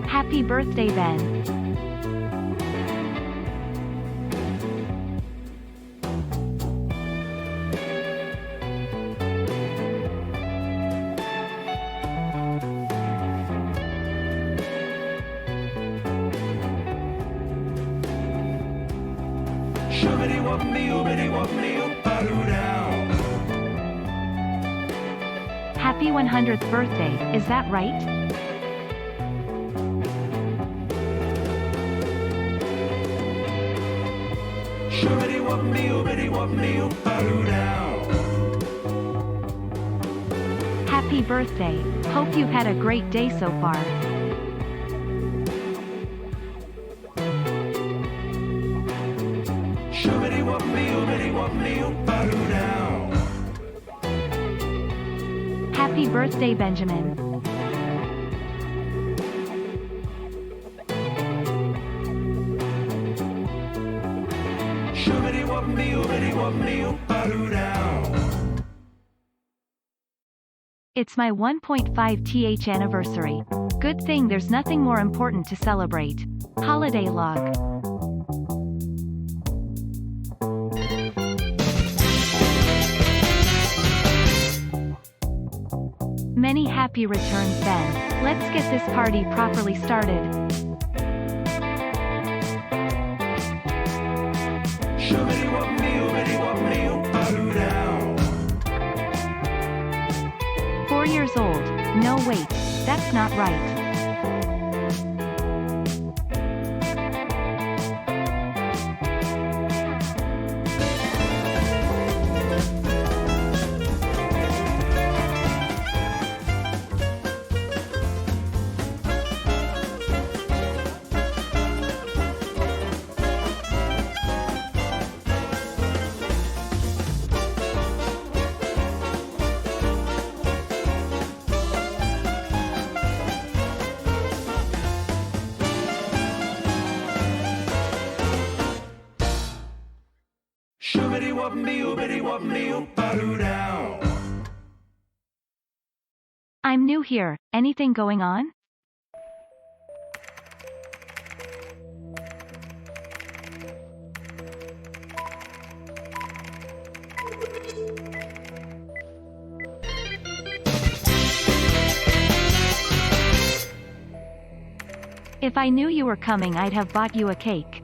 Happy birthday, Ben. Happy 100th birthday, is that right? Happy birthday, hope you've had a great day so far. Happy birthday, Benjamin. It's my 1.5th anniversary. Good thing there's nothing more important to celebrate. Holiday log. Many happy returns, Ben. Let's get this party properly started. Years old. No wait, that's not right. I'm new here, anything going on? If I knew you were coming, I'd have bought you a cake.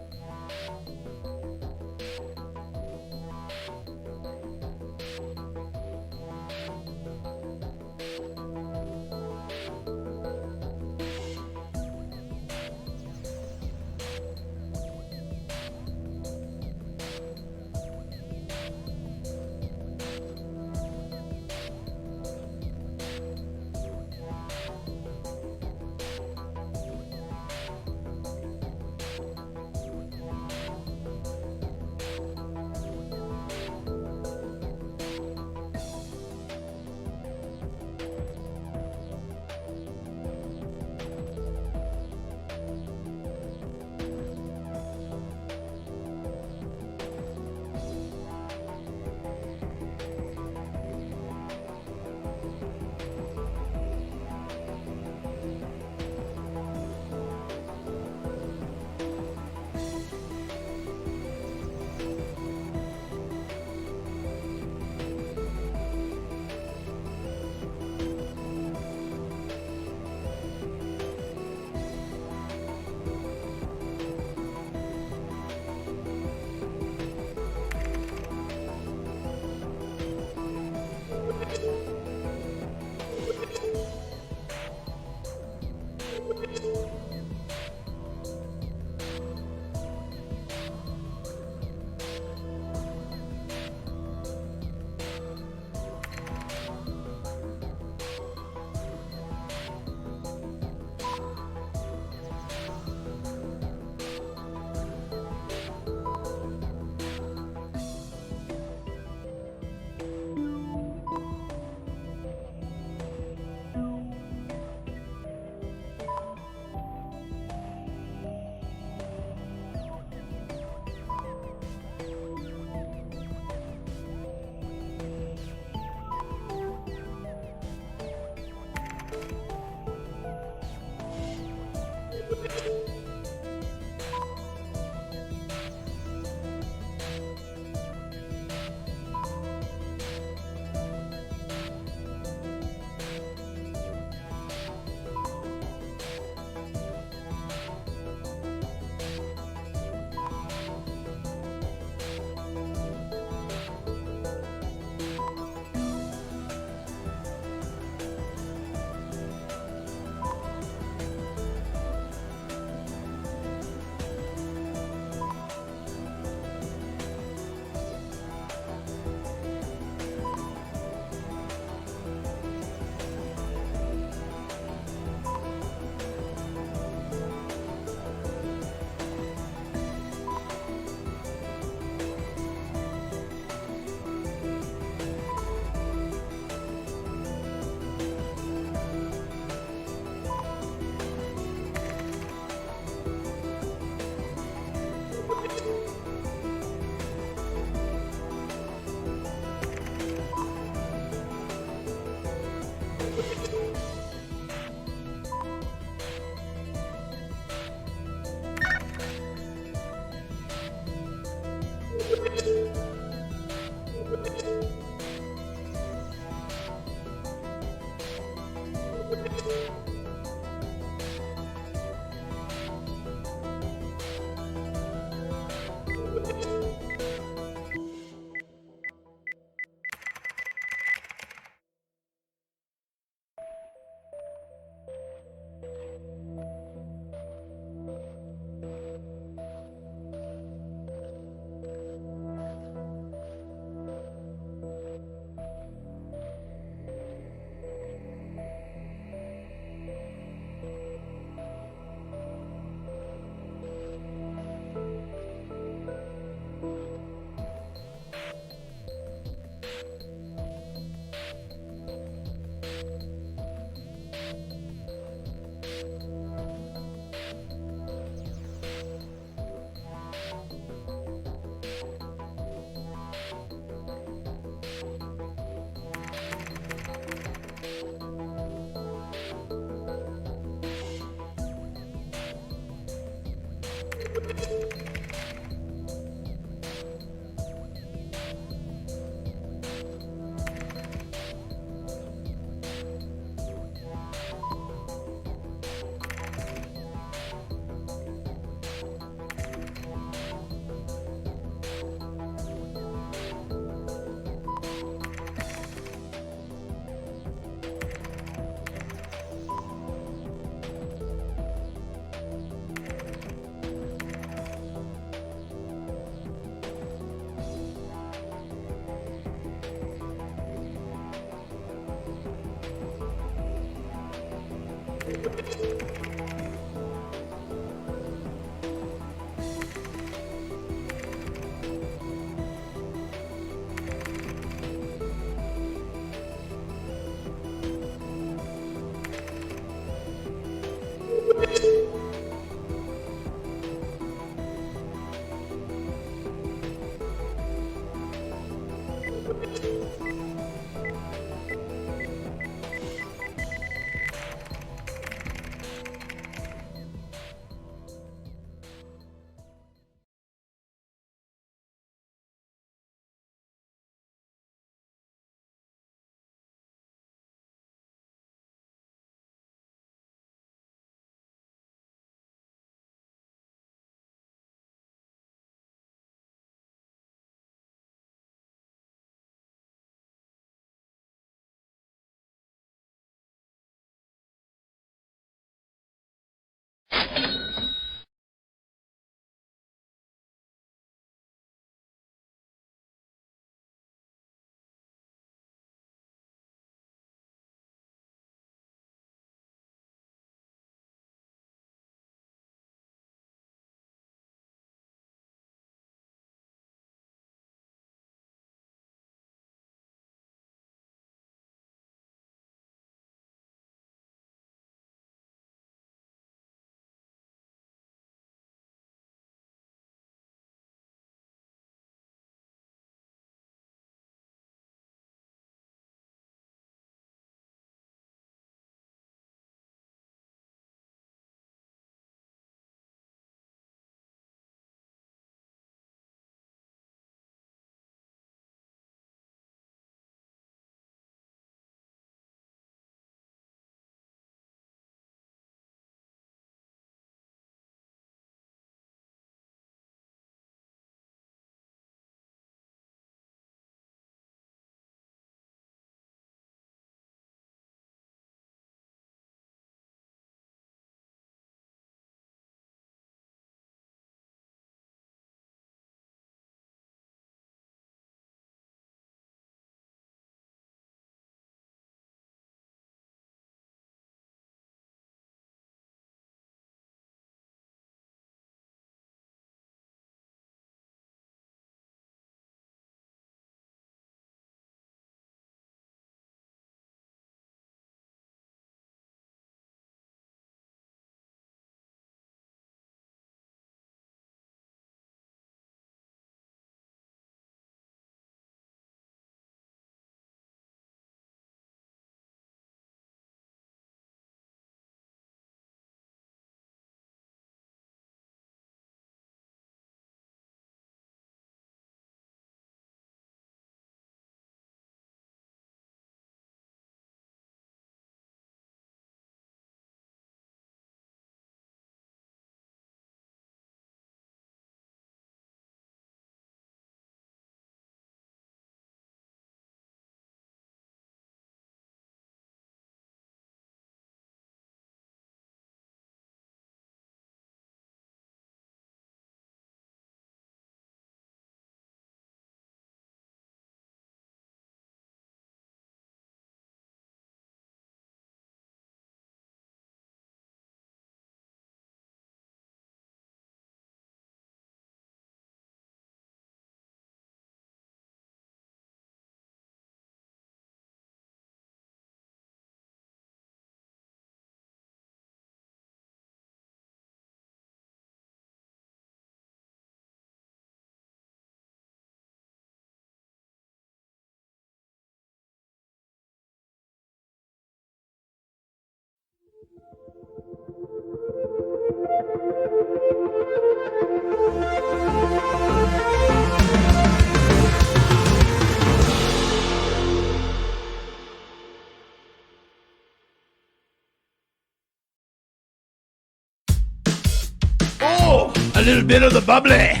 Oh, a little bit of the bubbly.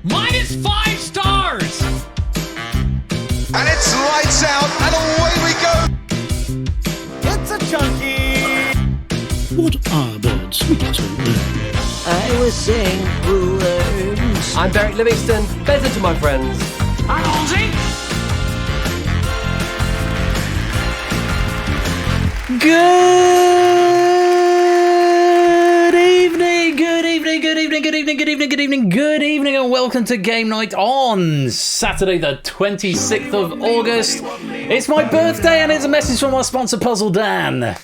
-5 stars. And it's lights out, and away we go. It's a chunky. What are birds? We get to learn. I was saying words. I'm Derek Livingston. Better to my friends. I'm Halsey. Good evening, and welcome to Game Night on Saturday, the 26th of August. It's my birthday, and it's a message from our sponsor, Puzzle Dan.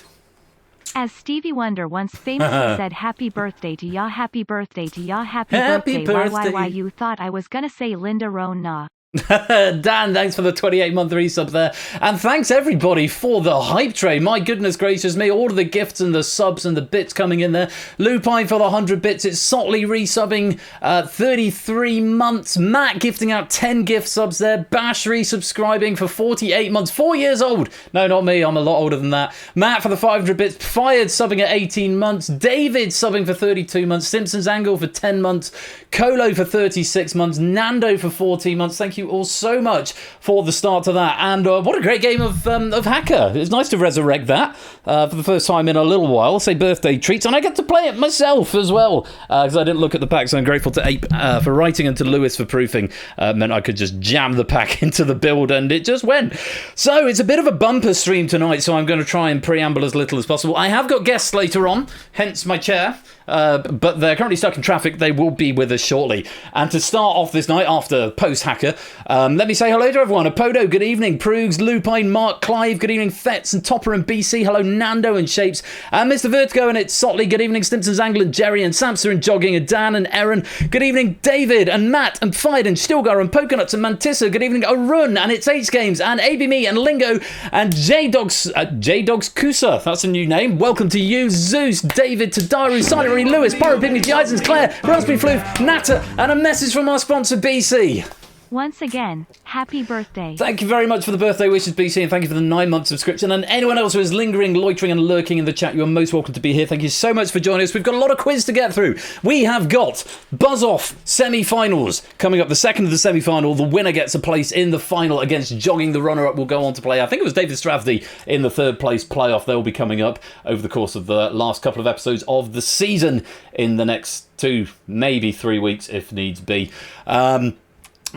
As Stevie Wonder once famously said, happy birthday to ya, happy birthday to ya, happy Happy birthday. birthday. You thought I was gonna say Linda Rona. Dan, thanks for the 28-month resub there. And thanks, everybody, for the hype train. My goodness gracious me, all of the gifts and the subs and the bits coming in there. Lupine for the 100 bits. It's Sotley resubbing 33 months. Matt gifting out 10 gift subs there. Bash resubscribing for 48 months. 4 years old. No, not me. I'm a lot older than that. Matt for the 500 bits. Fired subbing at 18 months. David subbing for 32 months. Simpsons Angle for 10 months. Colo for 36 months. Nando for 14 months. Thank you all so much for the start to that. And what a great game of hAx0R. It's nice to resurrect that for the first time in a little while. Say birthday treats. And I get to play it myself as well, because I didn't look at the pack. So I'm grateful to Ape for writing and to Lewis for proofing. Meant I could just jam the pack into the build, and it just went. So it's a bit of a bumper stream tonight, so I'm going to try and preamble as little as possible. I have got guests later on, hence my chair. But they're currently stuck in traffic. They will be with us shortly. And to start off this night, after post-hAx0R, let me say hello to everyone. Apodo, good evening. Prugs, Lupine, Mark, Clive, good evening. Fetz and Topper and BC. Hello, Nando and Shapes. And Mr. Vertigo, and it's Sotley. Good evening. Stimpson's Angler, Jerry and Samster and Jogging and Dan and Erin. Good evening, David and Matt and Fied and Stilgar and Poconuts and Mantissa. Good evening, Arun, and it's H Games and ABMe and Lingo and J-Dogs Kusa. That's a new name. Welcome to you, Zeus, David, Tadaru, Silent Lewis, Pyro Pygmy, Jisons, Claire, Raspberry Floof, Natter, and a message from our sponsor, BC. Once again, happy birthday. Thank you very much for the birthday wishes, BC, and thank you for the 9-month subscription. And anyone else who is lingering, loitering, and lurking in the chat, you are most welcome to be here. Thank you so much for joining us. We've got a lot of quiz to get through. We have got Buzz-Off semi-finals coming up. The second of the semi-final, the winner gets a place in the final against Jogging. The runner-up will go on to play, I think it was David Stravdy in the third place playoff. They'll be coming up over the course of the last couple of episodes of the season in the next 2, maybe 3 weeks if needs be.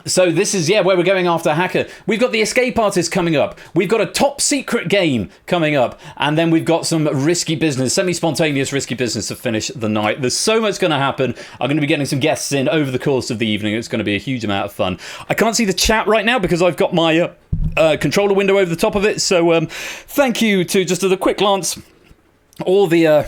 So this is, where we're going after hAx0R. We've got the Escape Artist coming up. We've got a top secret game coming up. And then we've got some risky business, semi-spontaneous risky business to finish the night. There's so much going to happen. I'm going to be getting some guests in over the course of the evening. It's going to be a huge amount of fun. I can't see the chat right now because I've got my controller window over the top of it. So thank you to, just at a quick glance, all the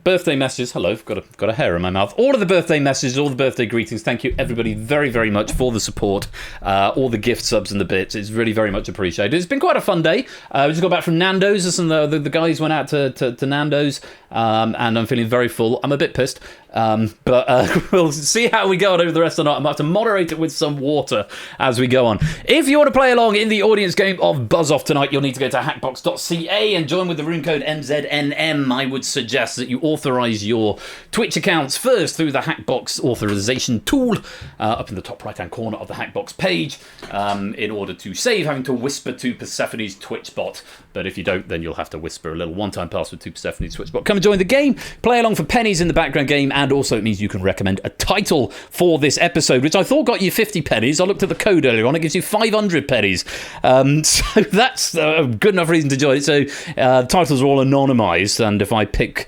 birthday messages. Hello, I've got a hair in my mouth. All of the birthday messages, all the birthday greetings. Thank you, everybody, very, very much for the support. All the gift subs and the bits. It's really very much appreciated. It's been quite a fun day. We just got back from Nando's. And the guys went out to Nando's. And I'm feeling very full. I'm a bit pissed. But we'll see how we go on over the rest of the night. I'm going to have to moderate it with some water as we go on. If you want to play along in the audience game of Buzz Off tonight, you'll need to go to hackbox.ca and join with the room code MZNM. I would suggest that you authorise your Twitch accounts first through the Hackbox authorization tool up in the top right-hand corner of the Hackbox page in order to save having to whisper to Persephone's Twitch bot. But if you don't, then you'll have to whisper a little one-time password to Persephone's Twitch bot. Come and join the game. Play along for pennies in the background game. And also it means you can recommend a title for this episode, which I thought got you 50 pennies. I looked at the code earlier on. It gives you 500 pennies. So that's a good enough reason to join it. So titles are all anonymised. And if I pick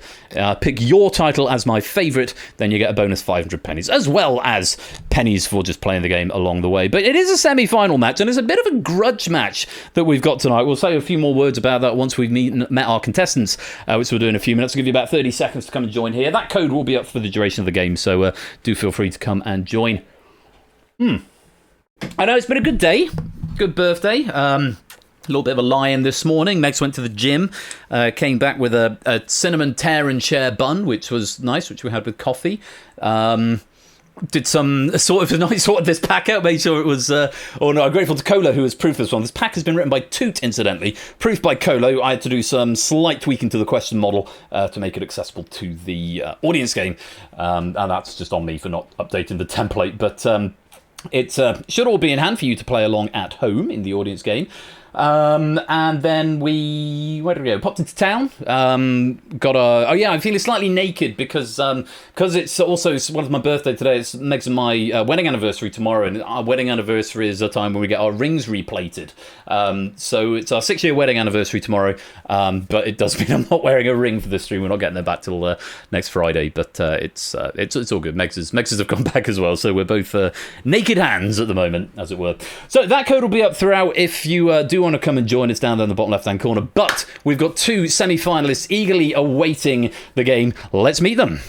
your title as my favourite, then you get a bonus 500 pennies, as well as pennies for just playing the game along the way. But it is a semi-final match, and it's a bit of a grudge match that we've got tonight. We'll say a few more words about that once we've met our contestants, which we'll do in a few minutes. I'll give you about 30 seconds to come and join here. That code will be up for the duration of the game, so do feel free to come and join. I know it's been a good day. Good birthday. A little bit of a lie-in this morning. Megs went to the gym, came back with a cinnamon tear and share bun, which was nice, which we had with coffee. Did some sort of nice sorted this pack out, made sure it was. I'm grateful to Colo who has proofed this one. This pack has been written by Toot, incidentally, proofed by Colo. I had to do some slight tweaking to the question model to make it accessible to the audience game, and that's just on me for not updating the template. But it should all be in hand for you to play along at home in the audience game. And then where did we go? Popped into town. I'm feeling slightly naked because it's also one of my birthday today. It's Meg's and my wedding anniversary tomorrow, and our wedding anniversary is a time when we get our rings replated. So it's our 6-year wedding anniversary tomorrow. But it does mean I'm not wearing a ring for this stream. We're not getting there back till next Friday. But it's all good. Meg's have gone back as well, so we're both naked hands at the moment, as it were. So that code will be up throughout if you do want to come and join us down there in the bottom left-hand corner. But we've got 2 semi-finalists eagerly awaiting the game. Let's meet them.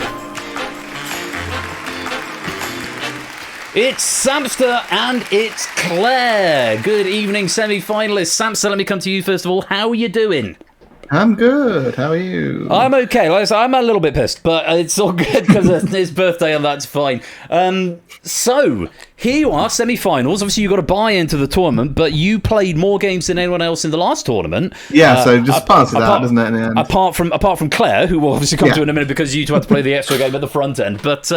It's Samster and it's Claire. Good evening, semi-finalists. Samster, let me come to you first of all. How are you doing? I'm good. How are you? I'm okay. Like I said, I'm a little bit pissed, but it's all good because it's his birthday and that's fine. So, here you are, semi-finals. Obviously, you got to buy into the tournament, but you played more games than anyone else in the last tournament. Yeah, so just pass it out, doesn't it, in the end? Apart from Claire, who we'll obviously come to in a minute because you two had to play the extra game at the front end. But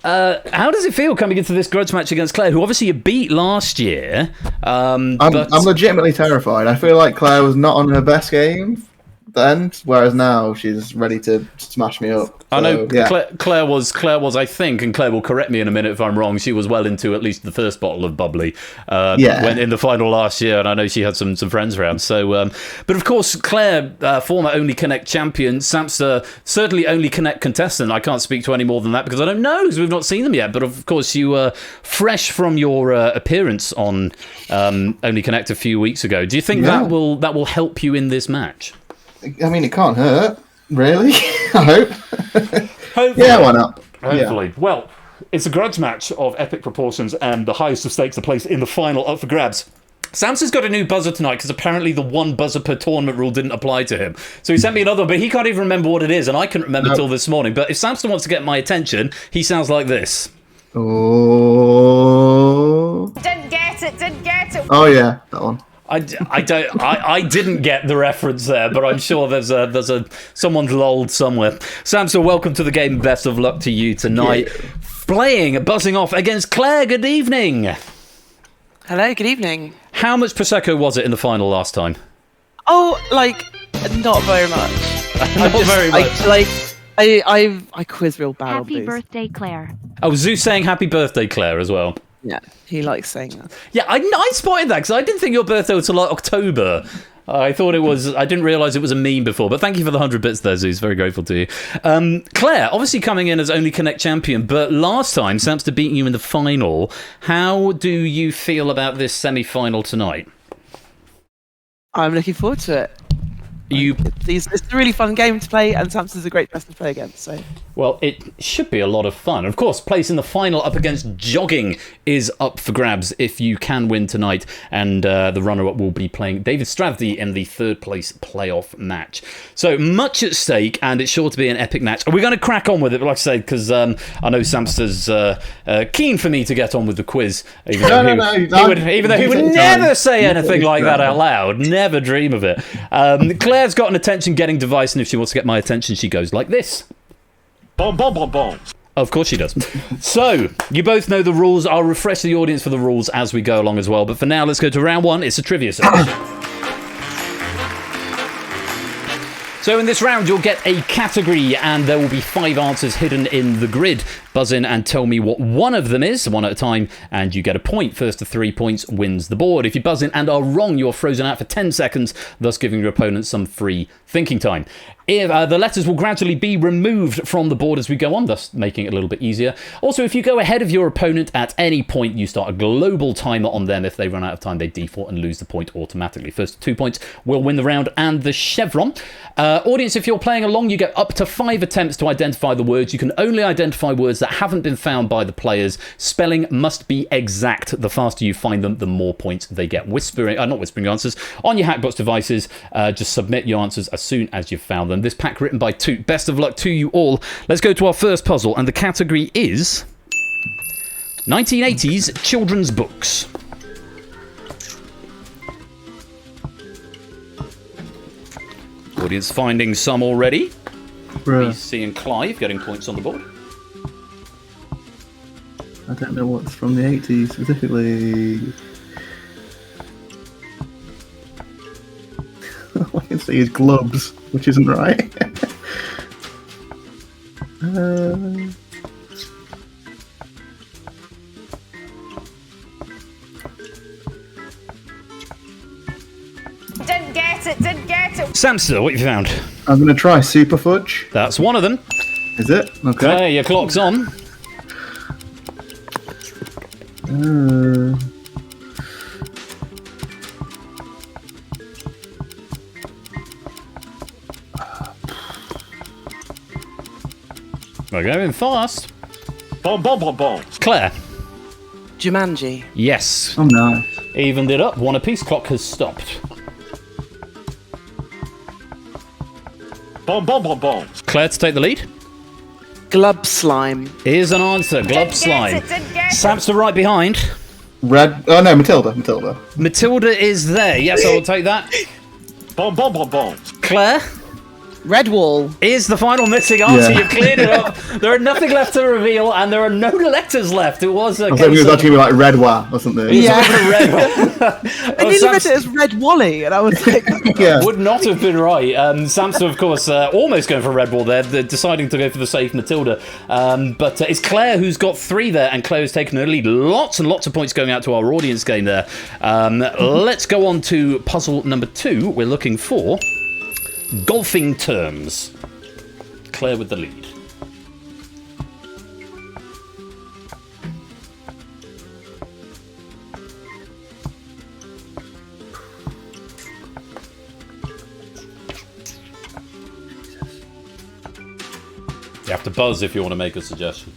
how does it feel coming into this grudge match against Claire, who obviously you beat last year? I'm legitimately terrified. I feel like Claire was not on her best game then, whereas now she's ready to smash me up. So, I know yeah. Claire was, I think, and Claire will correct me in a minute if I'm wrong, she was well into at least the first bottle of bubbly when in the final last year, and I know she had some friends around. So, but of course, Claire, former Only Connect champion, Samster, certainly Only Connect contestant. I can't speak to any more than that because I don't know, because we've not seen them yet. But of course, you were fresh from your appearance on Only Connect a few weeks ago. Do you think that will help you in this match? I mean, it can't hurt, really. I hope. Hopefully. Yeah, why not? Hopefully. Yeah. Well, it's a grudge match of epic proportions, and the highest of stakes are placed in the final up for grabs. Samson's got a new buzzer tonight because apparently the 1 buzzer per tournament rule didn't apply to him. So he sent me another, but he can't even remember what it is, and I couldn't remember till this morning. But if Samson wants to get my attention, he sounds like this. Oh. Didn't get it. Oh, yeah, that one. I didn't get the reference there, but I'm sure there's someone's lolled somewhere. Samson, welcome to the game. Best of luck to you tonight. Yeah. Buzzing off against Claire. Good evening. Hello, good evening. How much Prosecco was it in the final last time? Oh, not very much. Very much. I quiz real bad on Happy booze. birthday, Claire. Oh, Zeus saying happy birthday, Claire, as well. Yeah, he likes saying that. Yeah, I spotted that because I didn't think your birthday was until October. I thought it was. I didn't realise it was a meme before. But thank you for the 100 bits there, Zeus. Very grateful to you. Claire, obviously coming in as Only Connect champion, but last time, Samster beating you in the final. How do you feel about this semi-final tonight? I'm looking forward to it. It's a really fun game to play, and Samson's a great person to play against. So, well, it should be a lot of fun. Of course, place in the final up against Jogging is up for grabs if you can win tonight, and the runner-up will be playing David Strathy in the 3rd place playoff match. So much at stake, and it's sure to be an epic match. We're going to crack on with it, like I say, because I know Samster's keen for me to get on with the quiz. Even though he would never say anything like that out loud. Never dream of it. Claire's got an attention-getting device, and if she wants to get my attention, she goes like this. Boom, boom, boom, boom. Of course she does. So, you both know the rules. I'll refresh the audience for the rules as we go along as well. But for now, let's go to round 1. It's a trivia section. So in this round, you'll get a category, and there will be 5 answers hidden in the grid. Buzz in and tell me what one of them is, one at a time, and you get a point. First to 3 points wins the board. If you buzz in and are wrong, you're frozen out for 10 seconds, thus giving your opponent some free thinking time. The letters will gradually be removed from the board as we go on, thus making it a little bit easier. Also, if you go ahead of your opponent at any point, you start a global timer on them. If they run out of time, they default and lose the point automatically. First 2 points will win the round and the chevron. Audience, if you're playing along, you get up to 5 attempts to identify the words. You can only identify words answers that haven't been found by the players. Spelling must be exact. The faster you find them, the more points they get. Not whispering answers. On your Hackbox devices, just submit your answers as soon as you've found them. This pack written by Toot. Best of luck to you all. Let's go to our first puzzle, and the category is 1980s children's books. Audience finding some already. BC and Clive getting points on the board. I don't know what's from the 80s specifically. All I can see is gloves, which isn't right. Didn't get it, didn't get it. Samster, what have you found? I'm going to try Super Fudge. That's one of them. Is it? Okay. There, your clock's on. We're going fast. Boom, boom, boom, boom. Claire. Jumanji. Yes. Oh, no. Evened it up. One apiece. Clock has stopped. Boom, boom, boom, boom. Claire to take the lead. Glub slime. Here's an answer. Glub slime. Samster right behind. Red. Oh, no, Matilda. Matilda is there. Yes, I will take that. Boom, boom, boom, boom. Claire. Redwall. Is the final missing answer. Yeah. You've cleared it up. There are nothing left to reveal, and there are no letters left. It was a I thought it was actually going to be like Redwa or something. Yeah. Red. I nearly read it as Red Wally, and I was like, Yeah. Would not have been right. Samson, of course, almost going for Red Wall there, deciding to go for the safe Matilda. But it's Claire who's got 3 there, and Claire has taken a lead. Lots and lots of points going out to our audience game there. Let's go on to puzzle number 2. We're looking for golfing terms. Claire with the lead. You have to buzz if you want to make a suggestion.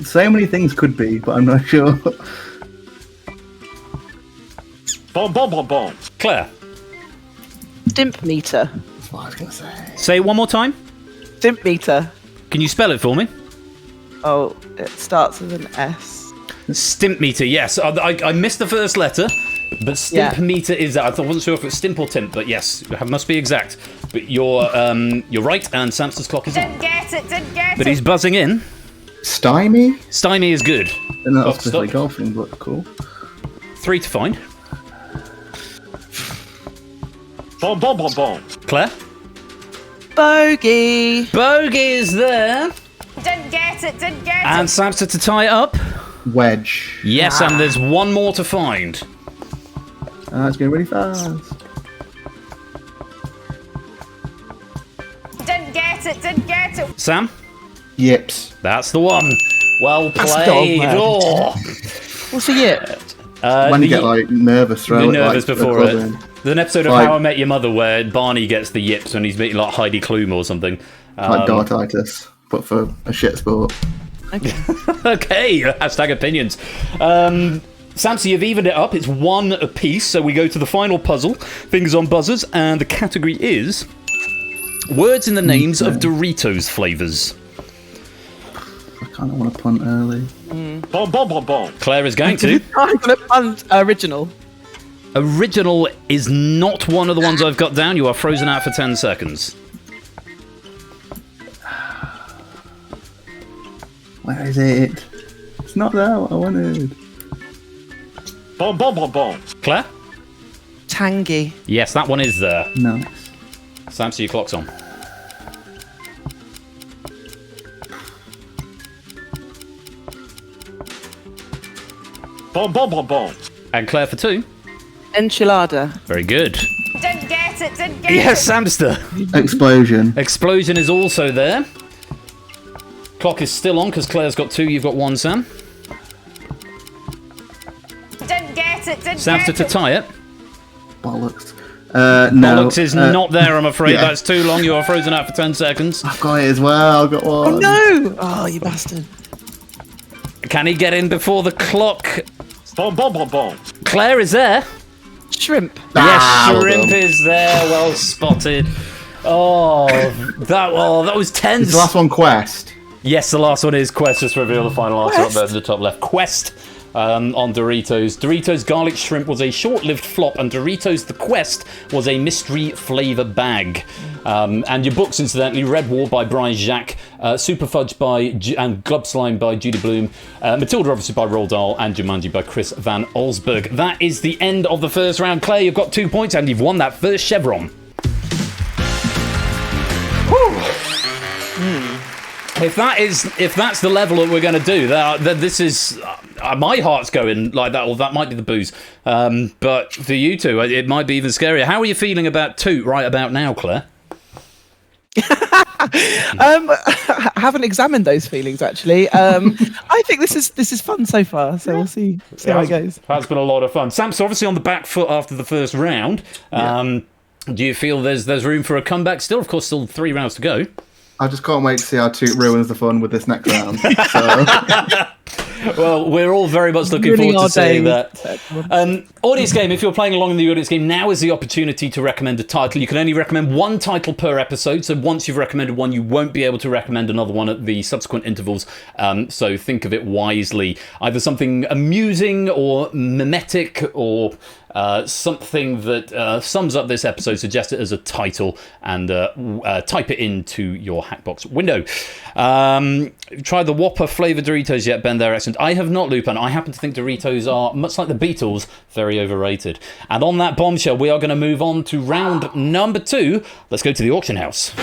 So many things could be, but I'm not sure. Boom, boom, boom, boom. Claire. Stimp meter. That's what I was going to say. Say it one more time. Stimp meter. Can you spell it for me? Oh, it starts with an S. Stimp meter, yes. I missed the first letter, but stimp meter is. I wasn't sure if it's stimp or timp, but yes, it must be exact. But you're right, and Samson's clock is on. Didn't get it. But he's buzzing in. Stymie? Stymie is good. And not Clock specifically stopped. golfing, but cool. 3 to find. Boom, boom, boom, boom. Claire. Bogey. Bogey is there. Didn't get it. And Samson to tie it up. Wedge. Yes, and there's one more to find. It's going really fast. Didn't get it. Sam. Yips. That's the one. Well That's played. dog, man. Oh. What's a yip? When you get like nervous, throw You're it nervous like, before a it. club in. There's an episode of Like- How I Met Your Mother where Barney gets the yips when he's meeting like Heidi Klum or something. Like dartitis, but for a shit sport. Okay, hashtag opinions. Samson, you've evened it up. It's 1 apiece, so we go to the final puzzle. Fingers on buzzers, and the category is words in the names of Doritos flavours. I kind of want to punt early. Boom, boom, boom, boom. Claire is going to. I'm going to punt original. Original is not one of the ones I've got down. You are frozen out for 10 seconds. Where is it? It's not there what I wanted. Boom, boom, boom, boom. Claire? Tangy. Yes, that one is there. Nice. Samson, your clock's on. Boom, boom, boom, boom. And Claire for 2. Enchilada. Very good. Didn't get it. Yes, Samster. Explosion. Explosion is also there. Clock is still on because Claire's got 2, you've got 1, Sam. Didn't get it. Samster to tie it. Bollocks. No. Bollocks is not there, I'm afraid. Yeah. That's too long. You are frozen out for 10 seconds. I've got it as well. I've got one. Oh no! Oh, you bastard. Can he get in before the clock? Boom, boom, boom, boom. Claire is there. Shrimp. Ah, Yes, well shrimp done. is there. Well spotted. Oh, that was tense. Is the last one Quest? Yes, the last one is Quest. Just reveal the final answer up there in the top left. Quest on Doritos. Doritos Garlic Shrimp was a short-lived flop, and Doritos The Quest was a mystery flavour bag. And your books, incidentally, Red War by Brian Jacques, Super Fudge and Glub Slime by Judy Bloom, Matilda obviously by Roald Dahl, and Jumanji by Chris Van Allsburg. That is the end of the first round. Claire, you've got 2 points, and you've won that first chevron. If that's the level that we're going to do, then this is my heart's going like that. Or that might be the booze, but for you two, it might be even scarier. How are you feeling about Toot right about now, Claire? I haven't examined those feelings actually. I think this is fun so far, so we'll see how it goes. That's been a lot of fun. Sam's obviously on the back foot after the first round. Do you feel there's room for a comeback still? Of course, still 3 rounds to go. I just can't wait to see how Toot ruins the fun with this next round. So. Well, we're all very much looking forward to seeing that. Audience game, if you're playing along in the audience game, now is the opportunity to recommend a title. You can only recommend one title per episode, so once you've recommended one, you won't be able to recommend another one at the subsequent intervals, so think of it wisely. Either something amusing or mimetic or something that sums up this episode. Suggest it as a title and type it into your Hackbox window. Try the Whopper flavoured Doritos yet, Ben? They're excellent. I have not, Lupin. I happen to think Doritos are, much like the Beatles, very overrated. And on that bombshell, we are going to move on to round number 2. Let's go to the auction house.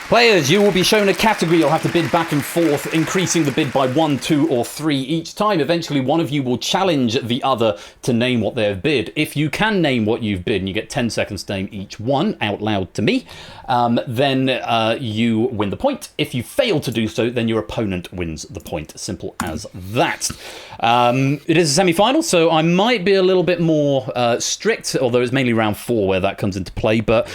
Players, you will be shown a category. You'll have to bid back and forth, increasing the bid by 1, 2, or 3 each time. Eventually, one of you will challenge the other to name what they have bid. If you can name what you've bid, and you get 10 seconds to name each one out loud to me, then you win the point. If you fail to do so, then your opponent wins the point. Simple as that. It is a semi-final, so I might be a little bit more strict, although it's mainly round 4 where that comes into play, but...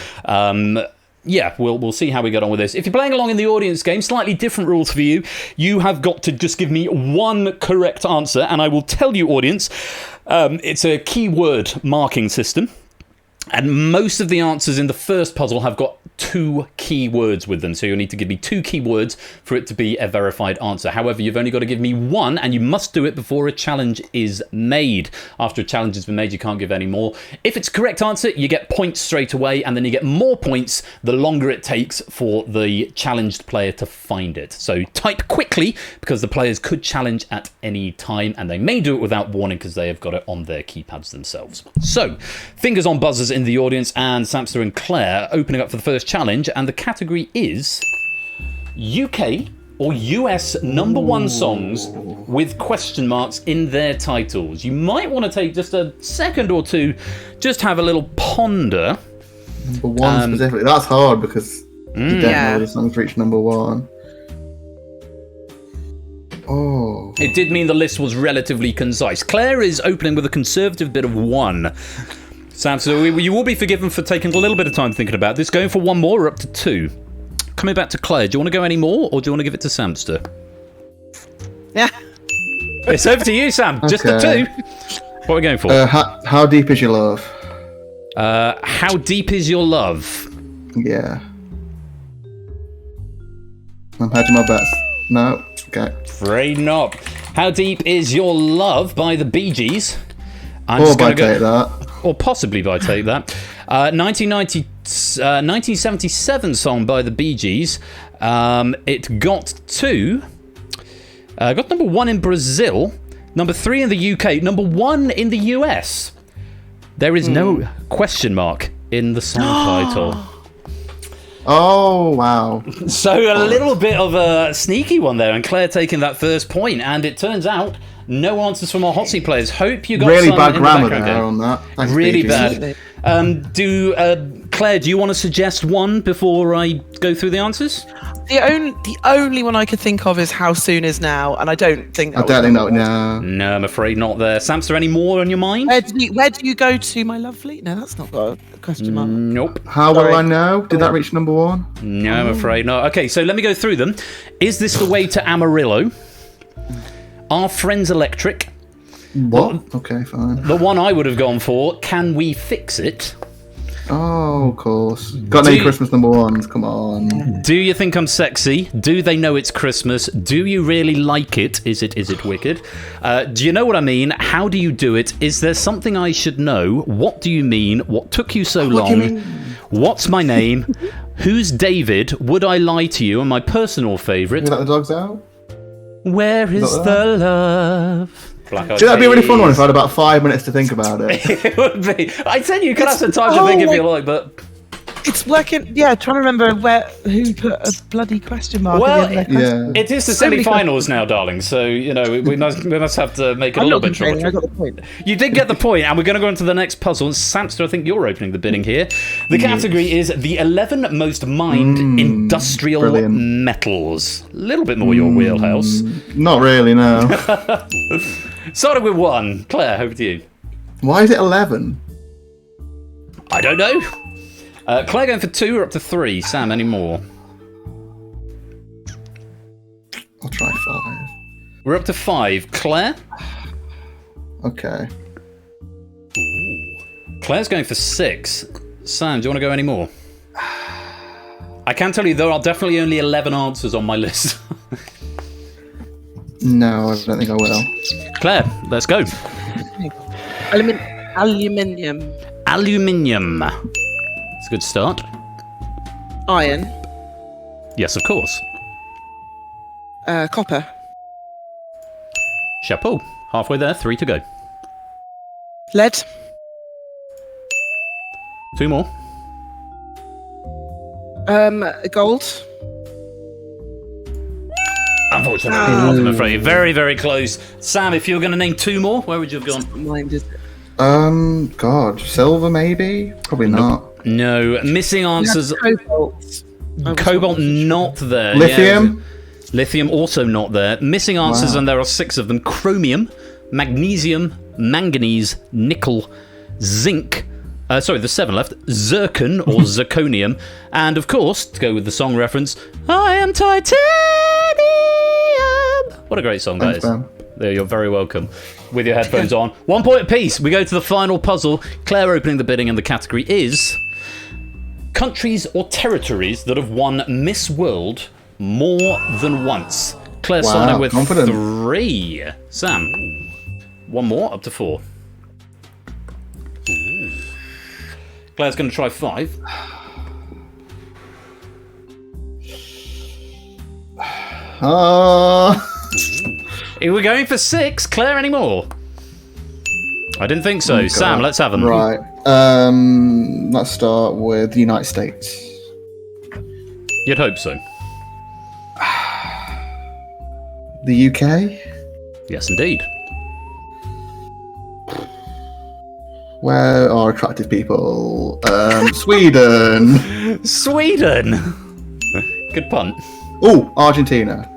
yeah, we'll see how we get on with this. If you're playing along in the audience game, slightly different rules for you. You have got to just give me one correct answer, and I will tell you, audience, it's a keyword marking system. And most of the answers in the first puzzle have got 2 keywords with them. So you'll need to give me 2 keywords for it to be a verified answer. However, you've only got to give me 1, and you must do it before a challenge is made. After a challenge has been made, you can't give any more. If it's a correct answer, you get points straight away, and then you get more points the longer it takes for the challenged player to find it. So type quickly, because the players could challenge at any time, and they may do it without warning because they have got it on their keypads themselves. So, fingers on buzzers in the audience, and Samster and Claire opening up for the first challenge, and the category is UK or US #1 songs with question marks in their titles. You might want to take just a second or two, just have a little ponder. #1 specifically. That's hard because you don't know the songs reach #1. Oh. It did mean the list was relatively concise. Claire is opening with a conservative bid of 1. Sam, so you will be forgiven for taking a little bit of time thinking about this. Going for 1 more or up to 2? Coming back to Claire, do you want to go any more or do you want to give it to Samster? Yeah. It's over to you, Sam. Just the 2. What are we going for? How deep is your love? How deep is your love? Yeah. I'm hedging my bets. No. Okay. Afraid not. How deep is your love by the Bee Gees? Or by Take That. Or possibly by Take That. 1977 song by the Bee Gees. It got to... got #1 in Brazil, #3 in the UK, #1 in the US. There is no question mark in the song title. Oh, wow. So a little bit of a sneaky one there, and Claire taking that first point, and it turns out No answers from our hot seat players. Hope you got Really some bad in the grammar background there game. on that. Thanks, Really BG. bad. Claire, do you want to suggest one before I go through the answers? The only one I could think of is how soon is now, and I don't think. I don't think that. No. No, I'm afraid not there. Samster, any more on your mind? Where do you go to, my lovely? No, that's not got a question mark. Nope. How will I know? Did that reach number 1? No, I'm afraid not. Okay, so let me go through them. Is this the way to Amarillo? Are friends electric? What? Okay, fine. The one I would have gone for, can we fix it? Oh, of course. Got any Christmas number 1s? Come on. Do you think I'm sexy? Do they know it's Christmas? Do you really like it? Is it wicked? Do you know what I mean? How do you do it? Is there something I should know? What do you mean? What took you so long? What's my name? Who's David? Would I lie to you? And my personal favourite. You let the dogs out? Where is the love? That'd be a really fun one if I had about 5 minutes to think about it. It would be. I said you could have some time to think if you like, but it's working. Yeah, trying to remember who put a bloody question mark. Well, at the end of their question. it is the semi-finals now, darling. So we must have to make it a little bit shorter. I got the point. You did get the point, and we're going to go into the next puzzle. And Samster, I think you're opening the bidding here. The category is the 11 most mined industrial metals. A little bit more your wheelhouse. Not really, no. Started with 1. Claire, over to you. Why is it 11? I don't know. Claire going for 2 or up to 3. Sam, any more? I'll try 5. We're up to 5. Claire? Okay. Claire's going for 6. Sam, do you want to go any more? I can tell you there are definitely only 11 answers on my list. No, I don't think I will. Claire, let's go. Aluminium. Aluminium. It's a good start. Iron. Yes, of course. Copper. Chapeau. Halfway there, 3 to go. Lead. 2 more. Gold. Unfortunately not, I'm afraid. Very, very close. Sam, if you were going to name 2 more, where would you have gone? Mind is God, silver maybe? Probably not. No, missing answers. Cobalt. Cobalt not there. Lithium? Yeah. Lithium also not there. Missing answers, and there are 6 of them. Chromium, magnesium, manganese, nickel, zinc. There's 7 left. Zircon or zirconium, and of course, to go with the song reference, I am titanium. What a great song that is. Ben. There, you're very welcome. With your headphones on. 1 point apiece. We go to the final puzzle. Claire opening the bidding, and the category is countries or territories that have won Miss World more than once. Claire starting with confident. 3. Sam, 1 more, up to 4. Claire's going to try 5. We're going for 6. Claire, any more? I didn't think so. Sam, let's have them. Right. Let's start with the United States. You'd hope so. The UK? Yes, indeed. Where are attractive people? Sweden. Sweden. Good punt. Oh, Argentina.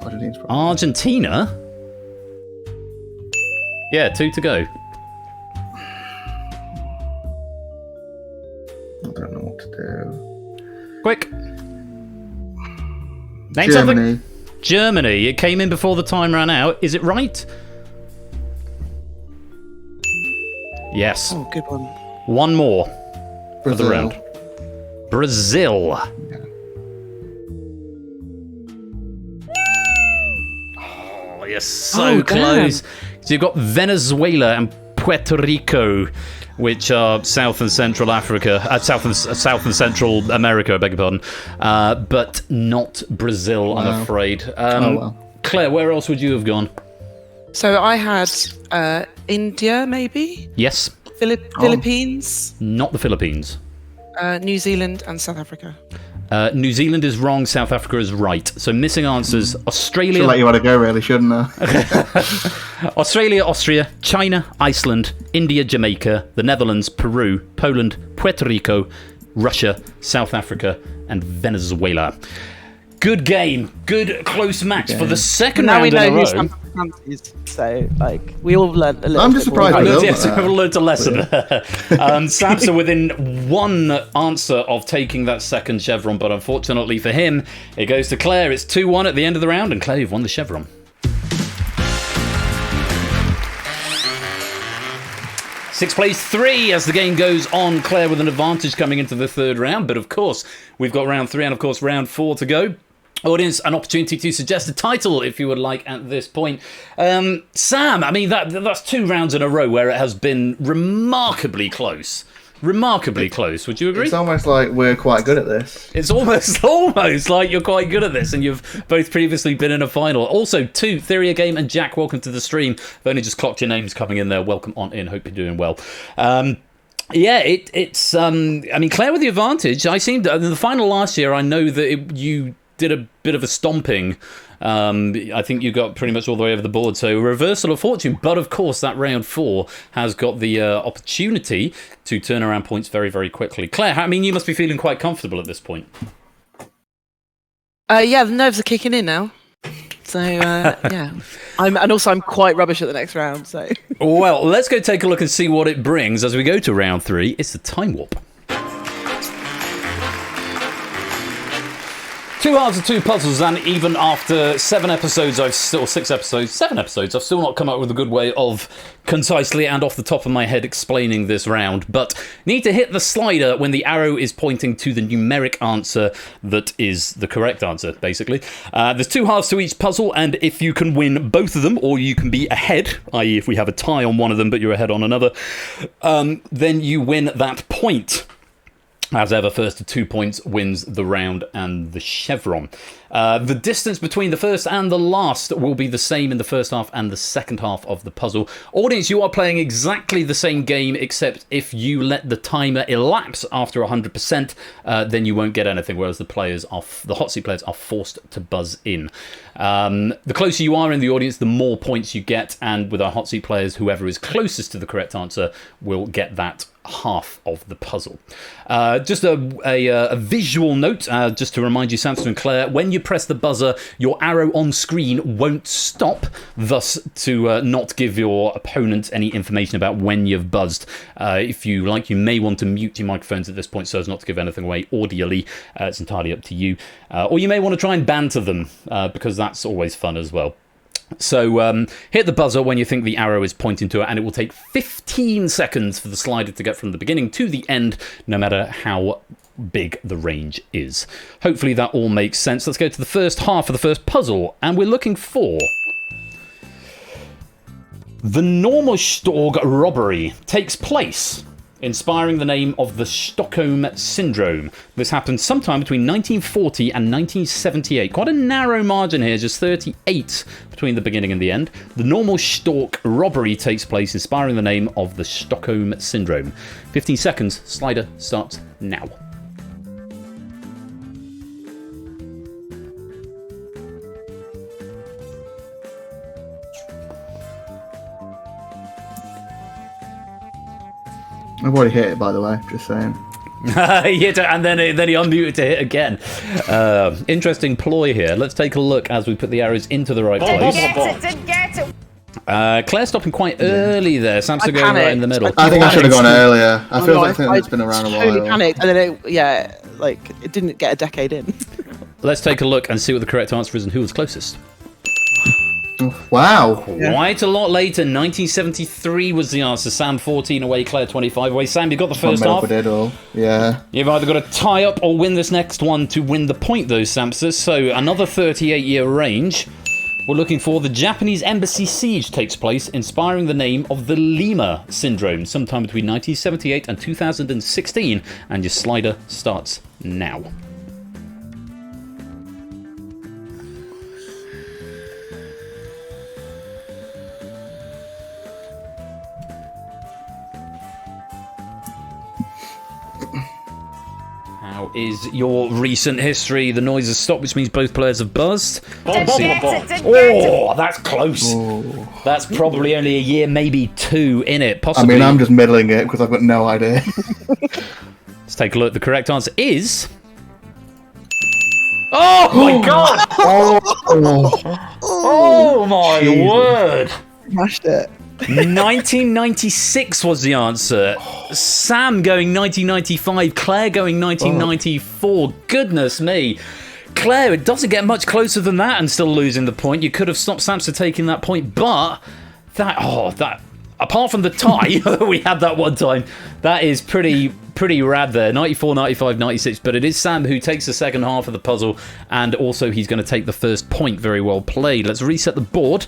Argentina's probably. Argentina? Yeah, 2 to go. I don't know what to do. Quick. Name Germany. something. Germany. It came in before the time ran out. Is it right? Yes. Oh, good one. 1 more for the Brazil. round. Brazil. Yeah. Oh, you're so close. So you've got Venezuela and Puerto Rico, which are South and Central Africa, South and Central America, I beg your pardon, but not Brazil, I'm afraid. Claire, where else would you have gone? So I had India, maybe? Yes. Philippines? Not the Philippines. New Zealand and South Africa. New Zealand is wrong, South Africa is right. So missing answers, Australia... Should let you want to go, really, shouldn't I? Australia, Austria, China, Iceland, India, Jamaica, the Netherlands, Peru, Poland, Puerto Rico, Russia, South Africa, and Venezuela. Good game. Good close match for the second round in a row. Now we know who fancies, so like we all learned a little. I'm just surprised. We learned a lesson. Samson within one answer of taking that second chevron, but unfortunately for him, it goes to Claire. It's 2-1 at the end of the round, and Claire, you've won the chevron. Six plays 3 as the game goes on. Claire with an advantage coming into the third round, but of course we've got round 3 and of course round 4 to go. Audience, an opportunity to suggest a title if you would like at this point. Sam, I mean, that's 2 rounds in a row where it has been remarkably close. Remarkably close, would you agree? It's almost like we're quite good at this. It's almost like you're quite good at this, and you've both previously been in a final. Also, Theoria Game and Jack, welcome to the stream. I've only just clocked your names coming in there. Welcome on in. Hope you're doing well. Yeah, it's. I mean, Claire with the advantage. I seemed in the final last year. I know that you did a bit of a stomping. I think you got pretty much all the way over the board, so reversal of fortune. But of course, that round 4 has got the opportunity to turn around points very, very quickly. Claire, I mean, you must be feeling quite comfortable at this point. Yeah, the nerves are kicking in now. So yeah, I'm quite rubbish at the next round. So well, let's go take a look and see what it brings as we go to round 3. It's the time warp. 2 halves of 2 puzzles, and even after 7 episodes, I've still not come up with a good way of concisely and off the top of my head explaining this round. But need to hit the slider when the arrow is pointing to the numeric answer that is the correct answer, basically. There's 2 halves to each puzzle, and if you can win both of them, or you can be ahead, i.e. if we have a tie on one of them but you're ahead on another, then you win that point. As ever, first to 2 points wins the round and the chevron. The distance between the first and the last will be the same in the first half and the second half of the puzzle. Audience, you are playing exactly the same game, except if you let the timer elapse after 100%, then you won't get anything, whereas the hot seat players are forced to buzz in. The closer you are in the audience, the more points you get, and with our hot seat players, whoever is closest to the correct answer will get that half of the puzzle. Just a visual note, just to remind you, Samson and Claire, when you press the buzzer, your arrow on screen won't stop, thus to not give your opponent any information about when you've buzzed. If you like, you may want to mute your microphones at this point so as not to give anything away audially. It's entirely up to you. Or you may want to try and banter them, because that's always fun as well. So hit the buzzer when you think the arrow is pointing to it, and it will take 15 seconds for the slider to get from the beginning to the end, no matter how big the range is. Hopefully that all makes sense. Let's go to the first half of the first puzzle, and we're looking for the Normorstorg robbery takes place, inspiring the name of the Stockholm Syndrome. This happened sometime between 1940 and 1978. Quite a narrow margin here, just 38 between the beginning and the end. The Normorstorg robbery takes place, inspiring the name of the Stockholm Syndrome. 15 seconds, slider starts now. I've already hit it, by the way, just saying. And then he unmuted to hit again. Interesting ploy here. Let's take a look as we put the arrows into the right place. Didn't get it. Claire stopping quite early there. Samson going right in the middle. I think I should have gone earlier. I feel like it's been around a while. I totally panicked, and then it didn't get a decade in. Let's take a look and see what the correct answer is and who was closest. Wow. Quite a lot later. 1973 was the answer. Sam 14 away, Claire 25 away. Sam, you got the first half. Yeah. You've either got to tie up or win this next one to win the point, though, Samson. So another 38-year range. We're looking for the Japanese embassy siege takes place, inspiring the name of the Lima Syndrome, sometime between 1978 and 2016. And your slider starts now. How is your recent history? The noise has stopped, which means both players have buzzed. Oh, that's close. Ooh. That's probably only a year, maybe 2 in it. Possibly. I mean, I'm just middling it because I've got no idea. Let's take a look. The correct answer is... Oh my god! Oh my word! Smashed it. 1996 was the answer. Sam going 1995. Claire going 1994. Goodness me. Claire, it doesn't get much closer than that and still losing the point. You could have stopped Samster taking that point, but that apart from the tie we had that one time, that is pretty rad there. 94, 95, 96, but it is Sam who takes the second half of the puzzle, and also he's going to take the first point. Very well played. Let's reset the board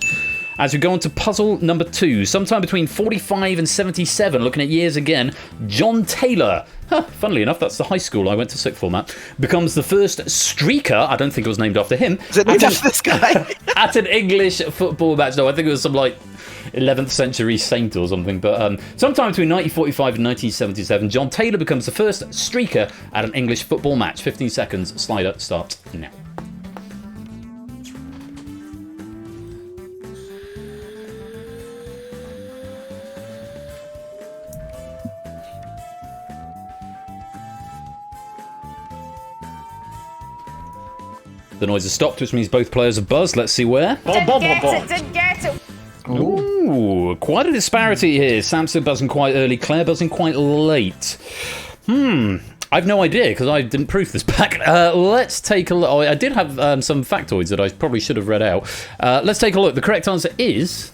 as we go on to puzzle number 2. Sometime between 45 and 77, looking at years again, John Taylor, funnily enough, that's the high school I went to sixth form at, becomes the first streaker, I don't think it was named after him, Is it named after this guy? at an English football match. No, I think it was some, 11th century saint or something, but sometime between 1945 and 1977, John Taylor becomes the first streaker at an English football match. 15 seconds, slider starts now. The noise has stopped, which means both players have buzzed. Let's see where. Didn't get it. Ooh, quite a disparity here. Samson buzzing quite early, Claire buzzing quite late. I've no idea because I didn't proof this back. Let's take a look. Oh, I did have some factoids that I probably should have read out. Let's take a look. The correct answer is...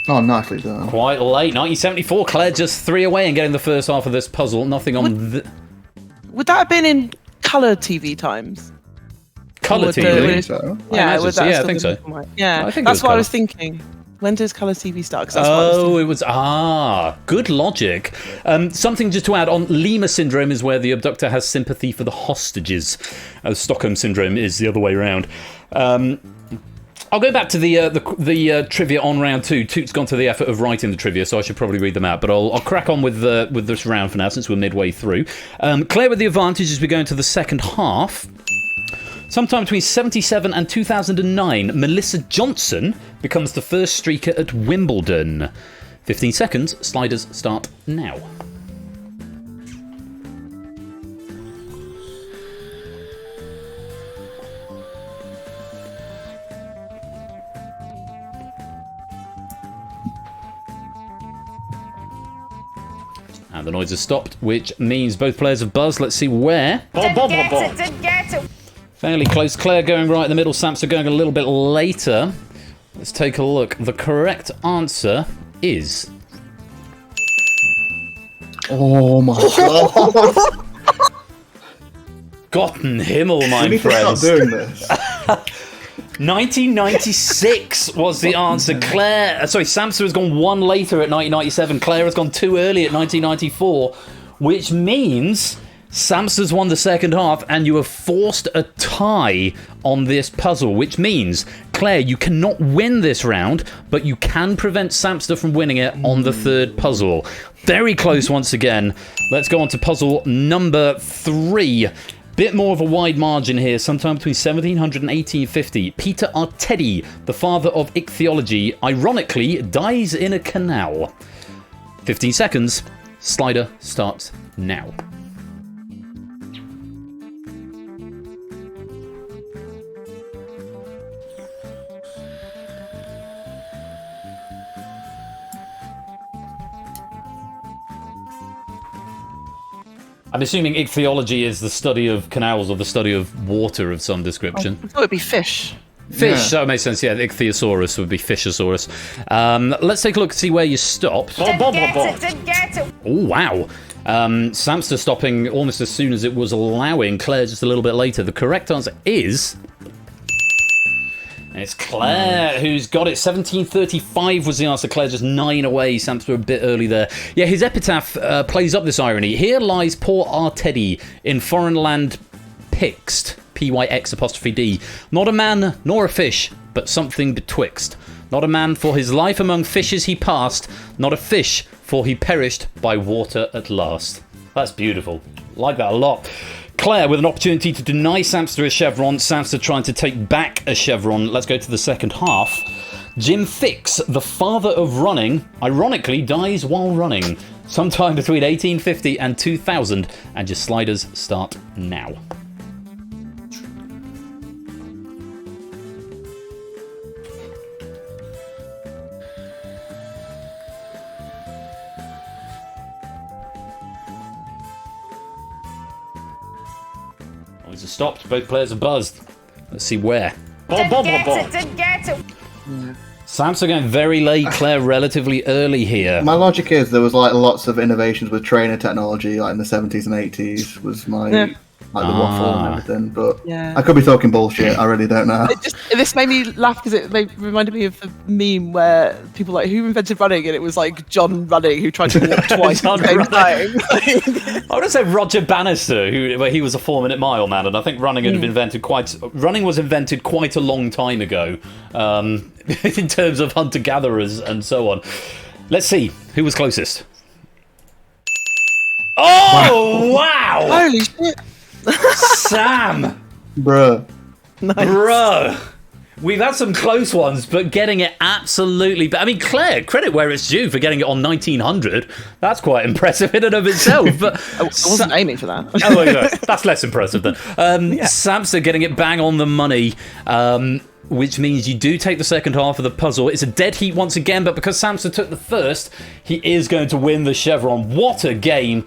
Oh, nicely done. Quite late. 1974. Claire just 3 away and getting the first half of this puzzle. Nothing on... Would that have been in colour TV times? Colour I TV? think so. Yeah, would that I still think be so. black and white? Yeah, I think it that's was what I colour. was thinking. When does colour TV start? 'Cause that's what I was thinking. It was... good logic. Something just to add on, Lima syndrome is where the abductor has sympathy for the hostages. Stockholm syndrome is the other way around. I'll go back to the trivia on round 2. Toot's gone to the effort of writing the trivia, so I should probably read them out. But I'll crack on with this round for now, since we're midway through. Claire with the advantage as we go into the second half. Sometime between 77 and 2009, Melissa Johnson becomes the first streaker at Wimbledon. 15 seconds. Sliders start now. And the noise has stopped, which means both players have buzzed. Let's see where. Didn't get it. Fairly close. Claire going right in the middle. Samson going a little bit later. Let's take a look. The correct answer is... Oh my god. Gotten Himmel, my We need to friends. stop doing this. 1996 was the answer. Samson has gone 1 later at 1997. Claire has gone 2 early at 1994, which means Samson's won the second half and you have forced a tie on this puzzle, which means, Claire, you cannot win this round, but you can prevent Samster from winning it on the third puzzle. Very close once again. Let's go on to puzzle number 3. Bit more of a wide margin here, sometime between 1700 and 1850. Peter Artedi, the father of ichthyology, ironically dies in a canal. 15 seconds. Slider starts now. I'm assuming ichthyology is the study of canals or the study of water of some description. I thought it'd be fish. Fish, that makes sense, yeah. Ichthyosaurus would be Fishosaurus. Let's take a look and see where you stopped. Didn't get it. Oh, wow. Samster stopping almost as soon as it was allowing. Claire just a little bit later. The correct answer is... It's Claire who's got it. 1735 was the answer. Claire just 9 away. Samster a bit early there. Yeah, his epitaph plays up this irony. Here lies poor Artedi in foreign land Pixt. P-Y-X''D. Not a man nor a fish, but something betwixt. Not a man for his life among fishes he passed. Not a fish for he perished by water at last. That's beautiful. Like that a lot. Claire with an opportunity to deny Samster a chevron. Samster trying to take back a chevron. Let's go to the second half. Jim Fix, the father of running, ironically dies while running. Sometime between 1850 and 2000. And your sliders start now. Noise has stopped. Both players are buzzed. Let's see where. Didn't get it. Samson going very late, Claire relatively early here. My logic is there was like lots of innovations with trainer technology, like in the 70s and 80s, was my like the waffle and everything. But I could be talking bullshit. I really don't know. This made me laugh because it reminded me of the meme where people like, who invented running, and it was like John Running who tried to walk twice at the same time. I would say Roger Bannister, where he was a 4-minute mile man, and I think running had been invented running was invented quite a long time ago, in terms of hunter-gatherers and so on. Let's see who was closest. Oh wow! Holy shit! Sam! Bruh. Nice. Bruh! We've had some close ones, but getting it absolutely... I mean, Claire, credit where it's due for getting it on 1900. That's quite impressive in and of itself. But I wasn't aiming for that. Oh, well, no, that's less impressive then. Samster getting it bang on the money, which means you do take the second half of the puzzle. It's a dead heat once again, but because Samster took the first, he is going to win the chevron. What a game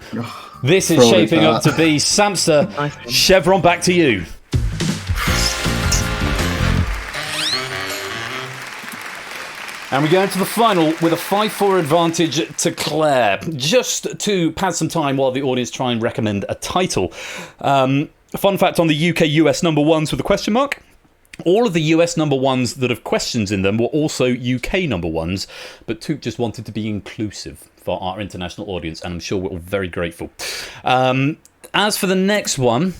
this is shaping up to be. Samster, chevron back to you. And we go into the final with a 5-4 advantage to Claire. Just to pass some time while the audience try and recommend a title. Fun fact on the UK-US number ones with a question mark. All of the US number ones that have questions in them were also UK number ones, but Took just wanted to be inclusive for our international audience, and I'm sure we're all very grateful. As for the next one,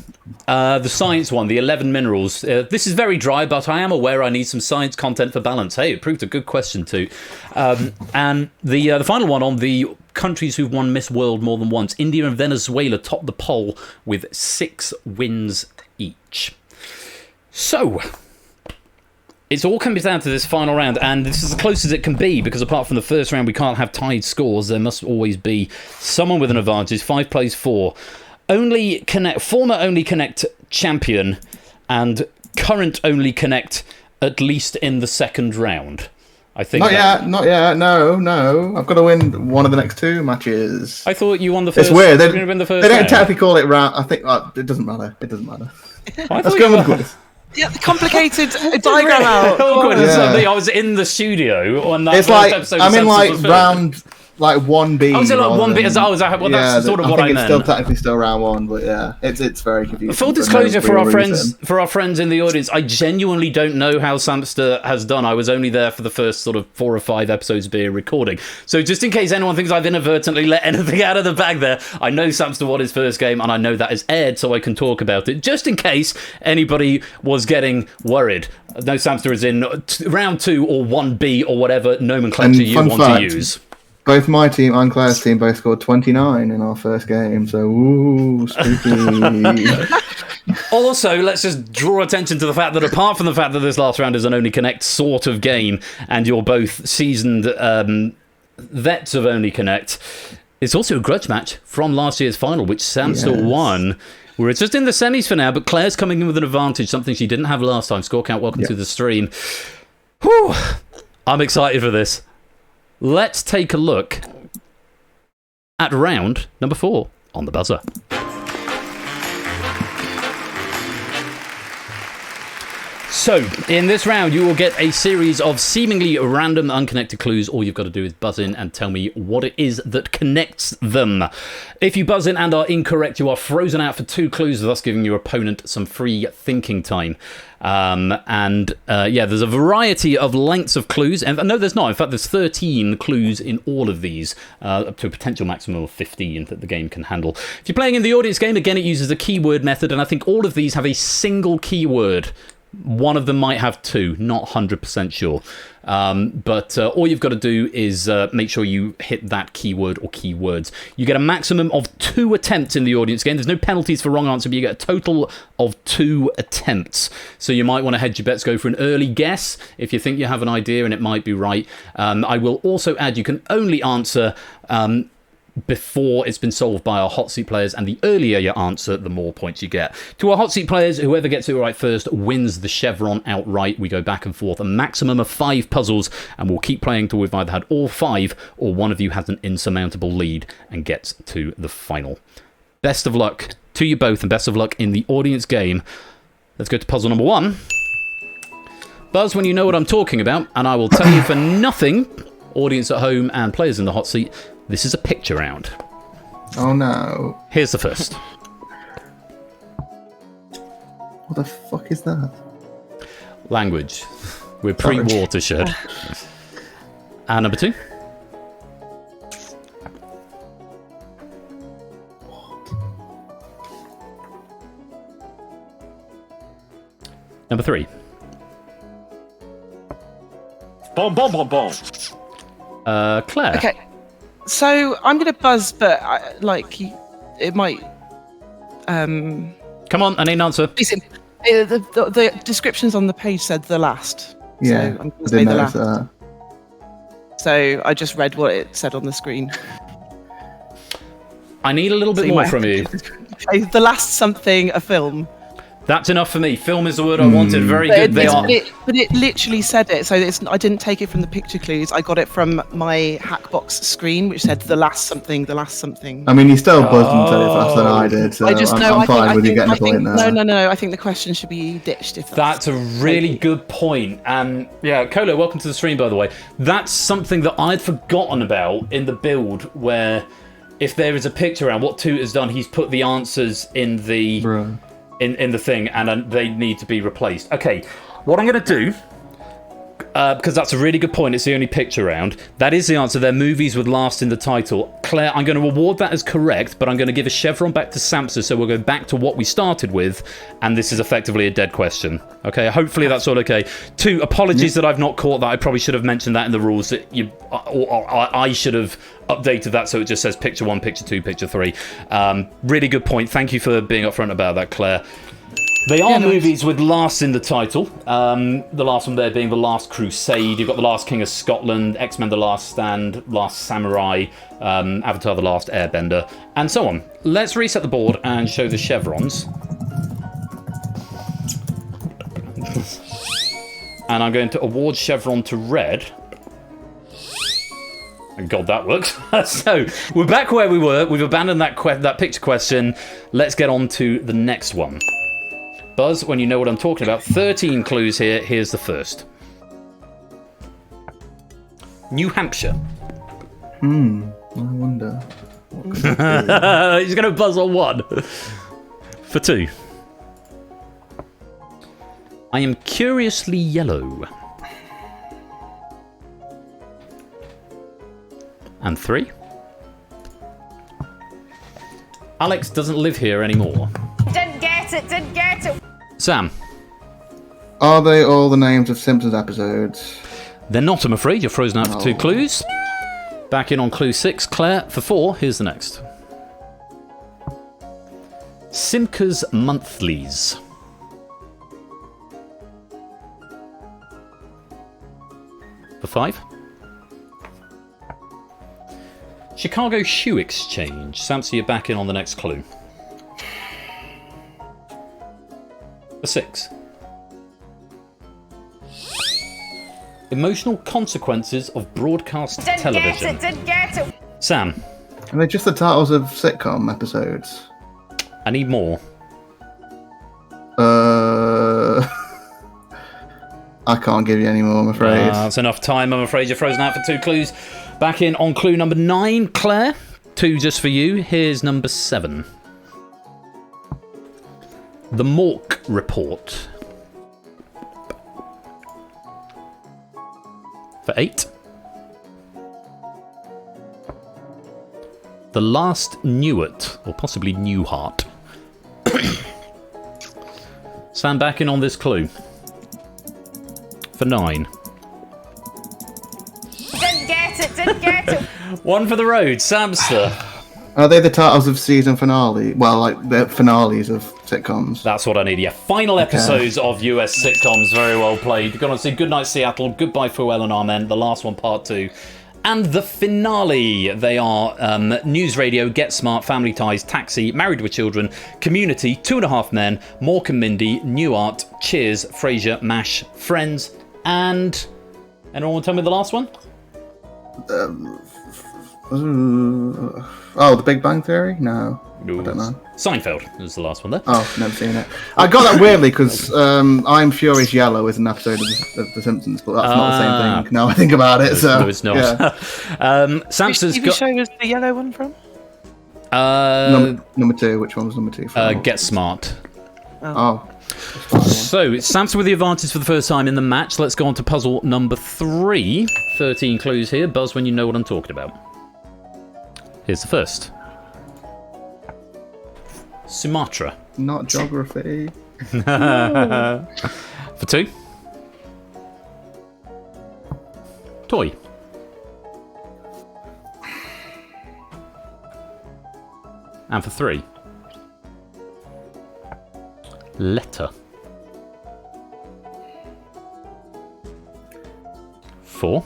the science one, the 11 minerals, this is very dry, but I am aware I need some science content for balance. Hey, it proved a good question too. And the final one on the countries who've won Miss World more than once. India and Venezuela top the poll with 6 wins each. So... it's all comes down to this final round, and this is as close as it can be, because apart from the first round, we can't have tied scores. There must always be someone with an advantage. 5 plays 4. Former Only Connect champion and current Only Connect, at least in the second round. I think. Not yet. No. I've got to win one of the next 2 matches. I thought you won the first. It's weird. They don't technically call it round. I think it doesn't matter. Let's go with quiz. Yeah, the complicated diagram out. I was in the studio on that. It's like I'm in like round like 1B. I was in like 1B. That's sort of what I meant. It's technically still round 1, but yeah, it's very confusing. Full disclosure for our friends in the audience, I genuinely don't know how Samster has done. I was only there for the first sort of 4 or 5 episodes being recording. So just in case anyone thinks I've inadvertently let anything out of the bag there, I know Samster won his first game, and I know that is aired, so I can talk about it. Just in case anybody was getting worried. No, Samster is in round 2 or 1B or whatever nomenclature you want to use. Both my team and Claire's team both scored 29 in our first game, so ooh, spooky. Also, let's just draw attention to the fact that apart from the fact that this last round is an Only Connect sort of game, and you're both seasoned vets of Only Connect, it's also a grudge match from last year's final, which Samster won. We're just in the semis for now, but Claire's coming in with an advantage, something she didn't have last time. Score count, welcome to the stream. Whew, I'm excited for this. Let's take a look at round number 4 on the buzzer. So, in this round, you will get a series of seemingly random, unconnected clues. All you've got to do is buzz in and tell me what it is that connects them. If you buzz in and are incorrect, you are frozen out for 2 clues, thus giving your opponent some free thinking time. There's a variety of lengths of clues. And no, there's not. In fact, there's 13 clues in all of these, up to a potential maximum of 15 that the game can handle. If you're playing in the audience game, again, it uses a keyword method, and I think all of these have a single keyword One of them might have 2, not 100% sure. But all you've got to do is make sure you hit that keyword or keywords. You get a maximum of 2 attempts in the audience game. There's no penalties for wrong answer, but you get a total of 2 attempts. So you might want to hedge your bets, go for an early guess if you think you have an idea and it might be right. I will also add you can only answer before it's been solved by our hot seat players, and the earlier you answer, the more points you get. To our hot seat players, whoever gets it right first wins the chevron outright. We go back and forth, a maximum of 5 puzzles, and we'll keep playing till we've either had all 5 or one of you has an insurmountable lead and gets to the final. Best of luck to you both, and best of luck in the audience game. Let's go to puzzle number 1. Buzz when you know what I'm talking about, and I will tell you for nothing, audience at home and players in the hot seat, this is a picture round. Oh no. Here's the first. What the fuck is that? Language. We're pre-watershed. And number 2. Number 3. Boom, boom, boom, boom. Claire. Okay. So I'm going to buzz, but it might. Come on, I need an answer. The descriptions on the page said the last. Yeah, so I'm going to say the last. So I just read what it said on the screen. I need a little bit more from you. The last something, a film. That's enough for me. Film is the word I wanted. Very good. But it literally said it. So I didn't take it from the picture clues. I got it from my Hackbox screen, which said the last something, the last something. I mean, you still buzzed and said it faster than I did, so I'm fine with you getting a point there. No. I think the question should be ditched. That's a really good point. Yeah, Kolo, welcome to the stream, by the way. That's something that I'd forgotten about in the build, where if there is a picture around, what Toot has done, he's put the answers in the... In the thing, and they need to be replaced. Okay, what I'm going to do, because that's a really good point, it's the only picture round, that is the answer. Their movies would last in the title. Claire, I'm going to award that as correct, but I'm going to give a chevron back to Samsa, so we'll go back to what we started with, and this is effectively a dead question. Okay, hopefully that's all okay. 2, apologies that I've not caught that. I probably should have mentioned that in the rules, that I should have updated that so it just says picture 1, picture 2, picture 3. Really good point. Thank you for being upfront about that, Claire. They are movies with last in the title. The last one there being The Last Crusade. You've got The Last King of Scotland, X-Men The Last Stand, Last Samurai, Avatar The Last Airbender, and so on. Let's reset the board and show the chevrons. And I'm going to award chevron to red. Thank God that works. So, we're back where we were. We've abandoned that picture question. Let's get on to the next one. Buzz, when you know what I'm talking about. 13 clues here. Here's the first. New Hampshire. I wonder. He's going to buzz on 1. For 2. I am curiously yellow. And 3. Alex doesn't live here anymore. Didn't get it. Sam. Are they all the names of Simpsons episodes? They're not, I'm afraid. You're frozen out for 2 clues. Back in on clue 6. Claire, for 4. Here's the next. Simca's Monthlies. For 5. Chicago Shoe Exchange. Samson, you're back in on the next clue. For 6. Emotional consequences of broadcast television. Didn't get it. Sam. Are they just the titles of sitcom episodes? I need more. I can't give you any more, I'm afraid. That's enough time, I'm afraid. You're frozen out for 2 clues. Back in on clue number 9, Claire. 2 just for you. Here's number 7. The Mork Report. For 8. The Last Newart, or possibly Newhart. Stand back in on this clue. for 9. Didn't get it, didn't get it. 1 for the road, Samster. Are they the titles of season finale? Well, like the finales of sitcoms. That's what I need, yeah. Final episodes of US sitcoms, very well played. You're going to see Goodnight Seattle, Goodbye Farewell and Amen, the last one, part 2. And the finale, they are News Radio, Get Smart, Family Ties, Taxi, Married with Children, Community, 2.5 Men, Mork and Mindy, New Art, Cheers, Frasier, MASH, Friends, and... Anyone want to tell me the last one? The Big Bang Theory? No. I don't know. Seinfeld was the last one there. Oh, never seen it. I got that weirdly because I'm Furious Yellow is an episode of The Simpsons, but that's not the same thing. Now I think about it, No, it's not. Yeah. Samson's Which TV show was the yellow one from? Number 2. Which one was number 2? Get Smart. Oh. So, it's Samson with the advantage for the first time in the match. Let's go on to puzzle number 3. 13 clues here. Buzz when you know what I'm talking about. Here's the first. Sumatra. Not geography. For 2. Toy. And for 3. Letter. 4.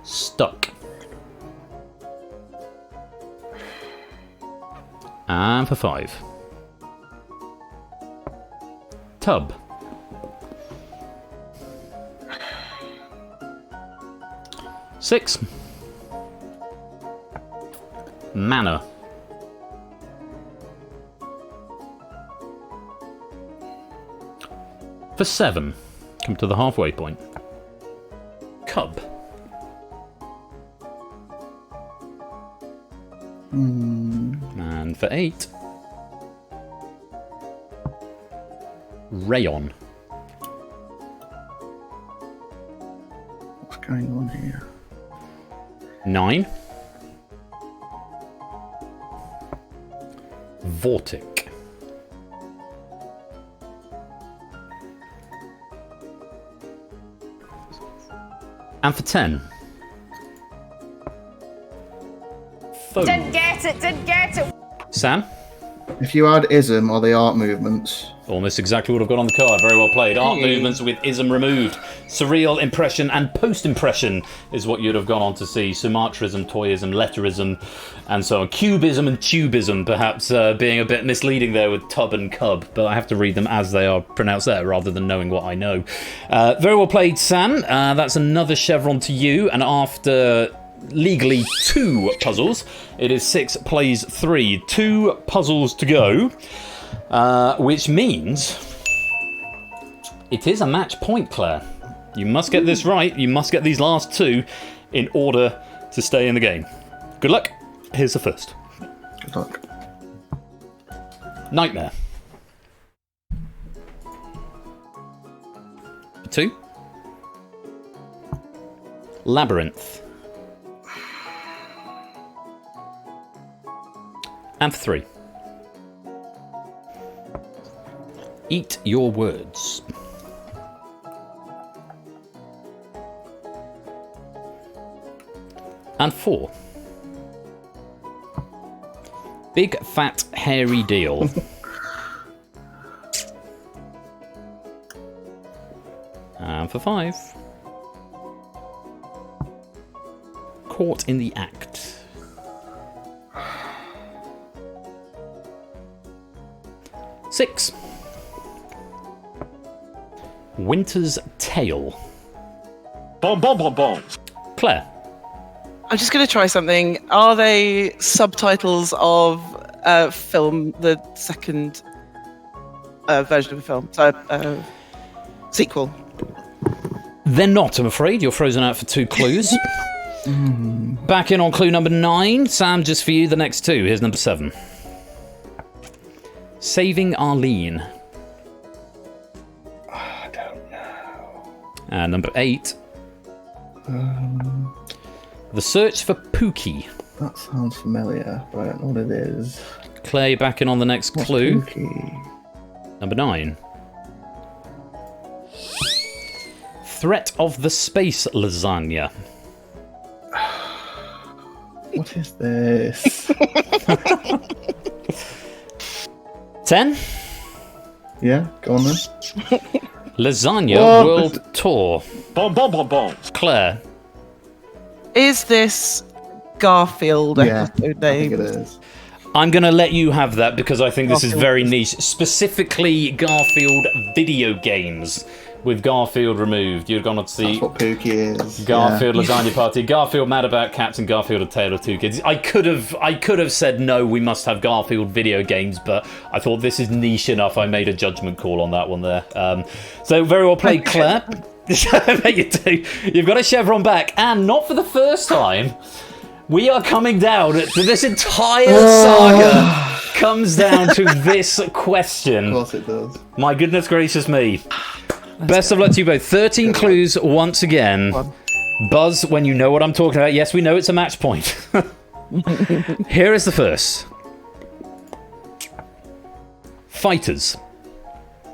Stuck. And for 5. Tub. 6. Manor. 7. Come to the halfway point. Cub. And for 8. Rayon. What's going on here? 9. Vortic. And for 10. Phone. Didn't get it, didn't get it. Sam? If you add ism or the art movements. Almost exactly what I've got on the card. Very well played. Art movements with ism removed. Surreal impression and post-impression is what you'd have gone on to see. Sumatrism, toyism, letterism, and so on. Cubism and tubism, perhaps being a bit misleading there with tub and cub, but I have to read them as they are pronounced there rather than knowing what I know. Very well played, Sam. That's another chevron to you, and after... legally 2 puzzles. It is 6 plays 3. 2 puzzles to go, which means it is a match point, Claire. You must get this right. You must get these last 2 in order to stay in the game. Good luck. Here's the first. Good luck. Nightmare. 2. Labyrinth. And for 3. Eat your words. And 4. Big fat hairy deal. And for 5. Caught in the act. 6. Winter's Tale. Boom, boom, boom, boom. Claire. I'm just going to try something. Are they subtitles of film, the second version of the film? So, sequel. They're not, I'm afraid. You're frozen out for 2 clues. Back in on clue number 9. Sam, just for you, the next 2. Here's number 7. Saving Arlene. I don't know. And number 8. The Search for Pookie. That sounds familiar, but I don't know what it is. Claire, you're back in on the next clue. Pookie? Number 9. Threat of the Space Lasagna. What is this? 10. Yeah, go on then. Lasagna World Tour. Boom, boom, boom, boom. Claire. Is this Garfield Yeah, episode I think name? it is. I'm going to let you have that because I think this is Garfield. very niche. Specifically, Garfield video games with Garfield removed. You've gone on to see That's what Pookie is. Garfield Lasagna Party, Garfield Mad About Cats, and Garfield A Tale of Two Kids. I could have said no, we must have Garfield video games, but I thought this is niche enough. I made a judgment call on that one there. So very well played, Claire. You do. You've got a chevron back, and not for the first time. We are coming down to this entire saga comes down to this question. Of course it does. My goodness gracious me. Best of luck to you both. 13 clues once again. Buzz when you know what I'm talking about. Yes, we know it's a match point. Here is the first. Fighters.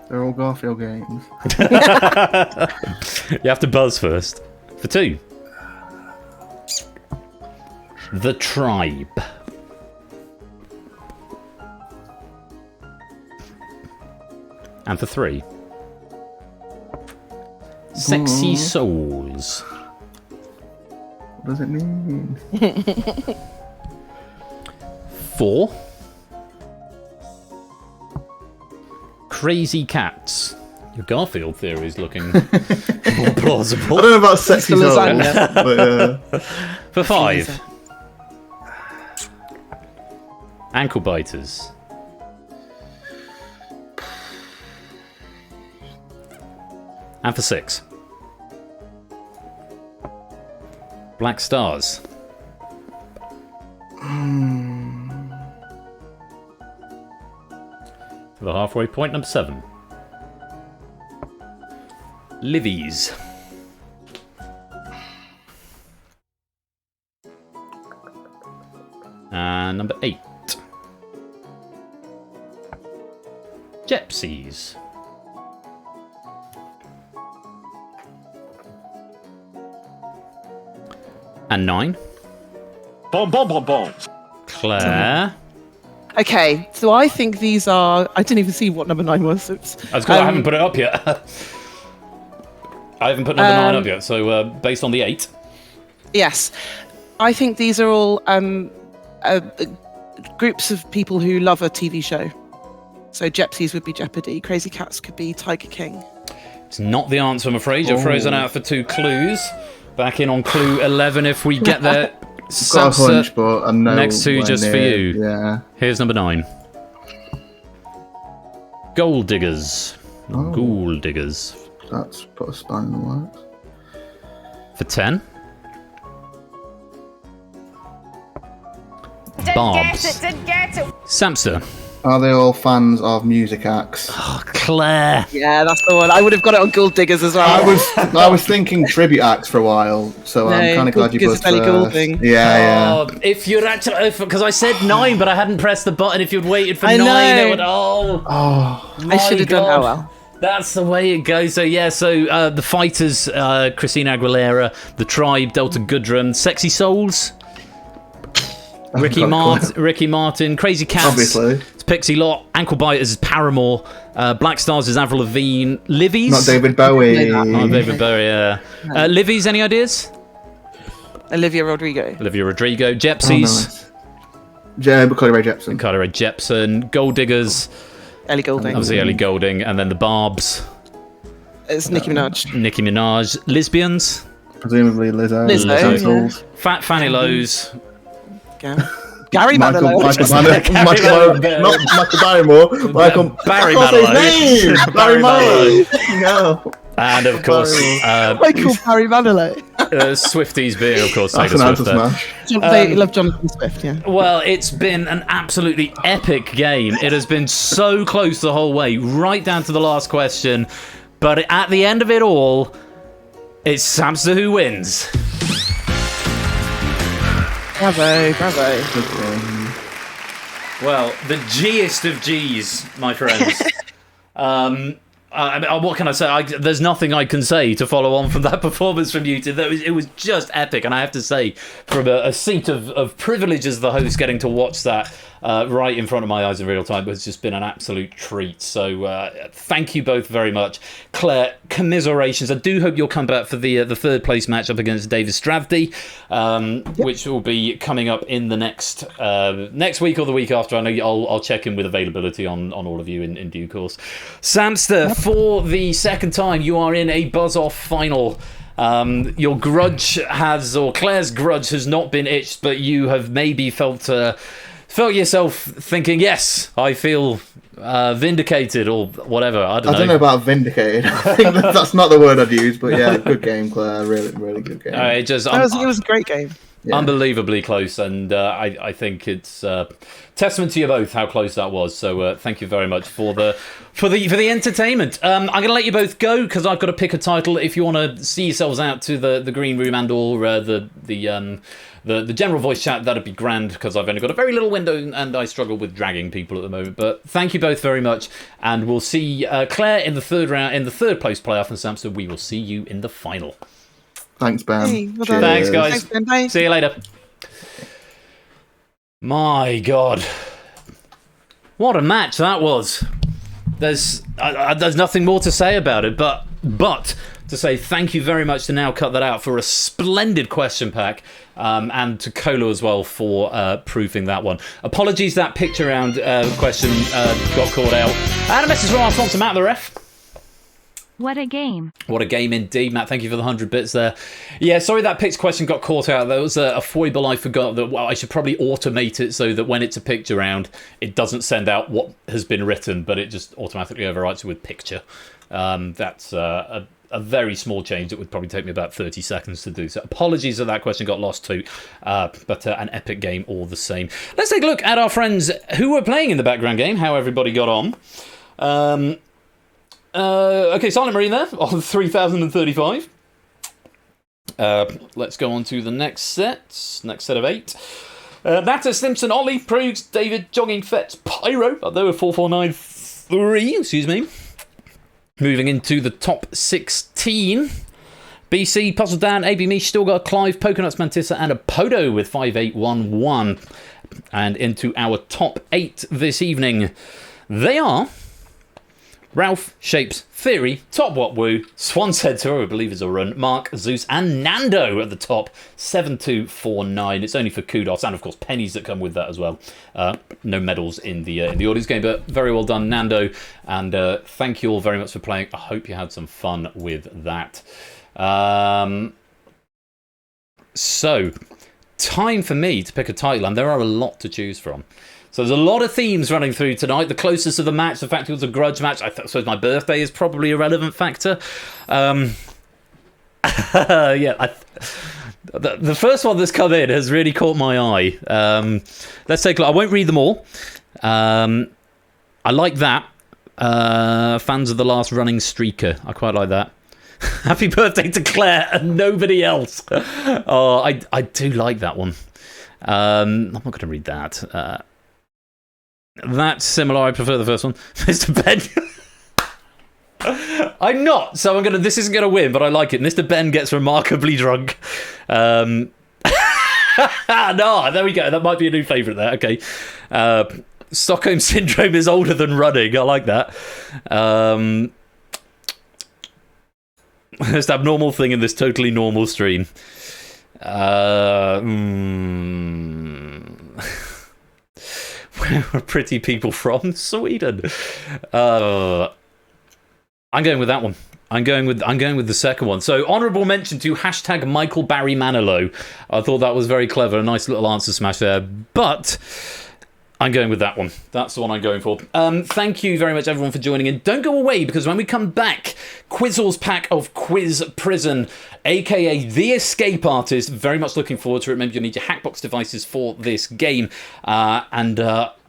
They're all Garfield games. You have to buzz first. For 2. The Tribe. And for 3. Sexy Souls. What does it mean? 4. Crazy Cats. Your Garfield theory is looking more plausible. I don't know about sexy souls, but For 5. Ankle Biters. And for 6. Black Stars. For the halfway point, number 7. Livies. And number 8. Gypsies. And 9. Boom, boom, boom, boom. Claire. Okay, so I think these are. I didn't even see what number 9 was. I haven't put it up yet. I haven't put number 9 up yet, so based on the 8. Yes, I think these are all groups of people who love a TV show. So Gypsies would be Jeopardy, Crazy Cats could be Tiger King. It's not the answer, I'm afraid. You're frozen out for 2 clues. Back in on clue 11 if we get there. Got a hunch, but I know next 2 just for you. Yeah. Here's number 9. Gold Diggers. Ghoul Diggers. That's put a span in the works. For 10. Didn't Barbs. get it, didn't get it. Samster. Are they all fans of Music Acts? Oh, Claire. Yeah, that's the one. I would have got it on Gold Diggers as well. I was thinking Tribute Acts for a while, so I'm kind of glad you buzzed first. Goulding. Yeah. If you'd actually, because I said 9, but I hadn't pressed the button. If you'd waited for 9, it would. I should have done that well. That's the way it goes. So yeah, the Fighters, Christina Aguilera, The Tribe, Delta Goodrem, Sexy Souls, Ricky Martin, Crazy Cats, obviously. It's Pixie Lott, Ankle Biters is Paramore, Black Stars is Avril Lavigne, Livies. Not David Bowie. Not David Bowie, yeah. Livies, any ideas? Olivia Rodrigo. Gypsies. Carly Rae Jepsen. Carly Rae Jepsen. Gold Diggers. Ellie Goulding. Obviously Ellie Goulding. And then the Barbs. It's Nicki Minaj. Lesbians. Presumably Lizzo. Yeah. Fat Fanny Lowe's. Gary Manilow. Not Michael Barrymore. Barry Manilow. Barry Manilow. No. And of course, Michael Barry Manilow. Swifties being, of course, Taylor Taylor Swift. They love Jonathan Swift, yeah. Well, it's been an absolutely epic game. It has been so close the whole way, right down to the last question. But at the end of it all, it's Samster who wins. Bravo. Well, the G'est of G's, my friends. what can I say? There's nothing I can say to follow on from that performance from you two. It was just epic, and I have to say, from a seat of privilege as the host, getting to watch that right in front of my eyes in real time has just been an absolute treat. So thank you both very much. Claire, commiserations. I do hope you'll come back for the third place match up against David Stravdi, which will be coming up in the next week or the week after. I know I'll check in with availability on all of you in due course. Samster, for the second time, you are in a buzz-off final. Your grudge or Claire's grudge has not been itched, but you have maybe felt yourself thinking, yes, I feel vindicated or whatever. I don't know about vindicated. I think that's not the word I'd use, but yeah, good game, Claire. Really, really good game. It was a great game. Yeah. Unbelievably close, and I think it's testament to you both how close that was. So thank you very much for the entertainment. I'm going to let you both go because I've got to pick a title. If you want to see yourselves out to the green room and or the general voice chat, that'd be grand because I've only got a very little window and I struggle with dragging people at the moment. But thank you both very much, and we'll see Claire in the third round, in the third place playoff, and Samster, we will see you in the final. Thanks, Ben. Hey, well Thanks, guys. Thanks, Ben. Bye. See you later. My God, what a match that was! There's nothing more to say about it, but to say thank you very much to Now Cut That Out for a splendid question pack, and to Colo as well for proofing that one. Apologies, that picture round question got called out. I had a message from our sponsor, Matt the Ref. What a game. What a game indeed, Matt. Thank you for the 100 bits there. Yeah, sorry that picture question got caught out. That was a foible I forgot. That I should probably automate it so that when it's a picture round, it doesn't send out what has been written, but it just automatically overwrites it with picture. That's a very small change that would probably take me about 30 seconds to do. So apologies that question got lost too, but an epic game all the same. Let's take a look at our friends who were playing in the background game, how everybody got on. Okay, Silent Marine there on 3035. Let's go on to the next set of 8. Natter, Simpson, Ollie, Progs, David, Jogging, Fetz, Pyro, up there with 4493, excuse me. Moving into the top 16. BC, Puzzle Dan, AB Mish, still got Clive, Poconuts, Mantissa, and a Podo with 5811. And into our top 8 this evening. They are Ralph, Shapes, Theory, Top What Woo, Swan's Head, who I believe is a run, Mark, Zeus, and Nando at the top, 7249. It's only for kudos, and of course pennies that come with that as well. No medals in the audience game, but very well done, Nando. And thank you all very much for playing. I hope you had some fun with that. So, time for me to pick a title, and there are a lot to choose from. So there's a lot of themes running through tonight. The closest of the match, the fact it was a grudge match. I suppose my birthday is probably a relevant factor. Yeah, the first one that's come in has really caught my eye. Let's take a look. I won't read them all. I like that. Fans of the last running streaker. I quite like that. Happy birthday to Claire and nobody else. Oh, I do like that one. I'm not going to read that. That's similar. I prefer the first one. Mr. Ben. I'm not, so this isn't going to win, but I like it. Mr. Ben gets remarkably drunk. No, there we go. That might be a new favourite there. Okay. Stockholm Syndrome is older than running. I like that. Most abnormal thing in this totally normal stream. Where are pretty people from? Sweden. I'm going with that one. I'm going with the second one. So honourable mention to hashtag Michael Barry Manilow. I thought that was very clever. A nice little answer smash there. But I'm going with that one. That's the one I'm going for. Thank you very much, everyone, for joining in. Don't go away, because when we come back, Quizzle's pack of Quiz Prison, a.k.a. The Escape Artist. Very much looking forward to it. Remember, you'll need your Hackbox devices for this game. And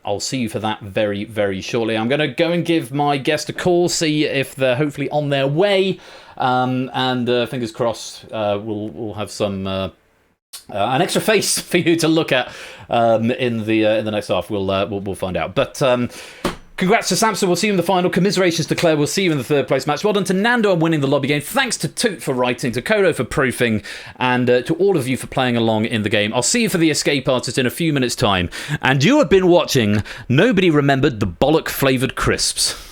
I'll see you for that very, very shortly. I'm going to go and give my guest a call, see if they're hopefully on their way. And fingers crossed, we'll have some... an extra face for you to look at in the next half. We'll find out. But Congrats to Samson, we'll see you in the final. Commiserations to Claire, we'll see you in the third place match. Well done to Nando on winning the lobby game. Thanks to Toot for writing, to Kodo for proofing, and to all of you for playing along in the game. I'll see you for the escape artist in a few minutes' time. And you have been watching Nobody Remembered the Bollock Flavoured Crisps.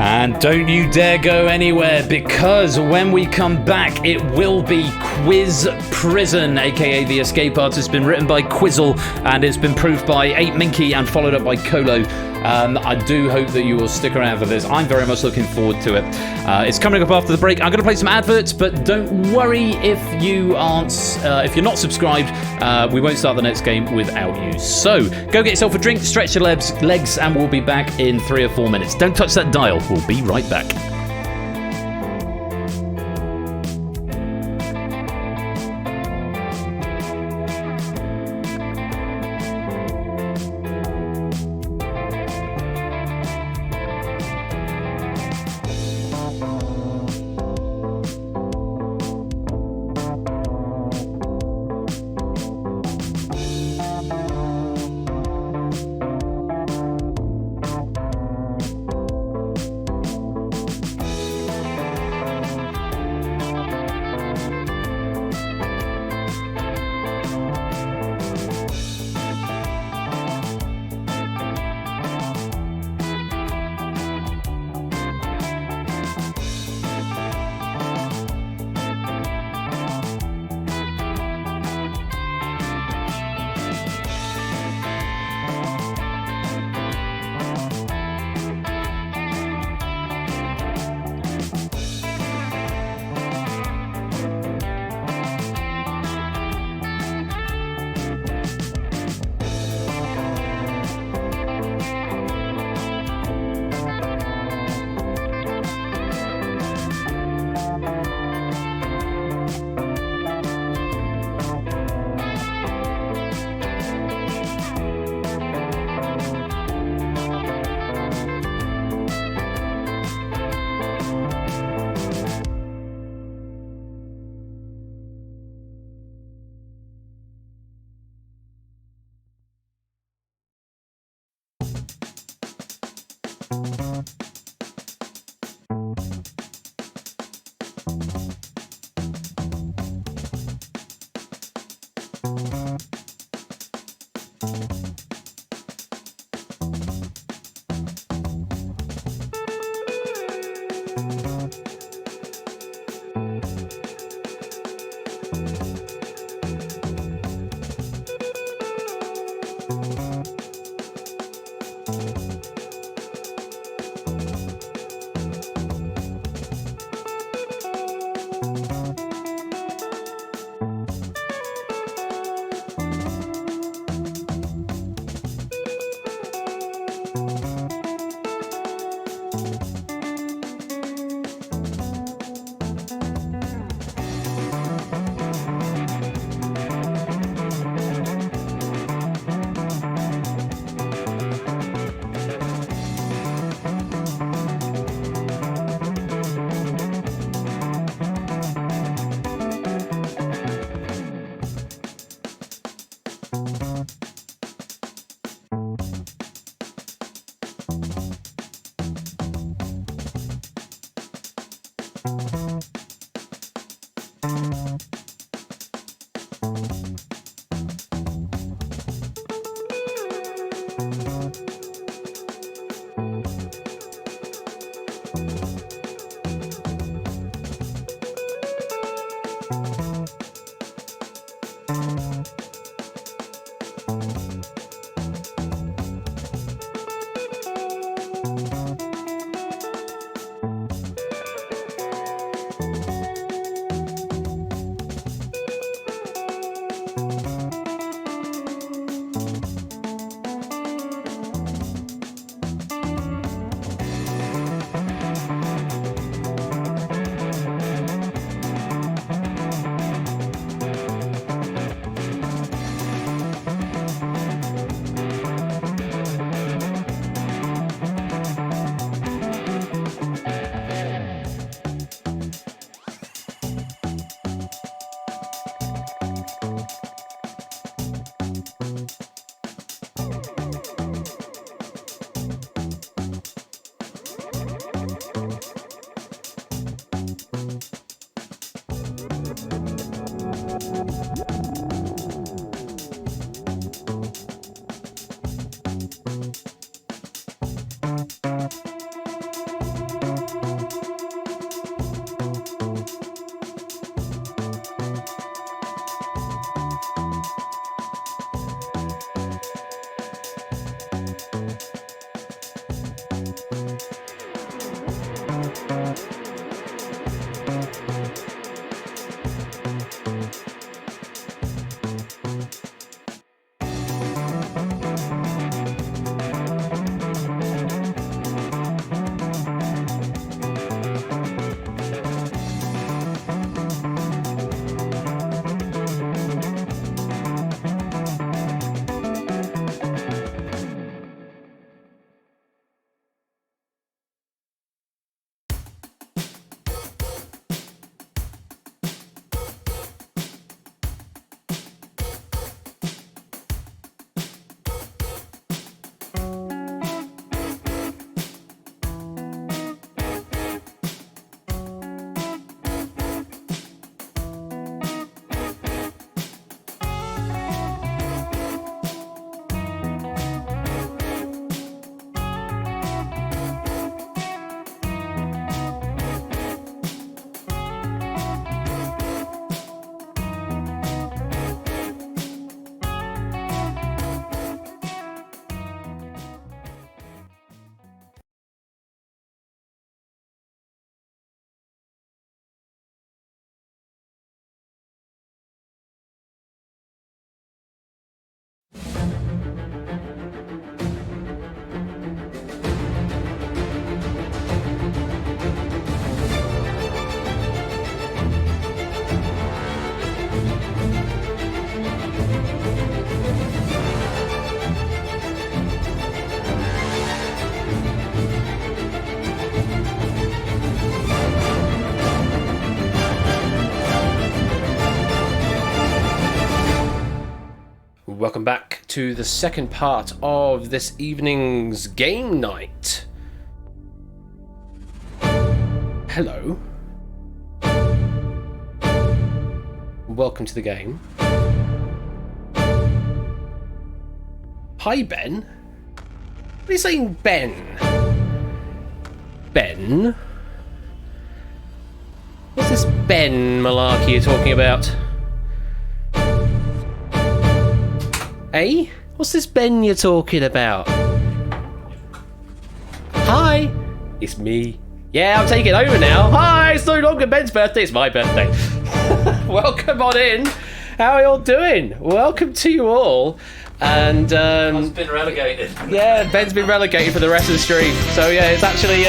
And don't you dare go anywhere, because when we come back, it will be Quiz Prison, aka The Escape Artist. It's been written by Quizzle, and it's been proofed by 8Minky and followed up by Colo. I do hope that you will stick around for this. I'm very much looking forward to it. It's coming up after the break. I'm going to play some adverts, but don't worry if you aren't, if you're not subscribed, we won't start the next game without you. So go get yourself a drink, stretch your legs, and we'll be back in 3 or 4 minutes. Don't touch that dial. We'll be right back. Welcome back to the second part of this evening's game night. Hello. Welcome to the game. Hi, Ben. What are you saying, Ben? Ben? What's this Ben malarkey you're talking about? Eh? What's this Ben you're talking about? Hi! It's me. Yeah, I'm taking over now. Hi! It's no longer Ben's birthday, it's my birthday. Welcome on in. How are you all doing? Welcome to you all. And Ben's been relegated. Yeah, Ben's been relegated for the rest of the stream. So yeah, it's actually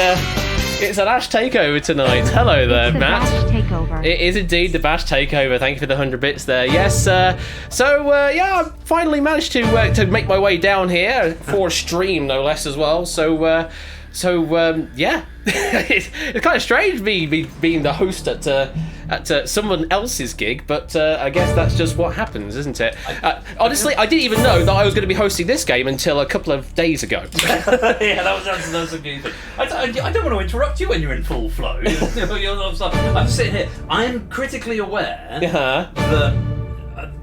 it's an Ash takeover tonight. Hello there, it's Matt. Bash takeover. It is indeed the Bash takeover. Thank you for the 100 bits there. Yes. Yeah, I finally managed to make my way down here for stream, no less as well. So yeah, it's kind of strange me being the host at someone else's gig, but I guess that's just what happens, isn't it? Honestly, I didn't even know that I was going to be hosting this game until a couple of days ago. Yeah, that was a good thing. I don't want to interrupt you when you're in full flow. I'm sitting here. I'm critically aware that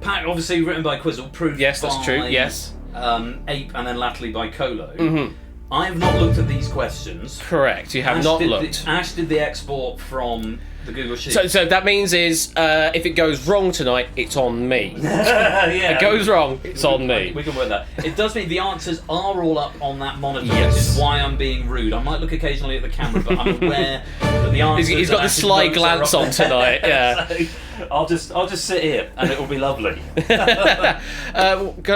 Pack, obviously written by Quizzle, proved yes, that's by, true. Yes, Ape, and then latterly by Colo. I have not looked at these questions. Correct, you have not looked. Ash did the export from the Google Sheet. So that means if it goes wrong tonight, it's on me. Yeah, if it goes wrong, it's on me. We can work that. It does mean the answers are all up on that monitor, which is why I'm being rude. I might look occasionally at the camera, but I'm aware that the answers... He's got the sly glance on tonight, yeah. So, I'll just sit here and it will be lovely. Gonna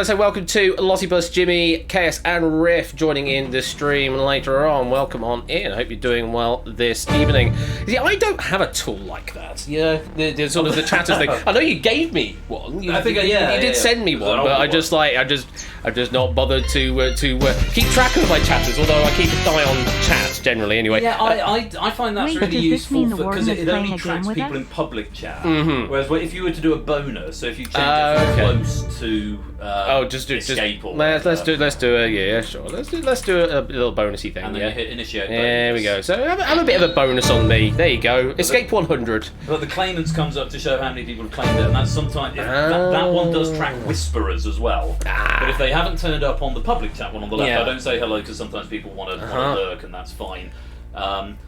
say welcome to Lottie Bus, Jimmy, KS, and Riff joining in the stream later on. Welcome on in. I hope you're doing well this evening. See, I don't have a tool like that. Yeah, the sort of the chatters thing. I know you gave me one. You did send me one, but I've just not bothered to keep track of my chatters. Although I keep an eye on chats generally anyway. Yeah, I find that's really useful because it only playing a tracks game with people us? in public chat. Whereas if you were to do a bonus, so if you change it from close to escape or let's do a sure. Let's do a little bonusy thing. And then you hit initiate bonus. There we go. So have a bit of a bonus on me. There you go. Escape 100. But the claimants comes up to show how many people have claimed it, and that's sometimes that one does track whisperers as well. But if they haven't turned up on the public chat one on the left, I don't say hello because sometimes people want to lurk, and that's fine.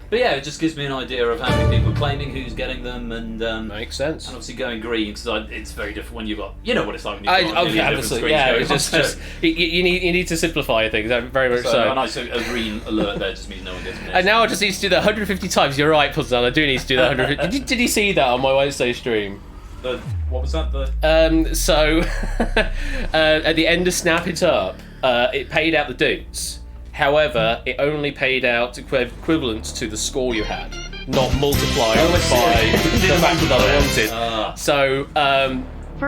But yeah, it just gives me an idea of how many people are claiming, who's getting them, and makes sense. And obviously going green because it's very different when you've got, you know what it's like when you've got obviously, yeah. It's just you need to simplify things very much so. And a green alert there just means no one gets missed. And now I just need to do that 150 times. You're right, Puzzle. I do need to do that 150. Did you see that on my Wednesday stream? What was that? So at the end of Snap It Up, it paid out the dudes. However, it only paid out equivalent to the score you had, not multiplied by the factor that I wanted. So,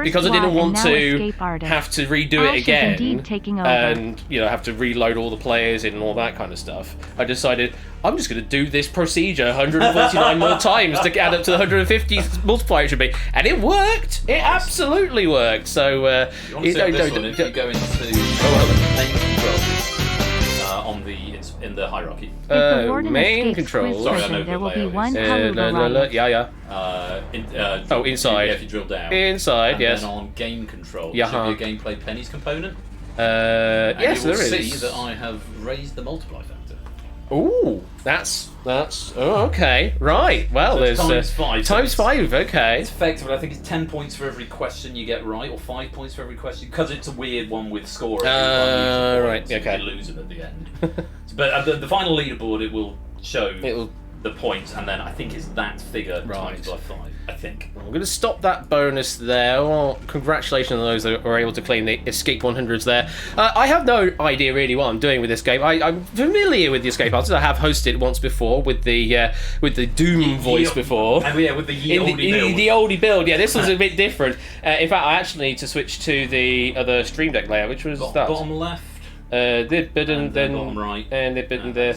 because I didn't want to have to redo it again and have to reload all the players in and all that kind of stuff, I decided I'm just going to do this procedure 149 more times to add up to the 150 multiplier it should be, and it worked. It absolutely worked. So you want to see this one if you go into main controls. In the hierarchy. Main controls. Sorry, I know there will be one inside. If you drill down. Inside, and yes. Then on game control, there should be a gameplay pennies component. Yes, there is. You will see that I have raised the multiply factor. Ooh, that's okay, right. Well, so there's times 5. Times 5, okay. It's effective. I think it's 10 points for every question you get right, or 5 points for every question, because it's a weird one with scoring. Right, okay. You lose them at the end. But the final leaderboard, it will show the points, and then I think it's that figure times by 5. I think. I'm going to stop that bonus there. Well, congratulations on those that were able to claim the Escape 100s there. I have no idea really what I'm doing with this game. I'm familiar with the Escape artists. I have hosted once before with the Doom voice before. And with the build. The oldie build. Yeah, this was a bit different. In fact, I actually need to switch to the other Stream Deck layout, which was that. Bottom left. Then bottom right, and the button there.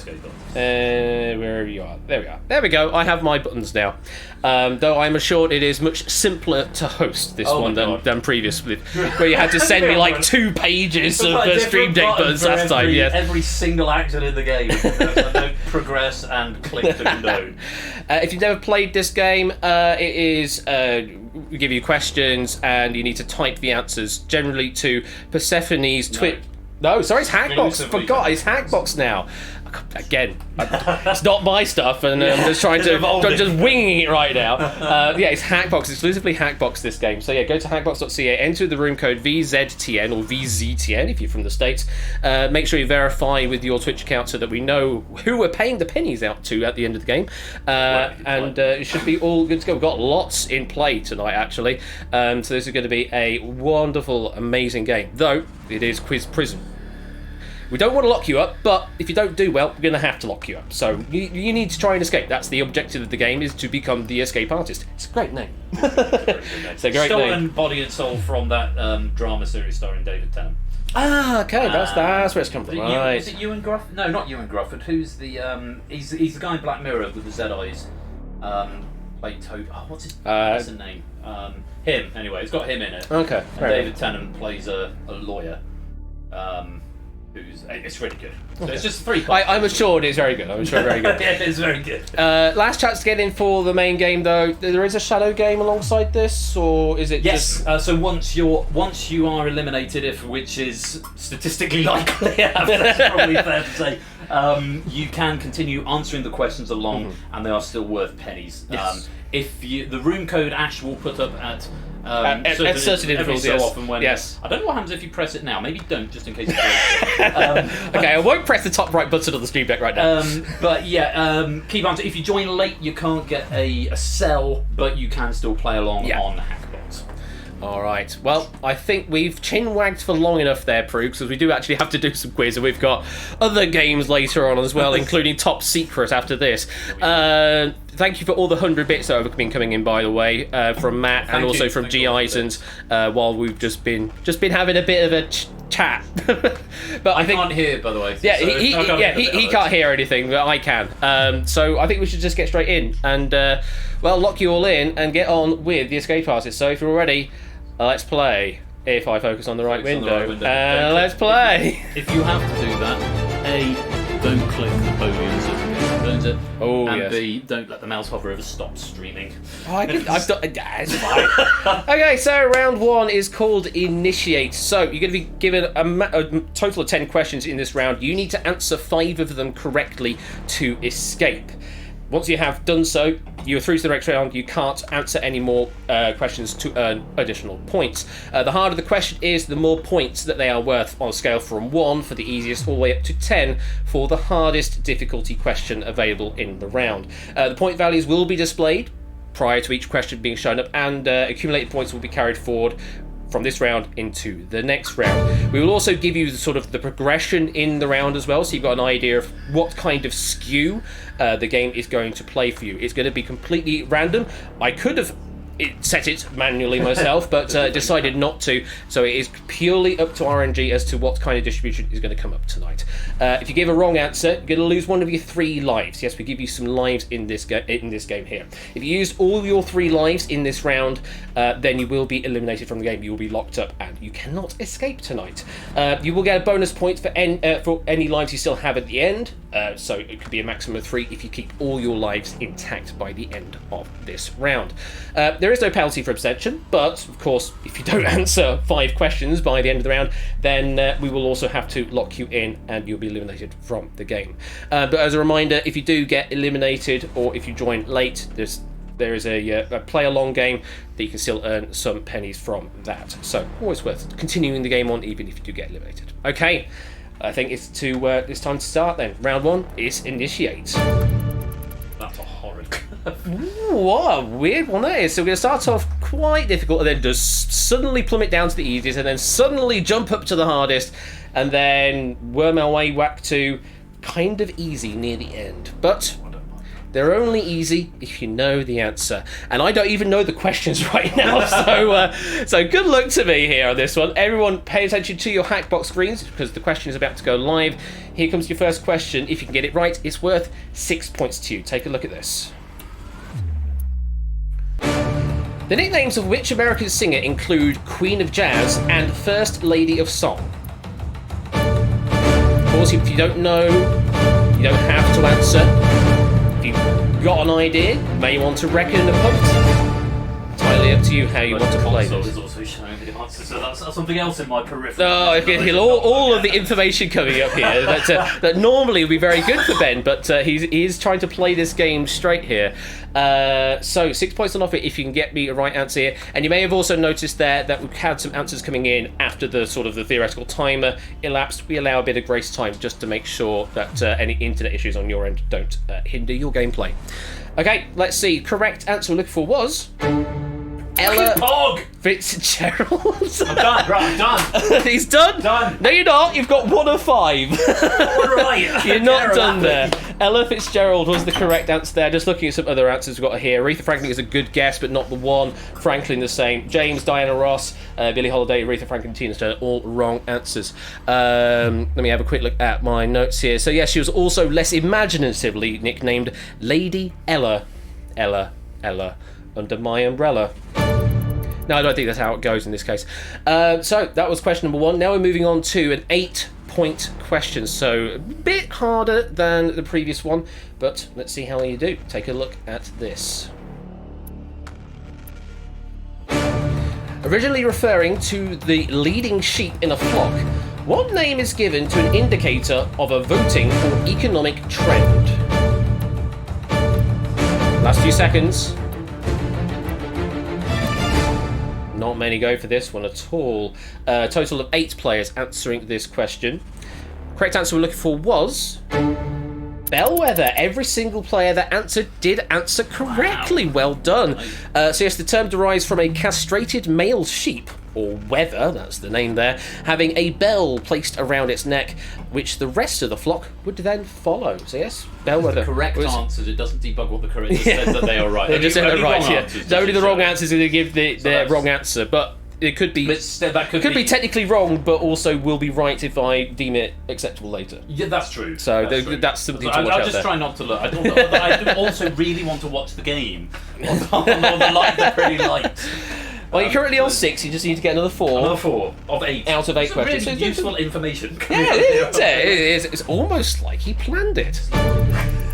Wherever you are, there we are. There we go. I have my buttons now. Though I'm assured it is much simpler to host this one than previously, where you had to send me like 2 pages of Stream Deck buttons last time. Yes, every single action in the game. Note, progress and click to condone. If you've never played this game, it is. We give you questions and you need to type the answers generally to Persephone's Twitch. No, sorry, it's Hackbox. Forgot, it's Hackbox now. Again, it's not my stuff, and I'm just trying to, I'm just winging it right now. Yeah, it's Hackbox, exclusively Hackbox this game. So yeah, go to hackbox.ca, enter the room code VZTN or VZTN if you're from the States. Make sure you verify with your Twitch account so that we know who we're paying the pennies out to at the end of the game. And it should be all good to go. We've got lots in play tonight, actually. So this is going to be a wonderful, amazing game. Though, it is Quiz Prison. We don't want to lock you up, but if you don't do well, we're going to have to lock you up. So you need to try and escape. That's the objective of the game, is to become the escape artist. It's a great name. It's a great Stolen name. body and soul from that drama series starring David Tennant. Ah, okay, that's where it's come from. Right. Is it Ewan Grufford? No, not Ewan Grufford. Who's the he's the guy in Black Mirror with the Z eyes. Played Toby. Oh, what's his name? Him. Anyway, it's got him in it. Okay. And David Tennant plays a lawyer. It's really good. So it's just 3 points. I'm assured it's very good. very good. Yeah, it's very good. Last chance to get in for the main game, though. There is a shadow game alongside this, or is it? Yes. So once you are eliminated, which is statistically likely, that's probably fair to say, you can continue answering the questions along, and they are still worth pennies. Yes. If the room code Ash will put up at certain intervals, so yes. often when yes. I don't know what happens if you press it now. Maybe don't, just in case. Okay, I won't press the top right button on the stream deck right now. But yeah, keep on. If you join late, you can't get a cell, but you can still play along on Hackbox. All right. Well, I think we've chin-wagged for long enough there, Prue, because we do actually have to do some quiz, and we've got other games later on as well, including Top Secret after this. Thank you for all the 100 bits that have been coming in, by the way, from Matt and also from G. Isons, while we've just been having a bit of a chat. But I think, can't hear, by the way. Yeah, so he can't hear anything, but I can. So I think we should just get straight in and lock you all in and get on with the escape artist. So if you're all ready, let's play. If I focus on the right window, let's play. If you have to do that, A, don't click the podiums as it burns it. Oh, and yes. B, don't let the mouse hover ever stop streaming. I've done. It's fine. Okay, so round 1 is called Initiate. So you're going to be given a total of 10 questions in this round. You need to answer 5 of them correctly to escape. Once you have done so, you're through to the next round. You can't answer any more questions to earn additional points. The harder the question is, the more points that they are worth on a scale from 1 for the easiest all the way up to 10 for the hardest difficulty question available in the round. The point values will be displayed prior to each question being shown up, and accumulated points will be carried forward from this round into the next round. We will also give you the progression in the round as well, so you've got an idea of what kind of skew the game is going to play for you. It's going to be completely random. I could have set it manually myself, but decided not to, so it is purely up to RNG as to what kind of distribution is going to come up tonight. If you give a wrong answer, you're going to lose one of your 3 lives. Yes, we give you some lives in this game here. If you used all your 3 lives in this round, then you will be eliminated from the game. You will be locked up, and you cannot escape tonight. You will get a bonus point for any lives you still have at the end, so it could be a maximum of 3 if you keep all your lives intact by the end of this round. There is no penalty for abstention, but of course, if you don't answer 5 questions by the end of the round, then we will also have to lock you in and you'll be eliminated from the game. But as a reminder, if you do get eliminated or if you join late, there is a play-along game that you can still earn some pennies from that. So always worth continuing the game on, even if you do get eliminated. Okay, I think it's time to start then. Round 1 is Initiate. That's a horrid. Ooh, what a weird one that is. So we're going to start off quite difficult and then just suddenly plummet down to the easiest and then suddenly jump up to the hardest and then worm our way back to kind of easy near the end. But they're only easy if you know the answer. And I don't even know the questions right now, so good luck to me here on this one. Everyone pay attention to your Hackbox screens because the question is about to go live. Here comes your first question. If you can get it right, it's worth 6 points to you. Take a look at this. The nicknames of which American singer include Queen of Jazz and First Lady of Song? Of course, if you don't know, you don't have to answer. If you've got an idea, may want to reckon the point. Entirely up to you how you want to play this. Is also showing the answer, so that's something else in my peripheral. Oh, okay. All of the information coming up here that normally would be very good for Ben, but he's trying to play this game straight here. So 6 points on offer if you can get me a right answer here. And you may have also noticed there that we've had some answers coming in after the theoretical timer elapsed. We allow a bit of grace time just to make sure that any internet issues on your end don't hinder your gameplay. Okay, let's see. Correct answer we're looking for was Ella Pog! Fitzgerald. I'm done. Right, I'm done. He's done. Done. No, you're not. You've got 1 of 5. Right. You're not done there. Ella Fitzgerald was the correct answer there. Just looking at some other answers we've got here. Aretha Franklin is a good guess, but not the one. Franklin the same. James, Diana Ross, Billie Holiday, Aretha Franklin, Tina Turner, all wrong answers. Let me have a quick look at my notes here. So yes, she was also less imaginatively nicknamed Lady Ella. Ella, under my umbrella. No, I don't think that's how it goes in this case. So that was question number 1. Now we're moving on to an 8-point question. So a bit harder than the previous one, but let's see how you do. Take a look at this. Originally referring to the leading sheep in a flock, what name is given to an indicator of a voting or economic trend? Last few seconds. Not many go for this one at all. A total of 8 players answering this question. Correct answer we're looking for was Bellwether. Every single player that answered did answer correctly. Wow. Well done. So yes, the term derives from a castrated male sheep, or wether, that's the name there, having a bell placed around its neck, which the rest of the flock would then follow. So yes, Bellwether. The correct answers. It doesn't debug what the correct says that they are right. They just said they're right, yeah. Answers, only the wrong answers are going to give the wrong answer, but it could be could be technically wrong, but also will be right if I deem it acceptable later. Yeah, that's true. So that's something to watch out there. I'll just try not to look. I do also really want to watch the game on the light, the pretty lights. Well, you're currently on 6. You just need to get another 4. Another 4 of 8 out of 8 questions. Really useful information. Yeah, it is. It's almost like he planned it.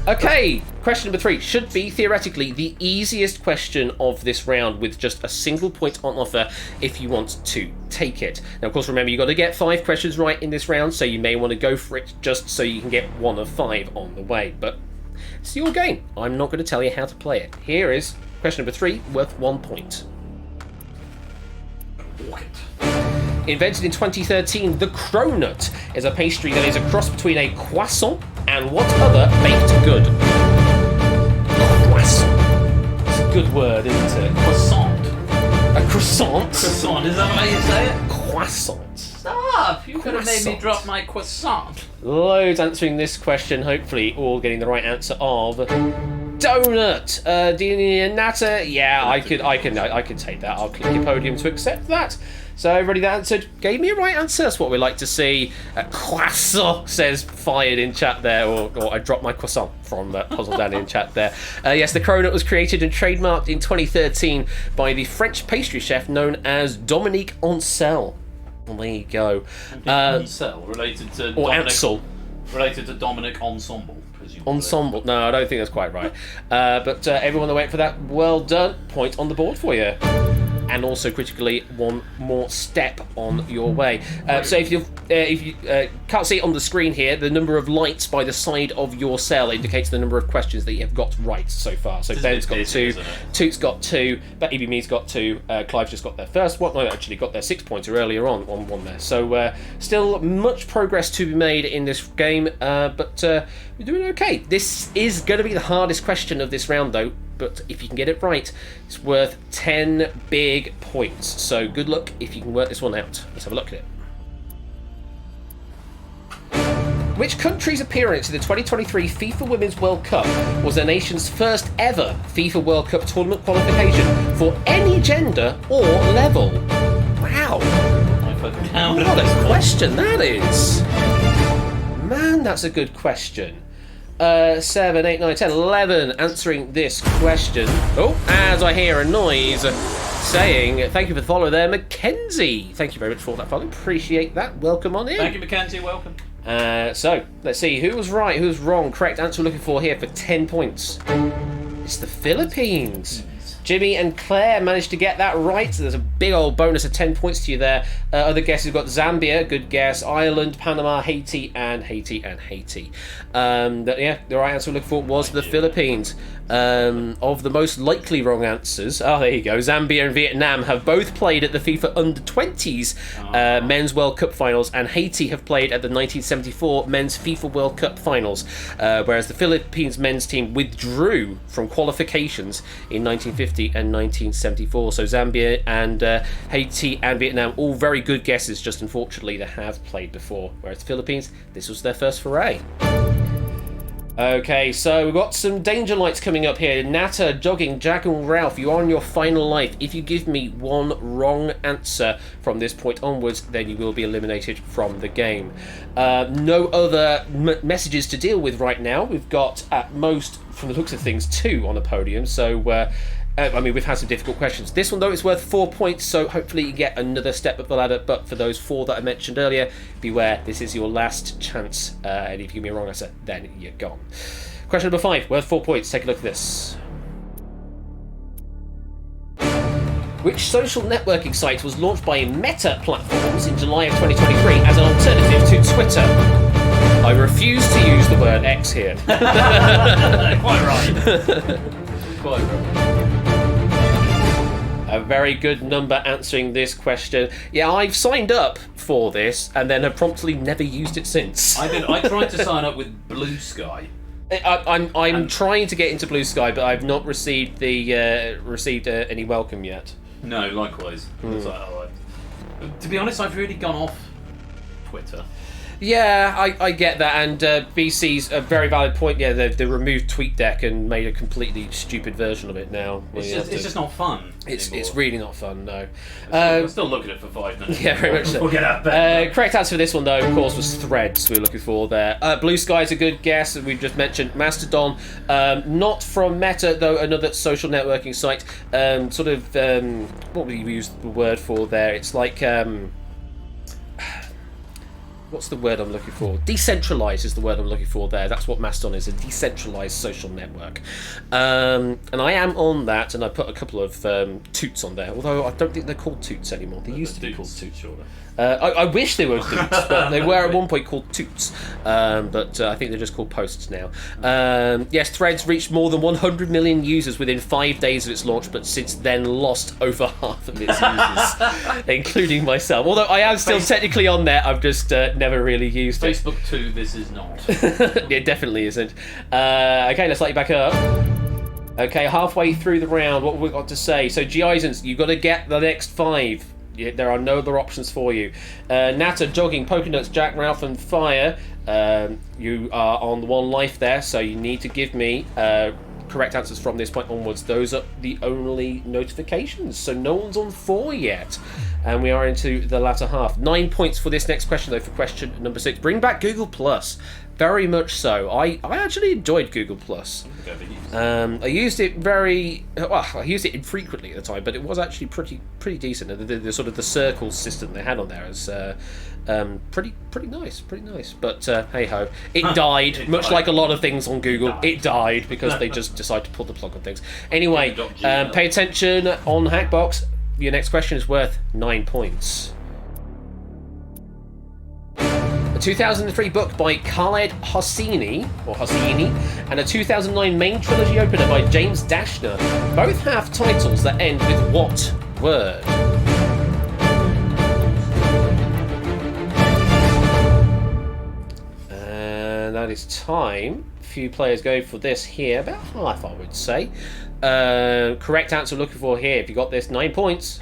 Okay, question number 3 should be theoretically the easiest question of this round, with just a single point on offer if you want to take it. Now, of course, remember you've got to get 5 questions right in this round, so you may want to go for it just so you can get 1 of 5 on the way. But it's your game. I'm not going to tell you how to play it. Here is question number 3, worth 1 point. Invented in 2013, the cronut is a pastry that is a cross between a croissant and what other baked good? Croissant. It's a good word, isn't it? Croissant. A croissant? Croissant, is that how you say it? Croissant. Stop! You could have made me drop my croissant. Loads answering this question, hopefully all getting the right answer of donut. Natter. Yeah, I could take that. I'll click your podium to accept that. So everybody that answered gave me a right answer. That's what we like to see. Croissant says fired in chat there, or I dropped my croissant from Puzzle Danny in chat there. Yes, the cronut was created and trademarked in 2013 by the French pastry chef known as Dominique Ancel. Well, there you go. Ancel, related to or Dominic, Ansel. Related to Dominic Ensemble. Ensemble. No, I don't think that's quite right. But everyone that went for that, well done. Point on the board for you. And also critically, 1 more step on your way. So if you can't see it on the screen here, the number of lights by the side of your cell indicates the number of questions that you have got right so far. So Ben's got 2, Toot's got 2, Baby Me's got 2, Clive's just got their first one. No, actually got their 6-pointer earlier on one there. So still much progress to be made in this game, but we're doing okay. This is going to be the hardest question of this round, though. But if you can get it right, it's worth 10 big points. So good luck if you can work this one out. Let's have a look at it. Which country's appearance in the 2023 FIFA Women's World Cup was the nation's first ever FIFA World Cup tournament qualification for any gender or level? Wow. What a question that is. Man, that's a good question. 7, 8, 9, 10, 11 answering this question. Oh, as I hear a noise saying, thank you for the follow there, Mackenzie. Thank you very much for that follow. Appreciate that. Welcome on in. Thank you, Mackenzie. Welcome. So, let's see. Who was right? Who was wrong? Correct answer we're looking for here for 10 points. It's the Philippines. Jimmy and Claire managed to get that right. So there's a big old bonus of 10 points to you there. Other guesses, we've got Zambia, good guess. Ireland, Panama, Haiti, and Haiti. Yeah, the right answer we look for was the Philippines. Of the most likely wrong answers, there you go. Zambia and Vietnam have both played at the FIFA Under-20s Men's World Cup Finals, and Haiti have played at the 1974 Men's FIFA World Cup Finals, whereas the Philippines men's team withdrew from qualifications in 1950 1950 and 1974. So Zambia and Haiti and Vietnam, all very good guesses, just unfortunately they have played before. Whereas the Philippines, this was their first foray. Okay, so we've got some danger lights coming up here. Natter, Jogging, Jack and Ralph, you are on your final life. If you give me one wrong answer from this point onwards, then you will be eliminated from the game. No other messages to deal with right now. We've got, at most, from the looks of things, 2 on a podium. So, I mean, we've had some difficult questions. This one, though, is worth 4 points, so hopefully you get another step up the ladder. But for those 4 that I mentioned earlier, beware, this is your last chance. And if you give me a wrong answer, then you're gone. Question number 5, worth 4 points. Take a look at this. Which social networking site was launched by Meta Platforms in July of 2023 as an alternative to Twitter? I refuse to use the word X here. Quite right. Quite right. A very good number answering this question. Yeah, I've signed up for this and then have promptly never used it since. I tried to sign up with Blue Sky. I'm trying to get into Blue Sky, but I've not received any welcome yet. No, likewise. It's like, to be honest, I've really gone off Twitter. Yeah, I get that, and BC's a very valid point. Yeah, they removed TweetDeck and made a completely stupid version of it now. It's just not fun. It's really not fun, no. I'm still looking at it for 5 minutes. Yeah, very much so. We'll get out there. Correct answer for this one, though, of course, was Threads we were looking for there. Blue Sky's a good guess, as we've just mentioned. Mastodon, not from Meta, though, another social networking site. What would you use the word for there? It's like... what's the word I'm looking for? Decentralized is the word I'm looking for there. That's what Mastodon is, a decentralized social network. And I am on that, and I put a couple of toots on there, although I don't think they're called toots anymore. They used to be called toots. I wish they were toots, but they were at one point called toots. But I think they're just called posts now. Yes, Threads reached more than 100 million users within 5 days of its launch, but since then lost over half of its users, including myself. Although I am still technically on there, I've just never really used it. Facebook 2, this is not. It definitely isn't. Okay, let's light you back up. Okay, halfway through the round, what have we got to say? So, G-Isons, you've got to get the next 5. There are no other options for you. Natter, Jogging, Pokenuts, Jack, Ralph, and Fire. You are on 1 life there, so you need to give me correct answers from this point onwards. Those are the only notifications, so no one's on 4 yet. And we are into the latter half. 9 points for this next question, though, for question number 6. Bring back Google+. Very much so. I actually enjoyed Google+. I used it I used it infrequently at the time, but it was actually pretty decent. The sort of the circle system they had on there is pretty nice. But hey ho, it died. Much like a lot of things on Google, it died because they just decided to pull the plug on things. Anyway, pay attention on Hackbox. Your next question is worth 9 points. A 2003 book by Khaled Hosseini, and a 2009 main trilogy opener by James Dashner. Both have titles that end with what word? And that is time. A few players go for this here, about half I would say. Correct answer looking for here, if you got this, 9 points.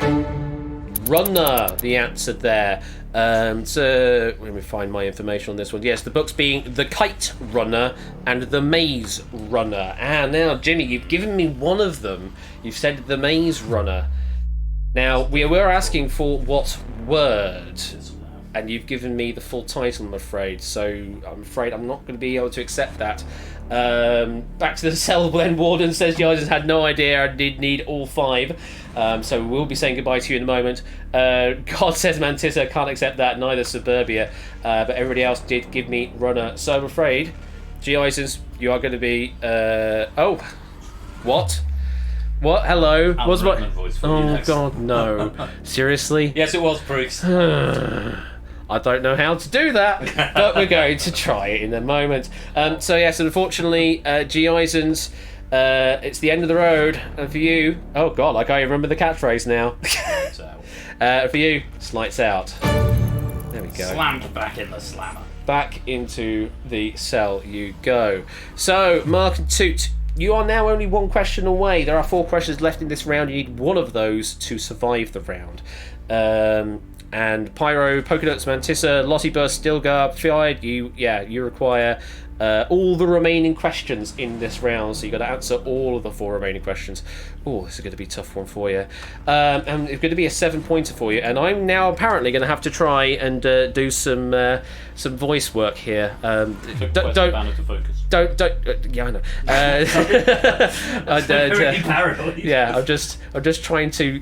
Runner, the answer there. So let me find my information on this one. Yes, the books being The Kite Runner and The Maze Runner. Now, Jimmy, you've given me one of them. You've said The Maze Runner. Now, we were asking for what word, and you've given me the full title, I'm afraid. So I'm afraid I'm not going to be able to accept that. Back to the cell when Warden says you guys had no idea I did need all 5. So we'll be saying goodbye to you in a moment. God says Mantissa, can't accept that, neither Suburbia. But everybody else did give me Runner. So I'm afraid, G-Isons, you are going to be... oh, what? What? Hello? Was what? Oh, God, no. Seriously? Yes, it was, Priest. I don't know how to do that, but we're going to try it in a moment. So yes, unfortunately, G-Isons, it's the end of the road, and for you, oh God, I can't even remember the catchphrase now. For you, it's lights out. There we go. Slammed back in the slammer. Back into the cell you go. So, Mark and Toot, you are now only one question away. There are 4 questions left in this round. You need one of those to survive the round. And Pyro, Pokenuts, Mantissa, Lottie Burst, Stilgar, Fied, you require all the remaining questions in this round, so you've got to answer all of the 4 remaining questions. Oh, this is going to be a tough one for you. And it's going to be a 7-pointer for you, and I'm now apparently going to have to try and do some voice work here. Don't, yeah, I know. Very paranoid. Yeah, I'm just trying to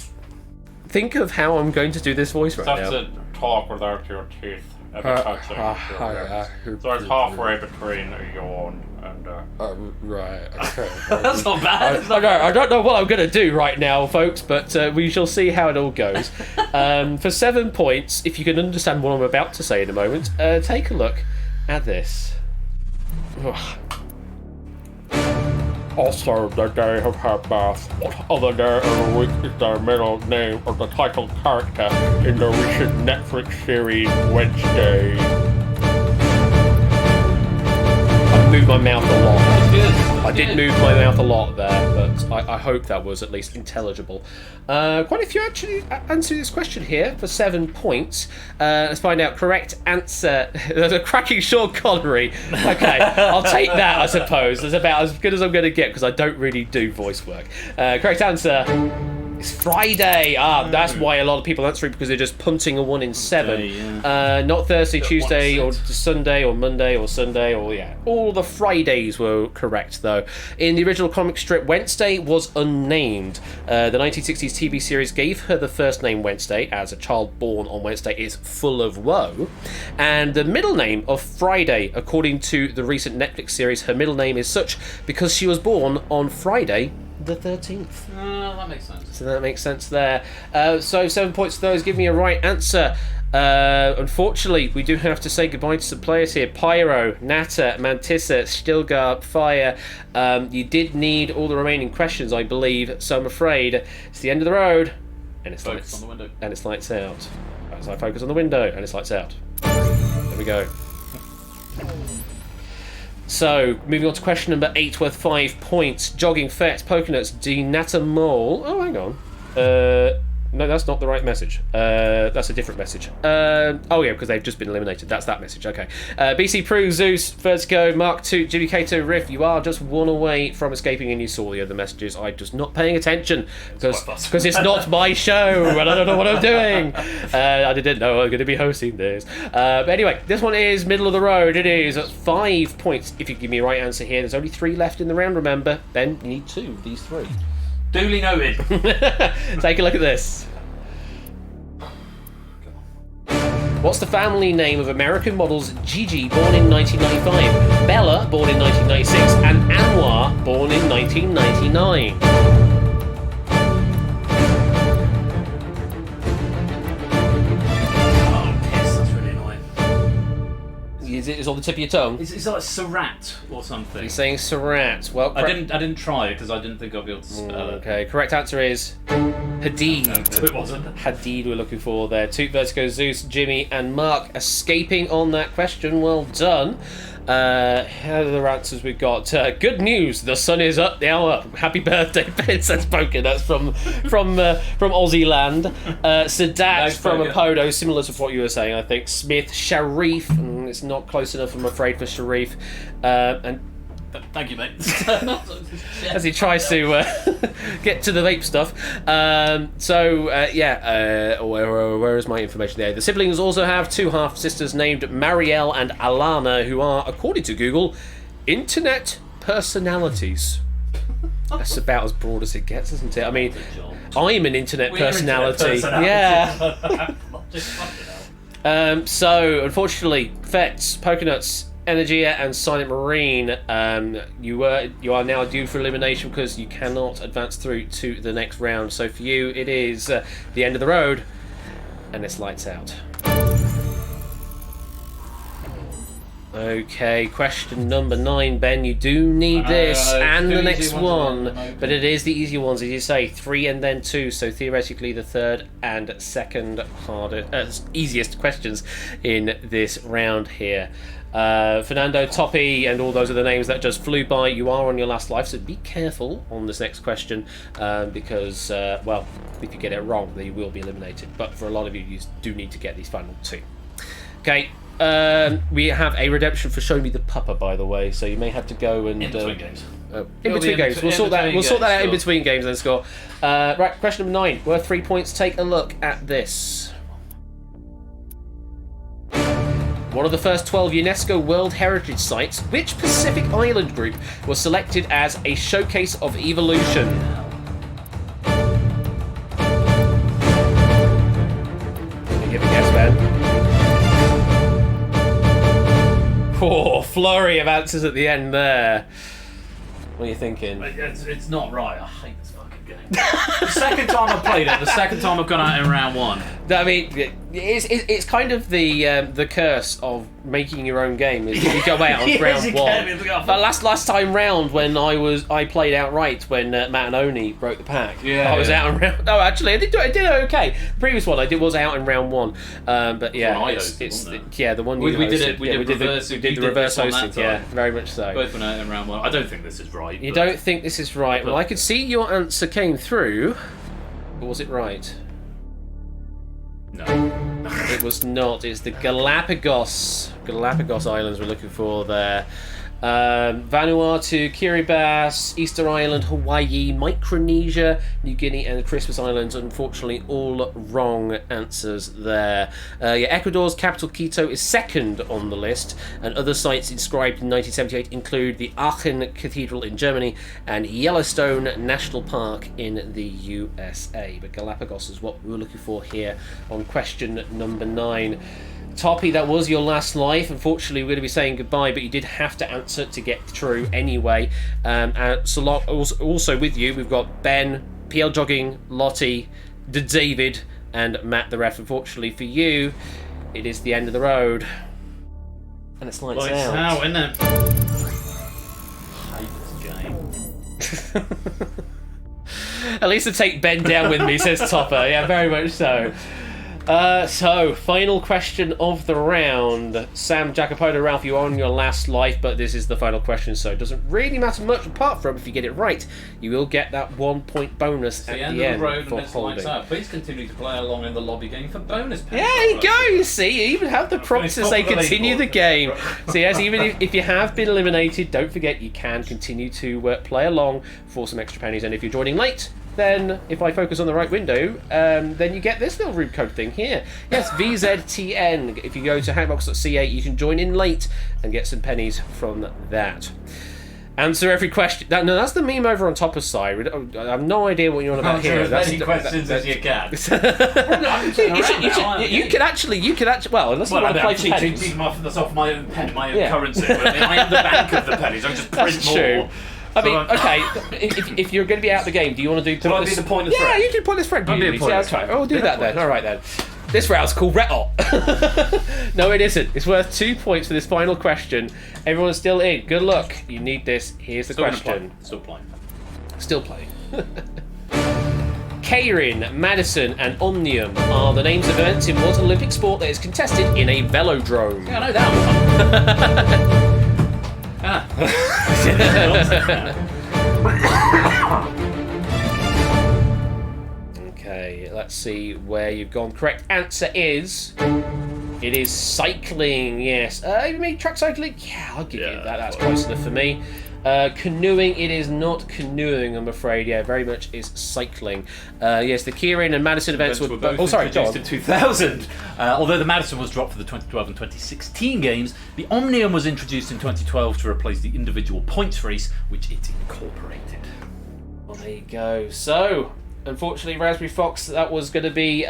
think of how I'm going to do this voice right now. You have to talk without your teeth. So it's halfway between a yawn and right. Okay. That's not bad. I don't know what I'm going to do right now, folks, but we shall see how it all goes. For 7 points, if you can understand what I'm about to say in a moment, take a look at this. Also, the day of her birth, other day of the week is the middle name of the title character in the recent Netflix series Wednesday. I moved my mouth a lot. I did move my mouth a lot there, but I hope that was at least intelligible. Quite a few actually answer this question here for 7 points. Let's find out. Correct answer. There's a cracking Sean Connery. Okay, I'll take that, I suppose. That's about as good as I'm going to get because I don't really do voice work. Correct answer. It's Friday. That's why a lot of people answer it, because they're just punting a 1 in 7. Not Thursday, Tuesday, or Sunday, or Monday, or Sunday, or all the Fridays were correct though. In the original comic strip, Wednesday was unnamed. The 1960s TV series gave her the first name Wednesday, as a child born on Wednesday is full of woe. And the middle name of Friday, according to the recent Netflix series, her middle name is such because she was born on Friday the 13th. That makes sense. So that makes sense there. So 7 points to those. Give me a right answer. Unfortunately, we do have to say goodbye to some players here. Pyro, Nata, Mantissa, Stilgar, Fire. You did need all the remaining questions, I believe. So I'm afraid it's the end of the road, and it's lights on the window, and it's lights out. As I focus on the window, and it's lights out. There we go. So, moving on to question number 8, worth 5 points. Jogging Fet, Pokenuts, Denatamol. Oh, hang on. No, that's not the right message. That's a different message. Oh, yeah, because they've just been eliminated. That's that message. Okay. BC Prue, Zeus, Vertigo, Mark 2, Jimmy Cato, Riff. You are just 1 away from escaping, and you saw the other messages. I'm just not paying attention because it's not my show and I don't know what I'm doing. I didn't know I was going to be hosting this. But anyway, this one is middle of the road. It is 5 points. If you give me a right answer here, there's only 3 left in the round, remember. Ben, you need 2 of these 3. Duly noted. Take a look at this. What's the family name of American models Gigi, born in 1995, Bella, born in 1996, and Anwar, born in 1999? Is on the tip of your tongue? It's like Surratt or something. He's saying Surratt. Well, I didn't try it because I didn't think I'd be able to spell it. Okay, correct answer is Hadid. No, it wasn't. Hadid we're looking for there. Toot, Vertigo, Zeus, Jimmy, and Mark escaping on that question. Well done. Here are the answers we've got. Good news, the sun is up now. Happy birthday, Princess Poker. That's from Aussie land. Sadat from Apodo, similar to what you were saying, I think. Smith, Sharif. It's not close enough, I'm afraid, for Sharif. And thank you, mate. as he tries to get to the vape stuff. Where is my information there? The siblings also have 2 half-sisters named Marielle and Alana, who are, according to Google, internet personalities. That's about as broad as it gets, isn't it? I mean, I'm an internet personality. Yeah. So, unfortunately, Fets, Pokenuts, Energia and Silent Marine, you are now due for elimination because you cannot advance through to the next round. So for you, it is the end of the road, and it's lights out. Okay, question number 9, Ben. You do need this and the next one, but it is the easy ones, as you say, 3 and then 2. So theoretically, the third and second easiest questions in this round here. Fernando, Toppy, and all those other names that just flew by, you are on your last life, so be careful on this next question, because, well, if you get it wrong, then you will be eliminated. But for a lot of you, you do need to get these final 2. Okay, we have a redemption for Show Me the Pupper, by the way, so you may have to go and... In between games. In between games. We'll sort that out in between games and score. Right, question number 9, worth 3 points. Take a look at this. One of the first 12 UNESCO World Heritage Sites, which Pacific Island group was selected as a showcase of evolution? Give a guess, Ben. Oh, flurry of answers at the end there. What are you thinking? It's not right. I hate this fucking game. The second time I played it, the second time I've gone out in round 1. I mean, it's kind of the curse of making your own game. Is you go out on round 1. But last time round when I played outright when Matt and Oni broke the pack. Yeah, I was out in round. No, actually, I did okay. The previous one I was out in round 1. But yeah, the one we did the reverse hosting. Yeah, very much so. Both went out in round 1. I don't think this is right. You don't think this is right? Well, I could see your answer came through. But was it right? No. It was not. It's the Galapagos Islands we're looking for there. Vanuatu, Kiribati, Easter Island, Hawaii, Micronesia, New Guinea, and the Christmas Islands. Unfortunately, all wrong answers there. Ecuador's capital Quito is second on the list, and other sites inscribed in 1978 include the Aachen Cathedral in Germany and Yellowstone National Park in the USA. But Galapagos is what we were looking for here on question number 9. Toppy, that was your last life. Unfortunately, we're going to be saying goodbye, but you did have to answer to get through anyway. So also with you, we've got Ben, PL Jogging, Lottie, David, and Matt the Ref. Unfortunately for you, it is the end of the road. And it's lights out. Isn't it? I hate this game. At least to take Ben down with me, says Topper. Yeah, very much so. So, final question of the round. Sam, Jacopo, Ralph, you are on your last life, but this is the final question, so it doesn't really matter much apart from if you get it right, you will get that 1 point bonus at the end of the road for and it's holding. lights out. Please continue to play along in the lobby game for bonus points. There you go, you see, you even have the prompts to say continue the game. So yes, even if you have been eliminated, don't forget you can continue to play along for some extra pennies, and if you're joining late, then if I focus on the right window, then you get this little room code thing here. Yes, VZTN. If you go to hackbox.ca, you can join in late and get some pennies from that. Answer every question. No, that's the meme over on Topper's side. I have no idea what you're on about here. As many questions as you can. You could actually. Well, unless you want to play for pennies. That's off my own pen, my own currency. I am the bank of the pennies. I just print That's more. True. I mean, okay, if you're going to be out of the game, do you want to do pointless... Can I be the pointless friend? Yeah, you do pointless friend. I'll be a pointless friend. Oh, we'll do that then. All right then. This round's called Ret-Ot. No, it isn't. It's worth 2 points for this final question. Everyone's still in. Good luck. You need this. Here's the question. Still playing. Still playing. Keirin, Madison, and Omnium are the names of events in what Olympic sport that is contested in a velodrome? Yeah, I know that one. Okay, let's see where you've gone. Correct answer is... It is cycling, yes. You mean track cycling? Yeah, I'll give you that. That's close enough for me. Canoeing, it is not canoeing, I'm afraid. Yeah, very much is cycling. Yes, the Keirin and Madison events were both introduced in 2000. Although the Madison was dropped for the 2012 and 2016 games, the Omnium was introduced in 2012 to replace the individual points race, which it incorporated. Well, there you go. So, unfortunately, Raspberry Fox, that was going to be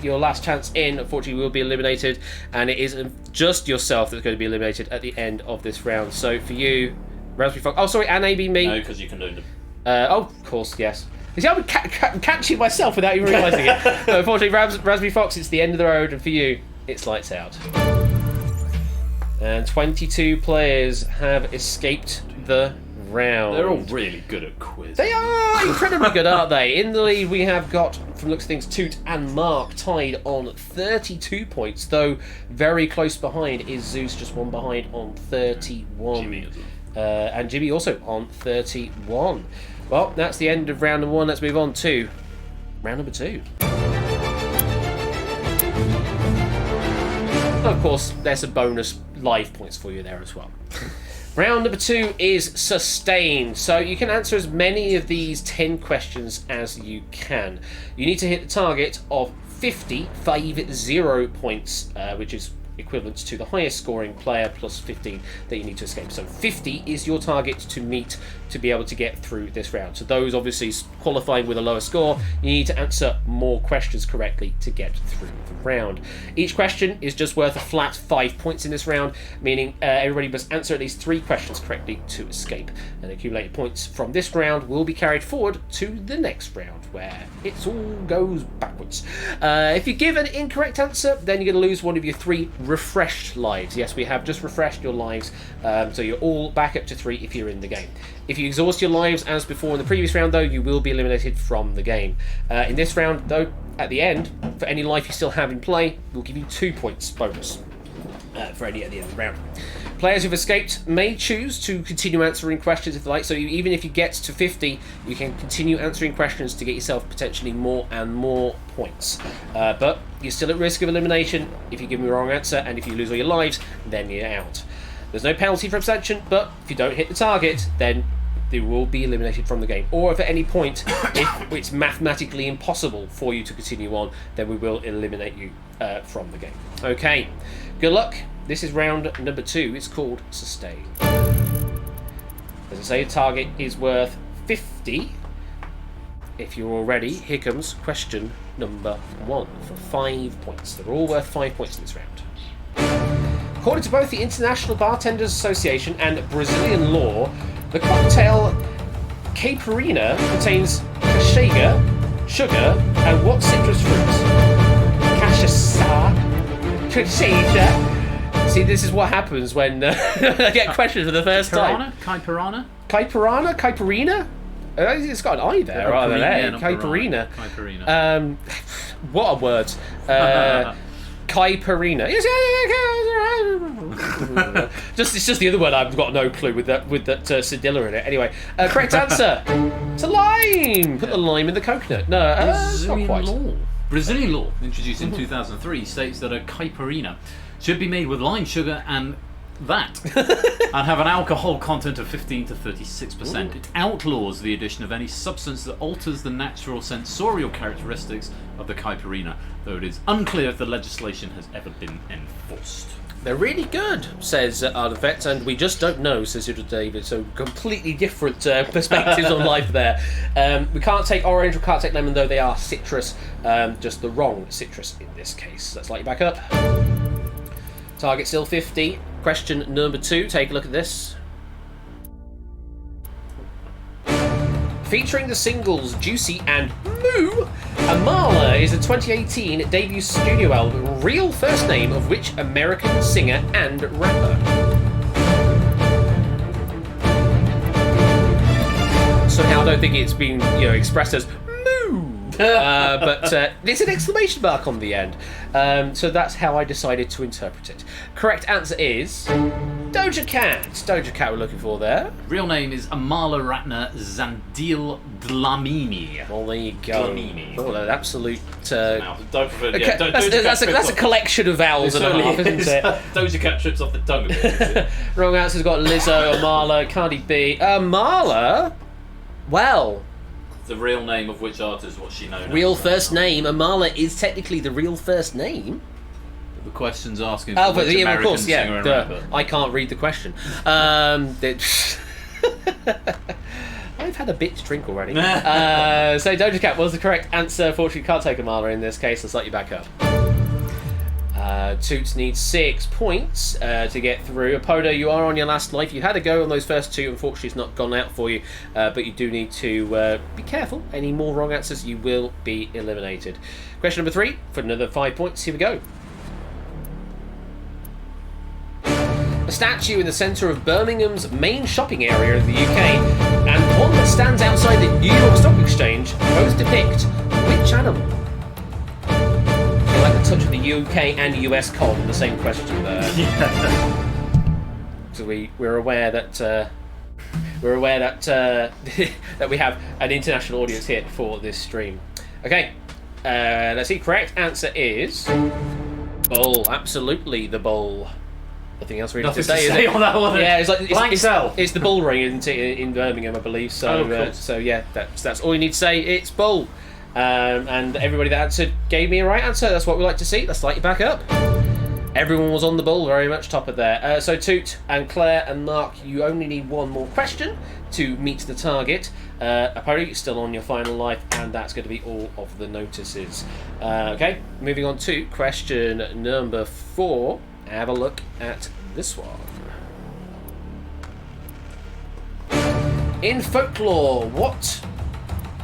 your last chance in. Unfortunately, you will be eliminated, and it is just yourself that's going to be eliminated at the end of this round. So, for you... Raspberry Fox. Oh, sorry, and AB me. No, because you can do them. Of course, yes. You see, I'm catching myself without even realising it. No, unfortunately, Raspberry Fox, it's the end of the road, and for you, it's lights out. And 22 players have escaped the round. They're all really good at quiz. They are incredibly good, aren't they? In the lead, we have got, from looks of things, Toot and Mark tied on 32 points, though very close behind is Zeus, just one behind on 31. Jimmy as well. And Jimmy also on 31. Well, that's the end of round number 1. Let's move on to round number 2. Of course, there's some bonus live points for you there as well. Round number 2 is sustain. So you can answer as many of these 10 questions as you can. You need to hit the target of 50 points, which is equivalent to the highest scoring player plus 15 that you need to escape. So 50 is your target to meet to be able to get through this round. So those obviously qualifying with a lower score, you need to answer more questions correctly to get through the round. Each question is just worth a flat 5 points in this round, meaning everybody must answer at least 3 questions correctly to escape. And accumulated points from this round will be carried forward to the next round, where it all goes backwards. If you give an incorrect answer, then you're going to lose one of your 3 refreshed lives. Yes, we have just refreshed your lives, so you're all back up to 3 if you're in the game. If you exhaust your lives as before in the previous round, though, you will be eliminated from the game. In this round, though, at the end, for any life you still have in play, we'll give you 2 points bonus for any at the end of the round. Players who've escaped may choose to continue answering questions if they like, so even if you get to 50, you can continue answering questions to get yourself potentially more and more points. But you're still at risk of elimination if you give me the wrong answer, and if you lose all your lives, then you're out. There's no penalty for abstention, but if you don't hit the target, then you will be eliminated from the game. Or if at any point, if it's mathematically impossible for you to continue on, then we will eliminate you from the game. Okay, good luck. This is round number 2. It's called Sustain. As I say, the target is worth 50. If you're all ready, here comes question number 1 for 5 points. They're all worth 5 points in this round. According to both the International Bartenders Association and Brazilian law, the cocktail caipirinha contains cachaça, sugar, and what citrus fruits? Cachaça. See, this is what happens when I get questions for the first time. Caipirinha? Caipirinha? It's got an I there, rather than A. Caipirinha. Caipirinha. What are words? Caipirinha. It's just the other word I've got no clue with that cedilla in it. Anyway, correct answer. It's a lime. Put the lime in the coconut. No, not quite. Brazilian law, introduced in 2003, states that a caipirinha should be made with lime sugar and and have an alcohol content of 15 to 36%. It outlaws the addition of any substance that alters the natural sensorial characteristics of the caipirinha, though it is unclear if the legislation has ever been enforced. They're really good, says Artifact, and we just don't know, says David. So completely different perspectives on life there. We can't take orange, we can't take lemon, though they are citrus. Just the wrong citrus in this case. Let's light you back up. Target still 50. Question number 2. Take a look at this. Featuring the singles Juicy and Moo, Amala is a 2018 debut studio album, real first name of which American singer and rapper? Somehow I don't think it's been expressed as Moo, but there's an exclamation mark on the end. So that's how I decided to interpret it. Correct answer is Doja Cat. Doja Cat we're looking for there. Real name is Amala Ratna Zandil Dlamini. Well, there you go. Dlamini. Oh, an absolute... That's a collection of vowels and a half, isn't it? Doja Cat trips off the tongue a bit. Wrong answer's got Lizzo, Amala, Cardi B. Amala? Well... The real name of which artist was she known Real as? first name. Amala is technically the real first name. The question's asking for which American of course, singer and rapper. I can't read the question. I've had a bit to drink already. So Doja Cat was the correct answer. Fortunately, can't take Amala in this case. Let's let you back up. Toots needs 6 points to get through. Apodo, you are on your last life. You had a go on those first 2. Unfortunately, it's not gone out for you. But you do need to be careful. Any more wrong answers, you will be eliminated. Question number 3 for another 5 points. Here we go. A statue in the centre of Birmingham's main shopping area in the UK, and one that stands outside the New York Stock Exchange, both depict which animal? I like the touch of the UK and US cod in the same question there. So we're aware that that we have an international audience here for this stream. Okay, let's see. Correct answer is bull. Absolutely, the bull. Nothing else really to say on that one. Yeah, it's like It's the bull ring, isn't it, in Birmingham, I believe. So, so yeah, that's all you need to say. It's bull. And everybody that answered gave me a right answer. That's what we like to see. Let's light you back up. Everyone was on the ball, very much top of there. So Toot and Claire and Mark, you only need one more question to meet the target. Apparently still on your final life, and that's going to be all of the notices. Okay, moving on to question number 4. Have a look at this one. In folklore, what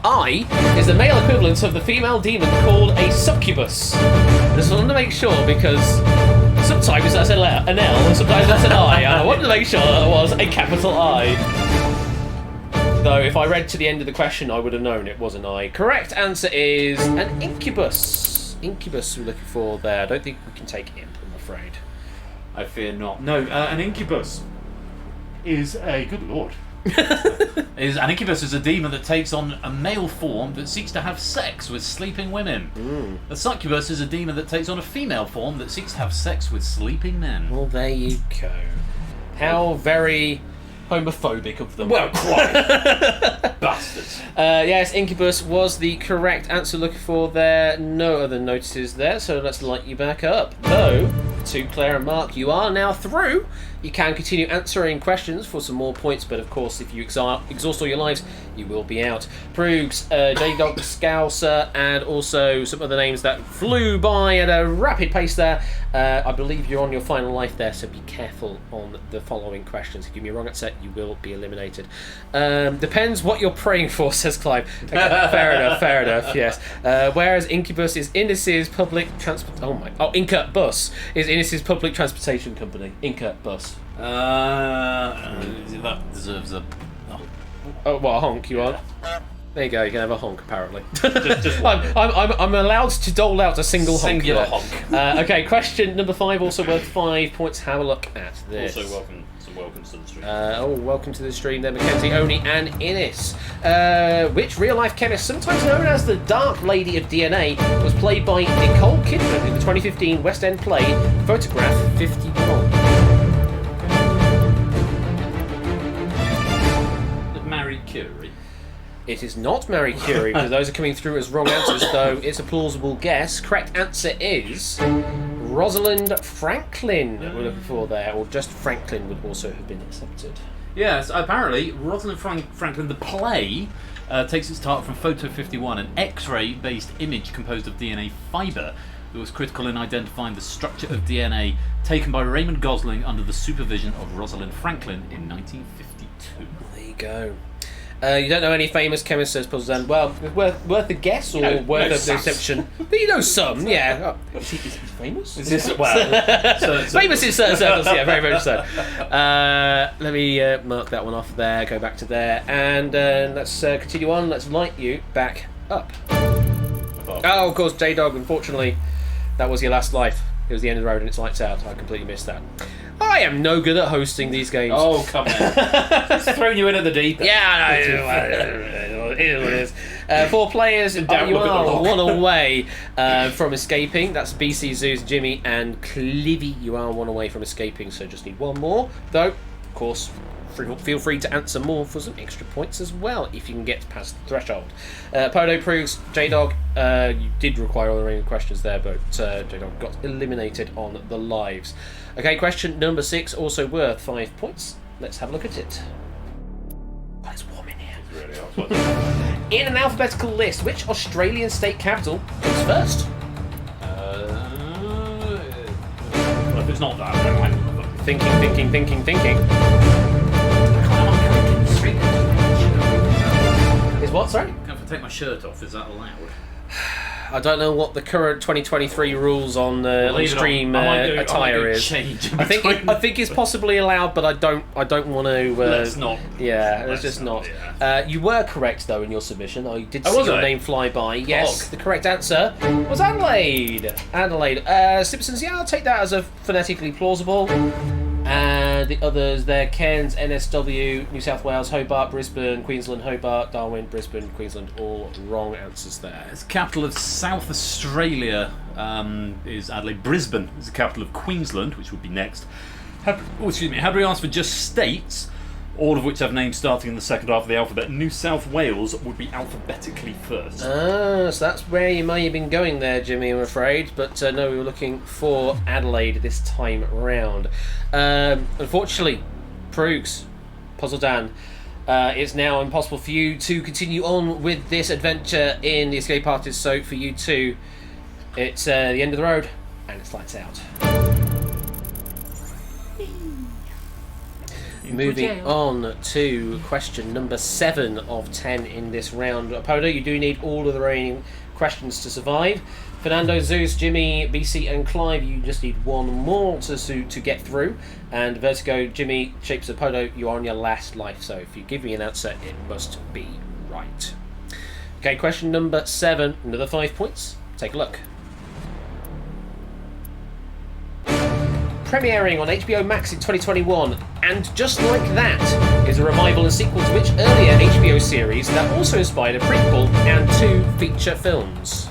eye is the male equivalent of the female demon called a succubus? Just wanted to make sure, because sometimes that's an L and sometimes that's an I, and I wanted to make sure that it was a capital I. Though if I read to the end of the question, I would have known it was an I. Correct answer is an incubus. Incubus we're looking for there. I don't think we can take imp, I'm afraid. I fear not. No, an incubus is a good lord. An incubus is a demon that takes on a male form that seeks to have sex with sleeping women. A succubus is a demon that takes on a female form that seeks to have sex with sleeping men. Well, there you go. How very homophobic of them. Well, quite. Bastards. Yes, incubus was the correct answer looking for there. No other notices there, so let's light you back up. Though, to Claire and Mark, you are now through. You can continue answering questions for some more points, but of course, if you exhaust all your lives, you will be out. Proogs, J-Dog, Scouser, and also some other names that flew by at a rapid pace there. I believe you're on your final life there, so be careful on the following questions. If you give me a wrong answer, you will be eliminated. Depends what you're praying for, says Clive. Okay, fair enough, yes. Whereas Incubus is Innis's public transport... Inca Bus is Innis's public transportation company. Inca Bus. That deserves a... Oh, what, a honk you want? There you go, you can have a honk, apparently. just I'm allowed to dole out a singular honk. Okay, question number 5, also worth 5 points. Have a look at this. Also welcome to the stream. Welcome to the stream there, Mackenzie, Oni, and Innis. Which real-life chemist, sometimes known as the Dark Lady of DNA, was played by Nicole Kidman in the 2015 West End play Photograph 51? Marie Curie. It is not Marie Curie, because those are coming through as wrong answers, though it's a plausible guess. Correct answer is Rosalind Franklin we're looking for there, or just Franklin would also have been accepted. Yes, apparently Rosalind Franklin, the play, takes its start from Photo 51, an X-ray based image composed of DNA fibre that was critical in identifying the structure of DNA, taken by Raymond Gosling under the supervision of Rosalind Franklin in 1952. There you go. You don't know any famous chemists, says Puzzle. Well, worth a guess or worth an exception? But you know some, yeah. Is he famous? Is this famous in certain circles? Yeah, very, very so. Let me mark that one off there. Go back to there, and let's continue on. Let's light you back up. Oh, of course, J-Dog. Unfortunately, that was your last life. It was the end of the road and it's lights out. I completely missed that. I am no good at hosting these games. Oh, come on. Just throwing you into the deep end. Yeah, I know. It is what it is. 4 players, you are 1 away from escaping. That's BC, Zeus, Jimmy, and Clivy. You are 1 away from escaping, so just need 1 more. Though, of course, feel free to answer more for some extra points as well if you can get past the threshold. Podo proves J-Dog, you did require all the remaining questions there, but J-Dog got eliminated on the lives. Okay, question number 6, also worth 5 points. Let's have a look at it. Oh, it's warm in here. It's really hot. In an alphabetical list, which Australian state capital comes first? Well, if it's not that, then I'm Thinking. Is what, sorry? Can I take my shirt off? Is that allowed? I don't know what the current 2023 rules on extreme attire is. I think it's possibly allowed, but I don't want to. Let's not. Yeah, let's just not. Yeah. You were correct though in your submission. I did see your name fly by. Yes, the correct answer was Adelaide. Simpsons. Yeah, I'll take that as a phonetically plausible. And the others there: Cairns, NSW, New South Wales, Hobart, Brisbane, Queensland, Hobart, Darwin, Brisbane, Queensland. All wrong answers there. It's the capital of South Australia is Adelaide. Brisbane is the capital of Queensland, which would be next. Had we asked for just states, all of which have names starting in the second half of the alphabet, New South Wales would be alphabetically first. So that's where you may have been going there, Jimmy, I'm afraid. But no, we were looking for Adelaide this time round. Unfortunately, Proogs, Puzzle Dan, it's now impossible for you to continue on with this adventure in the Escape Artist. So for you two, it's the end of the road, and it's lights out. Moving on to question number 7 of 10 in this round. Podo, you do need all of the remaining questions to survive. Fernando, Zeus, Jimmy, BC and Clive, you just need one more to get through. And Vertigo, Jimmy, Shapes of Podo, you are on your last life. So if you give me an answer, it must be right. Okay, question number 7, another 5 points. Take a look. Premiering on HBO Max in 2021, and just like that, is a revival and sequel to which earlier HBO series that also inspired a prequel and 2 feature films.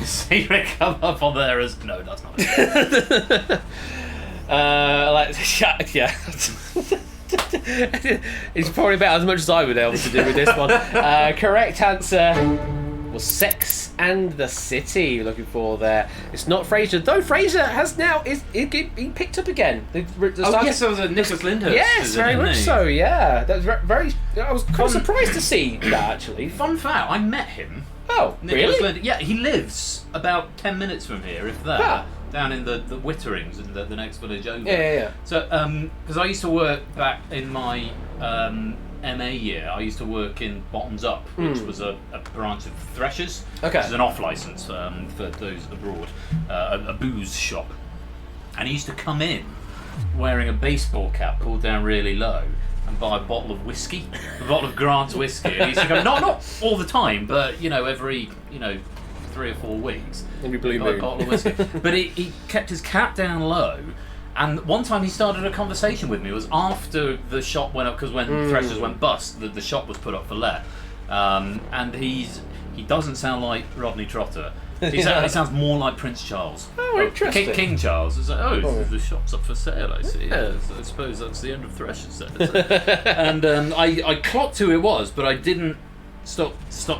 See it come up on there as no, that's not it. Yeah. It's probably about as much as I would be able to do with this one. Correct answer was Sex and the City. You're looking for there. It's not Frasier, though. Frasier has now he picked up again. Yes, there was a Nicholas Lyndhurst. Yes, very much so. Yeah, that was very. I was kind of surprised to see that actually. Fun fact: I met him. Oh, really? Yeah, he lives about 10 minutes from here, if that. Down in the Witterings, in the next village over. Yeah. So, because I used to work back in my MA year, I used to work in Bottoms Up, which was a branch of Threshers. Okay. Which is an off license for those abroad, a booze shop. And he used to come in wearing a baseball cap pulled down really low and buy a bottle of whiskey, a bottle of Grant's whiskey. And he used to come, not all the time, but every 3 or 4 weeks. Every blue moon. A bottle of whiskey. But he kept his cap down low. And one time he started a conversation with me. It was after the shop went up, because when Threshers went bust, the shop was put up for let. And he doesn't sound like Rodney Trotter. He sounds more like Prince Charles. Oh, interesting. King Charles. It's like, the shop's up for sale, I see. Yeah. I suppose that's the end of Threshers then. And I clocked who it was, but I didn't stop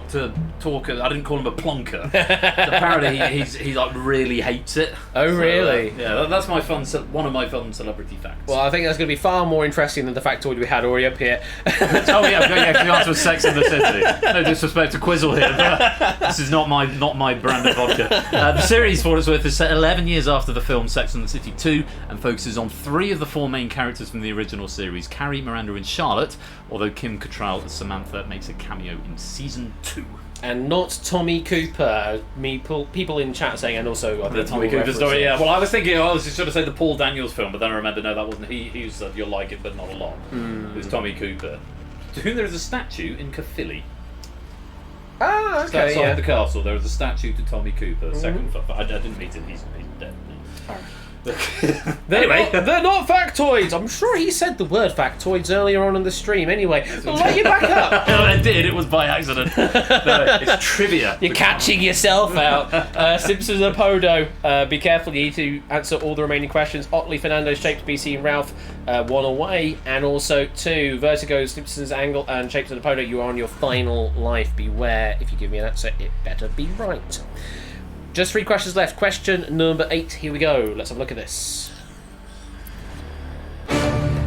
to talk. I didn't call him a plonker. Apparently he like really hates it. Oh, so, really? Yeah, that's one of my fun celebrity facts. Well, I think that's going to be far more interesting than the factoid we had already up here. Oh yeah, the answer was Sex and the City. No disrespect to Quizzle here, but this is not my brand of vodka. The series, for its worth, is set 11 years after the film Sex and the City 2 and focuses on 3 of the 4 main characters from the original series: Carrie, Miranda and Charlotte, although Kim Cattrall as Samantha makes a cameo in season 2. And not Tommy Cooper. People in chat saying, and also the Tommy Cooper story. Yeah. Well, I was thinking I was just going to say the Paul Daniels film, but then I remembered no, that wasn't. He said you'll like it, but not a lot. It was Tommy Cooper, to whom there is a statue in Caerphilly. Ah, okay. Outside the castle, there is a statue to Tommy Cooper. Second, I didn't meet him. He's dead. Anyway, they're not factoids. I'm sure he said the word factoids earlier on in the stream. Anyway, we'll let you back up. No, I did. It was by accident. No, it's trivia. You're catching yourself out. Simpsons and Podo. Be careful. You need to answer all the remaining questions. Otley, Fernando, Shapes, BC, and Ralph. 1 away, and also 2. Vertigo, Simpsons, Angle, and Shapes and Podo. You are on your final life. Beware. If you give me an answer, it better be right. Just 3 questions left. Question number 8. Here we go. Let's have a look at this.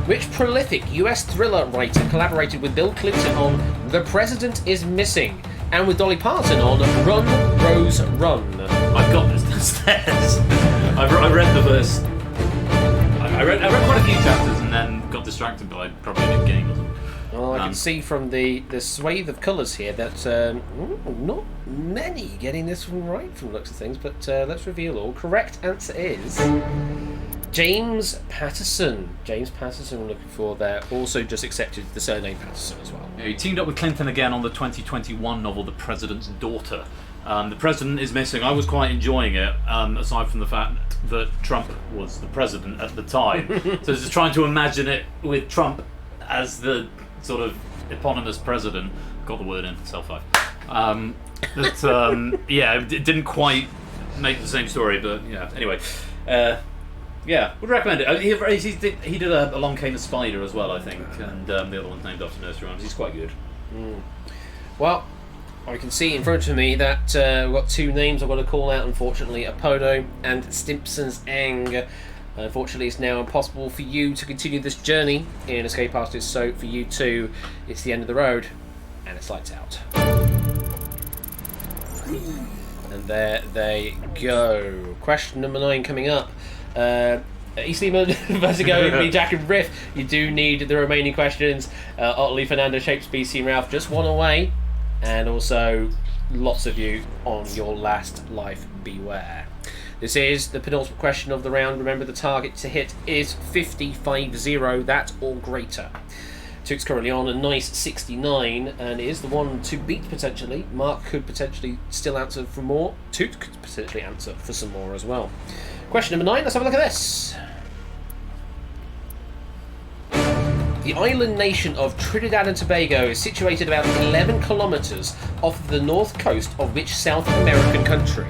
Which prolific US thriller writer collaborated with Bill Clinton on The President is Missing and with Dolly Parton on Run, Rose, Run? I've got this downstairs. I read the first. I read quite a few chapters and then got distracted by probably a new game or something. Well, I can see from the swathe of colours here that not many getting this one right from the looks of things, but let's reveal all. Correct answer is James Patterson. James Patterson we're looking for there. Also just accepted the surname Patterson as well. Yeah, he teamed up with Clinton again on the 2021 novel The President's Daughter. The president is missing. I was quite enjoying it, aside from the fact that Trump was the president at the time. So just trying to imagine it with Trump as the sort of eponymous president. Got the word in, self-5. Yeah, it didn't quite make the same story, but yeah, anyway. Yeah, would recommend it. He did Along Came the Spider as well, I think, and the other one's named after nursery rhymes. He's quite good. Well, I can see in front of me that we've got two names I've got to call out, unfortunately, Apodo and Stimpson's Ang. Unfortunately, it's now impossible for you to continue this journey in Escape Artists, so for you two, it's the end of the road, and it's lights out. And there they go. Question number 9 coming up. Eastman, Vertigo, me, Jack and Riff. You do need the remaining questions. Otley, Fernando, Shapes, BC and Ralph, just one away. And also lots of you on your last life. Beware. This is the penultimate question of the round. Remember, the target to hit is 50-50, that or greater. Took's currently on a nice 69 and is the one to beat potentially. Mark could potentially still answer for more. Toot could potentially answer for some more as well. Question number 9, let's have a look at this. The island nation of Trinidad and Tobago is situated about 11 kilometres off the north coast of which South American country?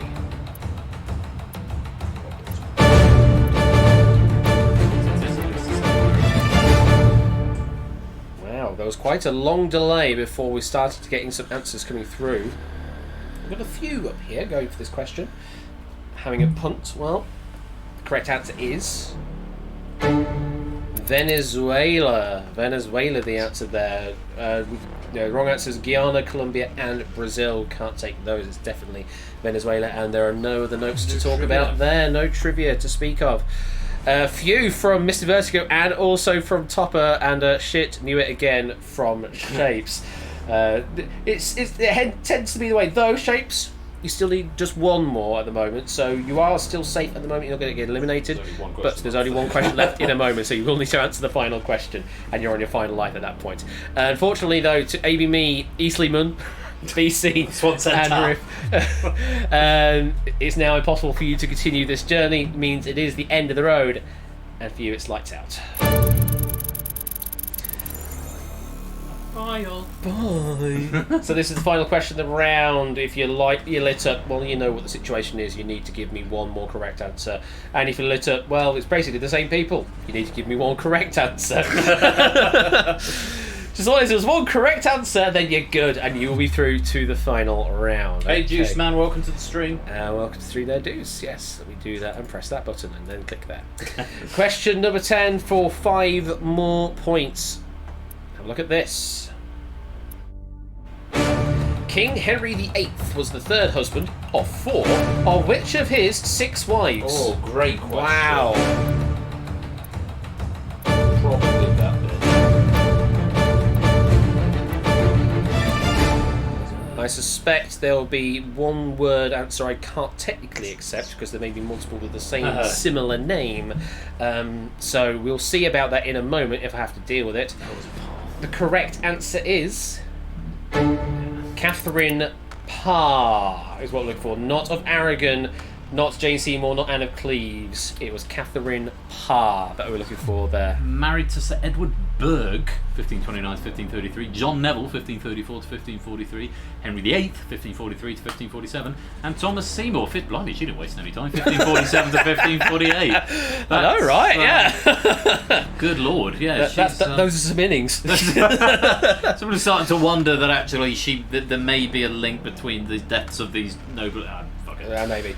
Wow, there was quite a long delay before we started getting some answers coming through. We've got a few up here going for this question. Having a punt, well, the correct answer is Venezuela. Venezuela, the answer there. The wrong answer is Guyana, Colombia, and Brazil. Can't take those. It's definitely Venezuela, and there are no other notes to talk about there. No trivia to speak of. A few from Mr. Vertigo, and also from Topper, and shit, knew it again from Shapes. It tends to be the way, though. Shapes, you still need just one more at the moment, so you are still safe at the moment. You're not going to get eliminated, but there's only one question left in a moment, so you will need to answer the final question, and you're on your final life at that point. Unfortunately, though, to AB Me, Eastman, BC, and Riff, it's now impossible for you to continue this journey. It means it is the end of the road, and for you, it's lights out. Bye. So this is the final question of the round. If you're lit up, well, you know what the situation is. You need to give me one more correct answer. And if you're lit up, well, it's basically the same people. You need to give me one correct answer. Just as long as there's one correct answer, then you're good, and you will be through to the final round. Hey, Juice Man, welcome to the stream. Welcome to 3 There Deuce. Yes, let me do that and press that button and then click there. Question number 10 for 5 more points. Have a look at this. King Henry VIII was the third husband of 4 of which of his 6 wives? Oh, great question. Wow. Probably that bit. I suspect there will be one word answer I can't technically accept because there may be multiple with the same similar name. So we'll see about that in a moment if I have to deal with it. The correct answer is Catherine Parr is what we're looking for. Not of Aragon, not Jane Seymour, not Anne of Cleves. It was Catherine Parr that we're looking for there. Married to Sir Edward Berg, 1529 to 1533, John Neville, 1534 to 1543, Henry VIII, 1543 to 1547, and Thomas Seymour, blimey, she didn't waste any time, 1547 to 1548. I know, right? Yeah. Good Lord, yeah. Those are some innings. Somebody's starting to wonder that actually that there may be a link between the deaths of these noble... maybe.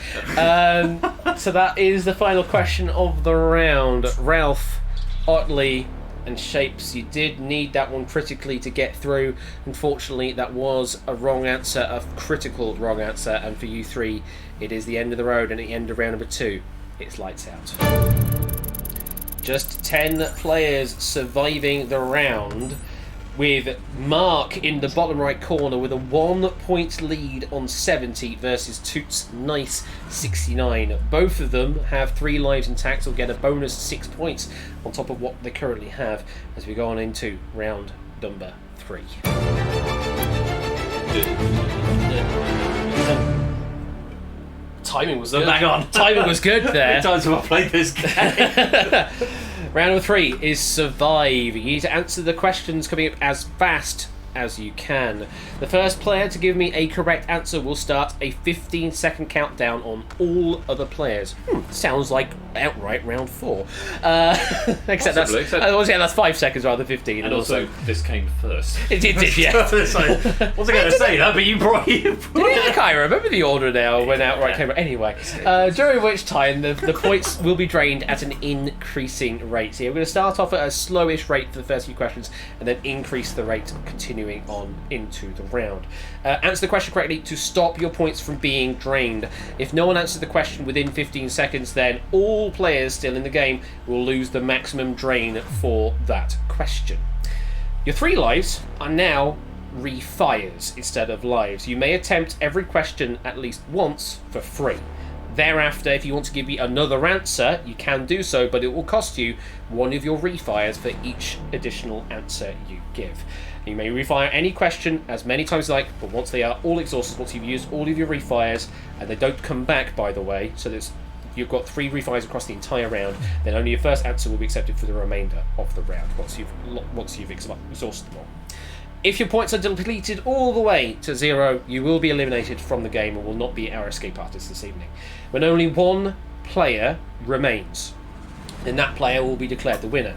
So that is the final question of the round. Ralph, Otley, and Shapes, you did need that one critically to get through. Unfortunately, that was a wrong answer, a critical wrong answer, and for you 3, it is the end of the road, and at the end of round number 2, it's lights out. Just 10 players surviving the round. with Mark in the bottom right corner with a 1 point lead on 70 versus Toots Nice 69. Both of them have 3 lives intact, so will get a bonus 6 points on top of what they currently have as we go on into round number 3. Timing was good. Bang on. Timing was good there. Times have I played this game? Round number 3 is survive. You need to answer the questions coming up as fast as you can. The first player to give me a correct answer will start a 15-second countdown on all other players. Sounds like outright round 4. Except that's 5 seconds rather than 15. And also, this came first. It did, yeah. What's I going to say that? But you brought it. I can't remember the order now when outright came. Anyway, during which time the points will be drained at an increasing rate. So we're going to start off at a slowish rate for the first few questions and then increase the rate continuing on into the round. Answer the question correctly to stop your points from being drained. If no one answers the question within 15 seconds, then all players still in the game will lose the maximum drain for that question. Your 3 lives are now refires instead of lives. You may attempt every question at least once for free. Thereafter, if you want to give me another answer, you can do so, but it will cost you 1 of your refires for each additional answer you give. You may refire any question as many times as you like, but once they are all exhausted, once you've used all of your refires, and they don't come back, by the way, so you've got 3 refires across the entire round, then only your first answer will be accepted for the remainder of the round, once you've exhausted them all. If your points are depleted all the way to 0, you will be eliminated from the game and will not be our escape artist this evening. When only 1 player remains, then that player will be declared the winner.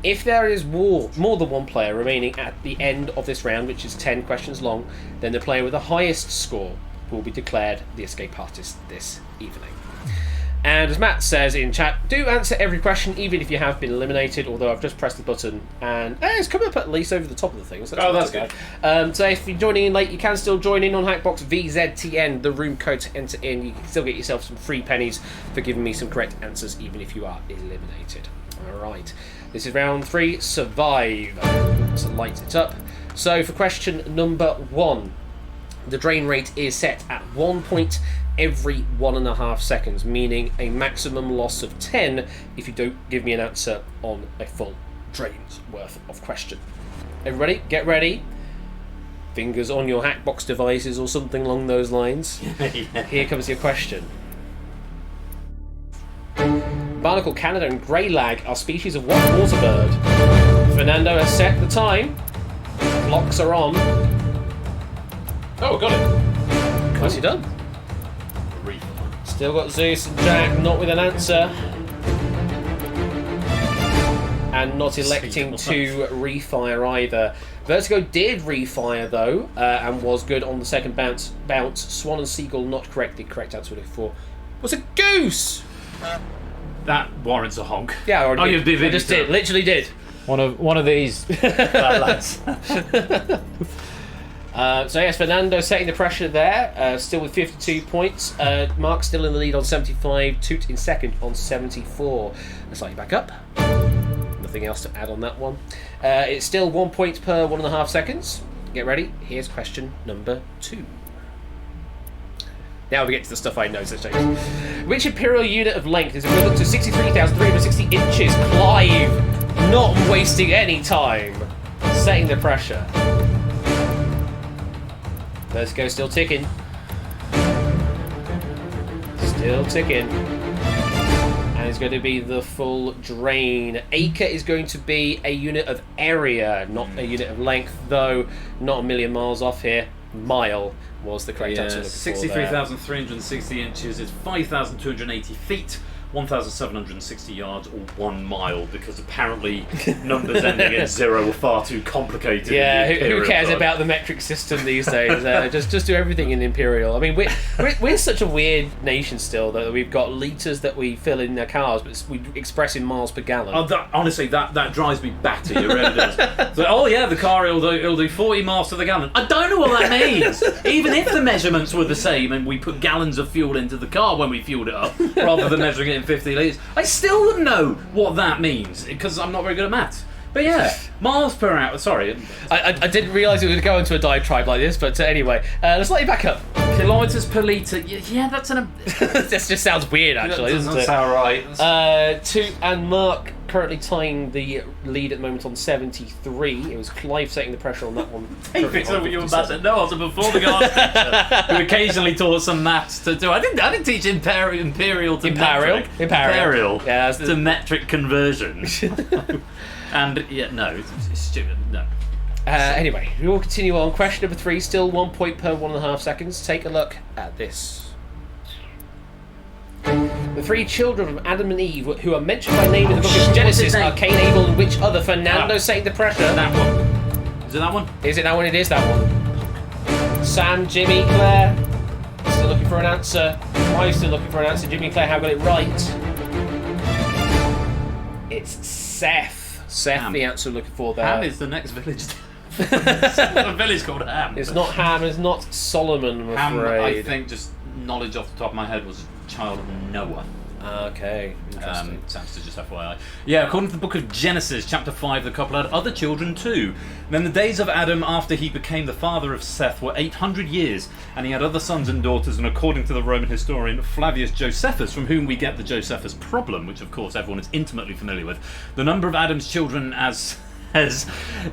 If there is more than 1 player remaining at the end of this round, which is 10 questions long, then the player with the highest score will be declared the escape artist this evening. And as Matt says in chat, do answer every question, even if you have been eliminated, although I've just pressed the button and it's come up at least over the top of the thing. So that's good. So if you're joining in late, you can still join in on Hackbox VZTN, the room code to enter in. You can still get yourself some free pennies for giving me some correct answers, even if you are eliminated. Alright, this is round 3, survive. Let's light it up. So for question number 1, the drain rate is set at 1 point every 1.5 seconds, meaning a maximum loss of 10 if you don't give me an answer on a full drain's worth of question. Everybody, get ready. Fingers on your Hackbox devices or something along those lines. Yeah. Here comes your question. Barnacle Canada and Grey Lag are species of what water bird? Fernando has set the time. Clocks are on. Oh, got it. Nicely done. Still got Zeus and Jack not with an answer. And not electing to refire either. Vertigo did refire though, and was good on the second bounce. Swan and Seagull not correct. The correct answer for was a goose. That warrants a honk. Yeah, I just did. Literally did. One of these lads. So yes, Fernando setting the pressure there, still with 52 points. Mark still in the lead on 75. Toot in second on 74. Let's light you back up. Nothing else to add on that one. It's still 1 point per 1.5 seconds. Get ready. Here's question number 2. Now we get to the stuff I know. So which imperial unit of length is equivalent to 63,360 inches? Clive, not wasting any time, setting the pressure. Let's go, still ticking. Still ticking. And it's going to be the full drain. Acre is going to be a unit of area, not a unit of length, though not a million miles off here. Mile was the correct answer. 63,360 inches is 5,280 feet. 1,760 yards or 1 mile, because apparently numbers ending in 0 are far too complicated. Yeah, who cares about the metric system these days? Just do everything in imperial. I mean, we're such a weird nation still that we've got litres that we fill in our cars, but we express in miles per gallon. Oh, honestly, that drives me batty. It really does. So, oh yeah, the car it'll do 40 miles to the gallon. I don't know what that means. Even if the measurements were the same and we put gallons of fuel into the car when we fueled it up, rather than measuring it in 50 litres, I still wouldn't know what that means, because I'm not very good at maths. But yeah, miles per hour. Sorry, I didn't realise it would go into a diatribe like this, but anyway, let's let you back up. Kilometres per litre. Yeah, that's an. This just sounds weird, actually. That doesn't sound right. Toot and Mark currently tying the lead at the moment on 73. It was Clive setting the pressure on that one. David, so you were maths. No, I was a performing arts teacher who occasionally taught some maths to do. I didn't teach imperial to metric. Imperial. Yeah, to metric conversion. And yeah, no, it's stupid. No. Anyway, we will continue on. Question number 3, still 1 point per 1.5 seconds. Take a look at this. The 3 children of Adam and Eve, who are mentioned by name in the book of Genesis, are Cain, Abel, and which other? Fernando setting the pressure. That one. Is it that one? Is it that one? It is that one. Sam, Jimmy, Claire, still looking for an answer. I'm still looking for an answer. Jimmy and Claire have got it right. It's Seth. Seth, the answer we're looking for there. Ham is the next village. A village called Ham. It's not Ham, it's not Solomon, I'm afraid. Ham, I think, just knowledge off the top of my head, was a child of Noah. Okay, interesting. Sounds to just FYI. Yeah, according to the book of Genesis, chapter 5, the couple had other children too. Then the days of Adam after he became the father of Seth were 800 years, and he had other sons and daughters, and according to the Roman historian Flavius Josephus, from whom we get the Josephus problem, which of course everyone is intimately familiar with, the number of Adam's children as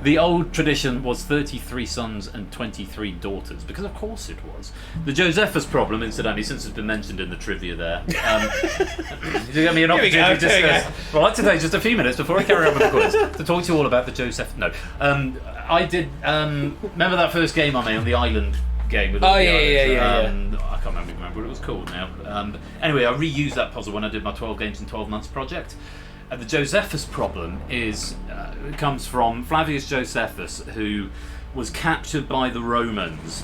the old tradition was 33 sons and 23 daughters, because of course it was. The Josephus problem, incidentally, since it's been mentioned in the trivia there, you get me an opportunity to discuss. Well, today, just a few minutes before I carry on with the quiz, to talk to you all about the Joseph. No, I did. Remember that first game I made on the island game with all the islands? I can't remember what it was called now. Anyway, I reused that puzzle when I did my 12 games in 12 months project. The Josephus problem comes from Flavius Josephus, who was captured by the Romans,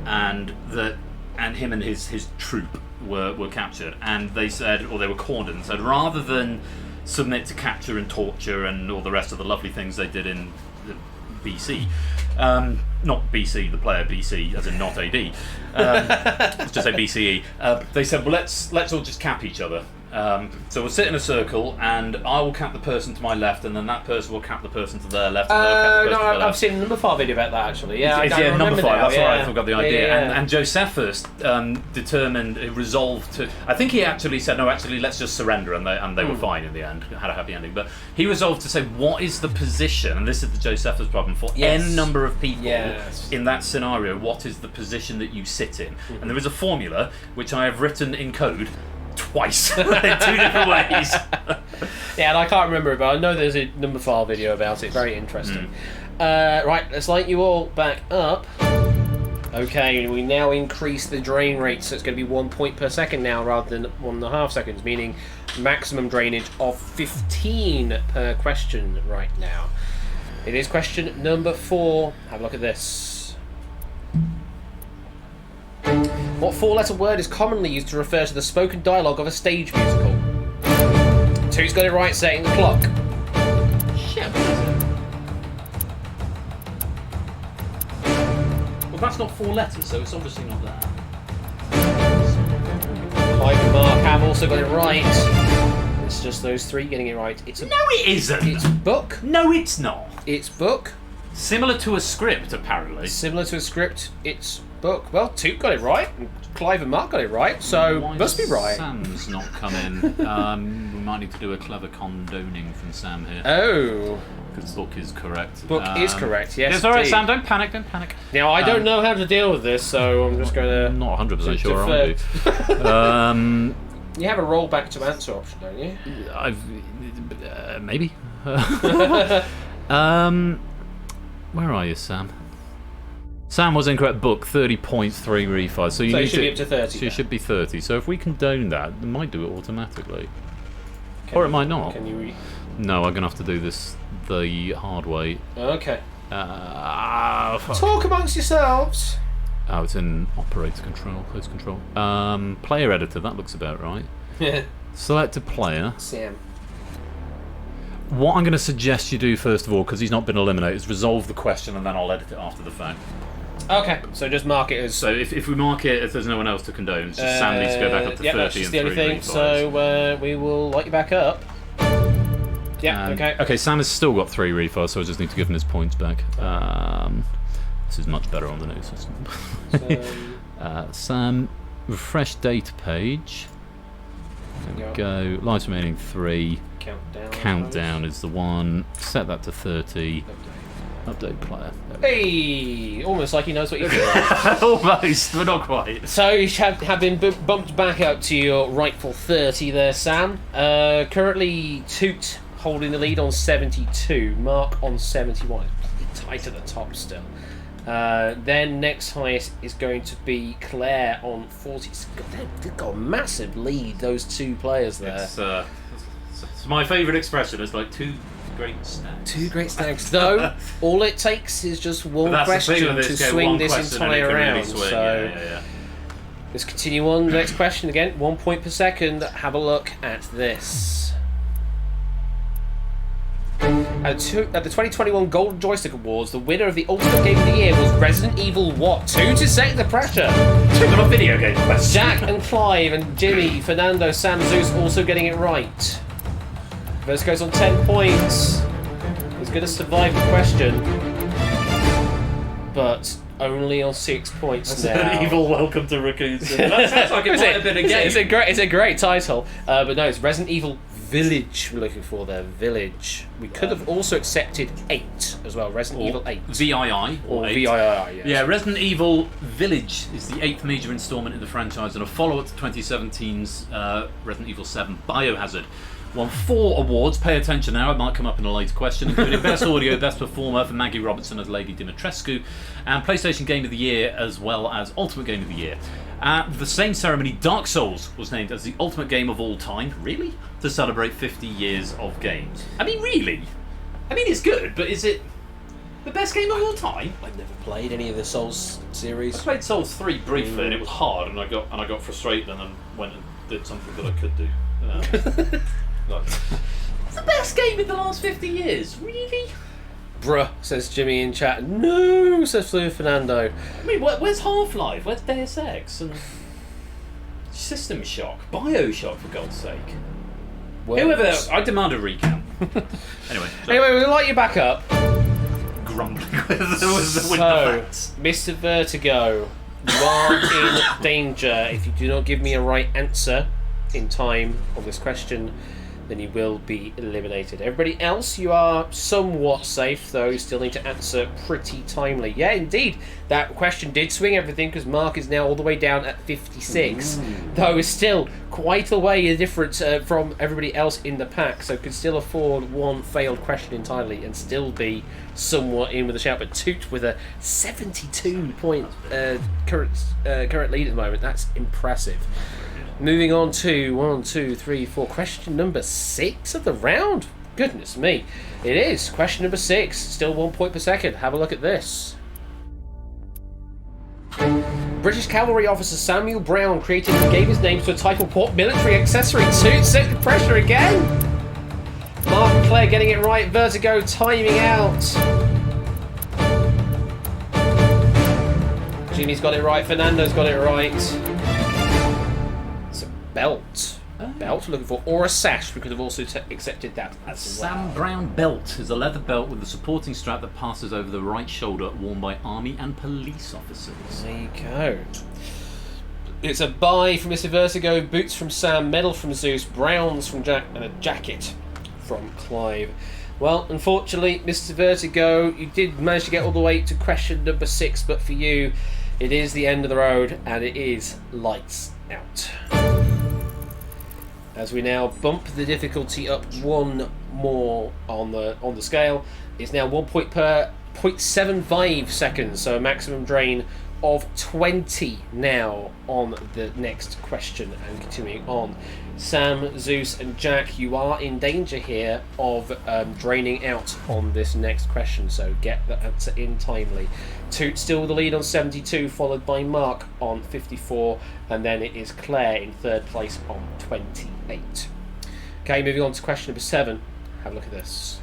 and him and his troop were captured, and they said, or they were cornered, and said, rather than submit to capture and torture and all the rest of the lovely things they did in BC, not BC, the player BC, as in not AD. Let's just say BCE. They said, well, let's all just cap each other. So we'll sit in a circle, and I will cap the person to my left, and then that person will cap the person to their left. And I've seen a number 5 video about that actually. Yeah, number 5. That's where I forgot the idea. Yeah. And Josephus resolved to. I think he actually said, no, actually, let's just surrender, and they were fine in the end. Had a happy ending. But he resolved to say, what is the position? And this is the Josephus problem for n number of people in that scenario. What is the position that you sit in? And there is a formula which I have written in code twice in 2 different ways. Yeah, and I can't remember it, but I know there's a number 5 video about it. Very interesting. Right, let's light you all back up. Okay, we now increase the drain rate, so it's going to be 1 point per second now rather than 1.5 seconds, meaning maximum drainage of 15 per question right now. It is question number 4. Have a look at this. What 4-letter word is commonly used to refer to the spoken dialogue of a stage musical? Two's got it right, setting the clock. Shit, what is it? Well, that's not 4 letters, so it's obviously not that. Clive and Mark have also got it right. It's just those 3 getting it right. No, it isn't. It's book. No, it's not. It's book. Similar to a script, apparently. Similar to a script, it's book. Well, Toot got it right, and Clive and Mark got it right, so must be right. Sam's not come in. We might need to do a clever condoning from Sam here. Oh. Because book is correct. Book is correct, yes. It's alright, Sam, don't panic. Now, I don't know how to deal with this, so I'm just going to... I'm not 100% sure I do. You have a roll back to answer option, don't you? Maybe. Where are you, Sam? Sam was incorrect. Book 30 points, 3 refis. So you should be up to 30. So you should be 30. So if we condone that, it might do it automatically, or it might not. Can you? No, I'm gonna have to do this the hard way. Okay. Talk amongst yourselves. Oh, it's in operator control, host control. Player editor. That looks about right. Select a player. Sam. What I'm going to suggest you do first of all, because he's not been eliminated, is resolve the question, and then I'll edit it after the fact. Okay, so just mark it as... So if we mark it, if there's no one else to condone, it's just Sam needs to go back up to 30 that's just and the only thing. So we will light you back up. Yeah, okay. Okay, Sam has still got 3 really fast, so I just need to give him his points back. This is much better on the new system. Sam, refresh data page. Go. Lives remaining 3. Countdown is the one. Set that to 30. Update player. Hey! Almost like he knows what you're doing. Almost, but not quite. So you have been bumped back up to your rightful 30 there, Sam. Currently, Toot holding the lead on 72. Mark on 71. It's tight at the top still. Then next highest is going to be Claire on 40. They've got a massive lead, those 2 players there. It's my favourite expression. It's like 2 great snags. 2 great snags. Though, all it takes is just one question to swing this entire round. Really swing. So yeah. let's continue on. The next question again. 1 point per second. Have a look at this. At the 2021 Golden Joystick Awards, the winner of the Ultimate Game of the Year was Resident Evil what? 2 to set the pressure. 2 got a video game question. Jack and Clive and Jimmy, Fernando, Sam, Zeus also getting it right. Verse goes on 10 points. He's going to survive the question, but only on 6 points now. Resident Evil Welcome to Raccoon City. That sounds like it might have been a game. It's a great title, but no, it's Resident Evil Village we're looking for there. Village. We could have also accepted 8 as well. Resident Evil 8. VII. Or 8. VII, yes. Yeah, Resident Evil Village is the 8th major installment in the franchise and a follow-up to 2017's Resident Evil 7 Biohazard. Won 4 awards, pay attention now, it might come up in a later question, including Best Audio, Best Performer for Maggie Robertson as Lady Dimitrescu, and PlayStation Game of the Year as well as Ultimate Game of the Year. At the same ceremony, Dark Souls was named as the ultimate game of all time. Really? To celebrate 50 years of games. I mean, really? I mean, it's good, but is it the best game of all time? I've never played any of the Souls series. I played Souls 3 briefly, and it was hard, and I got frustrated, and then went and did something that I could do. It's the best game in the last 50 years. Really? Bruh, says Jimmy in chat. No, says Fernando. I mean, where's Half-Life? Where's Deus Ex? And System Shock? Bioshock, for God's sake. Whoever, I demand a recount. Anyway, we'll light you back up. Grumbling with the So, Mr. Vertigo, you are in danger. If you do not give me a right answer in time on this question, then you will be eliminated. Everybody else, you are somewhat safe, though you still need to answer pretty timely. Yeah, indeed, that question did swing everything, because Mark is now all the way down at 56, though is still quite a way different from everybody else in the pack, so could still afford 1 failed question entirely and still be somewhat in with a shout. But Toot with a 72-point current lead at the moment. That's impressive. Moving on to 1, 2, 3, 4. Question number 6 of the round. Goodness me. It is. Question number 6. Still 1 point per second. Have a look at this. British cavalry officer Samuel Brown created and gave his name to a type of what military accessory? Toot, set the pressure again. Mark and Claire getting it right. Vertigo timing out. Jimmy's got it right. Fernando's got it right. Belt. Belt looking for, or a sash. We could have also accepted that as Sam Brown belt is a leather belt with a supporting strap that passes over the right shoulder, worn by army and police officers. There you go. It's a buy from Mr. Vertigo, boots from Sam, medal from Zeus, browns from Jack, and a jacket from Clive. Well, unfortunately, Mr. Vertigo, you did manage to get all the way to question number 6, but for you, it is the end of the road, and it is lights out. As we now bump the difficulty up 1 more on the scale, it's now 1 point per 0.75 seconds, so a maximum drain of 20 now on the next question. And continuing on, Sam, Zeus and Jack, you are in danger here of draining out on this next question, so get the answer in timely. Toot still with the lead on 72, followed by Mark on 54, and then it is Claire in 3rd place on 28. Okay, moving on to question number 7. Have a look at this.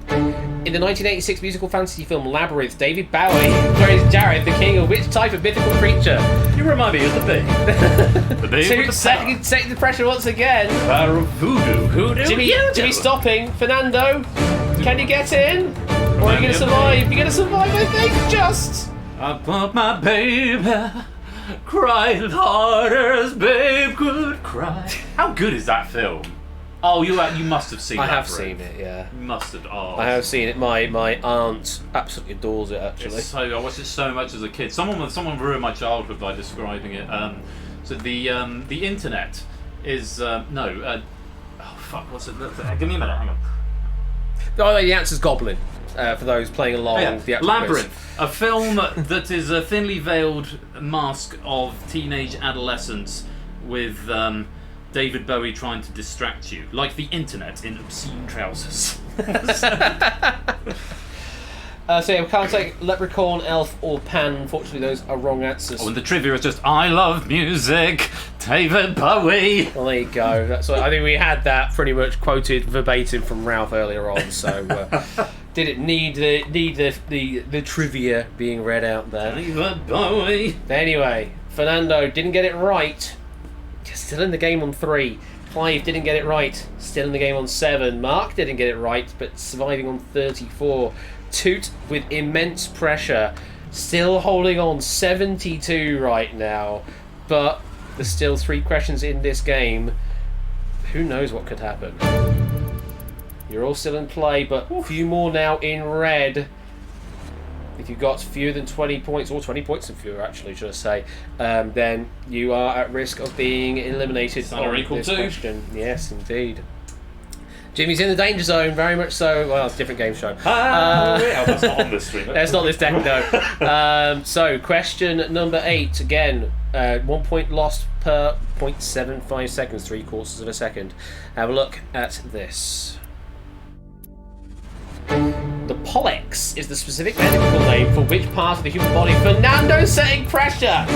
In the 1986 musical fantasy film Labyrinth, David Bowie plays Jared, the king of which type of mythical creature? You remind me of the babe. The babe Two with the setting the pressure once again. power of voodoo. Jimmy stopping. Fernando, can you get in? Or are you going to survive? You're going to survive, I think, just. I want my baby cry as hard as babe could cry. How good is that film? Oh, you must have seen it. I have seen it, yeah. You must have. Oh. I have seen it. My aunt absolutely adores it, actually. I watched it so much as a kid. Someone ruined my childhood by describing it. So the internet is oh fuck, what's it? Give me a minute. Hang on. Oh, the answer's Goblin. For those playing along, the actual Labyrinth, quiz. a film that is a thinly veiled mask of teenage adolescence with David Bowie trying to distract you, like the internet in obscene trousers. So yeah, we can't take Leprechaun, Elf, or Pan. Unfortunately, those are wrong answers. Oh, and the trivia is just I love music, David Bowie. Well, there you go. That's I think we had that pretty much quoted verbatim from Ralph earlier on. So did it need the trivia being read out there? David Bowie. Anyway, Fernando didn't get it right. Still in the game on 3. Clive didn't get it right. Still in the game on 7. Mark didn't get it right, but surviving on 34. Toot with immense pressure, still holding on 72 right now, but there's still 3 questions in this game. Who knows what could happen? You're all still in play, but a few more now in red. If you've got fewer than 20 points, or 20 points and fewer actually, should I say, then you are at risk of being eliminated on this question. Yes, indeed. Jimmy's in the danger zone, very much so. Well, it's a different game show. That's not on this stream. That's not this deck, no. So, question number 8. Again, 1 point lost per 0.75 seconds, 3/4 of a second. Have a look at this. The pollex is the specific medical name for which part of the human body? Fernando setting pressure.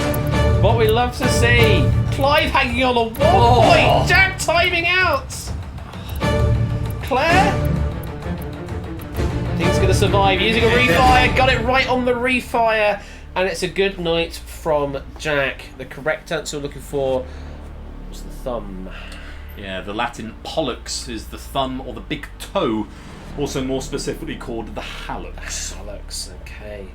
What we love to see. Clive hanging on a 1 point. Jack timing out. Claire? I think it's going to survive using a refire. Got it right on the refire. And it's a good night from Jack. The correct answer we're looking for was the thumb. Yeah, the Latin pollux is the thumb or the big toe, also more specifically called the hallux. Hallux, okay.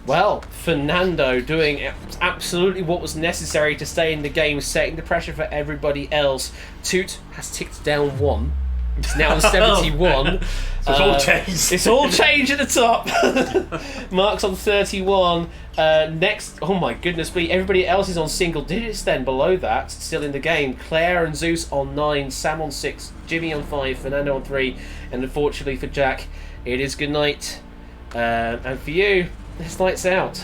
Well, Fernando doing absolutely what was necessary to stay in the game, setting the pressure for everybody else. Toot has ticked down 1. It's now on 71. So it's all changed. It's all changed at the top. Mark's on 31. Next, oh my goodness me, everybody else is on single digits then below that, still in the game. Claire and Zeus on 9, Sam on 6, Jimmy on 5, Fernando on 3, and unfortunately for Jack, it is good night. And for you, it's lights out.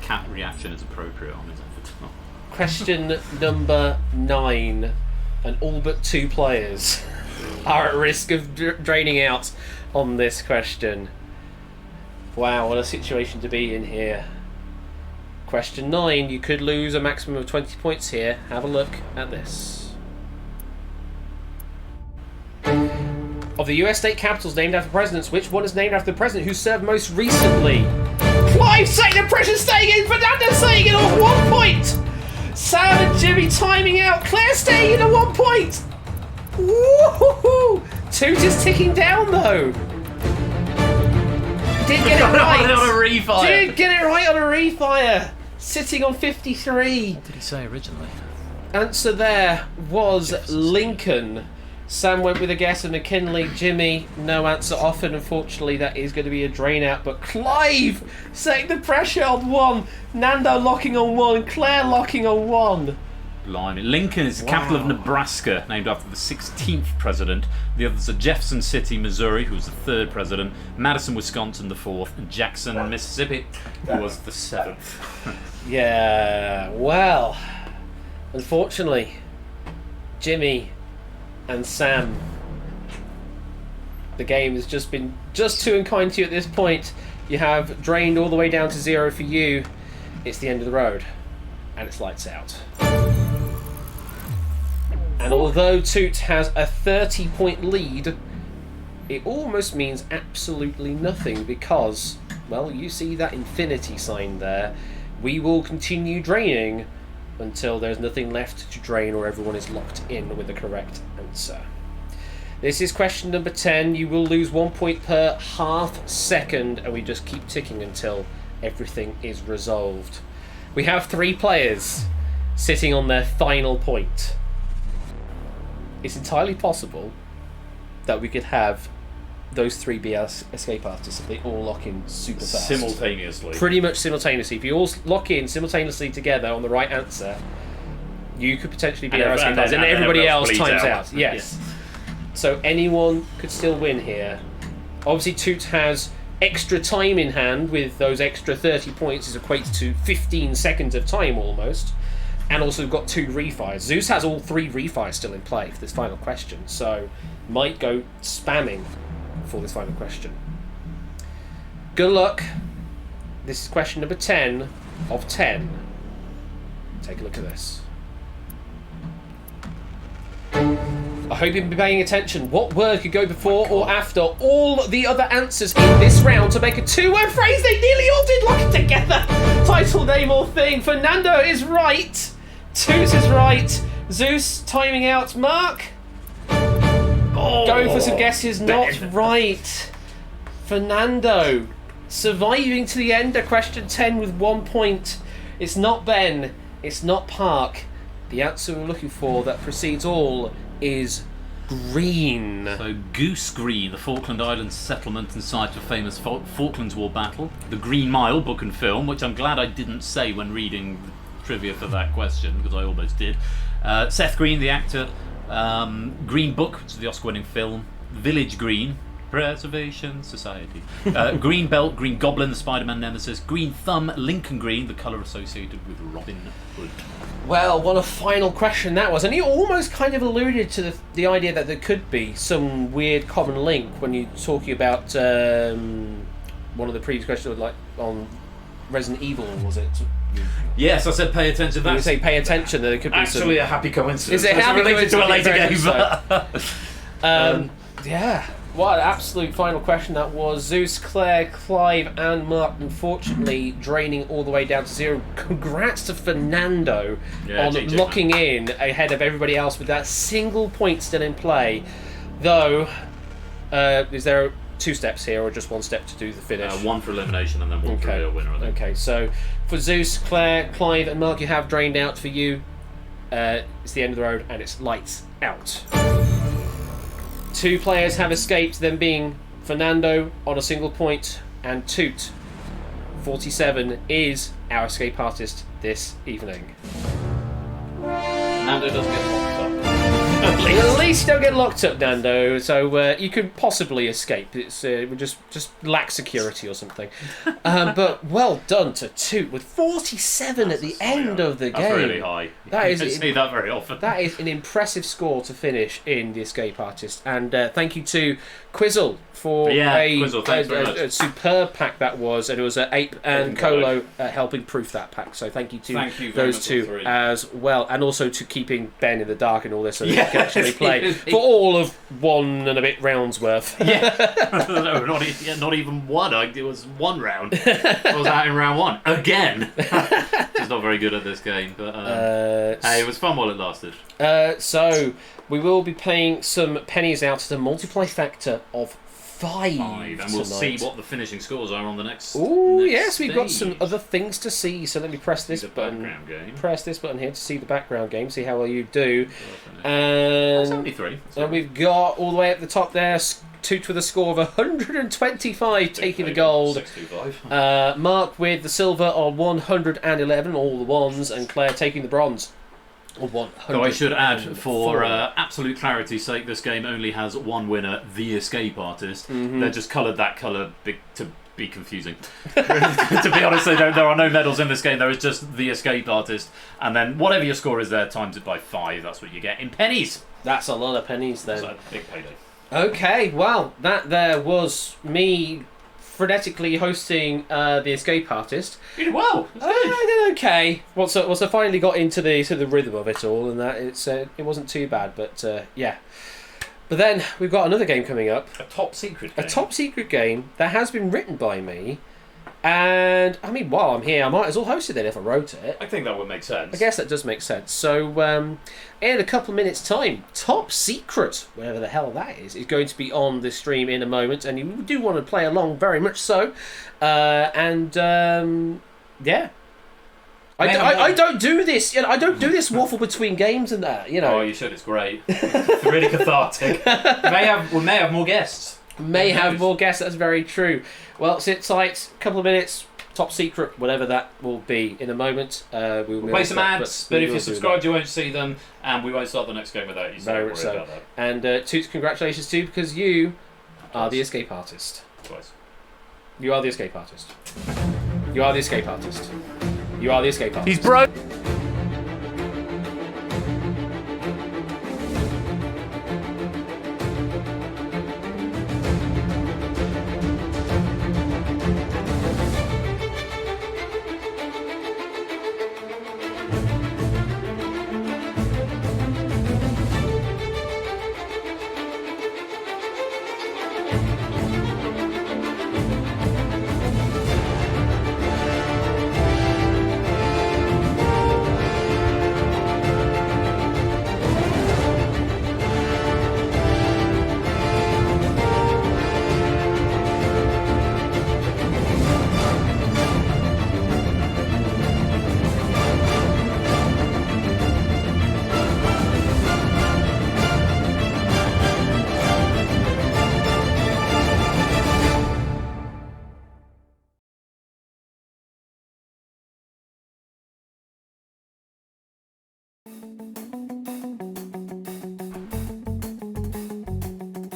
Cat reaction is appropriate on his effort. Question number 9. And all but 2 players are at risk of draining out on this question. Wow, what a situation to be in here. Question 9, you could lose a maximum of 20 points here. Have a look at this. Of the US state capitals named after presidents, which one is named after the president who served most recently? Clive saying the pressure staying in, Fernando saying it on 1 point! Sam and Jimmy timing out. Claire staying in at 1 point. Woohoo! Toot is ticking down though. Didn't get it right. On a refire. Didn't get it right on a refire. Sitting on 53. What did he say originally? Answer there was Lincoln. Sam went with a guess of McKinley. Jimmy, no answer offered. Unfortunately, that is going to be a drain out. But Clive setting the pressure on 1. Nando locking on 1. Claire locking on 1. Blimey. Lincoln is the capital of Nebraska, named after the 16th president. The others are Jefferson City, Missouri, who was the 3rd president, Madison, Wisconsin, the 4th, and Jackson, Mississippi, who was the 7th. Yeah, well, unfortunately, Jimmy and Sam, the game has just been just too unkind to you at this point. You have drained all the way down to 0 for you. It's the end of the road, and it's lights out. And although Toot has a 30-point lead, it almost means absolutely nothing because, well, you see that infinity sign there. we will continue draining until there's nothing left to drain or everyone is locked in with the correct answer. This is question number 10. You will lose 1 point per half second, and we just keep ticking until everything is resolved. We have 3 players sitting on their final point. It's entirely possible that we could have those 3 be our escape artists if they all lock in super fast. Simultaneously. Pretty much simultaneously. If you all lock in simultaneously together on the right answer, you could potentially be our escape artist, and everybody else times out. Yes. So anyone could still win here. Obviously, Toot has extra time in hand with those extra 30 points is equates to 15 seconds of time almost. And also we've got 2 refires. Zeus has all 3 refires still in play for this final question, so might go spamming for this final question. Good luck. This is question number 10 of 10. Take a look at this. I hope you've been paying attention. What word could go before or after all the other answers in this round to make a 2-word phrase? They nearly all did lock it together. Title, name, or thing. Fernando is right. Toot is right. Zeus timing out. Mark going for some guesses. Not right. Fernando surviving to the end of question 10 with 1 point. It's not Ben. It's not Park. The answer we're looking for that precedes all is green. So Goose Green, the Falkland Islands settlement and site of famous Falklands War battle. The Green Mile book and film, which I'm glad I didn't say when reading the trivia for that question, because I almost did. Seth Green, the actor. Green Book, which is the Oscar-winning film. Village Green, Preservation Society. Green Belt, Green Goblin, the Spider-Man nemesis. Green Thumb, Lincoln Green, the colour associated with Robin Hood. Well, what a final question that was. And you almost kind of alluded to the idea that there could be some weird common link when you're talking about one of the previous questions, like on Resident Evil, was it? Yes, I said pay attention. You say pay attention, there could be actually a happy coincidence. Is it happy related to a later game? Yeah. What an absolute final question that was. Zeus, Claire, Clive and Mark unfortunately draining all the way down to 0. Congrats to Fernando on locking in ahead of everybody else with that single point still in play. Though, is there 2 steps here or just 1 step to do the finish? 1 for elimination and then 1 for real winner, I think. Okay, so for Zeus, Claire, Clive and Mark, you have drained out. For you, it's the end of the road and it's lights out. 2 players have escaped, them being Fernando on a single point and Toot. 47 is our escape artist this evening. Nando doesn't get locked up. At least don't get locked up, Nando. So you could possibly escape. It's we just lack security or something. But well done to Toot with 47 at the end of the game. That's really high. That is, you don't see that very often. That is an impressive score to finish in the escape artist. And thank you to Quizzle for a superb pack that was, and it was Ape and Colo helping proof that pack. So thank you to those 2 as well, and also to keeping Ben in the dark and all this, so that he can actually play for all of 1 and a bit rounds worth. No, not even 1. It was 1 round. I was out in round 1 again. Just not very good at this game, but hey, it was fun while it lasted. So we will be paying some pennies out at a multiply factor of 5 and we'll see what the finishing scores are on the next. Oh yes, we've got some other things to see. So let me press this button. Press this button here to see the background game. See how well you do. And 73. And we've got all the way at the top there. Toot with a score of 125, taking the gold. Mark with the silver on 111, all the ones, and Claire taking the bronze. Though I should add, for absolute clarity's sake, this game only has 1 winner, the escape artist. They just coloured that colour to be confusing. To be honest, there are no medals in this game. There is just the escape artist, and then whatever your score is there, times it by 5. That's what you get in pennies. That's a lot of pennies then. That's a big payday. Okay, well, that there was me frenetically hosting the escape artist. You did well. I did okay. Once I finally got into the rhythm of it all, and that it wasn't too bad. But yeah. But then we've got another game coming up. A top secret game. A top secret game that has been written by me, And I mean, while I'm here, I might as well host it then if I wrote it. I think that would make sense. I guess that does make sense. So, in a couple of minutes' time, Top Secret, whatever the hell that is going to be on the stream in a moment, and you do want to play along very much so. Yeah. I don't do this. I don't do this waffle between games and that. Oh, you should. It's great. It's really cathartic. We may have more guests. May have more guests. That's very true. Well, sit tight. A couple of minutes. Top Secret, whatever that will be in a moment. We'll play some ads, but if you're subscribed, you won't see them, and we won't start the next game without you. So very much so. And Toots, congratulations too, because you are the escape artist. Twice. You are the escape artist. You are the escape artist. You are the escape artist. He's broke.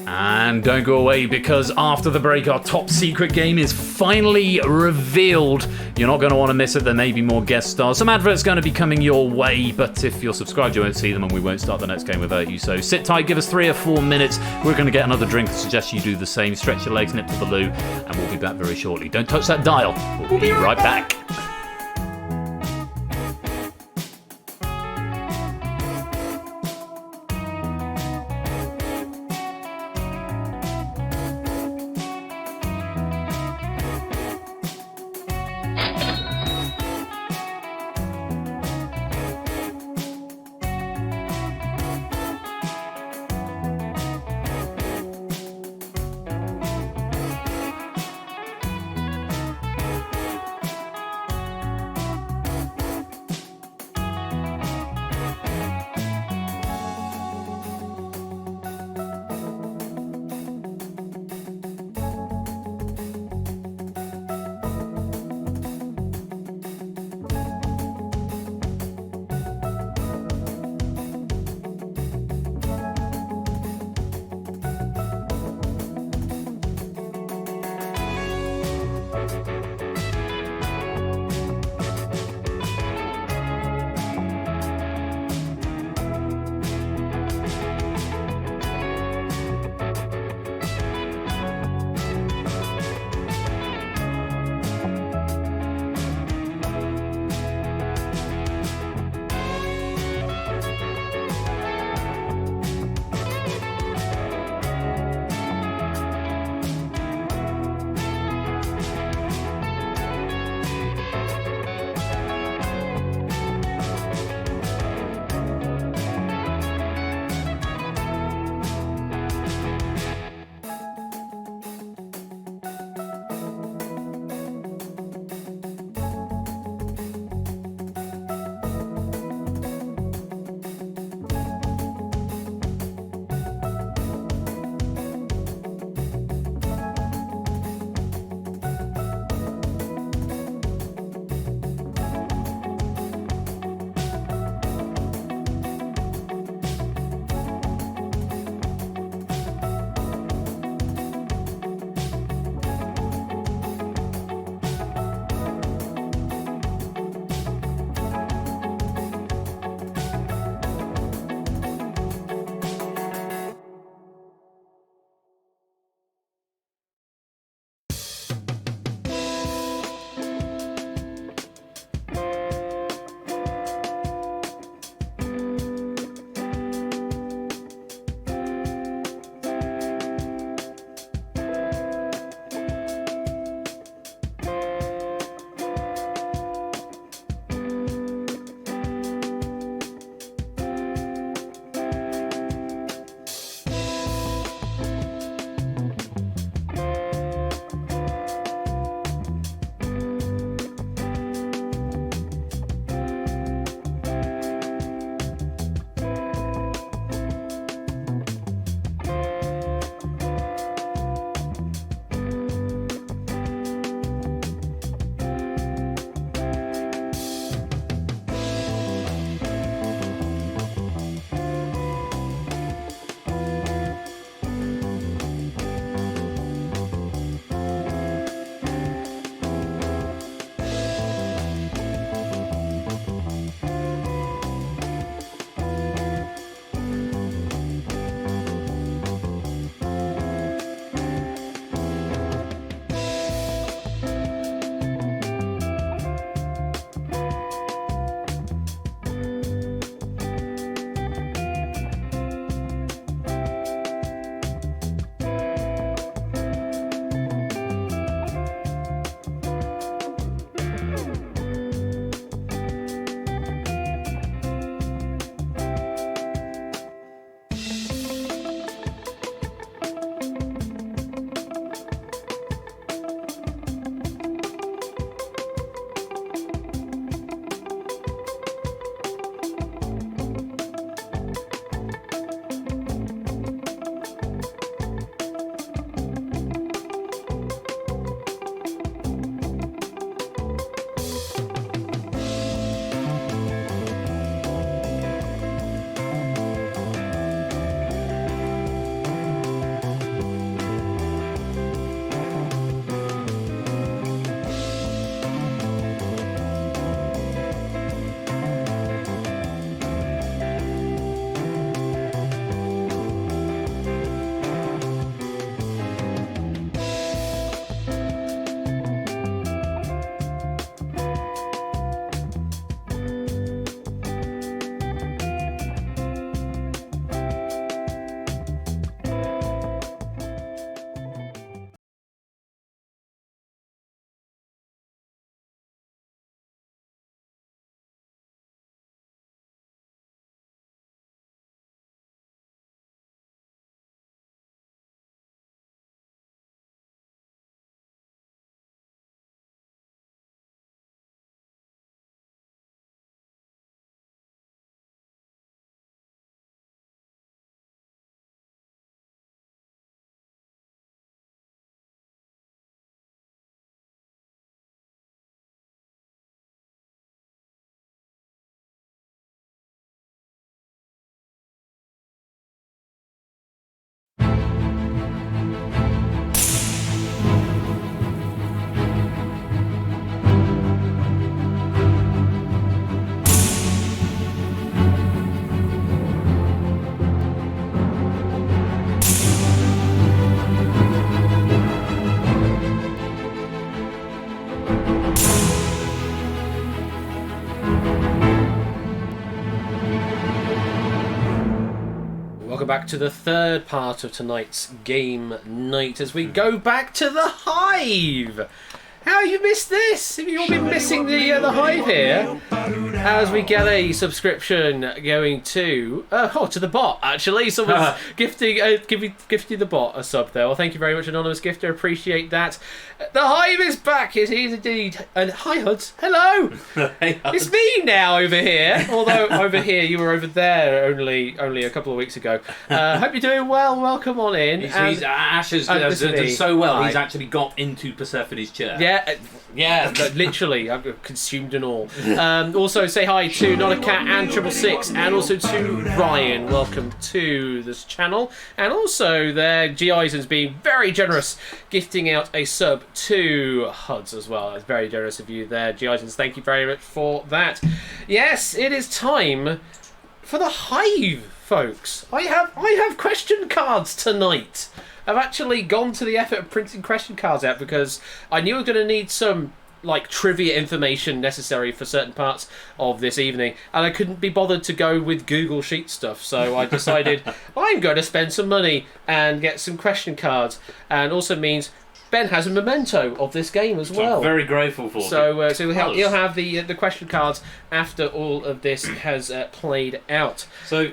And don't go away, because after the break, our top secret game is finally revealed. You're not going to want to miss it. There may be more guest stars. Some adverts going to be coming your way, but if you're subscribed, you won't see them, and we won't start the next game without you. So sit tight, give us 3 or 4 minutes. We're going to get another drink. I suggest you do the same. Stretch your legs, nip to the loo, and we'll be back very shortly. Don't touch that dial. We'll be right back. Welcome back to the third part of tonight's game night as we go back to the Hive. How you missed this? Have you all been missing the Hive here? As we get a subscription going to the bot. Actually, someone's gifting the bot a sub there. Well, thank you very much, anonymous gifter. Appreciate that. The Hive is back. It is indeed. And hi, Huds. Hello. Hey, Huds. It's me now over here. Although over here you were over there only a couple of weeks ago. Hope you're doing well. Welcome on in. Ash has done so well. He's actually got into Persephone's chair. Yeah, literally, I've consumed and all. Also, say hi to Not a Cat and 666, and also to Ryan. Welcome to this channel. And also, there, G. Eisen's being very generous, gifting out a sub to Huds as well. That's very generous of you there, G. Eisen's. Thank you very much for that. Yes, it is time for the Hive, folks. I have question cards tonight. I've actually gone to the effort of printing question cards out because I knew I was going to need some trivia information necessary for certain parts of this evening, and I couldn't be bothered to go with Google Sheet stuff, so I decided I'm going to spend some money and get some question cards, and also means Ben has a memento of this game as well. I'm very grateful for. So he'll have the question cards after all of this has played out. So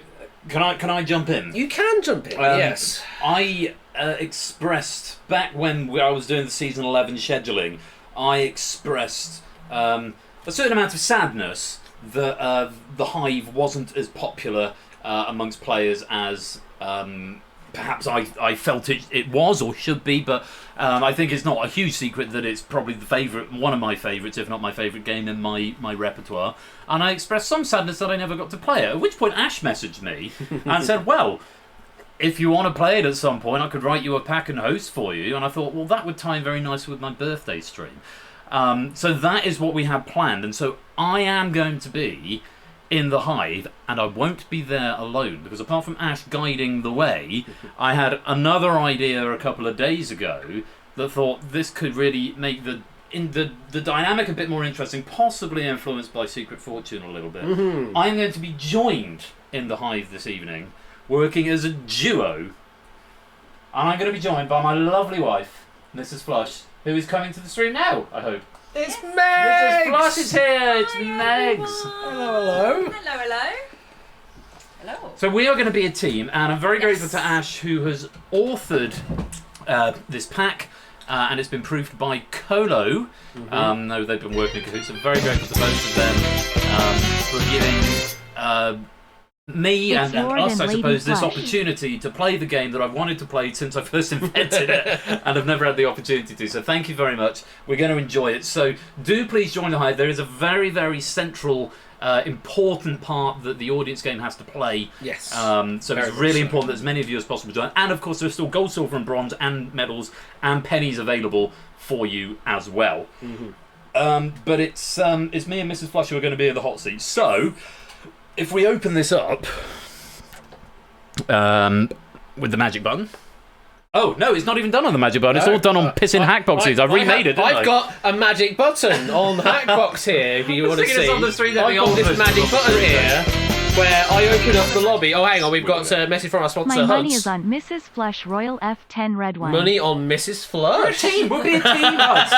can I jump in? You can jump in. Yes. I expressed back when I was doing the season 11 scheduling. I expressed a certain amount of sadness that the Hive wasn't as popular amongst players as perhaps I felt it was or should be, but I think it's not a huge secret that it's probably one of my favourites, if not my favourite game in my repertoire. And I expressed some sadness that I never got to play it, at which point Ash messaged me and said, well, if you want to play it at some point, I could write you a pack and host for you. And I thought, well, that would tie in very nicely with my birthday stream. So that is what we had planned. And so I am going to be in the Hive, and I won't be there alone, because apart from Ash guiding the way, I had another idea a couple of days ago that thought this could really make the dynamic a bit more interesting, possibly influenced by Secret Fortune a little bit. Mm-hmm. I'm going to be joined in the Hive this evening, working as a duo, and I'm going to be joined by my lovely wife, Mrs. Flush, who is coming to the stream now, I hope. It's Megs! Mrs. Flush is here, it's Megs. Hello. So we are going to be a team, and I'm very grateful to Ash, who has authored this pack, and it's been proofed by Colo. Mm-hmm. No, they've been working in cahoots. I'm very grateful to both of them for giving me and us, I suppose, this opportunity to play the game that I've wanted to play since I first invented it and I've never had the opportunity to. So thank you very much. We're going to enjoy it. So do please join the Hive. There is a very, very central, important part that the audience game has to play. Yes. So it's really important that as many of you as possible join. And of course, there are still gold, silver, and bronze, and medals and pennies available for you as well. Mm-hmm. But it's me and Mrs. Flush who are going to be in the hot seat. So if we open this up with the magic button. Oh, no, it's not even done on the magic button. It's all done on pissing hack boxes. I remade it, didn't I? I've got a magic button on Hackbox here, if you want to see. I've got this magic button here, where I open up the lobby. Oh, hang on, we've got a message from our sponsor, My money Huds. is on Mrs. Flush Royal F10 Red Wine. Money on Mrs. Flush? We'll be a team, Huds.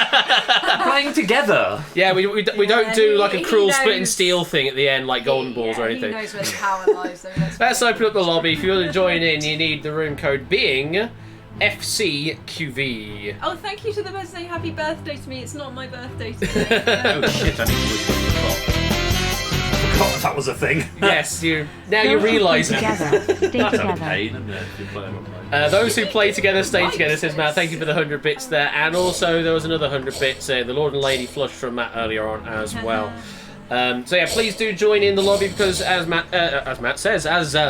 Playing together. Yeah, we don't do like a cruel split and steel thing at the end, like golden balls or anything. He knows where the power lies, though. Let's open up the lobby. If you want to join in, you need the room code being FCQV. Oh, thank you to the person saying happy birthday to me. It's not my birthday today. Oh shit, I need to wish you I forgot that was a thing. Yes, you realise it. Stay together. Those who play together stay together, says Matt. Thank you for the 100 bits there. And also there was another 100 bits, the Lord and Lady Flush from Matt earlier on as well. So yeah, please do join in the lobby because as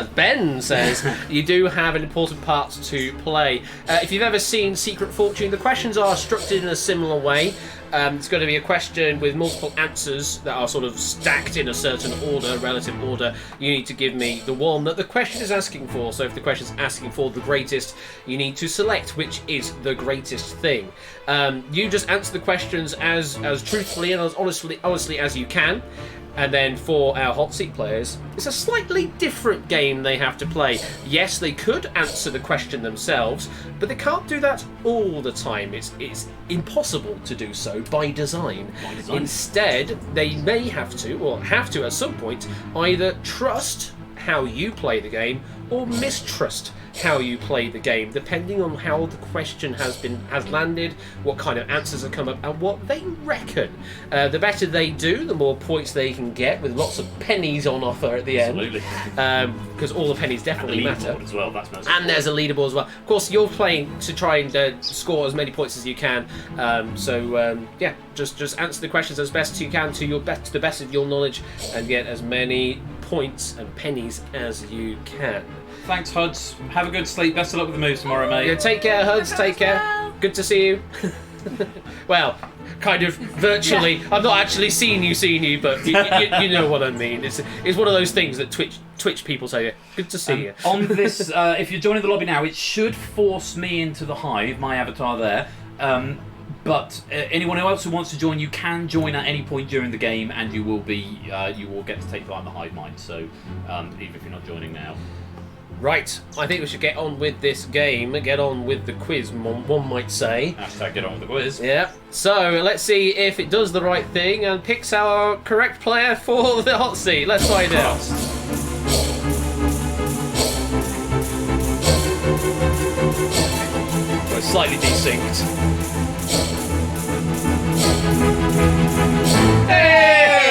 Ben says, you do have an important part to play. If you've ever seen Secret Fortune, the questions are structured in a similar way. It's going to be a question with multiple answers that are sort of stacked in a certain order, relative order. You need to give me the one that the question is asking for. So if the question is asking for the greatest, you need to select which is the greatest thing. You just answer the questions as truthfully and as honestly as you can. And then for our hot seat players, it's a slightly different game they have to play. Yes, they could answer the question themselves, but they can't do that all the time. It's impossible to do so by design. Instead, they may have to, or have to at some point, either trust how you play the game or mistrust how you play the game, depending on how the question has landed, what kind of answers have come up, and what they reckon. The better they do, the more points they can get, with lots of pennies on offer at the end. Absolutely. Because all the pennies definitely matter. As well, that's and there's a leaderboard as well. Of course, you're playing to try and score as many points as you can. Yeah, just answer the questions as best you can to the best of your knowledge, and get as many points and pennies as you can. Thanks, Huds. Have a good sleep. Best of luck with the moves tomorrow, mate. Yeah, take care, Huds. Take care. Good to see you. Well, kind of virtually. Yeah. I'm not actually seeing you, but you know what I mean. It's one of those things that Twitch people say. Good to see you. On this, if you're joining the lobby now, it should force me into the Hive, my avatar there. But anyone else who wants to join, you can join at any point during the game, and you will get to take part in the Hive Mind. So even if you're not joining now. Right, I think we should get on with this game, get on with the quiz, one might say. Hashtag get on with the quiz. Yeah, so let's see if it does the right thing and picks our correct player for the hot seat. Let's find out. We're slightly desynced. Hey!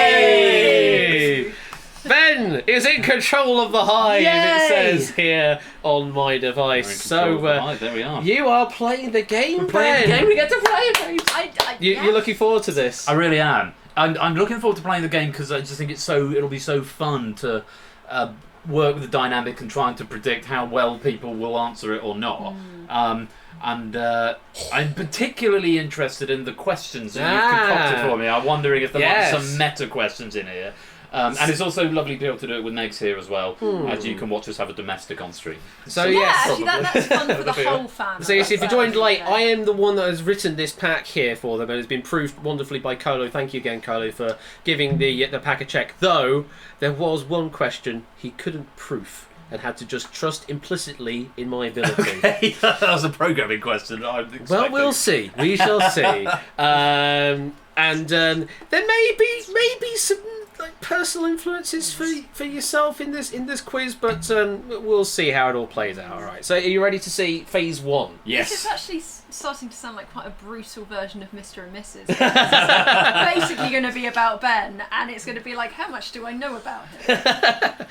Ben is in control of the Hive, Yay! It says here on my device. So, there we are. You are playing the game, We're playing the game. We get to play it, You're looking forward to this? I really am. I'm looking forward to playing the game because I just think it'll be so fun to work with the dynamic and trying to predict how well people will answer it or not. And I'm particularly interested in the questions that you've concocted for me. I'm wondering if there might be some meta questions in here. And it's also lovely to be able to do it with Megs here as well, as you can watch us have a domestic on stream. So actually that's fun for the whole family. So if you joined late, I am the one that has written this pack here for them, and it's been proved wonderfully by Colo. Thank you again, Colo, for giving the pack a check. Though there was one question he couldn't proof and had to just trust implicitly in my ability. Okay, that was a programming question. Well, we'll see. We shall see. And there may be some personal influences for yourself in this quiz, but we'll see how it all plays out. All right. So, are you ready to see phase 1? Yes. This is actually starting to sound like quite a brutal version of Mr. and Mrs. It's basically going to be about Ben, and it's going to be like, how much do I know about him?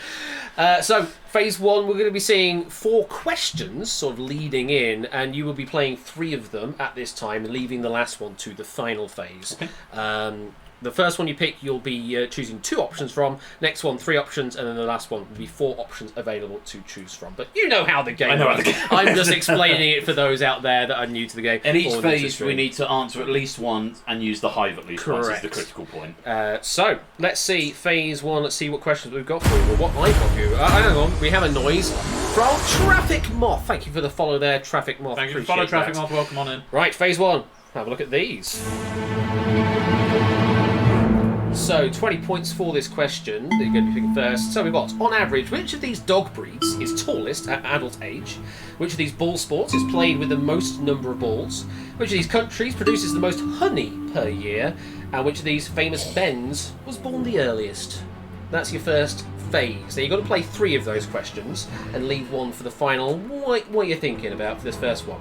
So, phase 1, we're going to be seeing 4 questions sort of leading in, and you will be playing 3 of them at this time, leaving the last one to the final phase. Okay. The first one you pick, you'll be choosing 2 options from. Next one, 3 options, and then the last one will be 4 options available to choose from. But you know how the game works. I'm just explaining it for those out there that are new to the game. In each phase, we need to answer at least one and use the Hive at least once. Is the critical point. So let's see phase 1. Let's see what questions we've got for you. Well, what I've got for you. Hang on, we have a noise from Traffic Moth. Thank you for the follow there, Traffic Moth. Thank you for the follow, Traffic Moth. Welcome on in. Right, phase 1. Have a look at these. So, 20 points for this question that you're going to be picking first. So we've got, on average, which of these dog breeds is tallest at adult age? Which of these ball sports is played with the most number of balls? Which of these countries produces the most honey per year? And which of these famous Bens was born the earliest? That's your first phase. So you've got to play 3 of those questions and leave 1 for the final. What are you thinking about for this first one?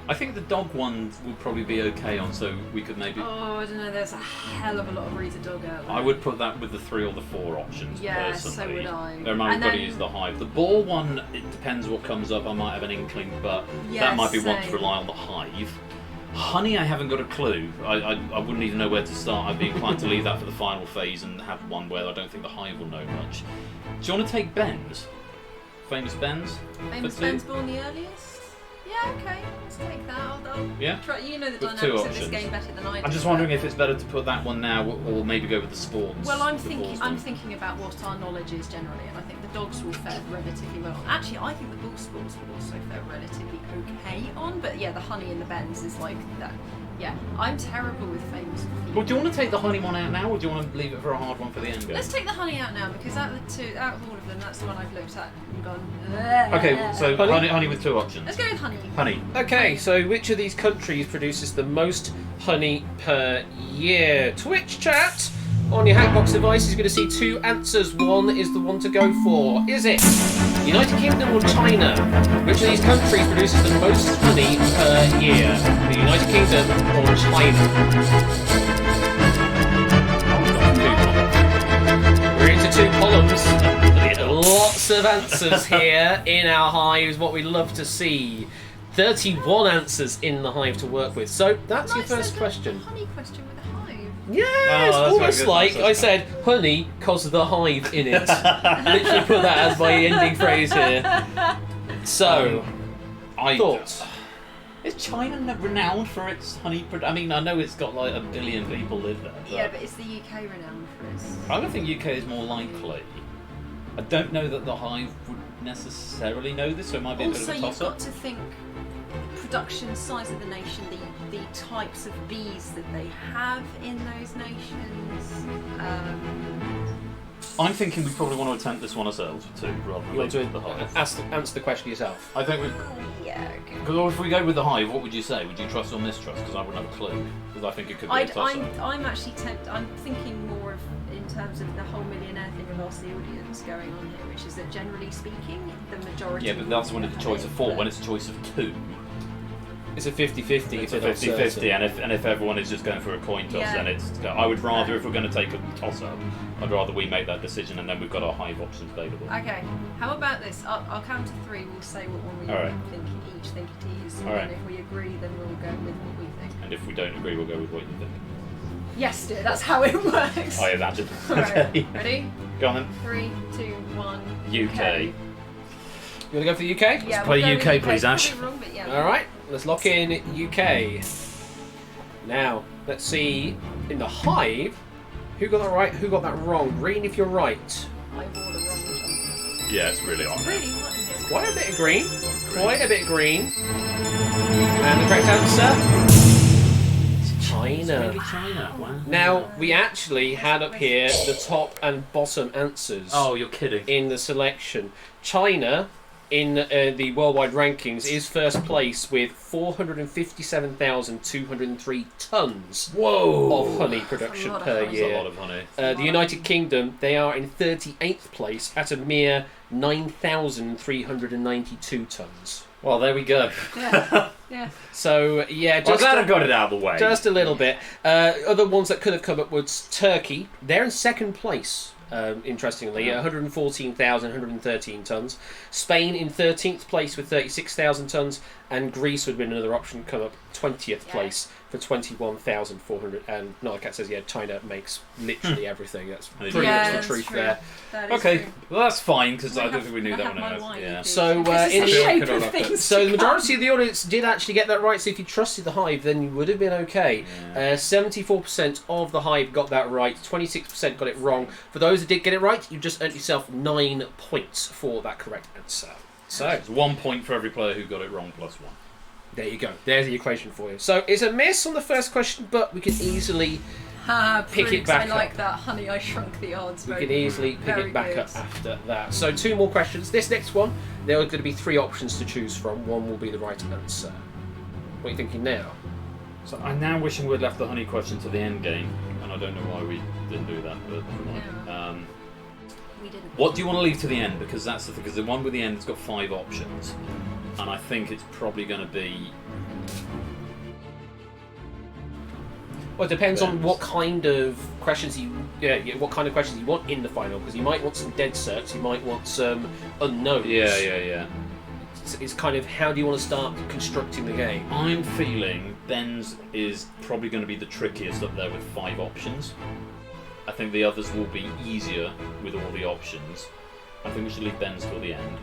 I think the dog one would probably be okay on, so we could maybe... Oh, I don't know, there's a hell of a lot of breeds of dog out there. I would put that with the 3 or the 4 options, yeah, personally. So would I. We've got to use the Hive. The ball one, it depends what comes up. I might have an inkling, but that might be one to rely on the Hive. Honey, I haven't got a clue. I wouldn't even know where to start. I'd be inclined to leave that for the final phase and have one where I don't think the Hive will know much. Do you want to take Bens? Famous Bens? Famous Bens born the earliest? Yeah, okay, let's take that. I'll try. You know the dynamics of this game better than I do. I'm just wondering if it's better to put that one now, or maybe go with the spawns. Well, I'm thinking about what our knowledge is generally, and I think the dogs will fare relatively well. Actually, I think the ball sports would also fare relatively okay on. But yeah, the honey in the bends is like that. Yeah, I'm terrible with famous people. Well, do you want to take the honey one out now, or do you want to leave it for a hard one for the end game? Let's take the honey out now, because out of all of them, that's the one I've looked at and gone. Ugh. Okay, so honey with 2 options. Let's go with honey. Honey. Okay, so which of these countries produces the most honey per year? Twitch chat on your Hackbox device is going to see 2 answers. One is the one to go for. Is it United Kingdom or China? Which of these countries produces the most honey per year? The United Kingdom or China? We're into 2 columns. Lots of answers here in our hives. What we love to see. 31 answers in the hive to work with. So that's your first question. Honey question with a hive. Yeah, it's almost like I said, honey, cause the hive in it. Literally put that as my ending phrase here. So, thoughts? Is China renowned for its honey? I mean, I know it's got like 1 billion people live there. Yeah, but is the UK renowned for its? I don't think UK is more likely. I don't know that the hive would necessarily know this, so it might be a bit of a toss-up. Also, you've got to think production size of the nation, the types of bees that they have in those nations. I'm thinking we probably want to attempt this one ourselves too, rather than You want to the hive. answer the question yourself? I think we. Yeah. Okay. Because if we go with the hive, what would you say? Would you trust or mistrust? Because I wouldn't have a clue. Because I think it could be a toss-up. I'm actually I'm thinking more of in terms of the whole millionaire thing of ask the audience going on here, which is that generally speaking, the majority. Yeah, but that's when it's a choice of 4. When it's a choice of 2. It's a 50-50. It's a 50-50, and if everyone is just going for a coin toss, then it's. I would rather, if we're going to take a toss-up, I'd rather we make that decision, and then we've got our hive options available. Okay, how about this? I'll count to 3. We'll say what one we each think it is, and then if we agree, then we'll go with what we think. And if we don't agree, we'll go with what you think. Yes, dear, that's how it works. I imagine. Alright, Okay. ready? Go on then. 3, 2, 1. UK. You want to go for the UK? Yeah, Let's play UK, please, Ash. Wrong, but yeah. Alright, let's lock in UK. Now, let's see in the hive who got that right, who got that wrong. Green if you're right. I wore the wrong jumper. Yeah, it's really hot. Really hot in here. Quite a bit of green. Quite a bit green. And the correct answer? China. Really China. Wow. Now, we actually had up here the top and bottom answers. Oh, you're kidding. In the selection. China, in the worldwide rankings, is first place with 457,203 tonnes of honey production per year. That's a lot of honey. The United Kingdom, they are in 38th place at a mere 9,392 tonnes. Well, there we go. Yeah. Yeah. So, yeah, I'm glad I got it out of the way. Just a little bit. Other ones that could have come up was Turkey. They're in second place, interestingly, 114,113 tonnes. Spain in 13th place with 36,000 tonnes. And Greece would have been another option, come up 20th place for 21,400. And Nalakat says, yeah, China makes literally everything. That's pretty much the truth there. Okay, well that's fine, because I don't think we knew that one. Yeah. So, the majority of the audience did actually get that right, so if you trusted the hive, then you would have been okay. 74% of the hive got that right, 26% got it wrong. For those that did get it right, you just earned yourself 9 points for that correct answer. So it's 1 point for every player who got it wrong plus 1. There you go. There's the equation for you. So it's a miss on the first question, but we can easily pick it back up. I like that. Honey, I shrunk the odds. We can easily pick it back up after that. So 2 more questions. This next one, there are going to be 3 options to choose from. One will be the right answer. What are you thinking now? So I'm now wishing we'd left the honey question to the end game, and I don't know why we didn't do that, but never mind. We didn't. What do you want to leave to the end? Because that's the thing. Because the one with the end has got 5 options, and I think it's probably going to be. Well, it depends on what kind of questions what kind of questions you want in the final. Because you might want some dead certs, you might want some unknowns. Yeah. It's kind of how do you want to start constructing the game? I'm feeling Ben's is probably going to be the trickiest up there with 5 options. I think the others will be easier with all the options. I think we should leave Ben's till the end.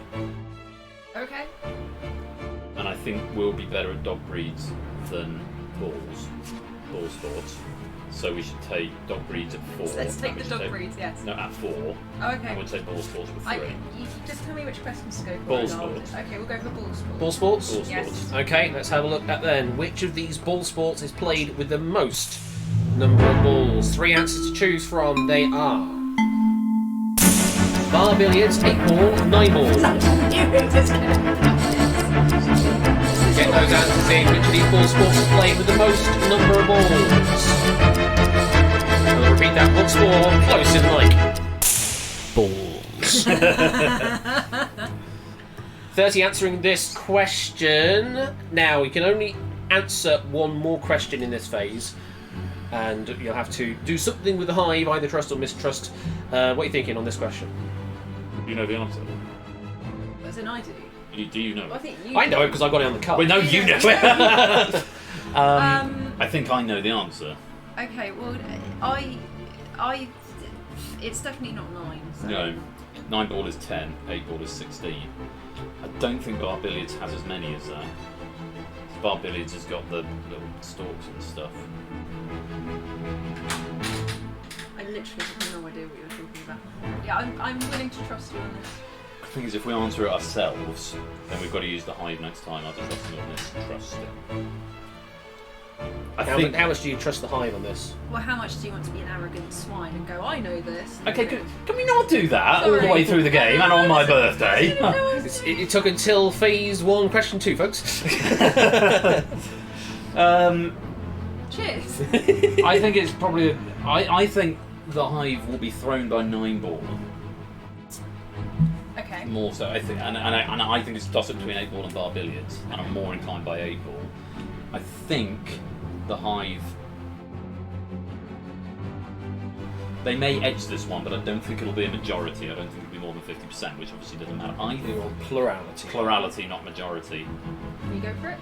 Okay. And I think we'll be better at dog breeds than balls. Balls thoughts. So we should take dog breeds at 4. Let's take the dog breeds, yes. No, at 4. Oh, okay. And we'll take ball sports with 3. You just tell me which questions to go for. Ball sports. Okay, we'll go for ball sports. Ball sports? Ball Yes. sports. Okay, let's have a look at then. Which of these ball sports is played with the most number of balls? 3 answers to choose from. They are bar billiards, 8 ball, 9 ball. Get those answers in. Which of these ball sports is played with the most number of balls? I'll repeat that once more. Close in like balls. 30 answering this question. Now, you can only answer one more question in this phase, and you'll have to do something with the Hive, either trust or mistrust. What are you thinking on this question? You know the answer. As in I do. Do you know it? I think you I know it because I got it on the card. Well, no, you know it. I think I know the answer. Okay, well, it's definitely not 9. So. No. 9 ball is 10, 8 ball is 16. I don't think bar billiards has as many as that. Bar billiards has got the little stalks and stuff. I literally have no idea what you're talking about. Yeah, I'm willing to trust you on this. The thing is, if we answer it ourselves, then we've got to use the Hive next time. I don't trust on this. Trust it. How much do you trust the Hive on this? Well, how much do you want to be an arrogant swine and go, I know this? Okay, can we not do that all the way through the game and on my birthday? It took until phase 1, question 2, folks. Cheers. I think it's probably. I think the Hive will be thrown by 9 ball. Okay. More so, I think, and I think it's a toss up between 8 ball and bar billiards, and I'm more inclined by 8 ball. I think the Hive. They may edge this one, but I don't think it'll be a majority. I don't think it'll be more than 50%, which obviously doesn't matter either. Or plurality. Plurality, not majority. Can you go for it?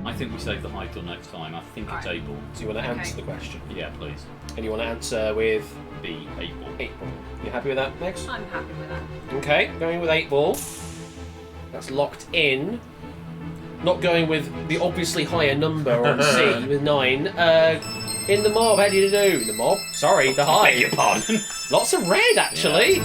I think we save the Hive till next time. I think it's 8 ball. So you want to answer the question? Yeah, please. And you want to answer with? B, 8 ball. 8 ball. You happy with that, Megs? I'm happy with that. Okay, going with 8 ball. That's locked in. Not going with the obviously higher number on C with 9. In the mob, how do you do? In the mob? Sorry, the Hive. Beg your pardon. Lots of red, actually.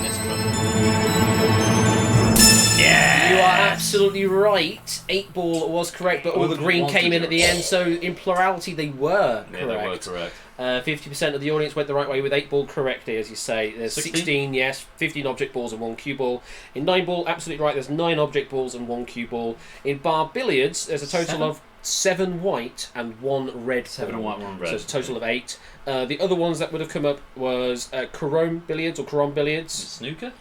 Yeah. You are absolutely right. 8 ball was correct, but all the green came in at the end, so in plurality they were correct. Yeah, they were correct. 50% of the audience went the right way with 8 ball correctly, as you say. There's 16, yes, 15 object balls and 1 cue ball. In 9 ball, absolutely right, there's 9 object balls and 1 cue ball. In bar billiards, there's a total of 7 white and 1 red. 7 white, 1 red. So it's a total of 8. The other ones that would have come up was Carom billiards or Carom billiards. Snooker?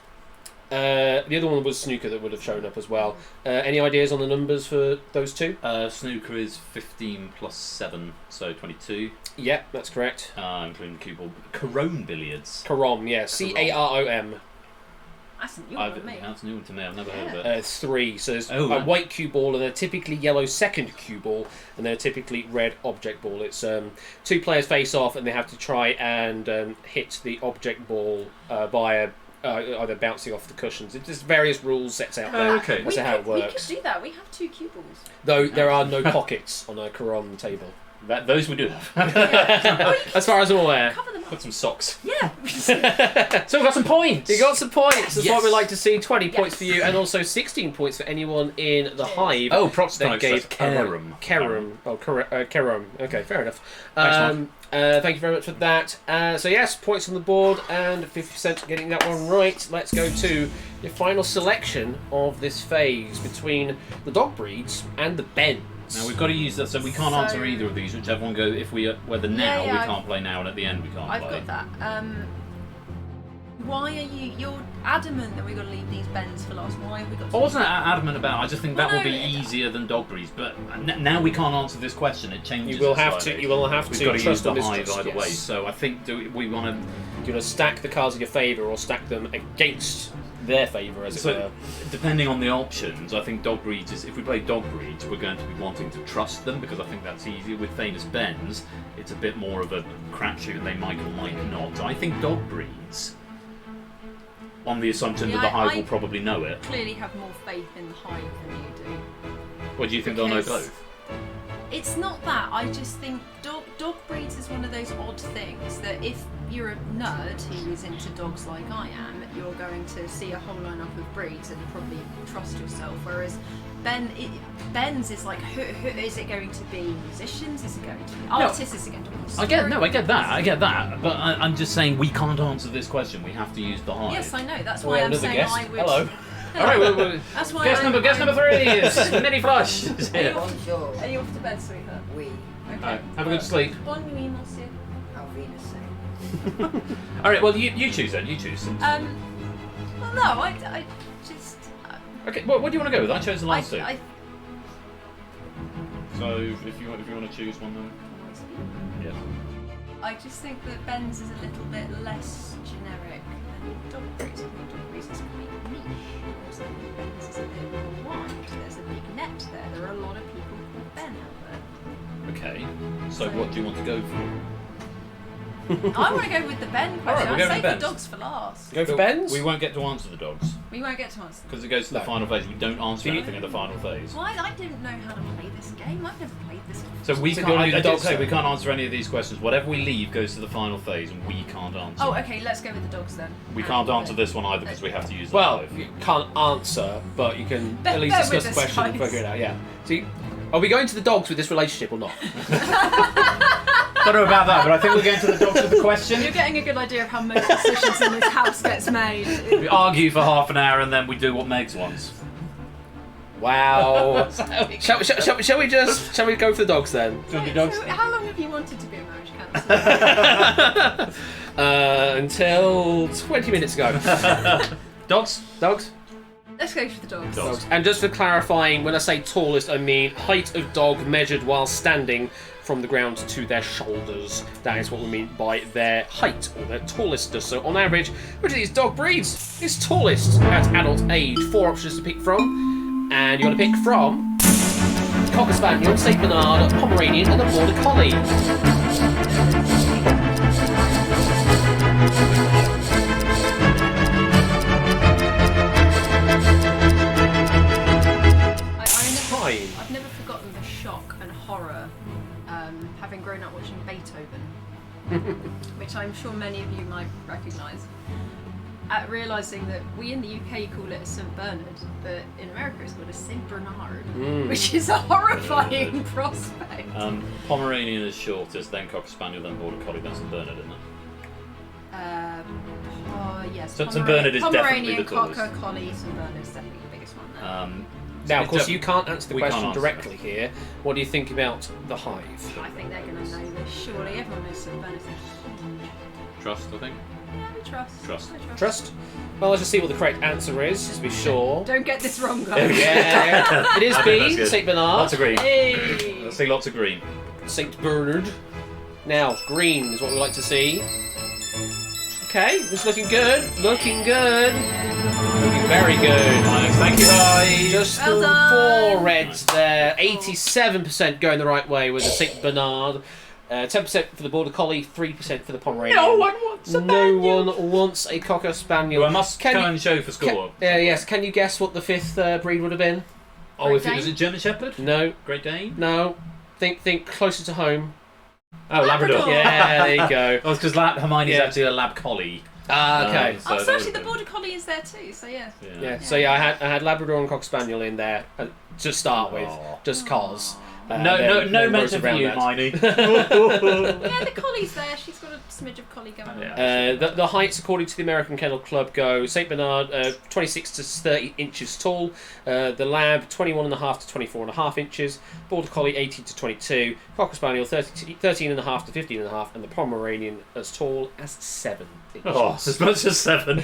The other one was snooker that would have shown up as well. Any ideas on the numbers for those two? Snooker is 15 plus 7, so 22. Yeah, that's correct. Including the cue ball. Carom billiards. Carom, yeah. C-A-R-O-M. That's a new one to me. That's new to me. I've never heard of it. 3. So there's a white cue ball and a typically yellow second cue ball, and then a typically red object ball. It's 2 players face off, and they have to try and hit the object ball via either bouncing off the cushions. It's just various rules sets out there. Okay. That's how it works. We could do that. We have 2 cue balls. Though there are no pockets on a Carom table. Those we do have. As far as I'm aware. Cover them up. Put some socks. Yeah. So we got some points. You got some points. That's Yes. what we like to see. 20 points for you, and also 16 points for anyone in the Hive. Oh, props that gave Carom. Oh, Carom. Okay, fair enough. Thanks, thank you very much for that. So yes, points on the board, and 50% getting that one right. Let's go to the final selection of this phase between the dog breeds and the bends. Now we've got to use that, so we can't answer either of these. Whichever one goes, if we whether now we can't play now, and at the end we can't I've play. got that. Why are you're adamant that we've got to leave these bends for last? Why have we got to I wasn't adamant about it. I just think that No, will be easier than dog breeds. But now we can't answer this question. It changes. You will it have to. slightly. You will have We've to got to trust use the or Hive mistrust, either way. yes. So I think we want to. You're going to stack the cards in your favour or stack them against their favour, as it were. Depending on the options, I think dog breeds is. If we play dog breeds, we're going to be wanting to trust them because I think that's easier. With famous bends, it's a bit more of a crapshoot, and they might or might not. So I think dog breeds. On the assumption that the Hive will probably know it. Clearly have more faith in the Hive than you do. What do you think they'll know both? It's not that. I just think dog breeds is one of those odd things that if you're a nerd who is into dogs like I am, you're going to see a whole lineup of breeds and probably trust yourself. Whereas Ben's is like, who is it going to be? Musicians? Is it going to be artists? Is it going to be I get that. But I'm just saying we can't answer this question. We have to use the Hive. Yes, I know. That's why I'm saying I would. Hello. All right, That's why guest number 3 is Minnie Flush. Are you off to bed, sweetheart? Oui. Okay. Have a good sleep. Bonne nuit, monsieur. How Venus say. All right, well, you choose then. You choose. Well, no, I just. Okay, what do you want to go with? I chose the last two. I So if you want to choose one, then yeah. I just think that Ben's is a little bit less generic than dog breeds. I think dog breeds is quite niche. Whereas I think Ben's is a bit more wide. There's a big net there. There are a lot of people called Ben out there. Okay. So what do you want to go for? I want to go with the Ben question. Alright, we'll go I'll with save Ben's. the dogs for last. Go for Ben's? We won't get to answer the dogs We won't get to answer. because it goes to the final phase. We don't answer anything in the final phase. Why? I didn't know how to play this game. I've never played this game. So we So can't. you're I the did dog say we then? can't answer any of these questions. Whatever we leave goes to the final phase, and we can't answer. Oh, okay. Let's go with the dogs then. We can't answer this one either because we have to use. Well, the Hive. you can't answer, but you can Bear- at least bear discuss the with us, question and guys. figure it out. Yeah. See, are we going to the dogs with this relationship or not? Don't know about that, but I think we're going to the dogs with the question. You're getting a good idea of how most decisions in this house gets made. We argue for half an hour and then we do what Megs wants. Wow. Shall we go for the dogs then? So how long have you wanted to be a marriage counsellor? Until 20 minutes ago. Dogs? Dogs? Let's go for the dogs. Dogs. And just for clarifying, when I say tallest, I mean height of dog measured while standing from the ground to their shoulders. That is what we mean by their height, or their tallestness. So on average, which of these dog breeds is tallest at adult age? 4 options to pick from. And you want to pick from Cocker Spaniel, St. Bernard, Pomeranian, and a Border Collie. I've never forgotten the shock and horror having grown up watching Beethoven, which I'm sure many of you might recognise, at realising that we in the UK call it a St Bernard, but in America it's called a St Bernard, which is a horrifying prospect. Pomeranian is shortest, then Cocker Spaniel, then Border Collie, then St Bernard, isn't it? Yes. So St Bernard is definitely the Pomeranian, tallest. Cocker, Collie, St Bernard is definitely the biggest one there. Now, of course, you can't answer the we can't question answer directly here. What do you think about the Hive? I think they're going to know this, surely. Everyone knows St Bernard's a huge... Trust, I think. Yeah, I trust. Trust. I Trust? Well, let's just see what the correct answer is, to be sure. Don't get this wrong, guys. Yeah, it is I think B, that's good. St Bernard. Lots of green. Hey. Let's see lots of green. St Bernard. Now, green is what we like to see. Okay, it's looking good. Looking good. Looking very good. Nice, thank you, Hive. Just Well the done. 4 reds there. 87% going the right way with the St Bernard. 10% for the Border Collie, 3% for the Pomeranian. No one wants a No one wants a Cocker Spaniel. Well, I must come and show for score. Yes, can you guess what the 5th breed would have been? Oh, if it was a German Shepherd? No. Great Dane? No. Think closer to home. Oh, Labrador. Yeah, there you go. Well, it's because Hermione's actually a Lab Collie. Ah, okay. So actually the Border Collie is there too, so yeah. So I had Labrador and Cocker Spaniel in there to start with, just cause. No mention for you, Hermione. Yeah, the Collie's there. She's got a smidge of Collie going on. The heights, according to the American Kennel Club, go St Bernard 26 to 30 inches tall, the Lab 21.5 to 24.5 inches, Border Collie 18 to 22, Cocker Spaniel 13.5 to 15.5, and the Pomeranian as tall as 7 inches. Oh, as much as 7.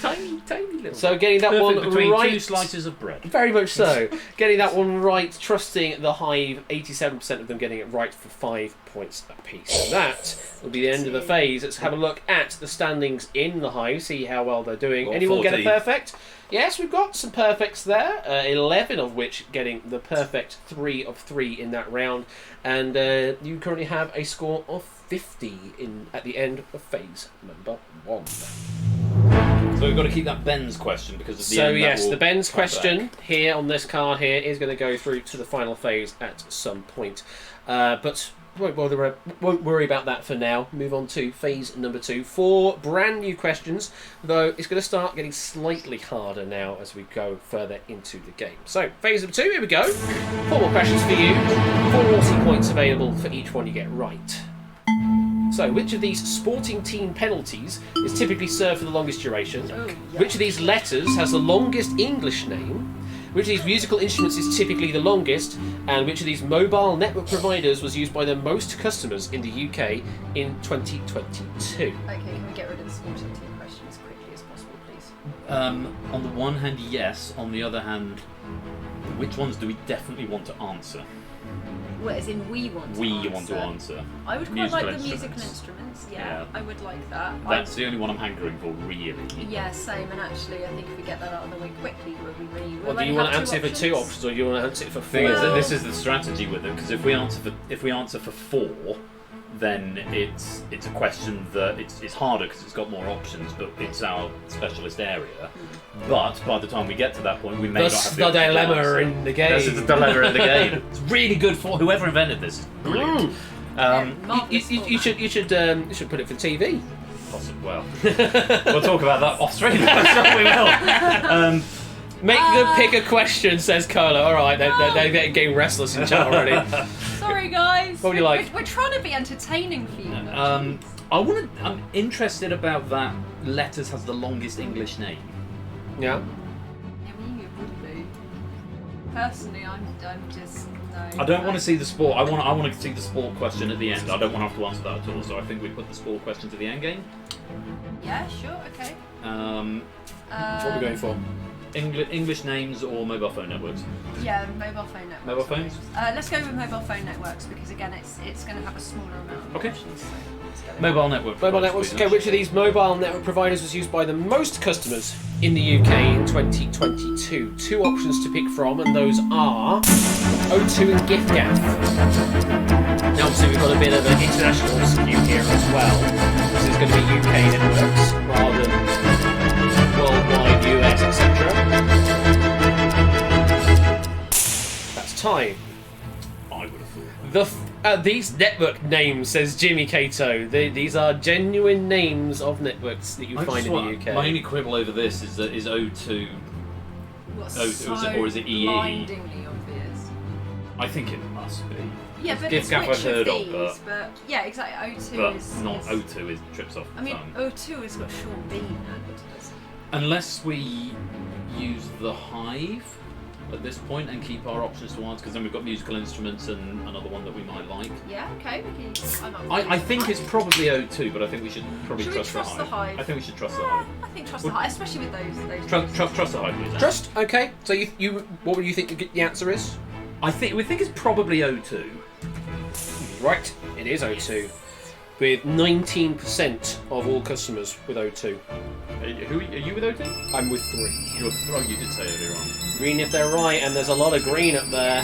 Tiny little. So getting that one between right. 2 slices of bread. Very much so. Getting that one right, trusting the Hive, 87% of them getting it right for 5 points apiece. So that will be the end of the phase. Let's have a look at the standings in the Hive, see how well they're doing. Well, Anyone 40. get a perfect? Yes, we've got some perfects there. 11 of which getting the perfect 3 of 3 in that round. And you currently have a score of 50 at the end of phase number 1. So we've got to keep that Ben's question because at the So end yes, that will the Ben's come question back. here on this card here is going to go through to the final phase at some point. But Won't worry about that for now. Move on to phase number 2. 4 brand new questions, though it's going to start getting slightly harder now as we go further into the game. So, phase number 2, here we go. 4 more questions for you. 40 points available for each one you get right. So, which of these sporting team penalties is typically served for the longest duration? Which of these letters has the longest English name? Which of these musical instruments is typically the longest? And which of these mobile network providers was used by the most customers in the UK in 2022? Okay, can we get rid of the sporting team question as quickly as possible, please? On the one hand, yes. On the other hand, which ones do we definitely want to answer? Well, as in we want to answer. I would quite like the musical instruments. Yeah, I would like that. That's the only one I'm hankering for, really. Yeah, same. And actually, I think if we get that out of the way quickly, we'll be really. Well, do you want to answer it for 2 options, or do you want to answer it for 4? Thing is that this is the strategy with it, because if we answer for 4, then it's a question that it's harder because it's got more options, but it's our specialist area. But by the time we get to that point, we may not have the dilemma in the game. That's the dilemma in the game. It's really good for whoever invented this. Is brilliant. You should put it for TV. Possibly. Well, we'll talk about that off stream. We will. Make them pick a question, says Cola. All right, they're getting restless in chat already. Sorry, guys. What would you like? We're trying to be entertaining for you. I'm interested about that. Letters has the longest English name. Yeah. Yeah, it would be. Personally, I'm just no. I don't want to see the sport. I want to see the sport question at the end. I don't want to have to answer that at all. So I think we put the sport question to the end game. Yeah, sure, okay. What are we going for? English names or mobile phone networks? Yeah, mobile phone networks. Mobile phones? Let's go with mobile phone networks because again, it's going to have a smaller amount of options. So mobile network. Mobile networks. Okay, which of these mobile network providers was used by the most customers in the UK in 2022? 2 options to pick from, and those are O2 and giffgaff. Now, obviously, we've got a bit of an international skew here as well. This is going to be UK networks rather than worldwide, US, etc. That's time. I would have thought. These network names, says Jimmy Cato. These are genuine names of networks that you find in the UK. My only quibble over this is O2. Or is it EE? Blindingly obvious. I think it must be. Yeah, but it's giffgaff which I've heard of these? of, but yeah, exactly. O2 but is not O2 is trips off. I mean, O2 has got Sean Bean advertising. Unless we use the Hive at this point and keep our options to answer, because then we've got musical instruments and another one that we might like. Yeah, okay. I think it's probably O2, but I think we should probably trust the Hive. I think we should trust the Hive. I think trust the Hive, especially with those. Trust the Hive, please. Trust. Okay. So you what would you think the answer is? We think it's probably O2. Right. It is O2. With 19% of all customers with O2. Are you with O2? I'm with 3. You're 3. You did say earlier on. Green if they're right, and there's a lot of green up there.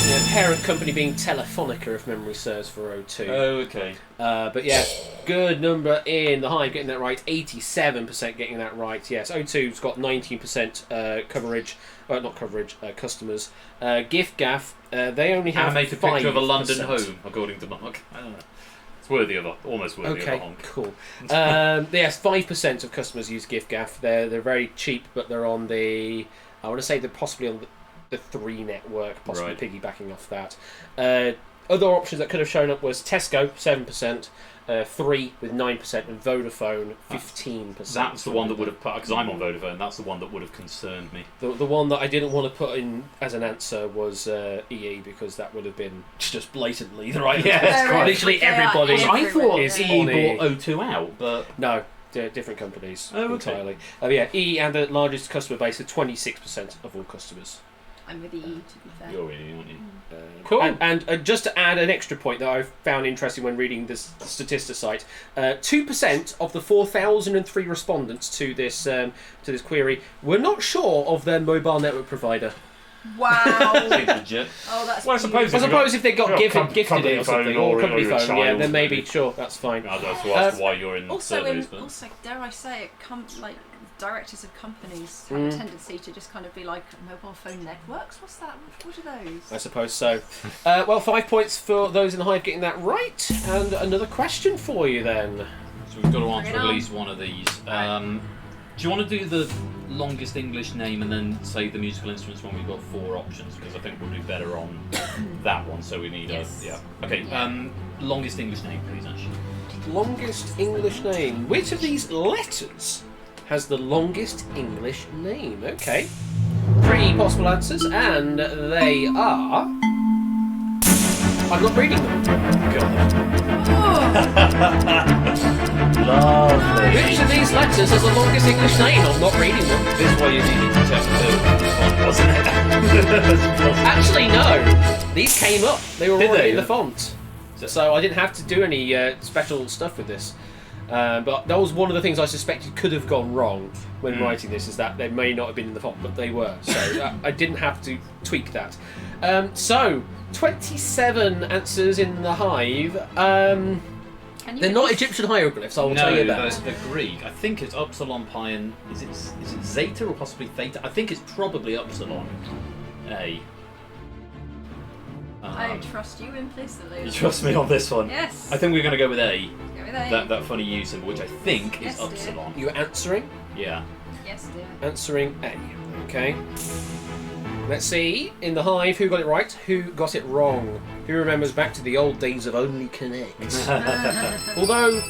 Yeah, parent company being Telefonica, if memory serves, for O2. Oh, okay. But yes, good number in the Hive getting that right. 87% getting that right. Yes, O2's got 19% coverage. Not coverage, customers. giffgaff, they only have 5%. Make a picture of a London home, according to Mark. It's worthy of almost worthy of a honk. Cool. Yes, 5% of customers use giffgaff. They're very cheap, but they're on the. I want to say they're possibly on the 3 network, possibly piggybacking off that. Other options that could have shown up was Tesco, 7%. 3 with 9%, and Vodafone 15%. That's the one that would have put, because I'm on Vodafone. That's the one that would have concerned me. The one that I didn't want to put in as an answer was EE, because that would have been just blatantly the right. Yeah, literally everybody. I thought is EE bought O2 out, but no. They're different companies entirely. Yeah, EE and the largest customer base are 26% of all customers. I'm with EE, to be fair. You're EE, aren't you? Cool. And just to add an extra point that I found interesting when reading this Statista site, 2% of the 4,003 respondents to this query were not sure of their mobile network provider. Wow. Seems legit. Oh, that's. Well, I suppose if they got gifted it or something, or company your phone, yeah, then maybe sure, that's fine. I'd have to ask why you're in Also, surveys, but also, dare I say it, like directors of companies have a tendency to just kind of be like mobile phone networks. What's that? What are those? I suppose so. Well, 5 points for those in the Hive getting that right, and another question for you then. So we've got to answer at least one of these. Do you want to do the longest English name and then say the musical instruments when we've got 4 options? Because I think we'll do better on that one. So we need Okay. Longest English name, please, Ash. Longest English name. Which of these letters has the longest English name? Okay. 3 possible answers, and they are. I'm not reading them. Lovely. Which of these letters has the longest English name? I'm not reading them. This is why you needed to check the font, wasn't it? Actually, no. These came up. They were Did already they? in the font. So I didn't have to do any special stuff with this. But that was one of the things I suspected could have gone wrong when writing this, is that they may not have been in the font, but they were. So I didn't have to tweak that. So, 27 answers in the Hive. They're not Egyptian hieroglyphs, I will tell you that. No, the Greek. I think it's Upsilon Pi and... Is it Zeta or possibly Theta? I think it's probably Upsilon A. I trust you implicitly. You trust me on this one? Yes. I think we're going to go with A. Go with A. That funny U symbol, which I think is Upsilon. You're answering? Yeah. Yes, dear. Answering A. Okay. Let's see, in the Hive, who got it right, who got it wrong? Who remembers back to the old days of Only Connect? Although,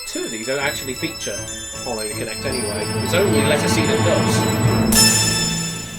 2 of these don't actually feature on Only Connect anyway. It's only letter C that does.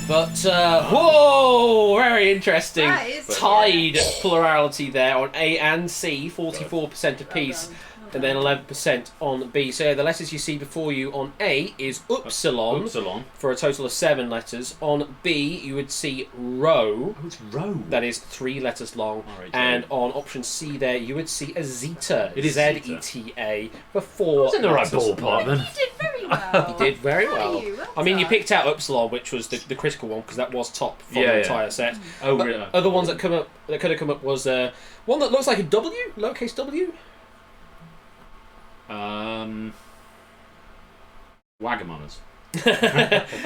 But, whoa, very interesting. Tied plurality there on A and C, 44% apiece. And then 11% on B. So the letters you see before you on A is Upsilon, for a total of 7 letters. On B, you would see Rho. Oh, it's Rho. That is 3 letters long. Right, and on option C there, you would see a Zeta. It is Z-E-T-A for 4 letters. In the right letters ballpark, then. You did very well. You did very well. Well I mean, you done. picked out Upsilon, which was the critical one, because that was top from Yeah, the yeah. entire set. Oh, really? Other ones that could have come up was one that looks like a W, lowercase W. Wagamunners.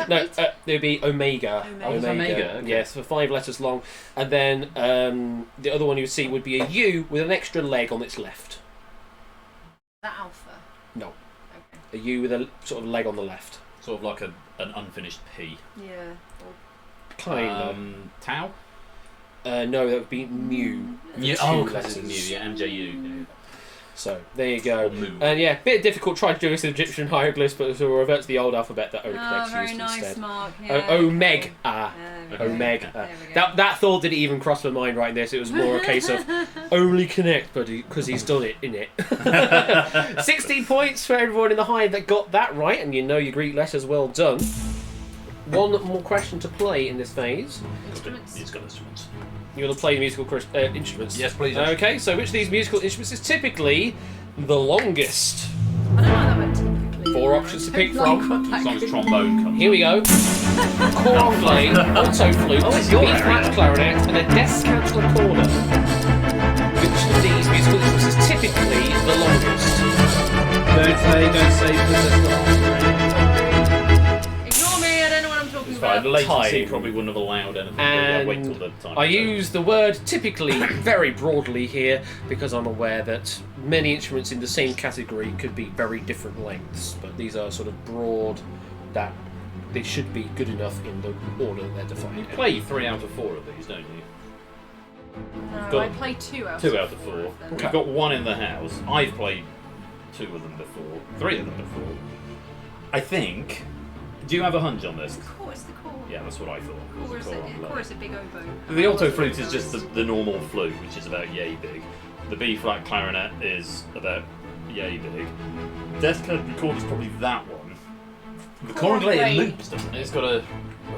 No, it would be Omega. Omega, okay. Yes, for 5 letters long. And then the other one you would see would be a U with an extra leg on its left. That alpha. No. Okay. A U with a sort of leg on the left. Sort of like an unfinished P. Yeah. Kind of. Tau? No, that would be Mu. Oh, classic Mu, yeah, MJU. So, there you go. And yeah, bit difficult trying to do this in Egyptian hieroglyphs, but we'll revert to the old alphabet that Only Connect's very used nice, instead. Mark. Yeah. Omega. There we go. Omega. There we go. That thought didn't even cross my mind right this. It was more a case of Only Connect, but because he's done it, innit? 16 points for everyone in the Hive that got that right, and you know your Greek letters, well done. One more question to play in this phase. Instruments. Musical instruments. You want to play the musical instruments? Yes, please. Okay, so which of these musical instruments is typically the longest? I don't like that one typically. 4 options to pick from. As long as trombone comes. Here we go. Cornflake, alto flute, B-flat clarinet, and a descant recorder. Which of these musical instruments is typically the longest? Don't say, because it's not. Ignore me, I don't know what I'm talking Fine. about. The latency Time. probably wouldn't have allowed anything. And Wait till the time. I use the word typically very broadly here because I'm aware that many instruments in the same category could be very different lengths, but these are sort of broad that they should be good enough in the order that they're defined. You play 3 out of 4 of these, don't you? No, Got I play 2 out of 2 out of 4. them. We've got 1 in the house. I've played 2 of them before. 3 of them before. I think. Do you have a hunch on this? It's the core. Yeah, that's what I thought. It was a core on Core is a big oboe. The alto flute is just the normal flute, which is about yay big. The B-flat clarinet is about yay big. Descant recorder is probably that one. The cornglay loops, doesn't it? It's got a...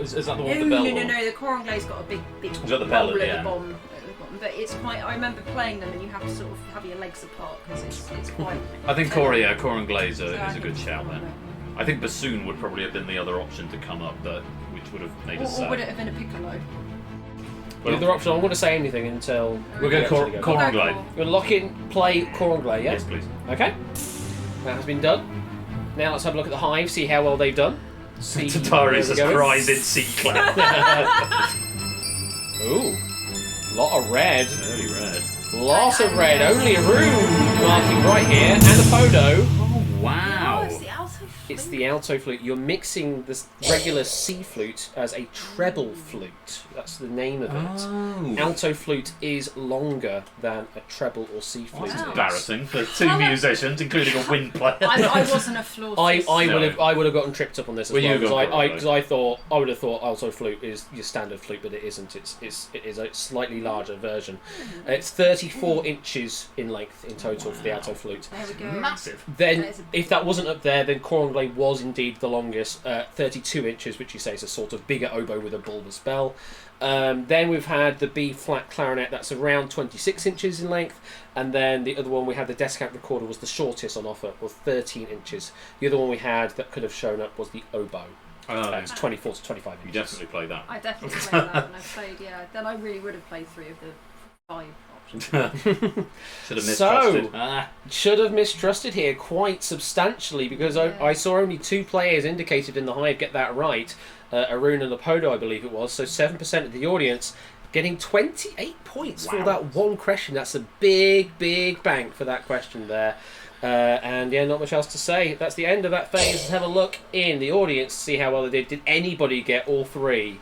Is that the one with the bell on? No. The cornglay's got a big Is that the bell bowl at the at end? the bottom. But it's quite. I remember playing them, and you have to sort of have your legs apart because it's quite. I think Cornglay is a good shout there. I think bassoon would probably have been the other option to come up, which would have made us Or sad. would it have been a piccolo? The other option, I won't say anything until... We'll go Cor Anglais. We'll lock in, play Cor Anglais, yeah? Yes, please. Okay. That has been done. Now let's have a look at the Hive, see how well they've done. See Tatari says cries in C-clap. Ooh. Lot of red. Early red. Lots of red. Only a room marking right here. And a Podo. Oh, wow. Oh, it's the alto flute. It's the alto flute. You're mixing this regular C flute as a treble flute. That's the name of it. Oh. Alto flute is longer than a treble or C flute. That's embarrassing for two musicians, including a wind player. I wasn't a flautist. I would have gotten tripped up on this as Well, well, you got because I would have thought alto flute is your standard flute, but it isn't. It is a slightly larger version. It's 34 inches in length in total for the alto flute. There we go. Massive. Then, if that wasn't up there, then Cor Anglais was indeed the longest, 32 inches, which you say is a sort of bigger oboe with a bulbous bell. Then we've had the B flat clarinet, that's around 26 inches in length, and then the other one we had, the Descant recorder, was the shortest on offer, was 13 inches. The other one we had that could have shown up was the oboe. It's 24 to 25 inches. You definitely play that. I definitely played that, and I played, then I really would have played 3 of the 5 options. Should have mistrusted. Should have mistrusted here quite substantially, because I saw only 2 players indicated in the Hive get that right. Arun and Lepodo, I believe it was. So 7% of the audience getting 28 points for that one question. That's a big, big bank for that question there. And yeah, not much else to say. That's the end of that phase. Let's have a look in the audience to see how well they did. Did anybody get all 3?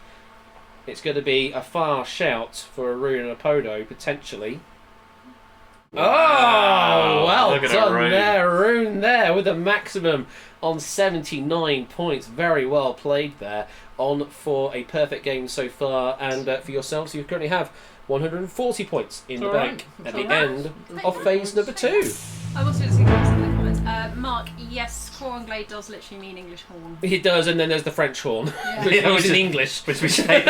It's going to be a far shout for Arun and Lepodo, potentially. Wow. Oh, well Look at done Arun. there, Arun there with a maximum on 79 points. Very well played there. On for a perfect game so far, and for yourselves, you currently have 140 points in the bank at the end of phase number 2. I also just think in the comments. Mark, yes, Cor Anglais does literally mean English horn. It does, and then there's the French horn, which is in English. Which we say.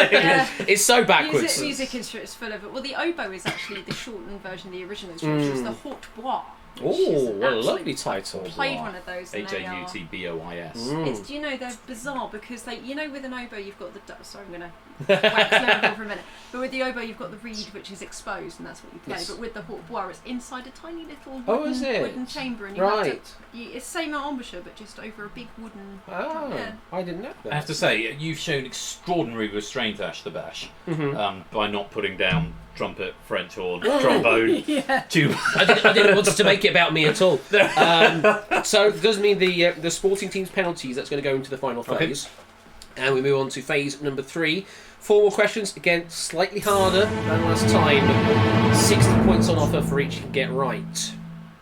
It's so backwards. Music instruments full of it. Well, the oboe is actually the shortened version of the original instrument, which is the hautbois. Oh, what a lovely title. Played one of those. HAUTBOIS. Do you know they're bizarre because with an oboe you've got the sorry I'm gonna wax lyrical for a minute. But with the oboe you've got the reed which is exposed and that's what you play. Yes. But with the hautbois it's inside a tiny little wooden chamber and you have to. It's the same embouchure but just over a big wooden. I didn't know that. I have to say, you've shown extraordinary restraint, Ash the Bash, by not putting down trumpet, French horn, trombone, tuba. I didn't want to make it about me at all. So it does mean the sporting team's penalties, that's going to go into the final phase. And we move on to phase number 3. 4 more questions, again slightly harder than last time, but 60 points on offer for each you can get right.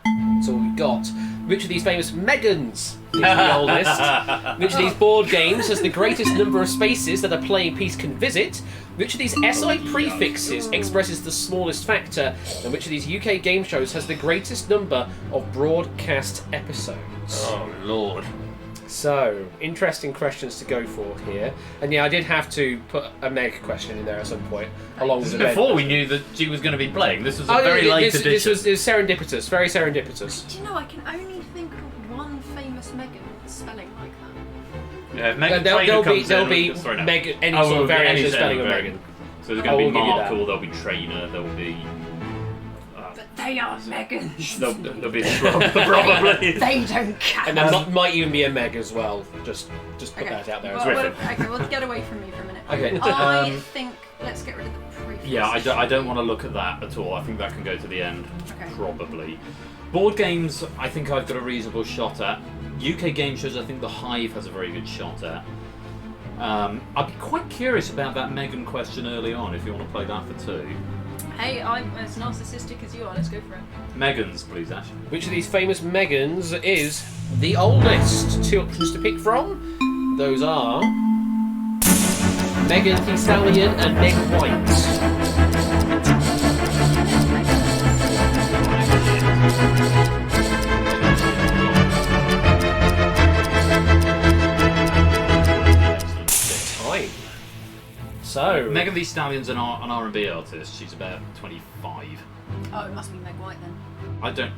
That's all we've got. Which of these famous Megans is the oldest? Which of these board games has the greatest number of spaces that a playing piece can visit? Which of these SI prefixes expresses the smallest factor? And which of these UK game shows has the greatest number of broadcast episodes? Oh, Lord. So, interesting questions to go for here. And yeah, I did have to put a Meg question in there at some point, along with the before we knew that she was going to be playing. This was a very late edition. This was serendipitous, very serendipitous. Do you know, I can only think of one famous Megan spelling like that. Yeah, if Megan there'll be Trainor Megan, any sort of variation of spelling of Megan. So there's going to be Markle, there'll be Trainer, there'll be... But they are Megans. There'll be probably. They don't count. And there might even be a Meg as well. Just put that out there. Well, get away from me for a minute. Okay. I think let's get rid of the prefix. Yeah, I don't want to look at that at all. I think that can go to the end, okay. Probably. Board games, I think I've got a reasonable shot at. UK game shows, I think the Hive has a very good shot at. I'd be quite curious about that Megan question early on, if you want to play that for 2. Hey, I'm as narcissistic as you are. Let's go for it. Megans, please, Ash. Which of these famous Megans is the oldest? 2 options to pick from. Those are Megan Thee Stallion and Meg White. So Megan Thee Stallion's an R&B artist. She's about 25. Oh, it must be Meg White then. I don't.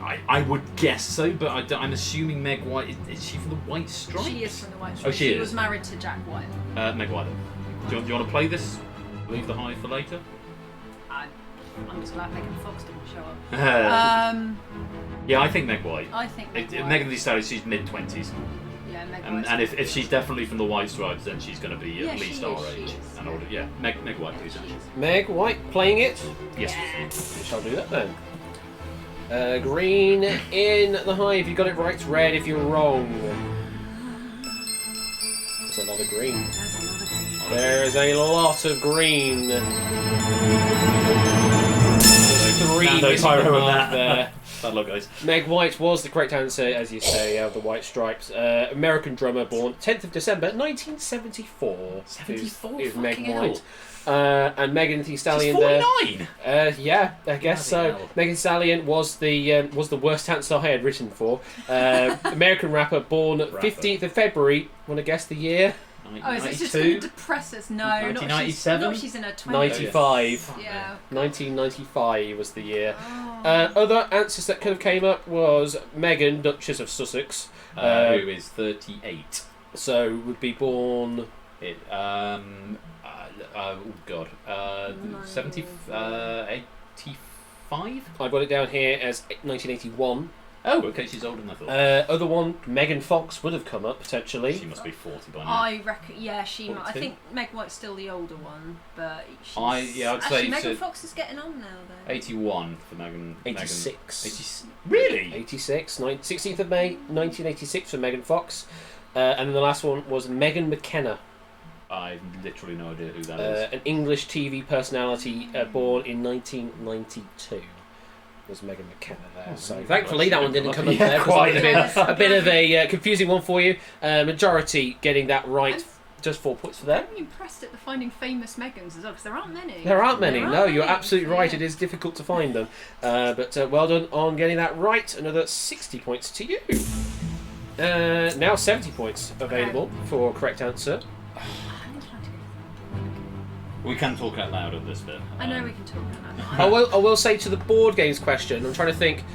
I would guess so, but I'm assuming Meg White. Is she from the White Stripes? She is from the White Oh, Stripes. she is. was married to Jack White. Meg White. Do you want to play this? Leave the Hive for later. I'm just glad Megan Fox didn't show up. Yeah, I think Meg White. I think Meg White. Megan Thee Stallion, she's mid-20s. Yeah, Meg White. And if she's definitely from the White Stripes, then she's going to be at least our age and older. Yeah, Meg White, please. Meg White playing it? Yes. We shall do that then. Green in the Hive. You got it right. Red if you're wrong. There's a lot of green. There is a lot of green. Three there. Bad luck, guys. Meg White was the correct answer, as you say, of the White Stripes. American drummer, born 10th of December 1974. 74? Is Meg Fucking White. And Megan Thee Stallion. She's 49. Yeah, I guess so. Hell. Megan Thee Stallion was the worst answer I had written for. American rapper, born 15th of February. Want to guess the year? Oh, is it just going to depress us? No, 1997? not she's in her 20s. 95. Yeah. 1995 was the year. Other answers that could have came up was Meghan, Duchess of Sussex. Who is 38. So would be born... oh God. 85? I got it down here as 1981. Oh, okay, she's older than I thought. Other one, Megan Fox would have come up potentially. She must be 40 by now. I reckon, yeah, she might. I 42? think Meg White's still the older one, but she's... I'd say Megan Fox is getting on now, though. 81 for Megan. 86. Really? 86. 16th of May, 1986 for Megan Fox. And then the last one was Megan McKenna. I've literally no idea who that is. An English TV personality born in 1992. Was Megan McKenna there. So thankfully that one didn't come up there. Quite a bit of a confusing one for you. Majority getting that right. Just 4 points for them. I'm impressed at the finding famous Megans as well, because there aren't many. There aren't many. No, you're absolutely right. It is difficult to find them. But well done on getting that right. Another 60 points to you. Now 70 points available for correct answer. We can talk out loud at this bit. I know we can talk out loud. I will say to the board games question, I'm trying to think.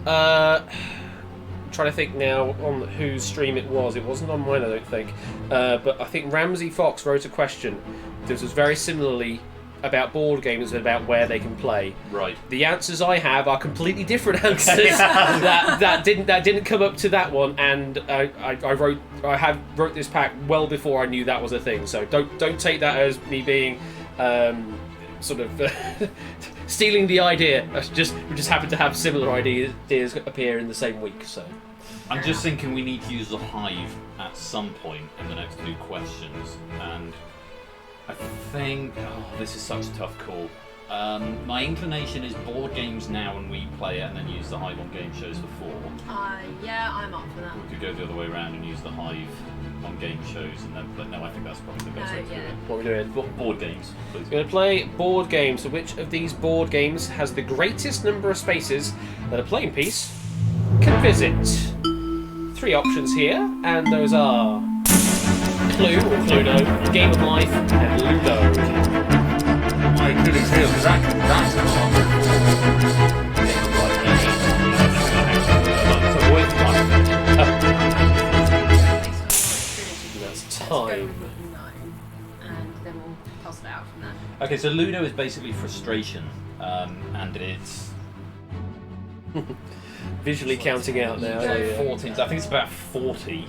Now on whose stream it was. It wasn't on mine, I don't think. But I think Ramsey Fox wrote a question. This was very similarly about board games and about where they can play. Right. The answers I have are completely different answers that didn't come up to that one, and I wrote this pack well before I knew that was a thing. So don't take that as me being sort of stealing the idea. We just happen to have similar ideas appear in the same week. So I'm just thinking we need to use the Hive at some point in the next 2 questions, and I think this is such a tough call. My inclination is board games now and we play it and then use the Hive on game shows before. Yeah, I'm up for that. We could go the other way around and use the Hive on game shows and then, but no, I think that's probably the best way to do it. What are we doing? Board games, please. We're going to play board games. So which of these board games has the greatest number of spaces that a playing piece can visit? 3 options here, and those are Clue or Cluedo, Game of Life, and Ludo. My Achilles heel, because that's time. And then we'll puzzle it out from there. Okay, so Ludo is basically frustration, and it's visually counting out now. 14. I think it's about 40.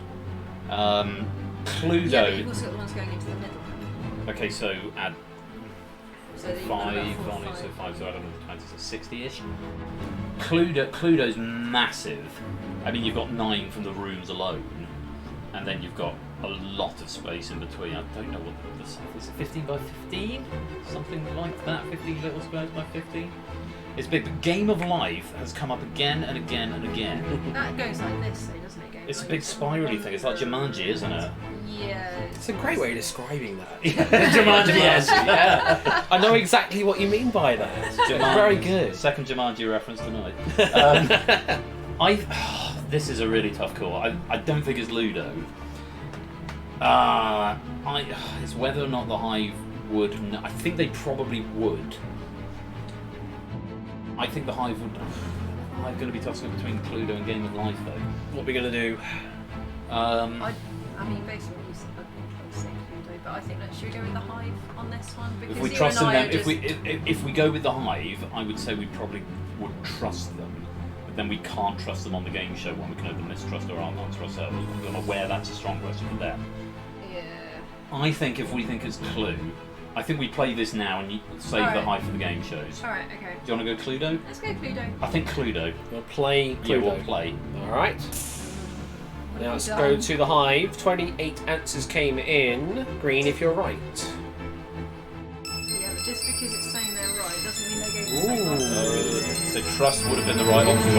Cluedo. Yeah, but you've also got the ones going into the middle. Okay, so add So you've 5 got on about it, 4, so 5, so I don't know, 20, so 60-ish. Cluedo's massive. I mean, you've got 9 from the rooms alone, and then you've got a lot of space in between. I don't know what the size is. 15 by 15? Something like that. 15 little squares by 15? It's big, but Game of Life has come up again and again and again. That goes like this, though, doesn't it? It's a big spirally thing. It's like Jumanji, isn't it? Yeah. It's a great way of describing that. Jumanji, yes. Yeah. I know exactly what you mean by that. It's very good. Second Jumanji reference tonight. This is a really tough call. I don't think it's Ludo. It's whether or not the Hive would. I think they probably would. I think the Hive would. I'm going to be tossing up between Cluedo and Game of Life, though. What are we going to do? I mean, based on what you said, I'd say Cluedo, but I think that should we go with the Hive on this one? Because If we you trust and them, I then, are just... if we go with the Hive, I would say we probably would trust them. But then we can't trust them on the game show one. We can either mistrust or answer ourselves. I'm aware that's a strong question for them. Yeah. I think if we think it's Clue, I think we play this now and you save the Hive for the game shows. Alright, okay. Do you want to go Cluedo? Let's go Cluedo. I think Cluedo. We'll play Cluedo. Yeah, we'll play. Alright. Now let's go to the Hive. 28 answers came in. Green if you're right. Yeah, but just because it's saying they're right doesn't mean they gave the same answer. So trust would have been the right option.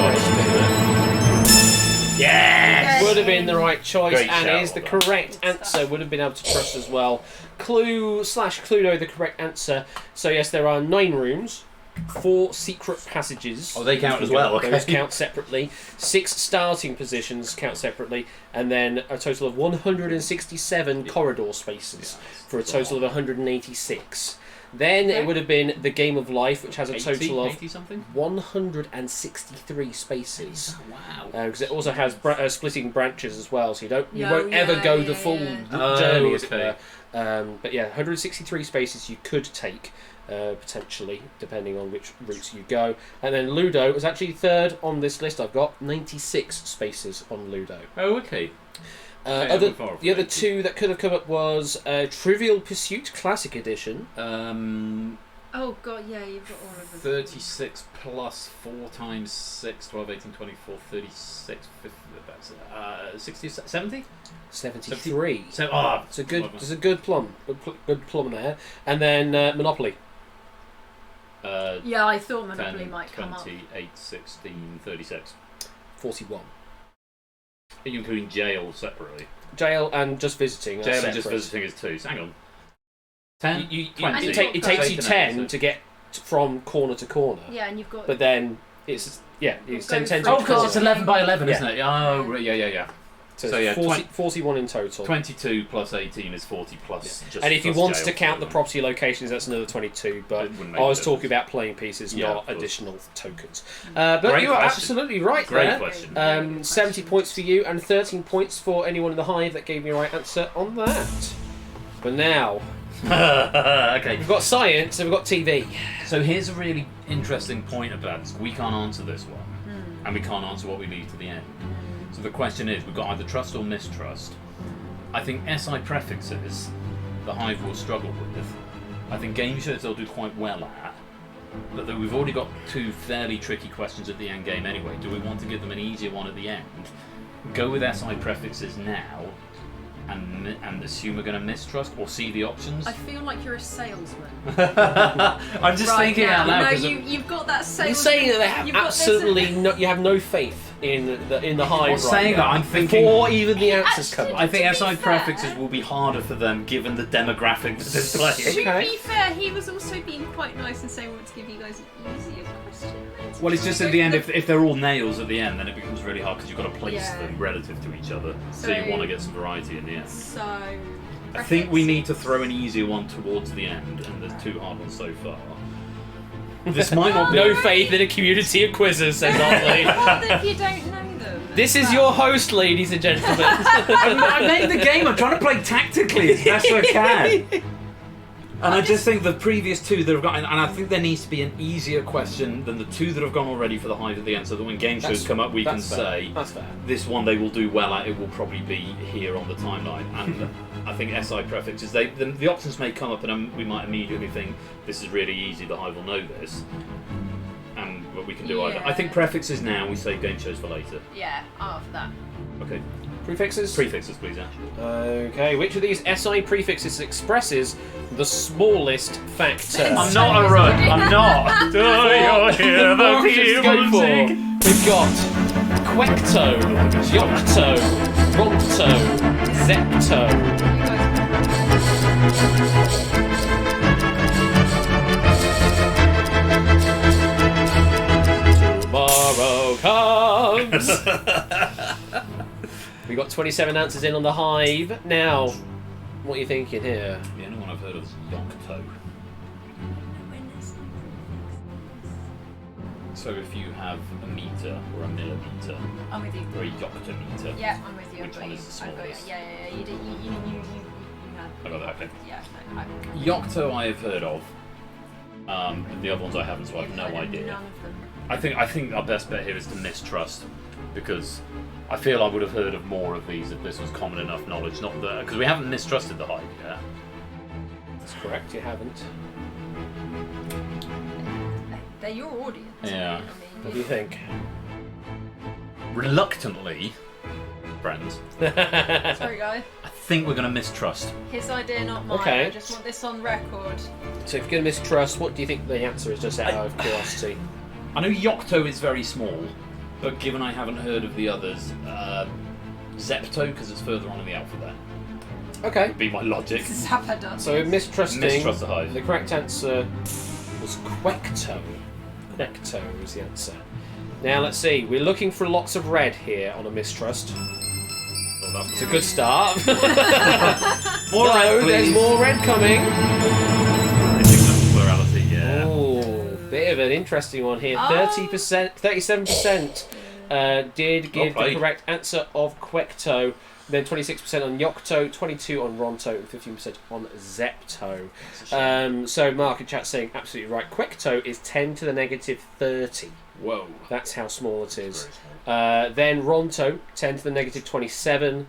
Yes! Would have been the right choice, Great and shout, is the well done. correct answer. Would have been able to trust as well. Clue/Cluedo, the correct answer. So yes, there are 9 rooms, 4 secret passages. Oh, they count as well. Okay. Those count separately. 6 starting positions count separately, and then a total of 167 corridor spaces for a total of 186. Then it would have been the Game of Life, which has a total of 163 spaces. Wow! Because it also has splitting branches as well, so you won't ever go the full journey, as it were. But yeah, 163 spaces you could take potentially, depending on which routes you go. And then Ludo was actually third on this list. I've got 96 spaces on Ludo. Oh, okay. The other 2 that could have come up was Trivial Pursuit Classic Edition. Oh god, yeah, you've got all of them. 36 plus 4 times 6, 12, 18, 24, 36, 50, that's 60, 70? 73. So, it's a good plum. Good plum there. And then Monopoly. Yeah, I thought Monopoly 10, might come 28, 16, 36. 41. Are you including jail separately? Jail and just visiting. Jail and just visiting is 2. So hang on. 10? It takes you 10 to get from corner to corner. Yeah, and you've got... But then it's 10 to Oh, because it's 11 by 11, yeah. isn't it? Oh, yeah. So yeah, 41 in total. 22 plus 18 is 40 plus. Yeah. Just and if you plus want jail, to count the property locations, that's another 22. But I was talking about playing pieces, not additional tokens. But you are absolutely right there. Great question. 70 points for you and 13 points for anyone in the Hive that gave me a right answer on that. But now, okay, we've got science and we've got TV. So here's a really interesting point about this. We can't answer this one, and we can't answer what we leave to the end. So the question is, we've got either trust or mistrust. I think SI prefixes, the Hive will struggle with. I think game shows they'll do quite well at. But we've already got 2 fairly tricky questions at the end game anyway. Do we want to give them an easier one at the end? Go with SI prefixes now, and assume we're going to mistrust or see the options? I feel like you're a salesman. I'm just thinking out loud. No, you've got that salesman. You're saying that they have absolutely you have no faith in the Hive. I'm saying that. I'm thinking before even the answers come up. I think SI prefixes will be harder for them given the demographic that they're playing. To be fair, he was also being quite nice and saying we want to give you guys an easier question. Well, it's just at the end, if they're all nails at the end, then it becomes really hard because you've got to place them relative to each other. So you want to get some variety in the end. So, I think we need to throw an easier one towards the end, and there's 2 hard ones so far. This might not be... No faith in a community of quizzes, says Otley. What if you don't know them? This is your host, ladies and gentlemen. I made the game. I'm trying to play tactically as best I can. And I just think the previous 2 that have got, and I think there needs to be an easier question than the 2 that have gone already for the Hive at the end, so that when game shows come up, we can say, this one they will do well at, it will probably be here on the timeline. And I think SI prefixes, the options may come up and we might immediately think, this is really easy, the Hive will know this. And what we can do either. I think prefixes now, we save game shows for later. Yeah, after that. Okay. Prefixes? Prefixes, please, Ash. Okay, which of these SI prefixes expresses the smallest factor? I'm not a run. I'm not. Do you hear the people sing? We've got Quecto, Yocto, Ronto, Zepto. Tomorrow comes. We got 27 answers in on the Hive. Now, what are you thinking here? The only one I've heard of is Yocto. So if you have a meter or a millimeter, I'm with you. or a yoctometer, Yeah, I'm with you. which one is the I've got you. smallest? Yeah. You had. I got that. Okay. Yeah. No, Yocto I have heard of. The other ones I haven't, so I have no idea. None of them. I think our best bet here is to mistrust, because I feel I would have heard of more of these if this was common enough knowledge. Not that, because we haven't mistrusted the Hive yet. That's correct. You haven't. They're your audience. Yeah. What do you think? Reluctantly, friends. Sorry, guy. I think we're going to mistrust. His idea, not mine. Okay. I just want this on record. So if you're going to mistrust, what do you think the answer is, just out of curiosity? I know Yocto is very small, but given I haven't heard of the others, Zepto, because it's further on in the alphabet. Okay. Would be my logic. Zappa So mistrusting. Mistrust the Hive. The correct answer was Quecto. Quecto was the answer. Now let's see. We're looking for lots of red here on a mistrust. Oh, it's a good start. More red, please. There's more red coming. I think that's plurality, yeah. Oh, bit of an interesting one here. 30%, 37% did give the correct answer of Quecto. Then 26% on Yocto, 22% on Ronto, and 15% on Zepto. So Mark in chat saying absolutely right. Quecto is 10 to the negative 30. Whoa. That's how small it is. Then Ronto, 10 to the negative 27.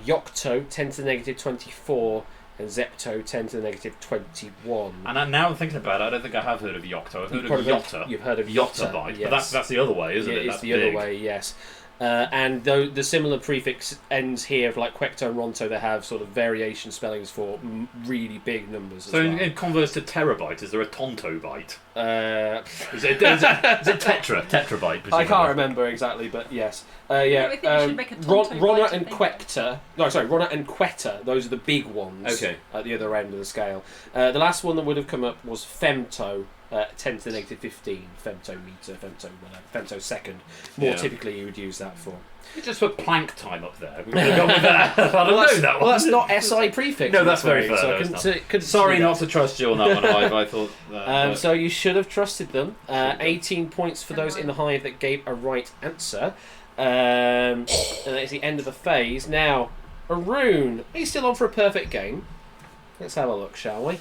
Yocto, 10 to the negative 24. And Zepto, 10 to the negative 21. And now I'm thinking about it, I don't think I have heard of Yocto. I've heard of Yotta. You've heard of Yotta Bite, yes. but that's the other way, isn't it? It's That's the big. other way, yes. And though the similar prefix ends here, of like Quecto and Ronto, they have sort of variation spellings for really big numbers. So as well. in converse to terabyte, is there a Tonto Bite? Is it tetra? Tetrabyte, presumably. I can't remember exactly, but yes. I think we should make a Tonto Ronna Bite and thing. Quecta. No, sorry, Ronna and Quetta. Those are the big ones. Okay. At the other end of the scale. The last one that would have come up was Femto. 10 to the negative 15. Femtometer, femto whatever. Femtosecond. More typically, you would use that for. You just put plank time up there. We could have gone with that. I don't know that one. Well, that's not SI prefix. No, that's very fair. So No, I it's couldn't not. Sorry not to trust you on that one, Hive. I thought that. So you should have trusted them. 18 points for those in the Hive that gave a right answer. And it's the end of the phase. Now, Arun, are you still on for a perfect game? Let's have a look, shall we?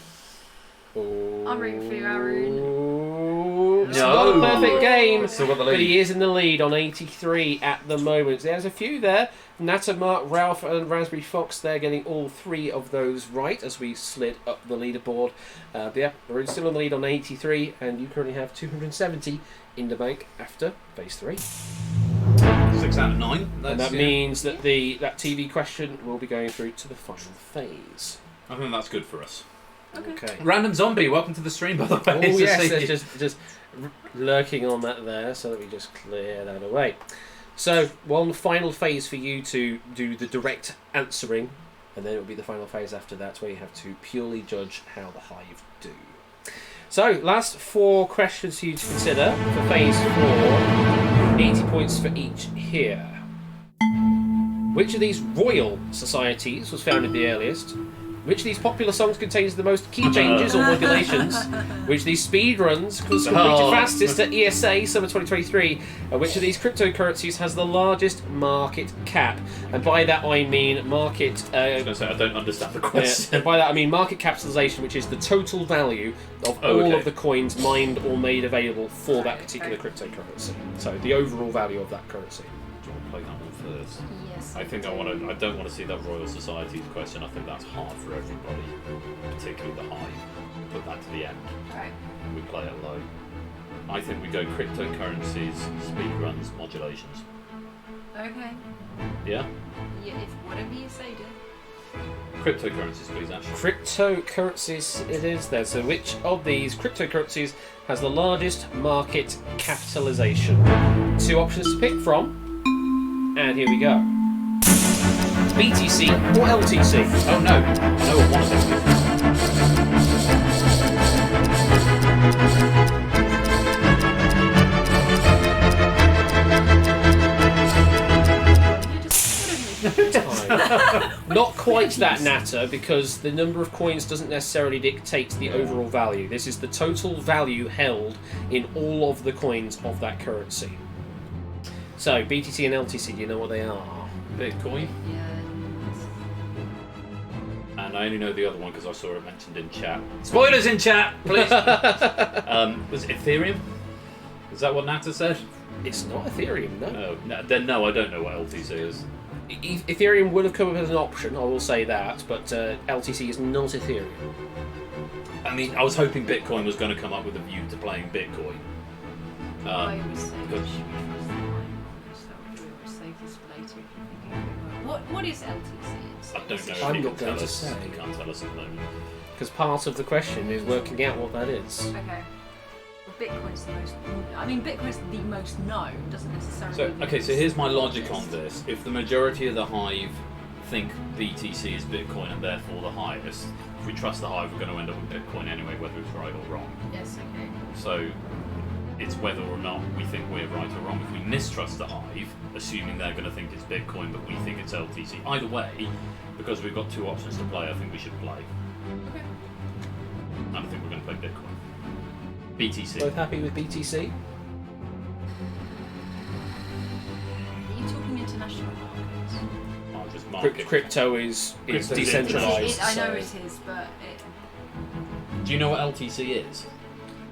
I'm rooting for you, Arun. It's not a perfect game, Still got the but lead. he is in the lead on 83 at the moment. There's a few there. Nata, Mark, Ralph and Raspberry Fox, they're getting all three of those right as we slid up the leaderboard. But yeah, Arun's still in the lead on 83, and you currently have 270 in the bank after phase 3. 6 out of 9. And that means that that TV question will be going through to the final phase. I think that's good for us. Okay. Random Zombie, welcome to the stream, by the way. Oh It's yes, just- there's just lurking on that there, so that we just clear that away. So, one final phase for you to do the direct answering, and then it'll be the final phase after that, where you have to purely judge how the Hive do. So, last 4 questions for you to consider for phase 4. 80 points for each here. Which of these royal societies was founded the earliest? Which of these popular songs contains the most key changes or modulations? Which of these speedruns was completed fastest at ESA Summer 2023? And which of these cryptocurrencies has the largest market cap? And by that I mean market... I was going to say, I don't understand the question. and by that I mean market capitalization, which is the total value of all of the coins mined or made available for that particular cryptocurrency. So the overall value of that currency. Do you want to play that one first? Yes. I think I don't want to see that Royal Society's question. I think that's hard for everybody, particularly the Hive. Put that to the end. Right. We play it low. I think we go cryptocurrencies, speedruns, modulations. Okay. Yeah? Yeah, if whatever you say, dear. Cryptocurrencies, please, Ash. Cryptocurrencies it is there. So which of these cryptocurrencies has the largest market capitalization? 2 options to pick from. And here we go. BTC or LTC? Oh no, I know what one of them Not quite that natter, because the number of coins doesn't necessarily dictate the overall value. This is the total value held in all of the coins of that currency. So, BTC and LTC, do you know what they are? Bitcoin. And I only know the other one because I saw it mentioned in chat. Spoilers in chat, please. Was it Ethereum? Is that what Nata said? It's not Ethereum, no. Then no, I don't know what LTC is. Ethereum would have come up as an option, I will say that, but LTC is not Ethereum. I mean, I was hoping Bitcoin was going to come up with a view to playing Bitcoin. I was saying we should be trusting the line so we'll save this for later if you think what is LTC? I don't know. I'm not going to say. You can't tell us at the moment. Because part of the question is working out what that is. Okay. Well, Bitcoin's the most. I mean, Bitcoin's the most known. Doesn't necessarily. So okay, so here's my logic on this. If the majority of the Hive think BTC is Bitcoin and therefore the highest, if we trust the Hive, we're going to end up with Bitcoin anyway, whether it's right or wrong. Yes. Okay. So it's whether or not we think we're right or wrong. If we mistrust the Hive, assuming they're going to think it's Bitcoin, but we think it's LTC. Either way, because we've got two options to play, I think we should play. Okay. And I think we're going to play Bitcoin. BTC. Both happy with BTC? Are you talking international markets? Oh, just market. Crypto is decentralised. I know it is, but Do you know what LTC is?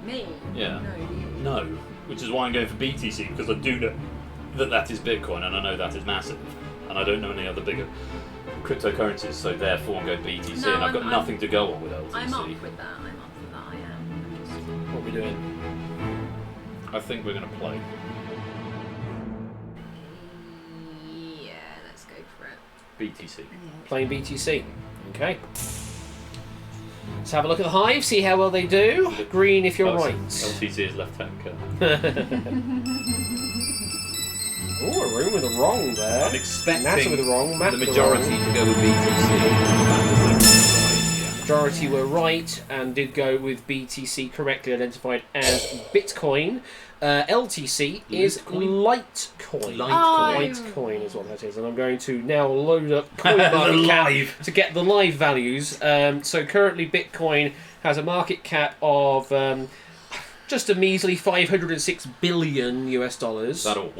me? Yeah. No. You. No, which is why I'm going for BTC, because I do know that is Bitcoin, and I know that is massive, and I don't know any other bigger cryptocurrencies, so therefore I'm going BTC, No, and I've got nothing to go on with LTC. I'm up with that. I am. What are we doing? I think we're going to play. Yeah, let's go for it. BTC. Playing BTC. Okay. Let's have a look at the Hive, see how well they do. Green if you're right. LTC is left-hand cut. Oh, a room with a wrong there. I'm expecting NASA with a wrong, Matt the with a majority wrong. to go with BTC. Majority were right and did go with BTC, correctly identified as Bitcoin. LTC is Litecoin. Litecoin is what that is, and I'm going to now load up CoinMarketCap to get the live values. So currently Bitcoin has a market cap of just a measly $506 billion US dollars. That all?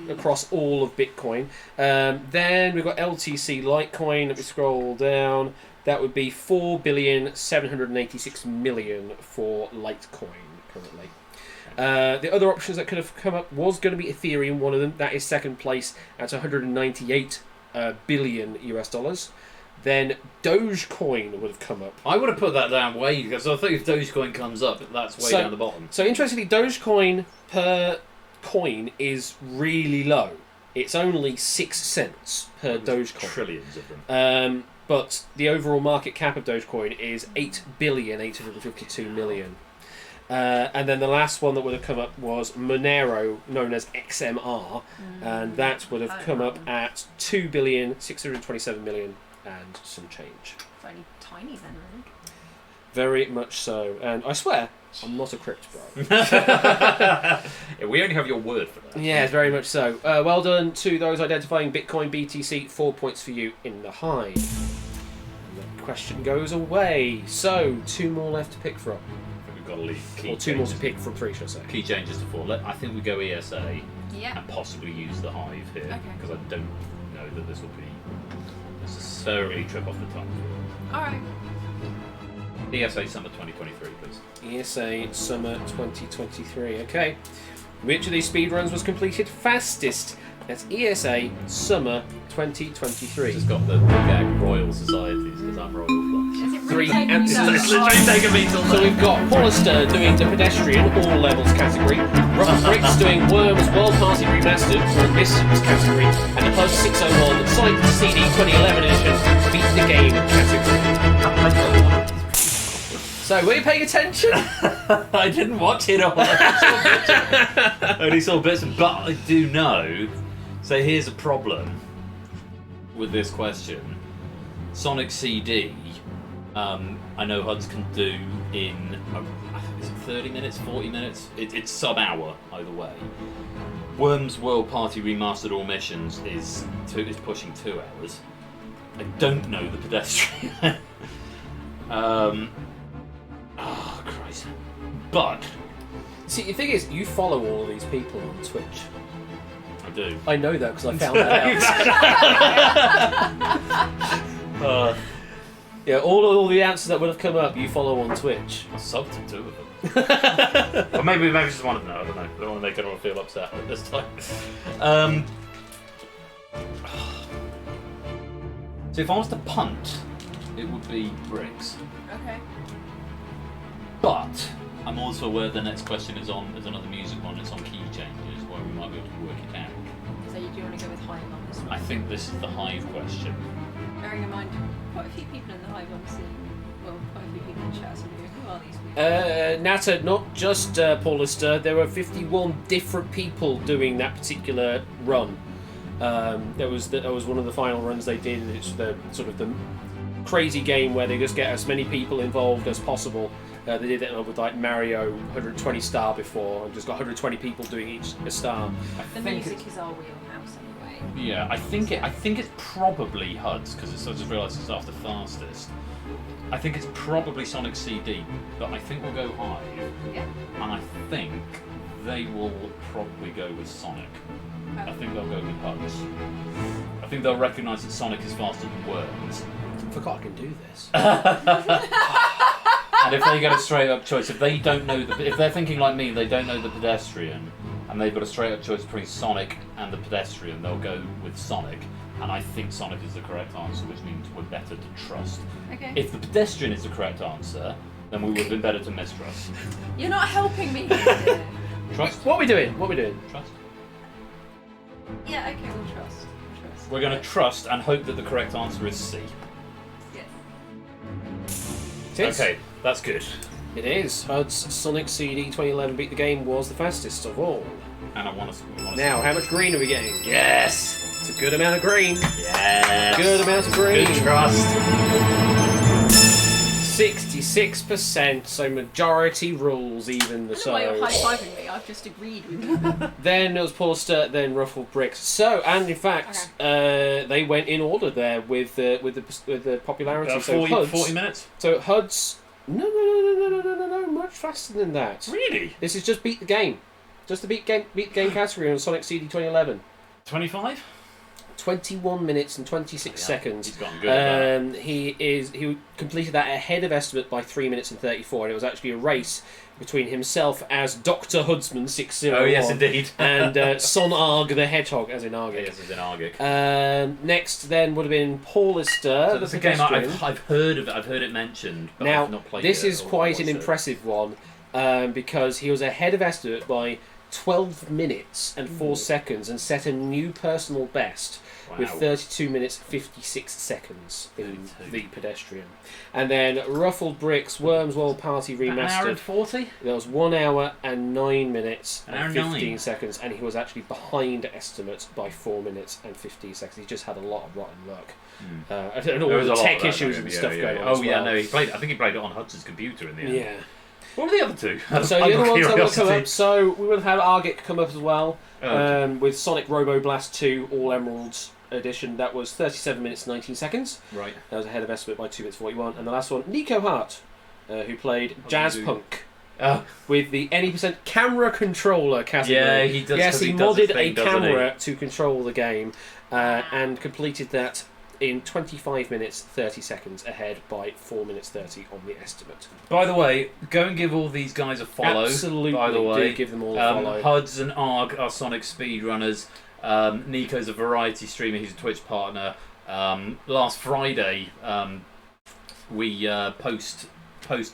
Across all of Bitcoin. Then we've got LTC Litecoin. Let me scroll down. That would be $4,786,000,000 for Litecoin currently. The other options that could have come up was going to be Ethereum, one of them. That is second place at 198 billion US dollars. Then Dogecoin would have come up. I would have put that down way, because I think if Dogecoin comes up, that's way down the bottom. So interestingly, Dogecoin per coin is really low. It's only 6 cents per Dogecoin. Trillions of them. But the overall market cap of Dogecoin is 8,852,000,000. And then the last one that would have come up was Monero, known as XMR, and that would have come up at 2,627,000,000 and some change. It's only tiny then, really. Very much so. And I swear, I'm not a crypt bro. Yeah, we only have your word for that. Yeah, very much so. Well done to those identifying Bitcoin BTC. 4 points for you in the Hive. And the question goes away. So, 2 more left to pick from. We've got to leave key Or 2 more to pick from 3, should I say. Key changes to 4. I think we go ESA and possibly use the Hive here, because I don't know that this will be necessarily trip off the tongue. Alright. ESA Summer 2023, please. ESA Summer 2023. Okay. Which of these speedruns was completed fastest? That's ESA Summer 2023. Just got the gag Royal Societies, because I'm Royal Flush. 3 answers. It's literally taken me till So we've got Hollister doing the pedestrian all levels category, Rubber Bricks doing Worms World Party Remastered for Missiles category, and Huz 601 Sonic CD 2011 edition Beat the Game category. So, were you paying attention? I didn't watch it all. I only saw bits, but I do know. So here's a problem with this question. Sonic CD, I know HUDs can do in is it 30 minutes, 40 minutes? It's sub-hour either way. Worms World Party Remastered All Missions is pushing 2 hours. I don't know the pedestrian. Oh, Christ. But... See, the thing is, you follow all of these people on Twitch. I do. I know that because I found that out. Yeah, all the answers that would have come up, you follow on Twitch. I subbed to 2 of them. Or maybe just one of them. I don't know. I don't want to make anyone feel upset at this time. So if I was to punt, it would be bricks. Okay. But I'm also aware the next question is another music one. It's on key changes, where we might be able to work it out. So you do want to go with Hive on this one? I think this is the Hive question. Bearing in mind, quite a few people in the Hive, obviously. Well, quite a few people in chat. So who are these people? Nata, not just Paul Lister. There were 51 different people doing that particular run. That was one of the final runs they did. It's the sort of the crazy game where they just get as many people involved as possible. They did it with like Mario 120 star before, and just got 120 people doing each a star. The music is our wheelhouse anyway. Yeah, I think it's probably HUDs because I just realised it's after fastest. I think it's probably Sonic CD, but I think we'll go Hive. Yeah. And I think they will probably go with Sonic. I think they'll go with HUDs. I think they'll recognise that Sonic is faster than Worms. I forgot I can do this. And if they get a straight up choice, if they don't know if they're thinking like me, they don't know the pedestrian, and they've got a straight up choice between Sonic and the pedestrian, they'll go with Sonic. And I think Sonic is the correct answer, which means we're better to trust. Okay. If the pedestrian is the correct answer, then we would have been better to mistrust. You're not helping me here. Trust? What are we doing? Trust? Yeah, okay, we'll trust. We're going to trust and hope that the correct answer is C. Yes. Okay, that's good. It is. HUD's Sonic CD 2011 Beat the Game was the fastest of all. And I want to Now, how much green are we getting? Yes! It's a good amount of green. Yes! Good amount of green. Good trust. 66%, so majority rules even the I don't know why you're so. high-fiving me, I've just agreed with you. Then it was Porster, then Ruffled Bricks. So, and in fact, they went in order there with the popularity. So 40 minutes? So HUD's no, much faster than that. Really? This is just beat the game, just the beat game category on Sonic CD 2011. 25. 21 minutes and 26 seconds. He's gone good. He completed that ahead of estimate by 3 minutes and 34, and it was actually a race between himself as Dr. Hoodsman 601. Oh yes, indeed. And Son Arg the Hedgehog, as in Argic. Yes, as in Argic. Next, then would have been Paul Lister. So that's a game I've heard of it. I've heard it mentioned, but now, I've not played this it. is quite an impressive one because he was ahead of estimate by 12 minutes and 4 seconds and set a new personal best. Wow. With 32 minutes 56 seconds in the pedestrian. And then Ruffled Bricks Worms World Party Remastered. An hour and 40? There was 1 hour and 9 minutes and 15 9. seconds, and he was actually behind estimate by 4 minutes and 15 seconds. He just had a lot of rotten luck. I don't know, all the tech issues and stuff going on. Oh yeah, well. no, I think he played it on Hudson's computer in the end. Yeah. What were the other two? So the other ones that will come up. So we will have Argic come up as well, with Sonic Robo Blast 2 All Emeralds edition. That was 37 minutes 19 seconds. Right. That was ahead of estimate by 2 minutes 41. And the last one, Nico Hart, who played Jazz Punk. With the Any% camera controller category. Yeah, he does. Yes, he does modded his thing, a camera to control the game and completed that in 25 minutes 30 seconds ahead by 4 minutes 30 on the estimate. By the way, go and give all these guys a follow. Absolutely, by the way. do give them all a follow. HUDs and ARG are Sonic speedrunners. Nico's a variety streamer, he's a Twitch partner. Last Friday, we post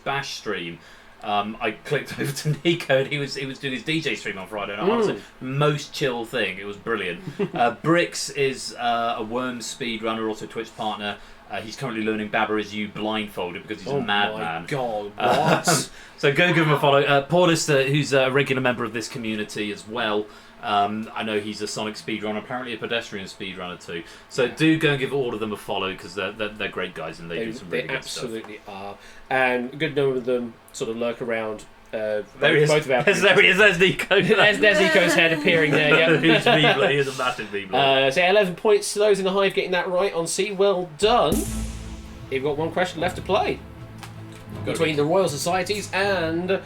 Bash stream. I clicked over to Nico and he was doing his DJ stream on Friday night. Honestly, most chill thing. It was brilliant. Bricks is a Worms speedrunner, also Twitch partner. He's currently learning Baba Is You blindfolded because he's a madman. Oh my god, what? So go give him a follow. Paul Lister, who's a regular member of this community as well. I know he's a Sonic speedrunner, apparently a pedestrian speedrunner too. So do go and give all of them a follow because they're great guys and they do some really good stuff. They absolutely are. And a good number of them sort of lurk around There he is. Both of our there he is. There's Nico. there's Nico's head appearing there. Yeah, Huge Beebler. He is a massive Beebler. So 11 points to those in the Hive getting that right on C. Well done. You've got one question left to play between the Royal Societies and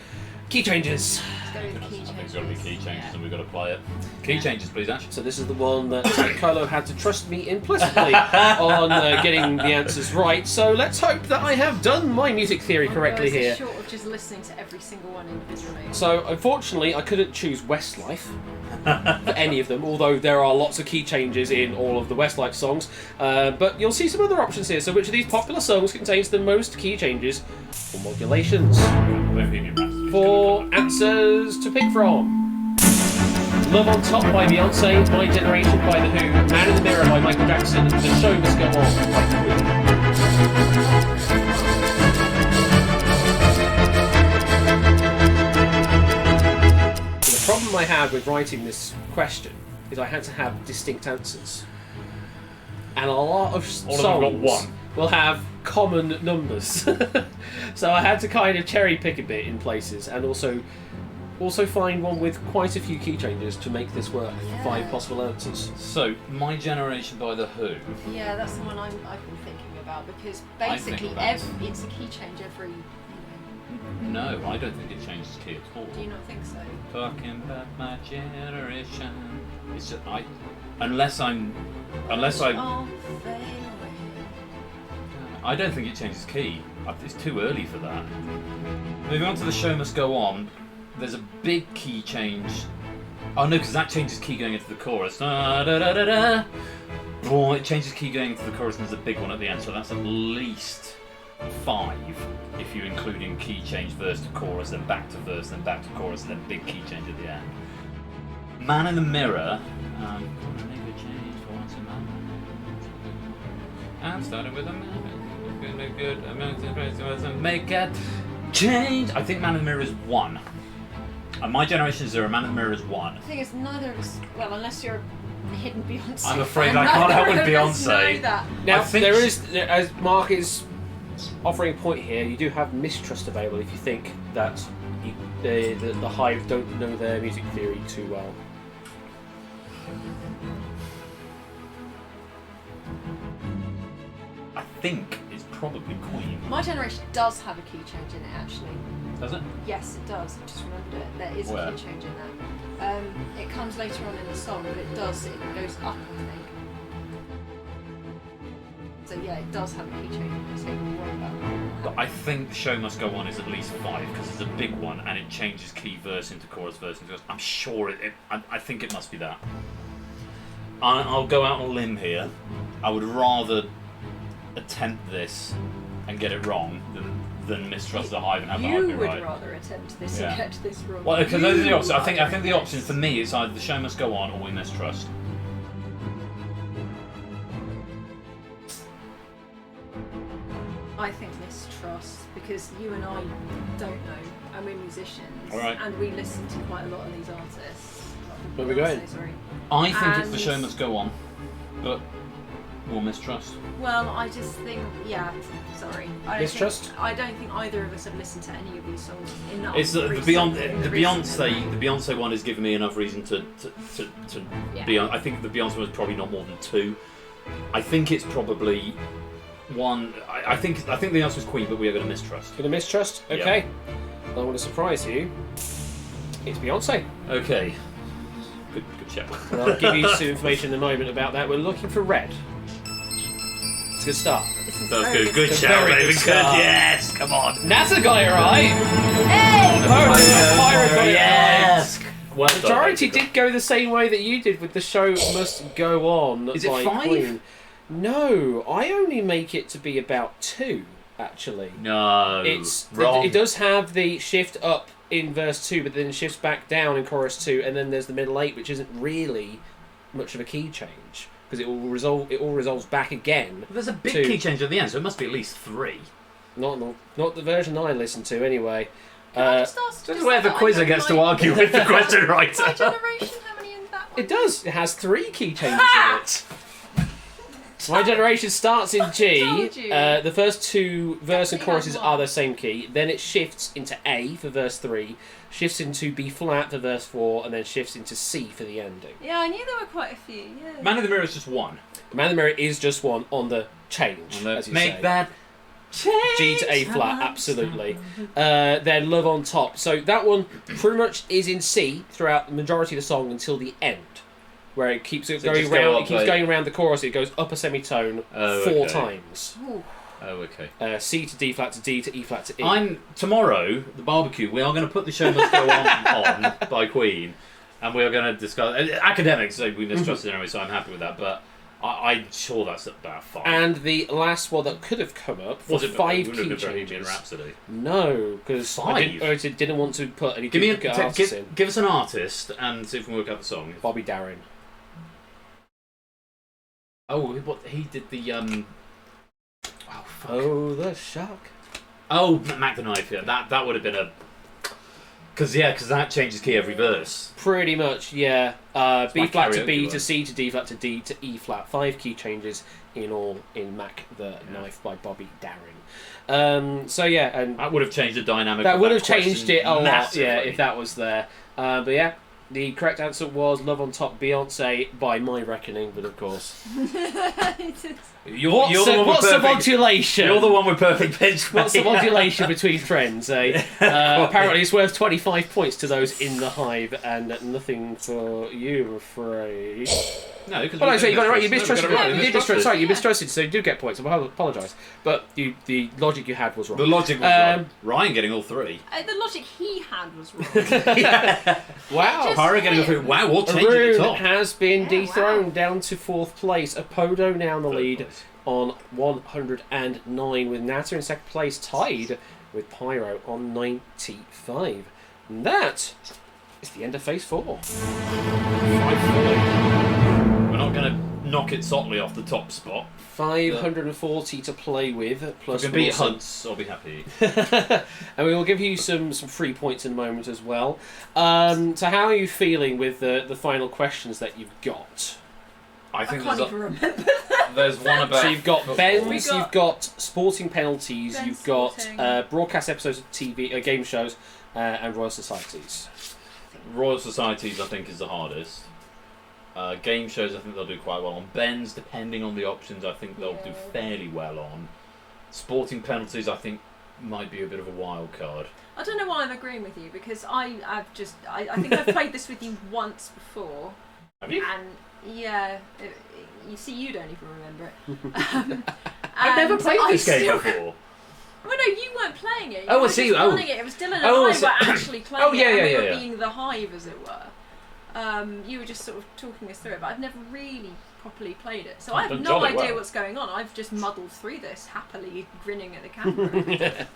key changes. There's got to be key changes, and we've got to play it. Key changes, please, Ash. So this is the one that Kylo had to trust me implicitly on getting the answers right. So let's hope that I have done my music theory correctly here. Short of just listening to every single one individually. So unfortunately, I couldn't choose Westlife for any of them, although there are lots of key changes in all of the Westlife songs. But you'll see some other options here. So which of these popular songs contains the most key changes or modulations? 4 answers to pick from. Love on Top by Beyonce, My Generation by The Who, Man in the Mirror by Michael Jackson, The Show Must Go On by Queen. The problem I had with writing this question is I had to have distinct answers. And a lot of songs will have common numbers. So I had to kind of cherry pick a bit in places and also find one with quite a few key changes to make this work. 5 possible answers. So, My Generation by The Who. Yeah, that's the one I've been thinking about because basically it's a key change every. No, I don't think it changes key at all. Do you not think so? Talking about my generation. It's just unless I don't think it changes key. It's too early for that. Moving on to The Show Must Go On. There's a big key change. Oh no, because that changes key going into the chorus. Da, da, da, da, da. Boy, it changes key going into the chorus, and there's a big one at the end. So that's at least 5 if you're including key change verse to chorus, then back to verse, then back to chorus, and then big key change at the end. Man in the Mirror. I'm starting with a man. Good. Make it change. I think Man in the Mirror is 1. And My Generation is 0. Man in the Mirror is 1. The thing is, neither of us. Well, unless you're a hidden Beyonce. I'm afraid I can't help with Beyonce. Now, there is, as Mark is offering a point here, you do have mistrust available if you think that the Hive don't know their music theory too well. I think it's probably Queen. My Generation does have a key change in it, actually. Does it? Yes, it does. I just remembered it. There is a key change in that. It comes later on in the song, but it goes up, I think. So yeah, it does have a key change in it, so don't worry about that. But I think The Show Must Go On is at least 5 because it's a big one and it changes key verse into chorus verse into chorus. I'm sure I think it must be that. I'll go out on a limb here. I would rather attempt this and get it wrong than mistrust the Hive and have the Hive be right. You would rather attempt this and get this wrong. Well, because those are the options. I think the option for me is either The Show Must Go On or we mistrust. I think mistrust because you and I don't know, and we're musicians, right. and we listen to quite a lot of these artists. Where are we going? I think it's The Show Must Go On, but we'll mistrust. Well, I just think, sorry. Mistrust? I don't think either of us have listened to any of these songs enough. It's the Beyonce one has given me enough reason to be on. I think the Beyonce one is probably not more than 2. I think it's probably 1. I think the answer is Queen, but we are going to mistrust. Going to mistrust? Okay. Well, I'm going to surprise you. It's Beyonce. Okay. Good check. Well, I'll give you some information in a moment about that. We're looking for red. It's a good start. That was good. Good shout, baby. Good. Yes. Come on. NASA got it right. Hey! Pirate got it yes. right. Well, the majority did go the same way that you did with The Show Must Go On. Is it by 5? Queen. No, I only make it to be about 2, actually. No. It's wrong. It does have the shift up in verse 2, but then shifts back down in chorus 2, and then there's the middle 8, which isn't really much of a key change because it all resolves back again. But there's a big key change at the end, so it must be at least 3. Not the version I listened to anyway. Can I just ask? This is where the quizzer gets to argue with the question writer. My Generation, how many in that one? It does. It has 3 key changes in it. My generation starts in G. told you. The first two verse and Definitely choruses had are one. the same key. Then it shifts into A for verse 3, shifts into B flat for verse 4, and then shifts into C for the ending. Yeah, I knew there were quite a few. Yeah. Man in the Mirror is just one. Man in the Mirror is just one on the change, as you Make say. that G to A flat, absolutely. Then Love on Top. So that one pretty much is in C throughout the majority of the song until the end, where it keeps So going just go round. up It keeps like- going around the chorus. It goes up a semitone Oh, 4 okay. times. Ooh. Oh, okay. C to D flat to D to E flat to E. Tomorrow, the barbecue, we are going to put The Show Must Go on by Queen, and we are going to discuss... academics, so we mistrust it anyway, so I'm happy with that, but I'm sure that's about 5. And the last one that could have come up Was was it 5 Bohemian key changes. Rhapsody? No, because I 5? didn't want to put any Give me duplicate artists in. give us an artist and see if we can work out the song. Bobby Darin. Oh, what he did the Oh, the shark. Oh, Mac the Knife. Yeah, that would have been a. Because that changes key every verse. Pretty much, yeah. B my flat to karaoke B one. to C to D flat to D to E flat. 5 key changes in all in Mac the Knife by Bobby Darin. So yeah, and that would have changed the dynamic. That of would that have changed question it a lot, massively. yeah, if that was there. But yeah, the correct answer was Love on Top, Beyonce, by my reckoning, but of course. You're the one with what's the perfect- modulation? You're the one with perfect pitch. What's the modulation between friends, eh? Apparently it's worth 25 points to those in the Hive, and nothing for you, I'm afraid. No, because well, you got it right. You mistrusted. mistrusted. You did mistrust. Sorry, you mistrusted. So you do get points. I apologise, but the logic you had was wrong. The logic was wrong. Ryan getting all 3. The logic he had was wrong. Wow. Pyro getting all 3. Wow, what change at the Arun top? has been dethroned down to 4th place. Apodo now in the lead on 109, with Natter in 2nd place, tied with Pyro on 95. And that is the end of phase 4. 5-4. We're not going to knock it softly off the top spot. 540 to play with. Plus If we can beat Wilson. Hunts, I'll be happy. And we will give you some free points in a moment as well. So how are you feeling with the final questions that you've got? I think can't even remember. There's one about. So you've got football. Ben's, you've got sporting penalties, Ben's you've got sporting. broadcast episodes of TV, game shows, and Royal Societies. Royal Societies, I think, is the hardest. Game shows, I think they'll do quite well on. Ben's, depending on the options, I think they'll do fairly well on. Sporting penalties, I think, might be a bit of a wild card. I don't know why I'm agreeing with you, because I think I've played this with you once before. Have you? And yeah, you see, you don't even remember it. I've never And played I this game still- before. Well, no, you weren't playing it. You Oh, I were see. just Oh. running it. It was Dylan and Oh, I so- were actually playing Oh, yeah, it, and yeah, we yeah, were yeah. being the Hive, as it were. You were just sort of talking us through it, but I've never really properly played it. So I have Done no jolly idea well. what's going on. I've just muddled through this, happily grinning at the camera.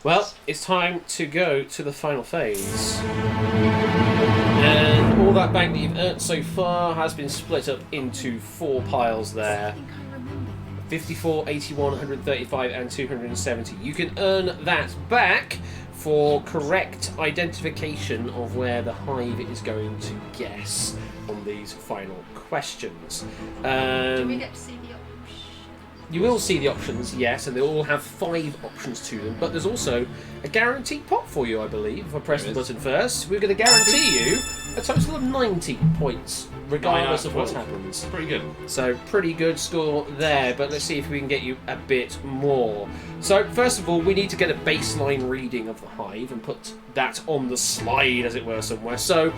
Well, it's time to go to the final phase. And all that bank that you've earned so far has been split up into 4 piles there. 54, 81, 135 and 270. You can earn that back for correct identification of where the Hive is going to guess on these final questions. Do we get to see the option? You will see the options, yes, and they all have 5 options to them, but there's also a guaranteed pot for you, I believe. If I press the button first, we're going to guarantee you a total of 90 points, regardless of what happens. Pretty good. So, pretty good score there, but let's see if we can get you a bit more. So, first of all, we need to get a baseline reading of the Hive and put that on the slide, as it were, somewhere. So,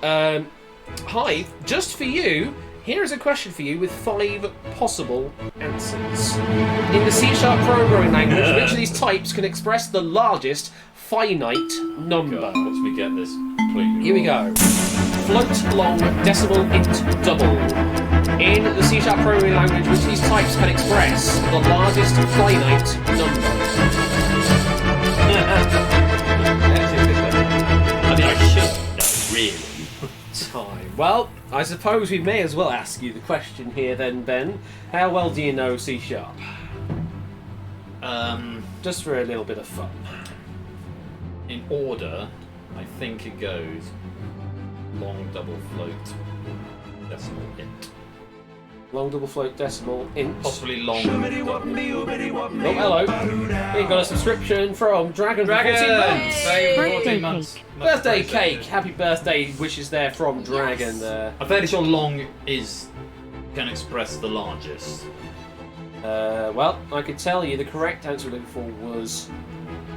Hive, just for you, here is a question for you with 5 possible answers. In the C# programming language, which of these types can express the largest finite number? God, watch me get this completely Here we go. Float, long, decimal, int, double. In the C# programming language, which of these types can express the largest finite number? I mean, I should know, really. Time. Well, I suppose we may as well ask you the question here then, Ben. How well do you know C#? Just for a little bit of fun. In order, I think it goes long, double, float, decimal, int. Long double float decimal inch. Possibly long. Oh, hello. We got a subscription from Dragon. Birthday cake. Birthday cake. Happy birthday wishes there from Dragon there. I'm fairly sure long can express the largest. Well, I could tell you the correct answer we're looking for was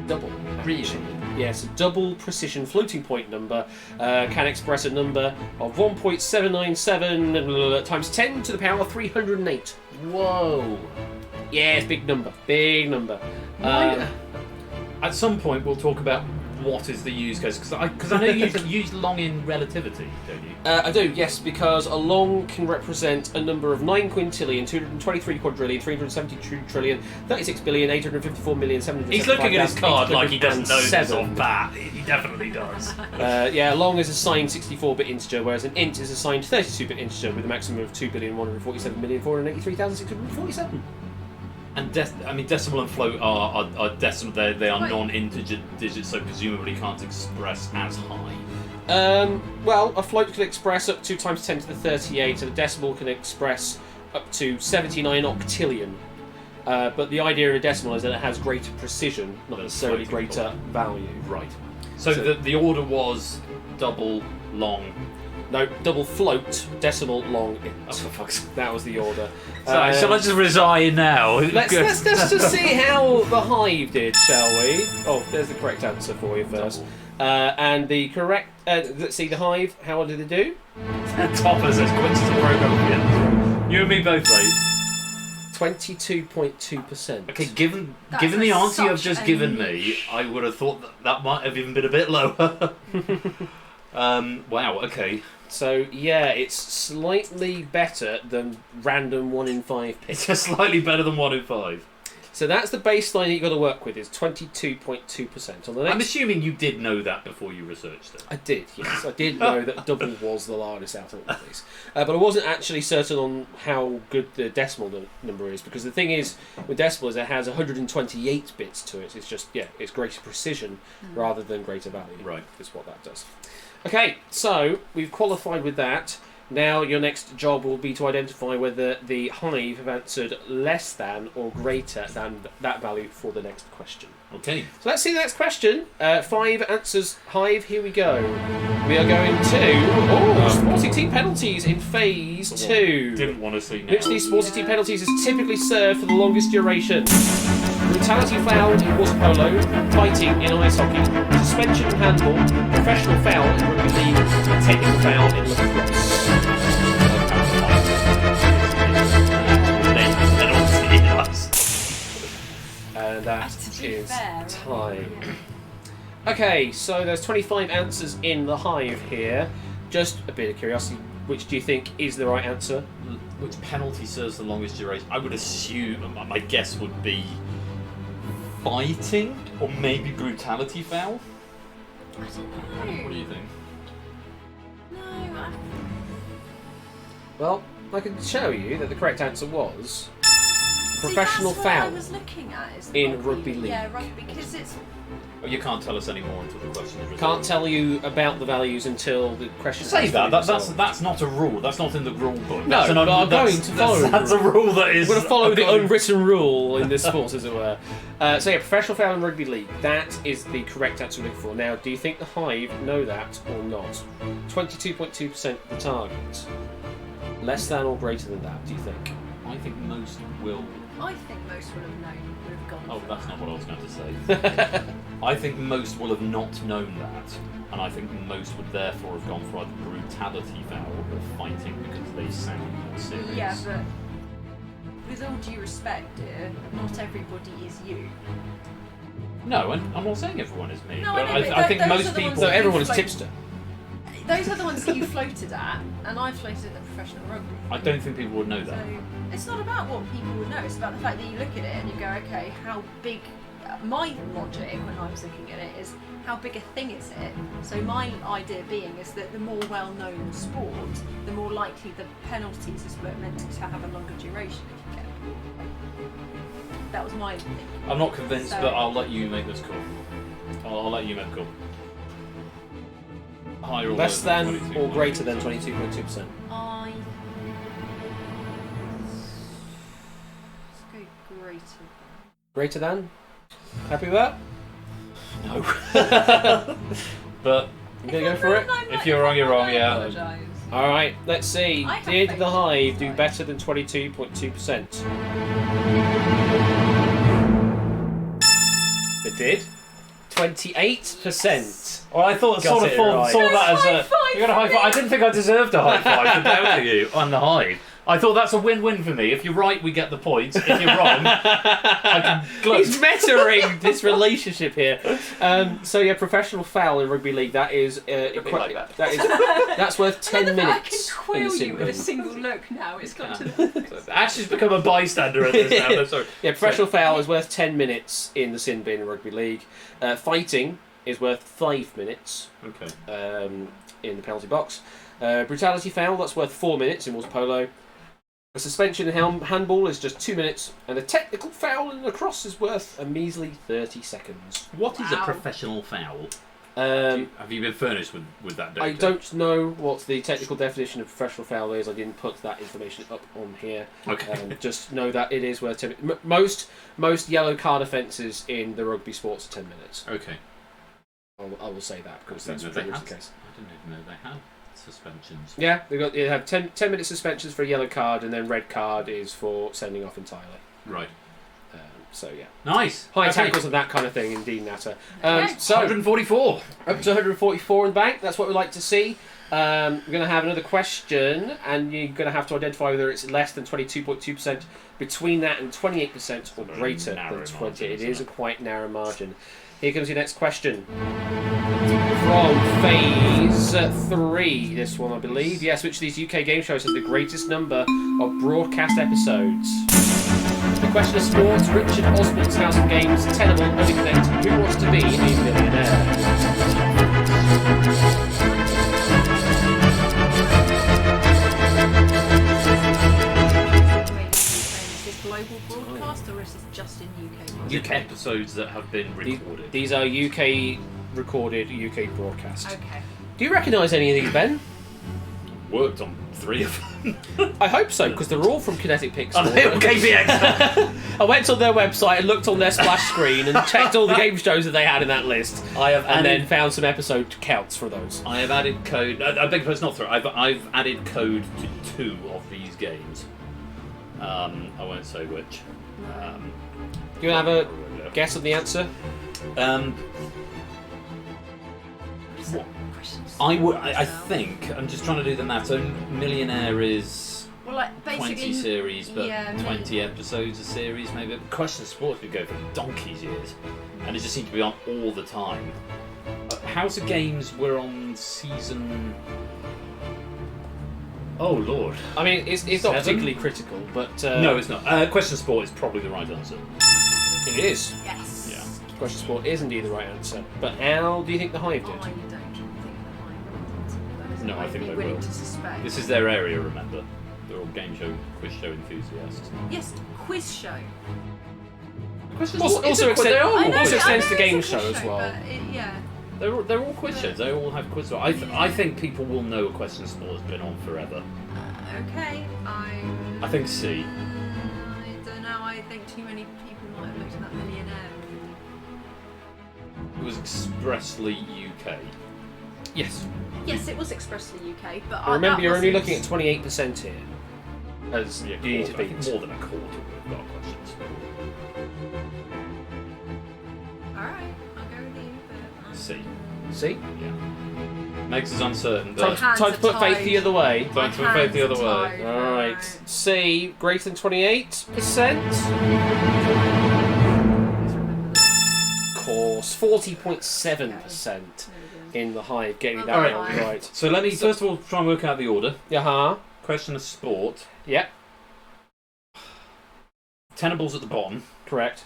double. Really? Yes, a double precision floating point number can express a number of 1.797 times 10 to the power of 308. Whoa. Yes, big number. Big number. At some point, we'll talk about what is the use case, because I know you use long in relativity, don't you? I do, yes, because a long can represent a number of 9 quintillion, 223 quadrillion, 372 trillion, 36 billion, 854 million, 700. He's looking at his card like he doesn't know this off bat. He definitely does. Yeah, long is a signed 64-bit integer, whereas an int is a signed 32-bit integer with a maximum of 2,147,483,647. And decimal and float are decimal. They are non-integer digits, so presumably can't express as high. Well, a float can express up to times 10 to the 38, and a decimal can express up to 79 octillion. But the idea in a decimal is that it has greater precision, not necessarily greater value. Right. So the order was double, long. No, double float, decimal, long, int. Oh, for fuck's sake. That was the order. Shall I just resign now? Let's just see how the Hive did, shall we? Oh, there's the correct answer for you first. And the correct... let's see, the Hive, how did they do? Toppers as quick as the program begins. You and me both, mate. 22.2%. Okay, given the answer you have just given me, I would have thought that might have even been a bit lower. Wow, okay. So, yeah, it's slightly better than random 1 in 5 picks. It's just slightly better than 1 in 5. So that's the baseline that you've got to work with, is 22.2%. I'm assuming you did know that before you researched it. I did, yes. I did know that double was the largest out of all of these. But I wasn't actually certain on how good the decimal number is, because the thing is, with decimal, is it has 128 bits to it. It's just, yeah, it's greater precision rather than greater value. Right. Is what that does. Okay, so we've qualified with that. Now your next job will be to identify whether the Hive have answered less than or greater than that value for the next question. Okay. So let's see the next question. 5 answers Hive, here we go. We are going to sporting team penalties in phase 2. Didn't want to see now. Which of these sporting team penalties is typically served for the longest duration? Brutality foul in water polo, fighting in ice hockey, suspension in handball, professional foul in rugby league, technical foul in lacrosse. And that is time. Okay, so there's 25 answers in the Hive here. Just a bit of curiosity, which do you think is the right answer? Which penalty serves the longest duration? I would assume, my guess would be fighting, or maybe brutality foul? I don't know. What do you think? No, Well, I can show you that the correct answer was professional that's foul what I was looking at, is in rugby league. Yeah, rugby, because it's... Oh, you can't tell us any more until the question is resolved. Can't tell you about the values until the question Say is that's not a rule. That's not in the rule book. No, but I'm going to follow it. That's a rule that is... We're going to follow the unwritten rule in this sport, as it were. So yeah, professional foul in rugby league. That is the correct answer we're looking for. Now, do you think the Hive know that or not? 22.2% of the target. Less than or greater than that, do you think? I think most will... I think most would have known, would have gone Oh, for that's that. not what I was going to say. I think most will have not known that, and I think most would therefore have gone for either brutality foul or fighting because they sound more serious. Yeah, but with all due respect, dear, not everybody is you. No, and I'm not saying everyone is me, No, but I know, but I think those most are the ones people... So that everyone is float- tipster. Those are the ones that you floated at, and I floated at the professional rugby. I don't think people would know that. So it's not about what people would know, it's about the fact that you look at it and you go, okay, how big... My logic when I was looking at it is, how big a thing is it? So my idea being is that the more well-known sport, the more likely the penalties is meant to have a longer duration if you get it. That was my thinking. I'm not convinced, So- but I'll let you make this call. I'll let you make the call. Higher or Less lower than or greater than 22.2%. Greater than? Happy with that? No. But I'm going to go for it. If you're wrong, you're wrong, yeah. Alright, let's see. I have Did faith the in Hive this do guy. better than 22.2%? It did. 28%. Well, I thought Got saw it right. that as High a. five You got a high for five. I me. didn't think I deserved a high five for doubting you on the Hive. I thought that's a win-win for me. If you're right, we get the points. If you're wrong, I can gloat. He's metaing this relationship here. So yeah, professional foul in rugby league. That is that's worth 10 minutes. I can in the quail sin you with a bin. single look now. It's got to. Ash has become a bystander at this now. I'm sorry. Yeah, professional foul is worth 10 minutes in the sin bin in rugby league. Fighting is worth 5 minutes. Okay. In the penalty box. Brutality foul, that's worth 4 minutes in water polo. A suspension in handball is just 2 minutes, and a technical foul in lacrosse is worth a measly 30 seconds. What is a professional foul? Have you been furnished with that data? I don't know what the technical definition of professional foul is. I didn't put that information up on here. Okay. Just know that it is worth 10 minutes. Most yellow card offences in the rugby sports are 10 minutes. Okay. I will say that because that's They pretty much had- the case. I didn't even know they had suspensions. Yeah, they have 10 minute suspensions for a yellow card, and then red card is for sending off entirely. Right. So yeah. Nice. High Okay. tackles and that kind of thing indeed matter. So 144. Up to 144 in the bank. That's what we like to see. We're going to have another question, and you're going to have to identify whether it's less than 22.2%, between that and 28%, or greater than 20. margin, It isn't is a it? quite narrow margin. Here comes your next question. From Phase 3, this one I believe. Yes, which of these UK game shows has the greatest number of broadcast episodes? The question of sports, Richard Osborne's House of Games, Tenable, Only Connect, Who Wants to Be a Millionaire? Is this global broadcast or is this just in UK? UK episodes that have been recorded. These are UK recorded, UK broadcast. Okay. Do you recognise any of these, Ben? Worked on 3 of them. I hope so, because they're all from Kinetic Pixel. Oh, they were KPX. I went on their website and looked on their splash screen and checked all the game shows that they had in that list. And then found some episode counts for those. I have added code. I beg your pardon, not 3. I've added code to 2 of these games. I won't say which. Do you have a guess on the answer? I think I'm just trying to do the math. So Millionaire is Well, like, 20 basically- series, but yeah, 20 episodes a series, maybe. Question of Sports would go for donkey's years, and it just seemed to be on all the time. House of Games were on season. Oh Lord! I mean, it's not 7? particularly critical, but No, it's not. Question of Sport is probably the right answer. It is. Yes. Yeah. Question of Sport is indeed the right answer. But how do you think the Hive did? I don't think the Hive will. No, I think be they willing will. to suspect. This is their area, remember? They're all game show, quiz show enthusiasts. Yes, quiz show. Also extends to game show as well. Yeah. They're all quiz shows. They all have quiz shows. I think people will know a Question of Sport has been on forever. Okay, I think C. I don't know. I think too many people might have looked at that Millionaire. It was expressly UK. Yes. Yes, it was expressly UK, but But remember, that you're only wasn't- looking at 28% here. As Yeah, you need to I beat. think more than a quarter would have got questions. Alright, I'll go with you, but... C. See? Yeah. Makes us uncertain. Time but- to put faith the other way. Time to put faith the other way. Alright. C, greater than 28%. Course, 40.7% in the Hive, getting that Alright. one right. So let me first of all try and work out the order. Uh-huh. Question of Sport. Yep. Tenables at the bottom. Correct.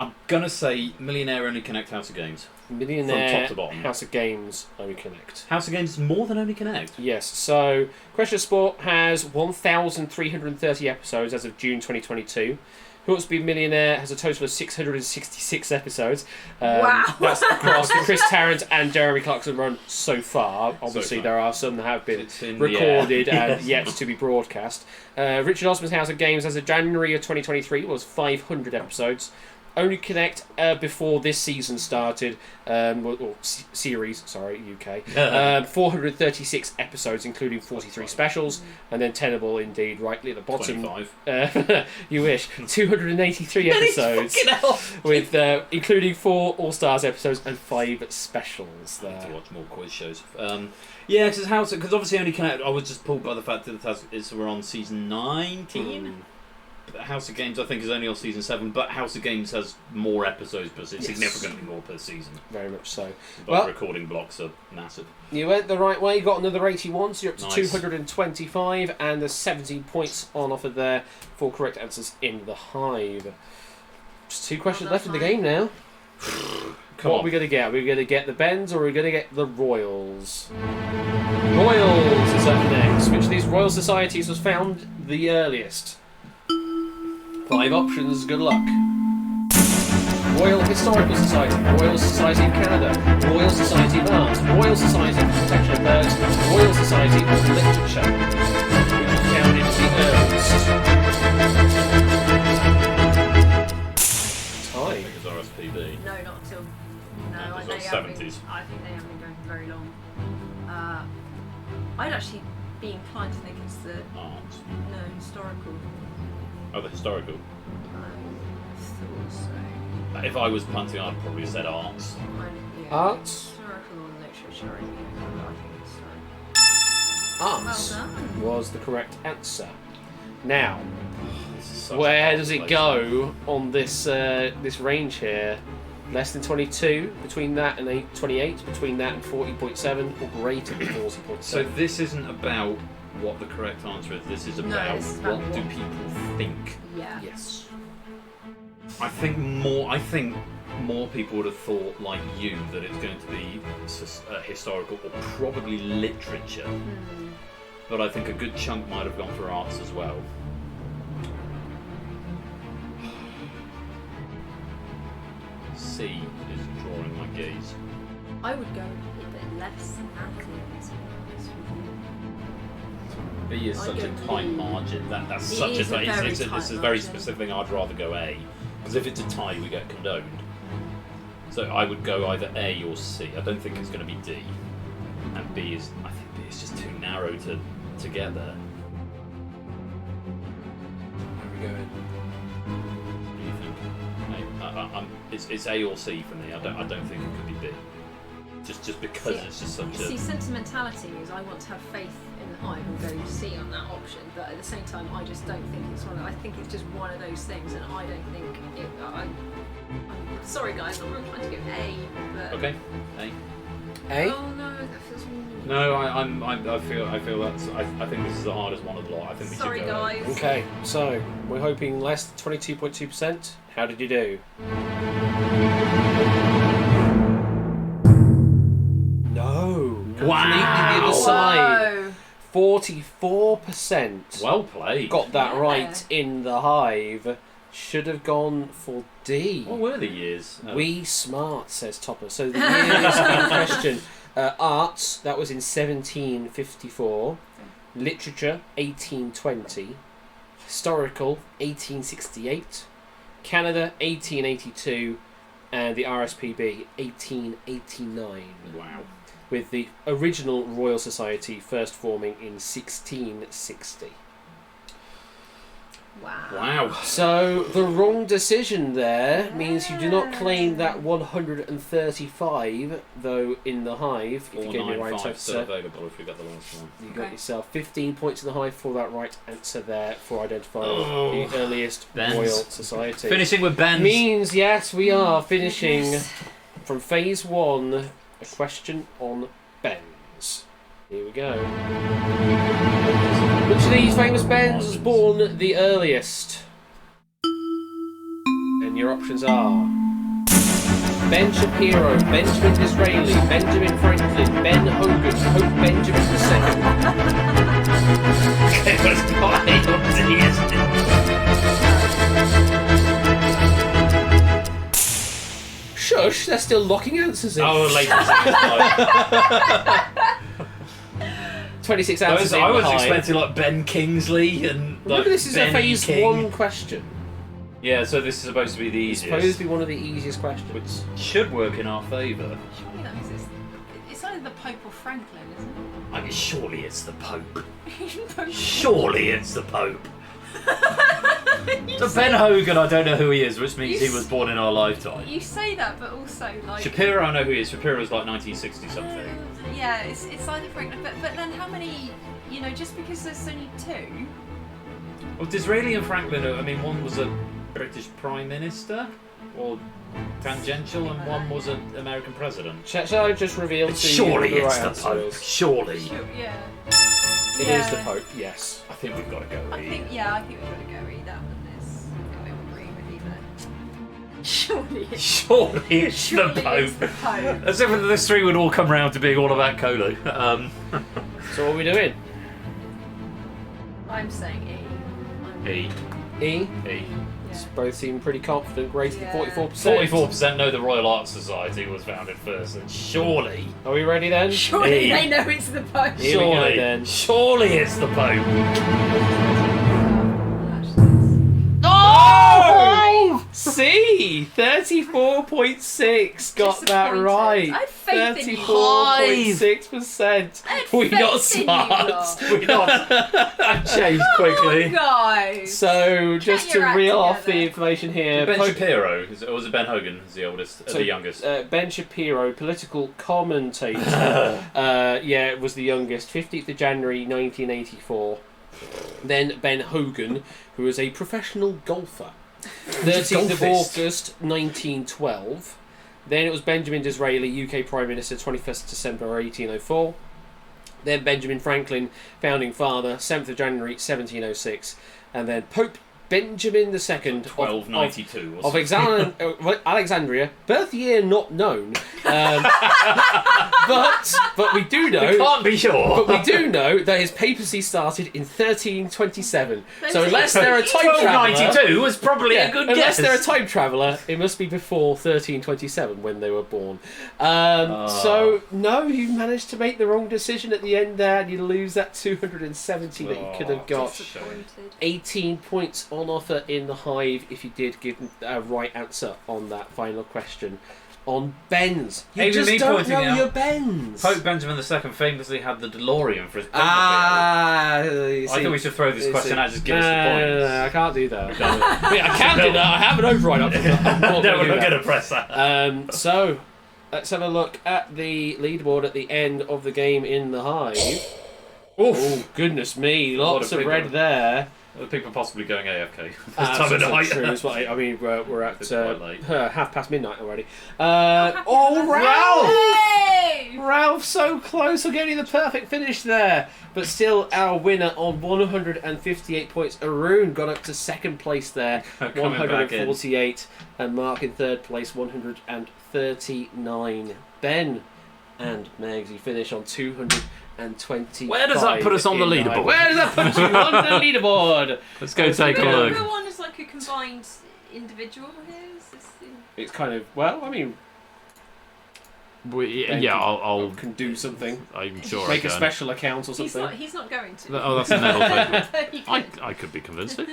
I'm gonna say Millionaire Only Connect House of Games. Millionaire From top to bottom. House of Games Only Connect. House of Games is more than Only Connect. Yes, so Question of Sport has 1,330 episodes as of June 2022. Who Wants to Be a Millionaire has a total of 666 episodes. Wow. That's across the Chris Tarrant and Jeremy Clarkson run so far. Obviously, there are some that have been recorded and yet to be broadcast. Richard Osman's House of Games as of January of 2023 was 500 episodes. Only Connect before this season started, series, UK, 436 episodes, including 43 specials, and then Tenable, indeed, rightly at the bottom. 25. You wish. 283 episodes, with including 4 All-Stars episodes and 5 specials there. I need to watch more quiz shows. Yeah, because obviously Only Connect, I was just pulled by the fact that we're on season 19. House of Games, I think, is only on season 7, but House of Games has more episodes, but it's significantly more per season. Very much so. But recording blocks are massive. You went the right way, you got another 81, so you're up to Nice. 225, and there's 17 points on offer there for correct answers in the Hive. Just 2 questions left in the game now. What are we going to get? Are we going to get the Bens, or are we going to get the Royals? Royals is up next. Which of these Royal Societies was found the earliest? 5 options, good luck. Royal Historical Society, Royal Society of Canada, Royal Society of Art, Royal Society of Protection of Birds, Royal Society of Literature. Which was founded the earliest? I think it's RSPB. No, not until. No, it was they like haven't 70s. been, I think they haven't been going for very long. I'd actually be inclined to think it's the Art. historical. Oh, the historical. I thought so. If I was punting, I'd probably have said arts. Arts? Historical or literature, I think it's Arts Well done. was the correct answer. Now, such where a does it place. go on this this range here? Less than 22, between that and 28, between that and 40.7, or greater than 40.7. So this isn't about what the correct answer is. This is about this is about what do people think. Yeah. Yes. I think more people would have thought, like you, that it's going to be historical or probably literature. But I think a good chunk might have gone for arts as well. C is drawing my gaze. I would go a bit less than that, to be honest with you. B is I'd such go a tight B. margin. That's It such is a a tight. very It's a tight very margin. specific thing. I'd rather go A, because if it's a tie, we get condoned. So I would go either A or C. I don't think it's going to be D. And B is, I think B is just too narrow to get there. Where are we going? What do you think? It's A or C for me. I don't think it could be B. Just because it's just such See, a. sentimentality is I want to have faith in the Hive and go C on that option, but at the same time, I just don't think it's one. I think it's just one of those things, and I don't think it. I'm sorry, guys, I'm inclined to go A. But Okay, A. A? Oh no, that feels really. No, I feel that's. I think this is the hardest one of the lot. I think we Sorry, should go A. guys. Okay, so we're hoping less than 22.2%. How did you do? No. Completely the other side. 44%. Well played. Got that right in the Hive. Should have gone for D. What were the years? We smart, says Topper. So the years in question: arts, that was in 1754. Literature, 1820. Historical, 1868. Canada, 1882. And the RSPB, 1889. Wow. With the original Royal Society first forming in 1660. Wow. So the wrong decision there means you do not claim that 135, though in the Hive, if you get the right 495 still answer. available if we got the last one. You got yourself 15 points in the Hive for that right answer there for identifying the earliest Ben's. Royal Society. Finishing with Ben's. Means, yes, we are finishing from phase 1, a question on Ben's. Here we go. Which of these famous Bens was born the earliest? And your options are Ben Shapiro, Benjamin Disraeli, Benjamin Franklin, Ben Hogan, Hope Benjamin II. It was not A or D, isn't it? Shush, they're still locking answers in. Oh, latency. 26 answers in I was Hive. expecting like Ben Kingsley and like Remember, this is Ben a phase King. 1 question. Yeah, so this is supposed to be the It's easiest. supposed to be one of the easiest questions. Which should work in our favour. Surely that means it's either the Pope or Franklin, isn't it? I mean, surely it's the Pope. Pope. Surely it's the Pope. So Ben Hogan, I don't know who he is, which means he was born in our lifetime. You say that, but also like Shapiro, I know who he is. Shapiro's like 1960 something. Yeah, it's either Franklin, but then how many? You know, just because there's only two. Well, Disraeli and Franklin, I mean, one was a British Prime Minister, or tangential, and one was an American president. Shall I just reveal to Surely you the it's right the answer Pope. is? Surely. Yeah. It is the Pope, yes. I think we've got to go I think we've got to go E. That one is. I think we agree with you there. Surely it's Surely the Pope. As if this three would all come round to being all about Colo. So what are we doing? I'm saying E. E. E? E. Both seem pretty confident, greater than 44%. 44% know the Royal Art Society was founded first, and surely. Are we ready then? Surely E. they know it's the Pope. Here we go Surely, then. surely it's the Pope. Oh! C! 34.6 got that Disappointed. right. I had faith in you. 34.6%. I had We're not faith in you smart. lot. We're not. That changed quickly. Guys. So, just to your act reel off the together. information here. Ben Shapiro, or was it Ben Hogan? Is the oldest, So, the youngest? Ben Shapiro, political commentator, was the youngest, 15th of January 1984. Then Ben Hogan, who was a professional golfer, 13th of August 1912. Then it was Benjamin Disraeli, UK Prime Minister, 21st December 1804. Then Benjamin Franklin, founding father, 7th of January 1706. And then Pope Benjamin II 1292 of Alexandria, birth year not known, but we do know. We can't be sure. But we do know that his papacy started in 1327. So unless they're a time traveller, 1292 was probably a good unless guess. they're a time traveller, it must be before 1327 when they were born. So no, you managed to make the wrong decision at the end there, and you lose that 270 that you could have got. 18 points on offer in the Hive if you did give a right answer on that final question. On Ben's, you Even just me don't pointing know out, your Ben's. Pope Benjamin II famously had the DeLorean for his birthday. I I think we should throw this question out. Just give us the No, points. I can't do that. I can do that. I have an override up. I'm not No, gonna we're do not that. going to press that. So let's have a look at the leaderboard at the end of the game in the Hive. Oh goodness me! Lots of red there. The people possibly going AFK. This That's time of night. true as well. I mean, we're at It's quite late. midnight already. Ralph! Hey! Ralph, so close on getting the perfect finish there. But still, our winner on 158 points. Arun got up to second place there, Coming back in. 148. And Mark in third place, 139. Ben and Megsy finish on 220. Where does that put us on the leaderboard? Where does that put you on the leaderboard? Let's go take a look. The one is like a combined individual here. It's kind of, well, I mean, I'll can do something. I'm sure Make I a can. special account or something. He's not going to. Oh, that's a medal table. I could be convincing.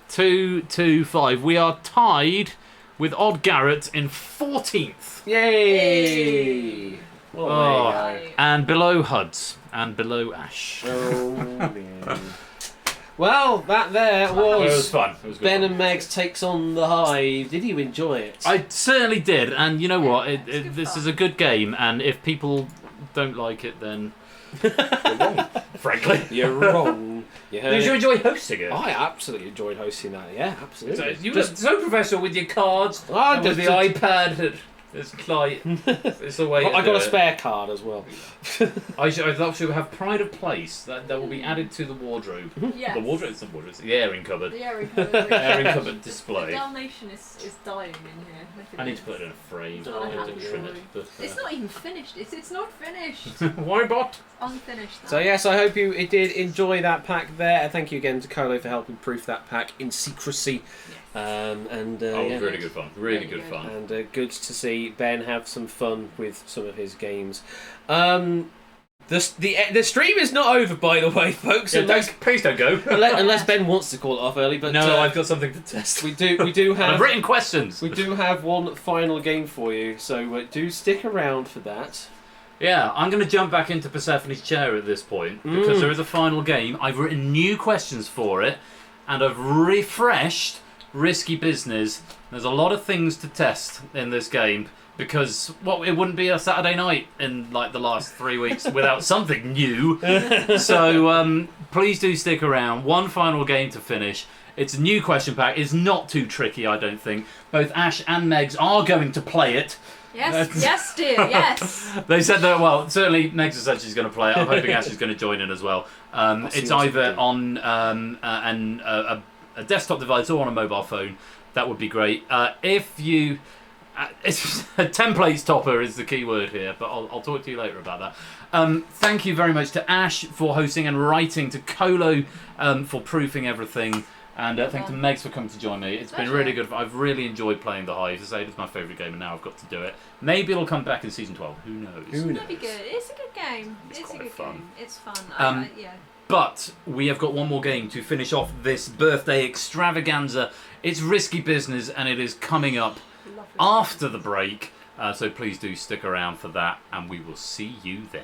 2-5. We are tied with Odd Garrett in 14th. Yay! Oh, and below Huds and below Ash. Oh, man. Well, that there was, It was fun. It was good Ben fun. and Megs takes on the Hive. Did you enjoy it? I certainly did, and you know what? This is a good game, and if people don't like it, then you're wrong. Frankly, You're wrong. Did you enjoy hosting it? I absolutely enjoyed hosting that. Yeah, absolutely. You were so professional with your cards, and with the iPad. It's like it's the way. I got a spare card as well. I should have pride of place that will be added to the wardrobe. Yes. The wardrobe, it's not wardrobe, it's the airing cupboard. The airing cupboard. Airing cupboard display. The Dalmatian is dying in here. Look at I need this. to put it in a frame. Oh, I have to happy trim it. boy. But, It's not even finished. It's not finished. Why bot? Unfinished. So yes, I hope you did enjoy that pack there. And thank you again to Colo for helping proof that pack in secrecy. Really good fun. Really good fun. And good to see Ben have some fun with some of his games. The stream is not over, by the way, folks. Yeah, please don't go. unless Ben wants to call it off early. But no, I've got something to test. We do have I've written questions. We do have one final game for you, so do stick around for that. Yeah, I'm going to jump back into Persephone's chair at this point because there is a final game. I've written new questions for it, and I've refreshed Risky Business. There's a lot of things to test in this game. Because it wouldn't be a Saturday night in like the last 3 weeks without something new. So please do stick around. One final game to finish. It's a new question pack. It's not too tricky, I don't think. Both Ash and Megs are going to play it. Yes, dear, yes. They said that. Well, certainly Megs has said she's going to play it. I'm hoping Ash is going to join in as well. It's either on a desktop device or on a mobile phone. That would be great. If you. It's templates topper is the key word here, but I'll talk to you later about that. Thank you very much to Ash for hosting and writing, to Colo for proofing everything, and thank you to Megs for coming to join me. It's been really good. I've really enjoyed playing the Hive. As I say, it's my favourite game, and now I've got to do it. Maybe it'll come back in season 12. Who knows? That'd be good. It's a good game. It's a good game. It's fun. Yeah. But we have got one more game to finish off this birthday extravaganza. It's Risky Business, and it is coming up after the break, so please do stick around for that, and we will see you then.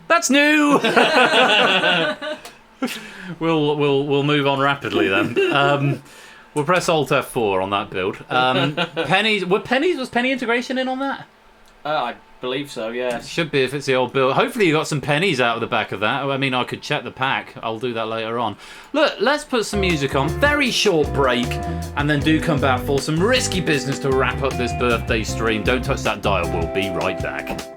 That's new. We'll move on rapidly then. We'll press Alt F4 on that build. Was Penny integration in on that? I believe so. Yeah. Should be if it's the old build. Hopefully you got some pennies out of the back of that. I mean, I could check the pack. I'll do that later on. Look, let's put some music on. Very short break, and then do come back for some Risky Business to wrap up this birthday stream. Don't touch that dial. We'll be right back.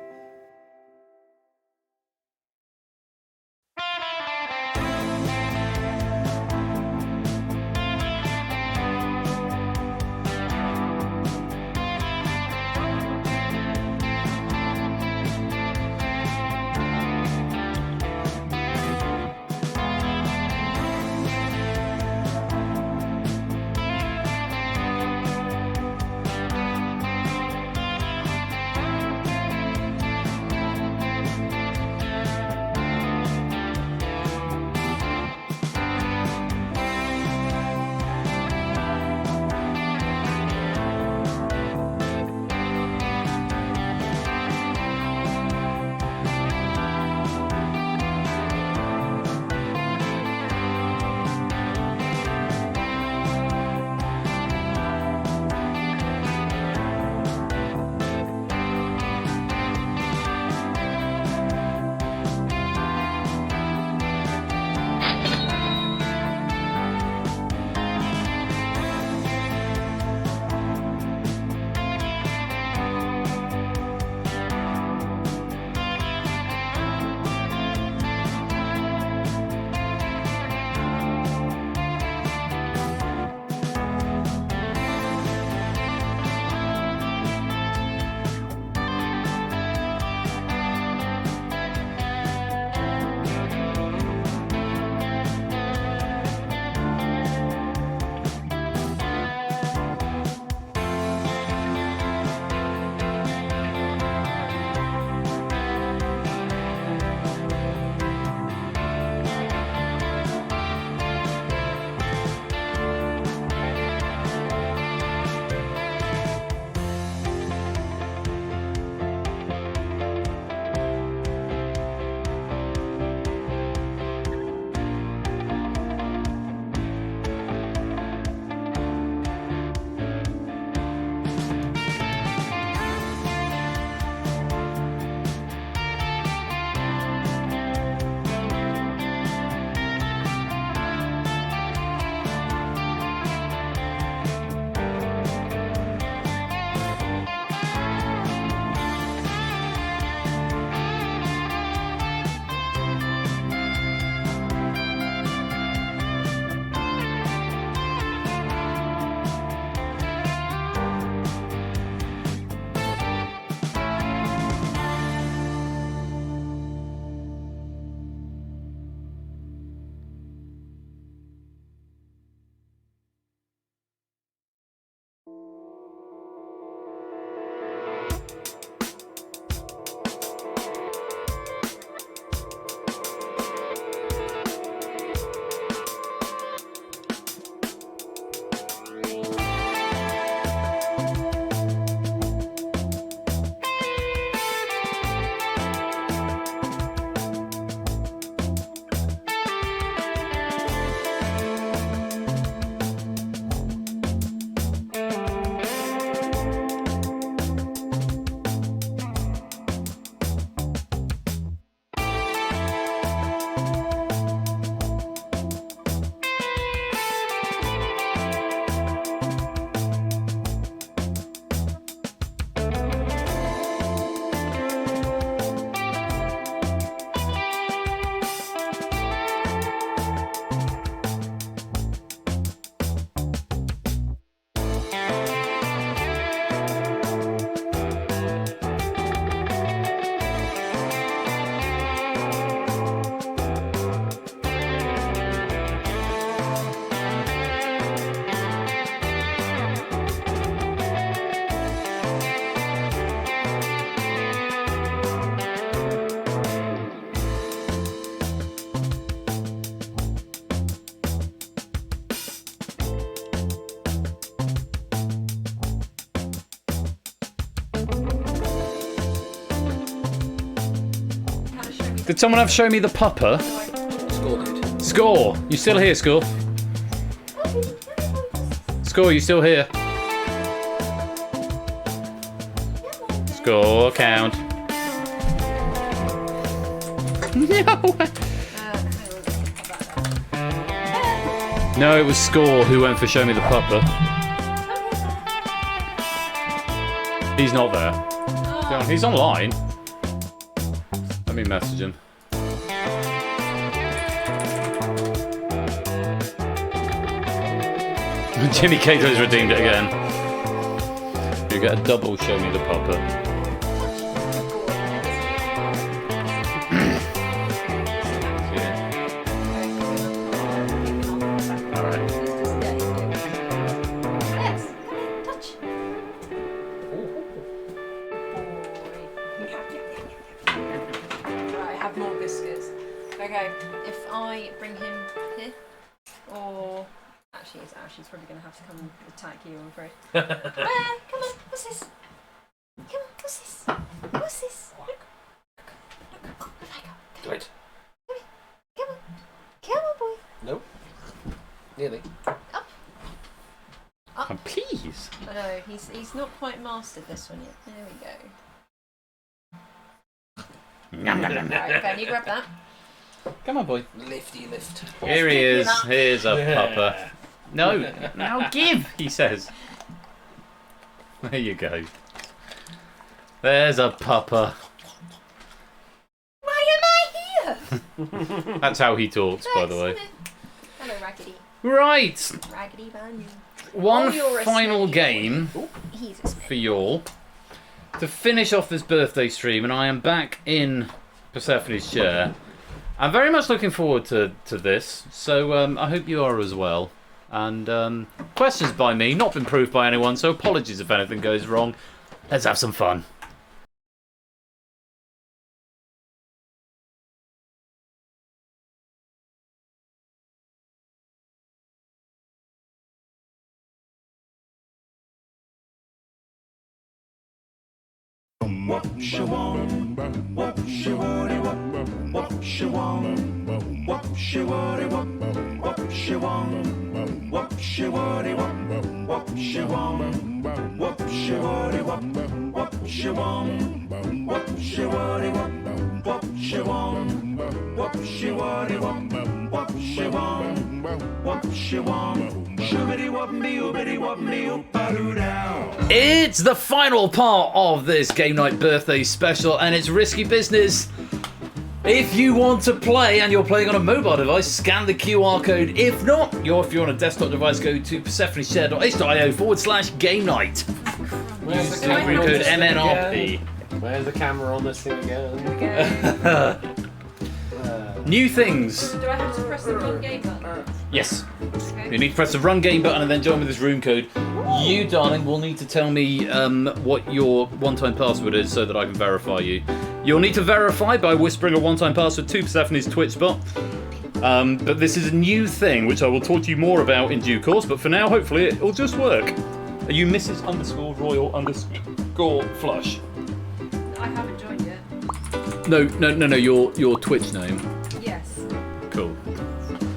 Did someone have show me the pupper? Score, dude. Score! You still here, Score? Score, you still here? Score, count. No, it was Score who went for show me the pupper. He's not there. He's online. Let me message him. Jimmy Cato's redeemed it again. You get a double show me the pupper. She's probably going to have to come and attack you, I'm afraid. Come on, what's this? Come on, what's this? What's this? Look. Do it. Come on, boy. Nope. Nearly. Up. Oh, please. I know, he's not quite mastered this one yet. There we go. Right, Ben, you grab that. Come on, boy. Lifty lift. Here he is. Here's a pupper. No, now give, he says. There you go. There's a pupper. Why am I here? That's how he talks, by the way. Hello, Raggedy. Right. Raggedy Bunny. One final game for y'all to finish off this birthday stream, and I am back in Persephone's chair. I'm very much looking forward to this, so I hope you are as well. And questions by me, not been proved by anyone, so apologies if anything goes wrong. Let's have some fun. It's the final part of this Game Night Birthday Special, and it's risky business. If you want to play and you're playing on a mobile device, scan the QR code. If not, if you're on a desktop device, go to persephonesshare.h.io/game night. Where's the camera code MNRP. Where's the camera on this thing again? New things. Do I have to press the run game button? Yes. Okay. You need to press the run game button and then join with this room code. You, darling, will need to tell me what your one-time password is so that I can verify you. You'll need to verify by whispering a one-time password to Persephone's Twitch bot. But this is a new thing, which I will talk to you more about in due course. But for now, hopefully, it'll just work. Are you Mrs._Royal_Flush? I haven't joined yet. No, your Twitch name. Yes. Cool.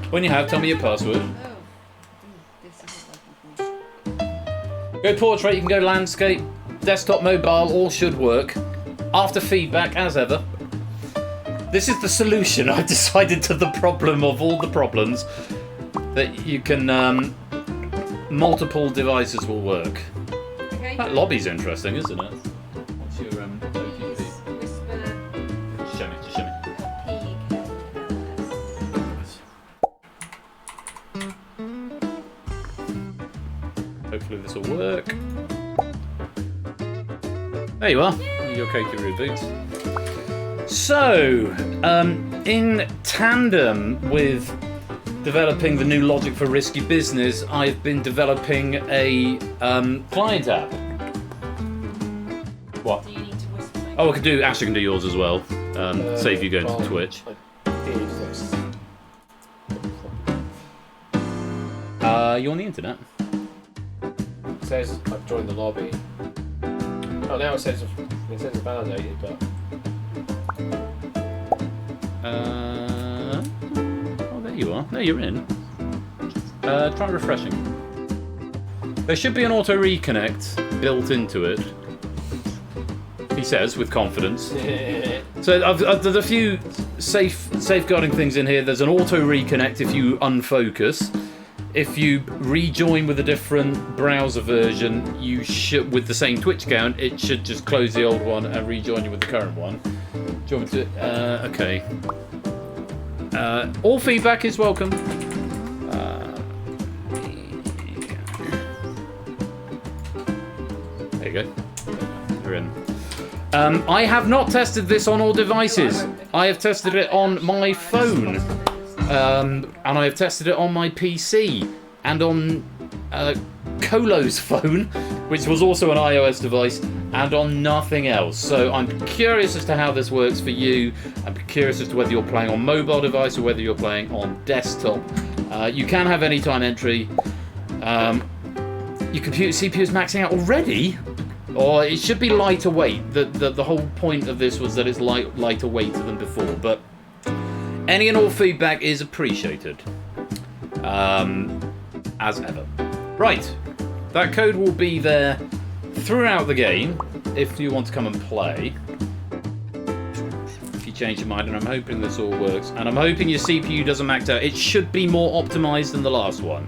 When you have, tell me your password. Go portrait, you can go landscape, desktop, mobile, all should work. After feedback, as ever. This is the solution, I've decided, to the problem of all the problems. That you can, multiple devices will work. Okay. That lobby's interesting, isn't it? What's your, OTP? Show me. Hopefully this will work. There you are. Your Katie boots. So, in tandem with developing the new logic for risky business, I've been developing a client app. What? Do you need to whisper? Oh, I could do. Ashley can do yours as well. Save you going to Twitch. You're on the internet. It says I've joined the lobby. Oh, now it says it's validated, but Oh, there you are. There you're in. Try refreshing. There should be an auto reconnect built into it. He says with confidence. So there's a few safeguarding things in here. There's an auto reconnect if you unfocus. If you rejoin with a different browser version, you should, with the same Twitch account, it should just close the old one and rejoin you with the current one. Do you want me to? Okay. All feedback is welcome. There you go. You're in. I have not tested this on all devices. I have tested it on my phone. And I have tested it on my PC. And on Colo's phone, which was also an iOS device, and on nothing else. So I'm curious as to how this works for you. I'm curious as to whether you're playing on mobile device or whether you're playing on desktop. You can have anytime entry. Your computer CPU is maxing out already? Or it should be lighter weight. The whole point of this was that it's lighter weight than before. But any and all feedback is appreciated. As ever. Right. That code will be there throughout the game if you want to come and play. If you change your mind, and I'm hoping this all works. And I'm hoping your CPU doesn't max out. It should be more optimized than the last one,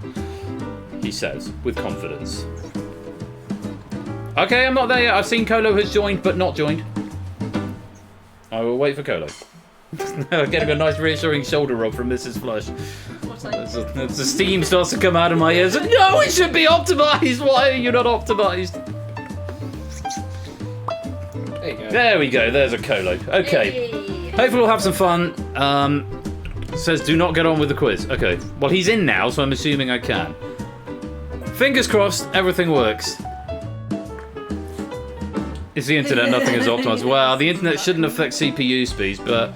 he says, with confidence. Okay, I'm not there yet. I've seen Colo has joined, but not joined. I will wait for Colo. Getting a nice reassuring shoulder rub from Mrs. Flush. As the steam starts to come out of my ears. No, it should be optimized. Why are you not optimized? There you go. There we go. There's a Colo. Okay. Hey. Hopefully we'll have some fun. Says do not get on with the quiz. Okay. Well, he's in now, so I'm assuming I can. Fingers crossed, everything works. It's the internet, nothing is optimized. Well, the internet shouldn't affect CPU speeds, but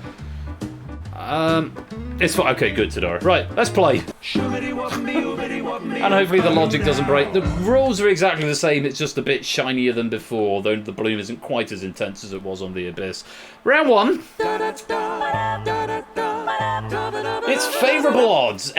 it's fine. Okay, good, Tadara. Right, let's play. And hopefully the logic doesn't break. The rules are exactly the same, it's just a bit shinier than before, though the bloom isn't quite as intense as it was on the Abyss. Round one. It's favourable odds.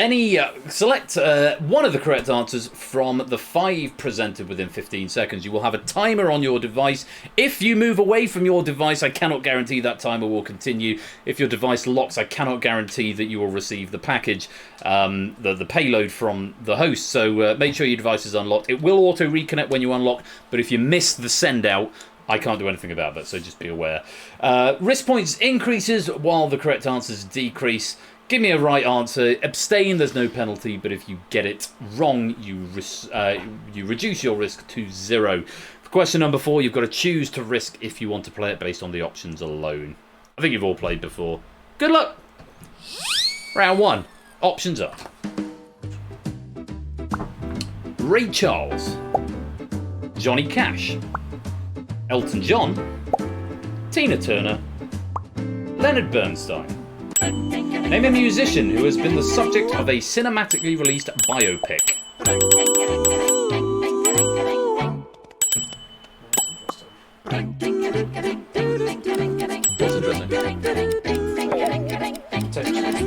Select one of the correct answers from the 5 presented within 15 seconds. You will have a timer on your device. If you move away from your device, I cannot guarantee that timer will continue. If your device locks, I cannot guarantee that you will receive the package, the payload from the host. So make sure your device is unlocked. It will auto reconnect when you unlock, but if you miss the send out, I can't do anything about that, so just be aware. Risk points increases while the correct answers decrease. Give me a right answer. Abstain, there's no penalty, but if you get it wrong, you reduce your risk to 0. For question number 4, you've got to choose to risk if you want to play it based on the options alone. I think you've all played before. Good luck! Round 1. Options up. Ray Charles. Johnny Cash. Elton John, Tina Turner, Leonard Bernstein. Name a musician who has been the subject of a cinematically released biopic. What's interesting?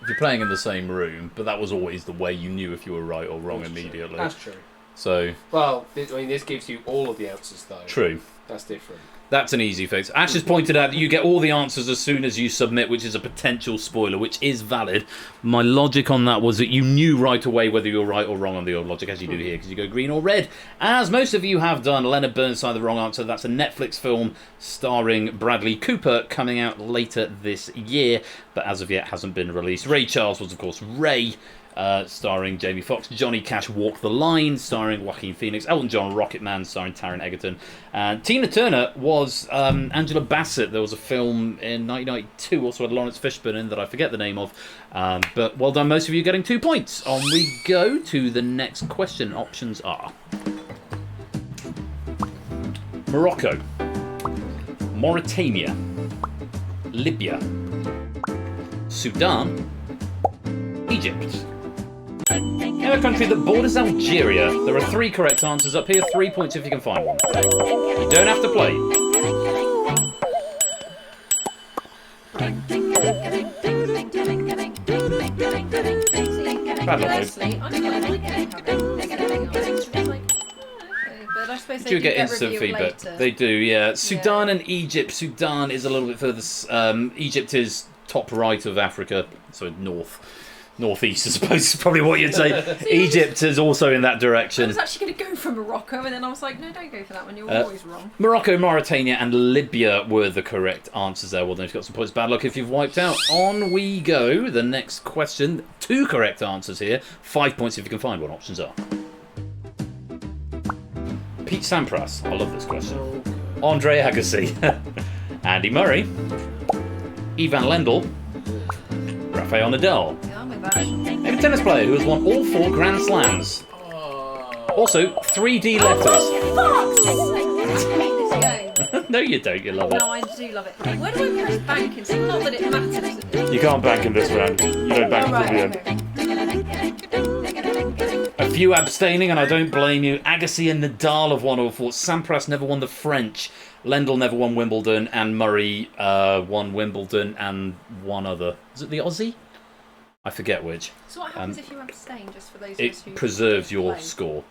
If you're playing in the same room, but that was always the way you knew if you were right or wrong immediately. That's true. So, well, I mean, this gives you all of the answers, though. True. That's different. That's an easy fix. Ash has pointed out that you get all the answers as soon as you submit, which is a potential spoiler, which is valid. My logic on that was that you knew right away whether you're right or wrong on the old logic, as you do here, because you go green or red. As most of you have done, Leonard Bernstein, the wrong answer. That's a Netflix film starring Bradley Cooper coming out later this year, but as of yet hasn't been released. Ray Charles was, of course, Ray. Starring Jamie Foxx. Johnny Cash, Walk the Line, starring Joaquin Phoenix. Elton John, Rocket Man, starring Taron Egerton. And Tina Turner was Angela Bassett. There was a film in 1992, also had Lawrence Fishburne in, that I forget the name of. But well done, most of you getting 2 points. On we go to the next question. Options are Morocco, Mauritania, Libya, Sudan, Egypt. In a country that borders Algeria, there are 3 correct answers up here. 3 points if you can find one. You don't have to play. Bad luck, Firstly, I'm quite like having answers. It's like, okay. But I suppose they do get instant revealed feedback. later. They do, yeah. Sudan and Egypt. Sudan is a little bit further. Egypt is top right of Africa, so northeast, I suppose, is probably what you'd say. Egypt is also in that I direction. was actually going to go for Morocco, and then I was like, no, don't go for that one. You're always wrong. Morocco, Mauritania, and Libya were the correct answers there. Well, then you've got some points. Bad luck if you've wiped out. On we go. The next question. 2 correct answers here. 5 points if you can find what options are. Pete Sampras. I love this question. Andre Agassi. Andy Murray. Ivan Lendl. Rafael Nadal. Name a tennis player who has won all 4 Grand Slams. Also, 3D letters. No, you don't. You love it. No, I do love it. Where do I press bank? It's not that it matters. You can't bank in this round. You don't bank until the end. A few abstaining, and I don't blame you. Agassi and Nadal have won all 4. Sampras never won the French. Lendl never won Wimbledon, and Murray won Wimbledon and one other. Is it the Aussie? I forget which. So what happens if you abstain? Just for those of us It who preserves your play? score.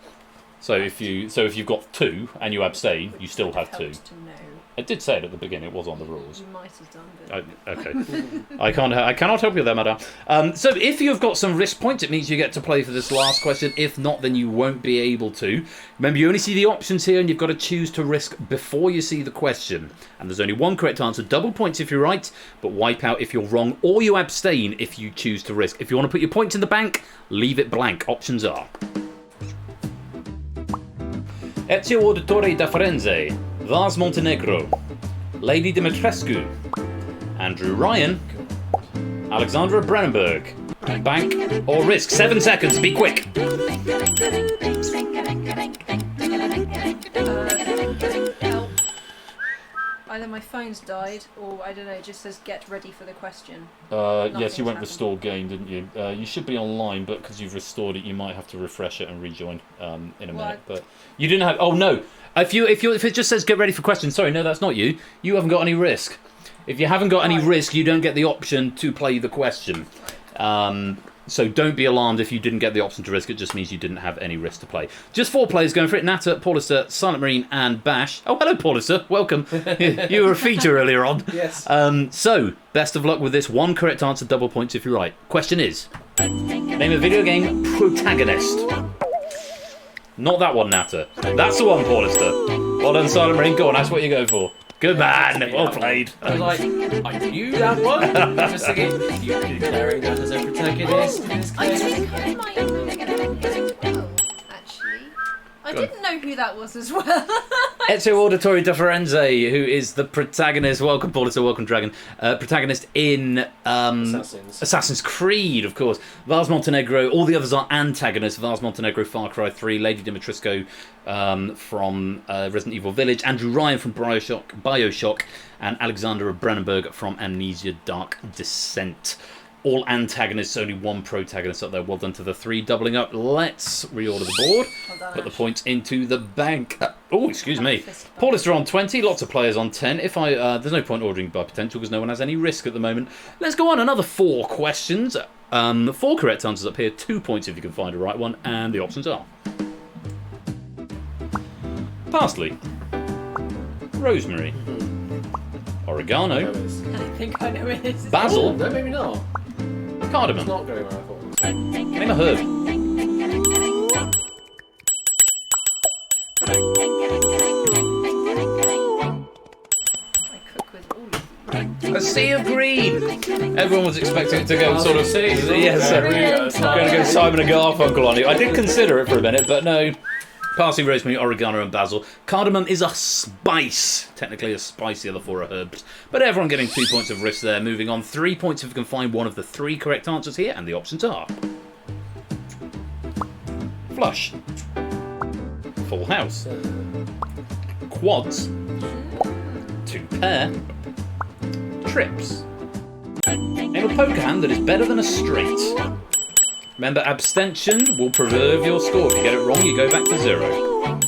So if you've got 2 and you abstain, you still have 2. To know. It did say it at the beginning. It was on the rules. You might have done, but... Okay. I cannot help you there, madam. So if you've got some risk points, it means you get to play for this last question. If not, then you won't be able to. Remember, you only see the options here, and you've got to choose to risk before you see the question. And there's only one correct answer. Double points if you're right, but wipe out if you're wrong, or you abstain if you choose to risk. If you want to put your points in the bank, leave it blank. Options are... Ezio Auditore da Firenze, Vars Montenegro, Lady Dimitrescu, Andrew Ryan, Alexandra Brennenberg. Bank or risk? 7 seconds, be quick. Help. Either my phone's died, or I don't know, it just says get ready for the question. Yes, you went restore game, didn't you? You should be online, but because you've restored it, you might have to refresh it and rejoin in a minute. But you didn't have. Oh no! If it just says get ready for questions, sorry, no, that's not you. You haven't got any risk. If you haven't got any risk, you don't get the option to play the question. So don't be alarmed if you didn't get the option to risk. It just means you didn't have any risk to play. Just 4 players going for it. Natter, Paulister, Silent Marine, and Bash. Oh, hello, Paulister. Welcome. You were a feature earlier on. Yes. So, best of luck with this. 1 correct answer, double points if you're right. Question is, name a video game protagonist. Not that one, Natter. That's the one, Paulister. Well done, Silent Marine. Go on, that's what you go for. Good man. Well played. I was like, I knew that one. I was thinking, you're declaring that as a protagonist. I think I might know as well, actually. I didn't know who that was as well. Ezio Auditore da Firenze, who is the protagonist. Welcome, Paulista. Welcome, Dragon. Protagonist in Assassin's Creed, of course. Vars Montenegro. All the others are antagonists. Vars Montenegro, Far Cry 3, Lady Dimitrescu from Resident Evil Village, Andrew Ryan from Bioshock, and Alexandra Brennenberg from Amnesia Dark Descent. All antagonists, only 1 protagonist up there. Well done to the 3 doubling up. Let's reorder the board. Put the points into the bank. Oh, excuse me. Paulista on 20, lots of players on 10. There's no point ordering by potential because no one has any risk at the moment. Let's go on, another 4 questions. 4 correct answers up here, 2 points if you can find a right one, and the options are parsley, rosemary, oregano, I think I know it is. basil, Oh, no, maybe not. cardamom. It's not going where I thought it was. Name a herb. A sea of green. Everyone was expecting it to go sort of going to go Simon and Garfunkel on you. I did consider it for a minute, but no. Parsley, rosemary, oregano, and basil. Cardamom is a spice. Technically a spice, the other 4 are herbs. But everyone getting 2 points of risk there. Moving on, 3 points if you can find one of the 3 correct answers here, and the options are flush, full house, quads, 2 pair, trips. Name a poker hand that is better than a straight. Remember, abstention will preserve your score. If you get it wrong, you go back to 0.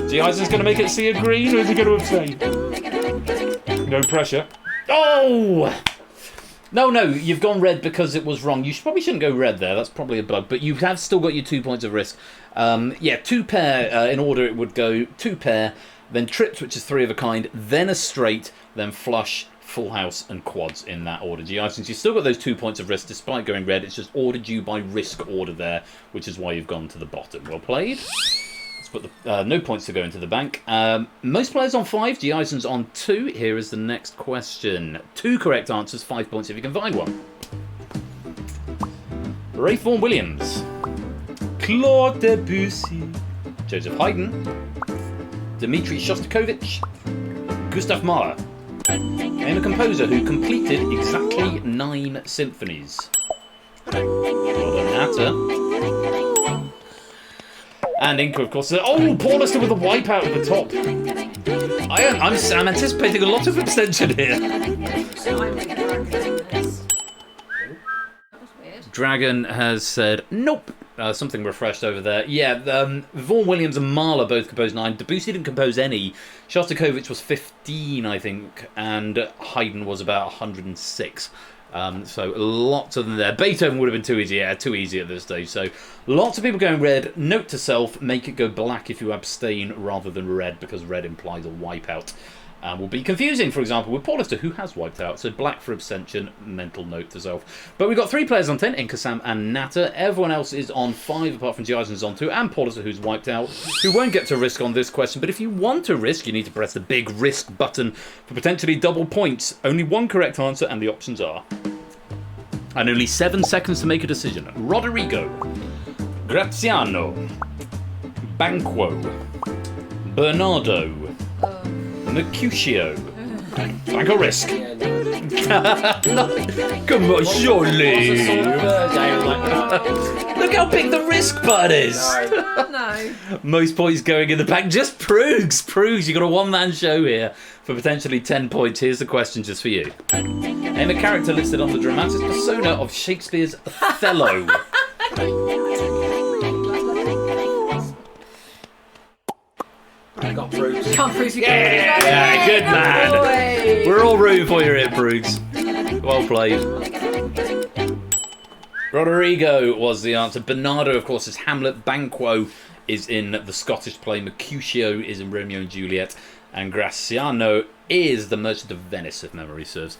Is Eisen's going to make it sea of green, or is he going to abstain? No pressure. Oh! No, you've gone red because it was wrong. You probably shouldn't go red there. That's probably a bug. But you have still got your 2 points of risk. Two pair in order it would go. Two pair, then trips, which is 3 of a kind, then a straight, then flush, full house, and quads in that order. Since you've still got those 2 points of risk despite going red, it's just ordered you by risk order there, which is why you've gone to the bottom. Well played. Let's put the no points to go into the bank. Most players on 5, Jason's on 2. Here is the next question. 2 correct answers, 5 points if you can find one. Ralph Vaughan Williams, Claude Debussy, Joseph Haydn, Dmitri Shostakovich, Gustav Mahler. Name a composer who completed exactly 9 symphonies. Well done, Natter. And Inca, of course. Oh, Paul is still with the wipeout at the top. I'm anticipating a lot of abstention here. Dragon has said nope. Something refreshed over there. Yeah, Vaughan Williams and Mahler both composed 9. Debussy didn't compose any. Shostakovich was 15, I think, and Haydn was about 106. So lots of them there. Beethoven would have been too easy. Yeah, too easy at this stage. So lots of people going red. Note to self: make it go black if you abstain rather than red, because red implies a wipeout. Will be confusing, for example, with Paul Lister, who has wiped out. So black for abstention, mental note to self. But we've got 3 players on 10, Inca, Sam and Natter. Everyone else is on 5, apart from Jason's on 2, and Paul Lister, who's wiped out, who won't get to risk on this question. But if you want to risk, you need to press the big risk button for potentially double points. Only 1 correct answer, and the options are... And only 7 seconds to make a decision. Rodrigo, Graziano, Banquo, Bernardo, Mercutio. Bank or risk? Come on, surely. Look how big the risk button is. No. Most points going in the bank. Just Proogs. You got a one-man show here for potentially 10 points. Here's the question just for you. Name a character listed on the dramatis persona of Shakespeare's Othello. I got Proogs. Yeah, good man. We're all rooting for you here, Proogs. Well played. Rodrigo was the answer. Bernardo, of course, is Hamlet. Banquo is in the Scottish play. Mercutio is in Romeo and Juliet. And Graziano is the Merchant of Venice, if memory serves.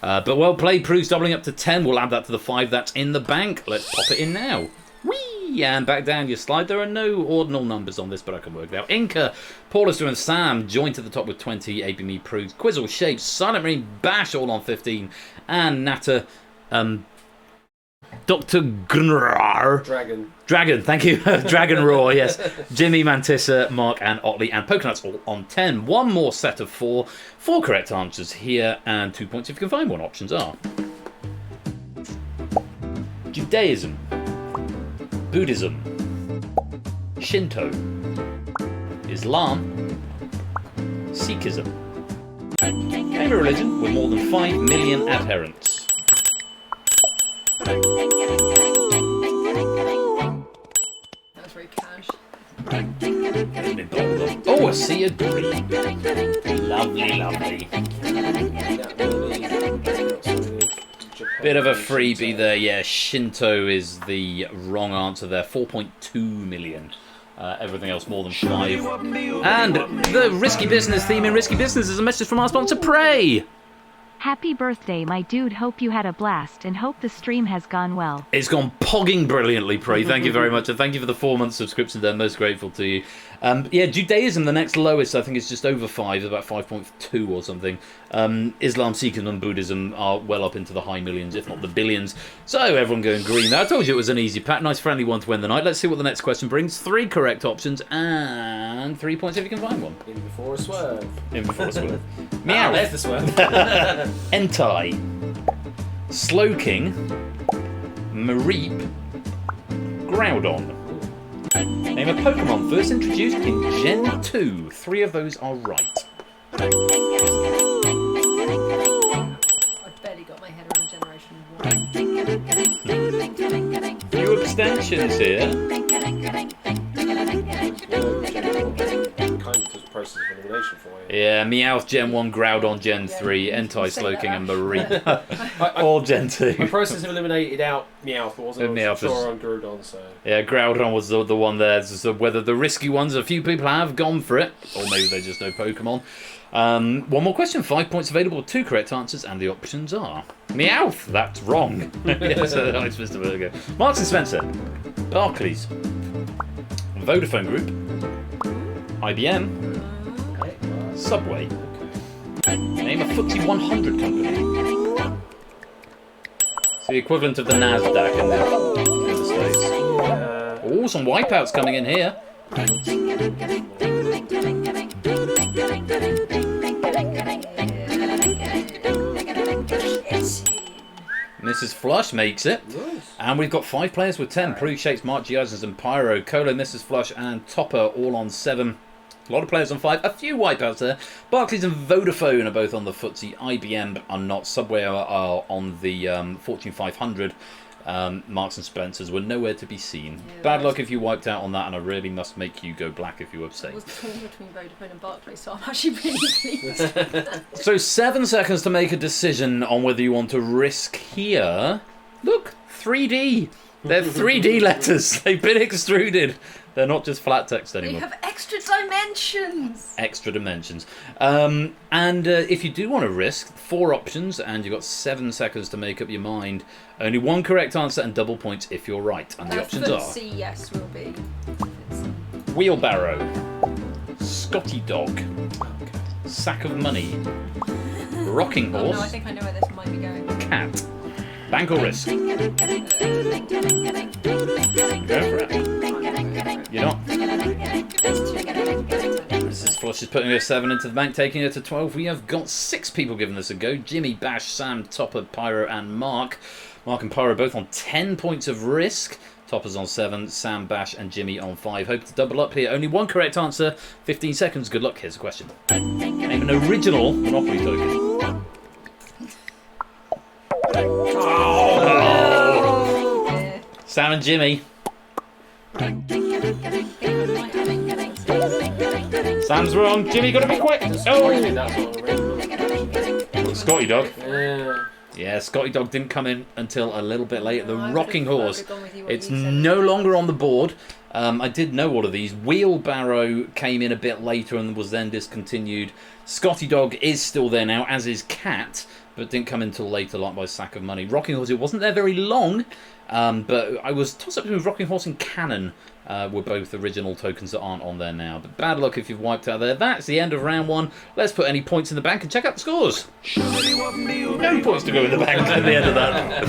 But well played, Proogs, doubling up to 10. We'll add that to the 5 that's in the bank. Let's pop it in now. Whee! And back down your slide. There are no ordinal numbers on this, but I can work it out. Inca, Paulister and Sam joint at the top with 20. ABME, Proogs, Quizzle, Shapes, Silent Marine, Bash all on 15. And Natter, Dr. Gunnar. Dragon, thank you. Dragon Roar, yes. Jimmy, Mantissa, Mark, and Otley, and Pokenuts all on 10. One more set of 4. 4 correct answers here, and 2 points if you can find one. Options are Judaism, Buddhism, Shinto, Islam, Sikhism. Name a religion with more than 5 million adherents. That's very cash. Oh, I see a green. Lovely. Bit of a freebie there, yeah. Shinto is the wrong answer there. 4.2 million. Everything else more than 5. And the Risky Business theme in Risky Business is a message from our sponsor, Prey. Happy birthday, my dude. Hope you had a blast and hope the stream has gone well. It's gone pogging brilliantly, Prey. Thank you very much. And thank you for the 4-month subscription there. Most grateful to you. Yeah, Judaism, the next lowest, I think, is just over 5, about 5.2 or something. Islam, Sikhism, and Buddhism are well up into the high millions, if not the billions. So everyone going green there. I told you it was an easy pack. Nice, friendly one to win the night. Let's see what the next question brings. 3 correct options and 3 points if you can find one. In before a swerve. Meow. There's the swerve. Entai, Slowking, Mareep, Groudon. Name a Pokemon first introduced in Gen 2. 3 of those are right. I barely got my head around Generation 1. Few abstentions here. kind of does process of elimination for you. Yeah, Meowth Gen 1, Groudon Gen 3, Entei, Slowking, and Mareep. All Gen 2. My process of eliminated out Meowth, but wasn't Meowth sure on Groudon, so... Yeah, Groudon was the one there. So whether the risky ones, a few people have gone for it, or maybe they just know Pokemon. One more question. 5 points available, 2 correct answers, and the options are... Meowth! That's wrong. Yes, nice, Mr. Virgo. Marks and Spencer. Barclays. Vodafone Group. IBM. Subway. Name a FTSE 100 company. It's the equivalent of the Nasdaq in the States. Oh, some wipeouts coming in here. Mrs. Flush makes it. Nice. And we've got 5 players with 10. Prue, Shakes, Mark, Giazens and Pyro. Colo, Mrs. Flush and Topper all on 7. A lot of players on 5. A few wipeouts there. Barclays and Vodafone are both on the FTSE. IBM are not. Subway are on the Fortune 500. Marks and Spencers were nowhere to be seen. Yeah, bad luck if you wiped out on that, and I really must make you go black if you abstain. I was torn between Vodafone and Barclays, so I'm actually really pleased. So 7 seconds to make a decision on whether you want to risk here. Look, 3D. They're 3D letters. They've been extruded. They're not just flat text anymore. They have extra dimensions. Extra dimensions. And if you do want to risk, 4 options, and you've got 7 seconds to make up your mind. Only 1 correct answer and double points if you're right. And the options are... C, yes, will be. Wheelbarrow. Scotty Dog. Sack of Money. Rocking Horse. Oh, no, I think I know where this might be going. Cat. Bank or risk? Go for it. You're not. Mrs. Flush is putting her 7 into the bank, taking her to 12. We have got 6 people giving this a go. Jimmy, Bash, Sam, Topper, Pyro and Mark. Mark and Pyro both on 10 points of risk. Topper's on 7, Sam, Bash and Jimmy on 5. Hope to double up here. Only 1 correct answer. 15 seconds. Good luck. Here's a question. Name an original Monopoly token. Oh. Sam and Jimmy. Sam's wrong. Jimmy, gotta be quick. Oh, Scotty Dog. Yeah, Scotty Dog didn't come in until a little bit later. The Rocking Horse. It's no longer on the board. I did know all of these. Wheelbarrow came in a bit later and was then discontinued. Scotty Dog is still there now, as is Cat, but didn't come in until later, like by Sack of Money. Rocking Horse, it wasn't there very long, but I was tossed up between Rocking Horse and Cannon. Were both original tokens that aren't on there now. But bad luck if you've wiped out there. That's the end of round 1. Let's put any points in the bank and check out the scores. No points to go in the bank at the end of that.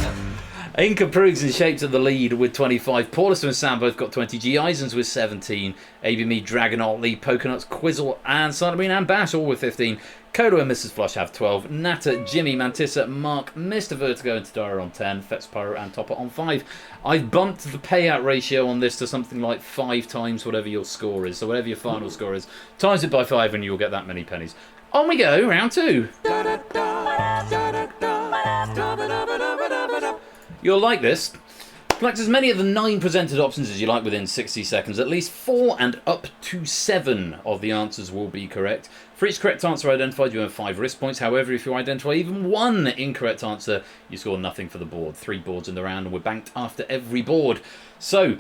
Inca Prugs in Shapes at the lead with 25. Paulus and Sam both got 20. G. Eisens with 17. ABME, Dragonaut, Lee, Poconuts, Quizzle, and Silentbean and Bash all with 15. Kodo and Mrs. Flush have 12. Natta, Jimmy, Mantissa, Mark, Mr. Vertigo and Tadara on 10. Fetz, Pyro and Topper on 5. I've bumped the payout ratio on this to something like 5 times whatever your score is. So whatever your final score is, times it by 5 and you'll get that many pennies. On we go, round 2. You'll like this. Collect as many of the 9 presented options as you like within 60 seconds. At least 4 and up to 7 of the answers will be correct. For each correct answer identified, you earn 5 risk points. However, if you identify even 1 incorrect answer, you score nothing for the board. 3 boards in the round, and we're banked after every board. So,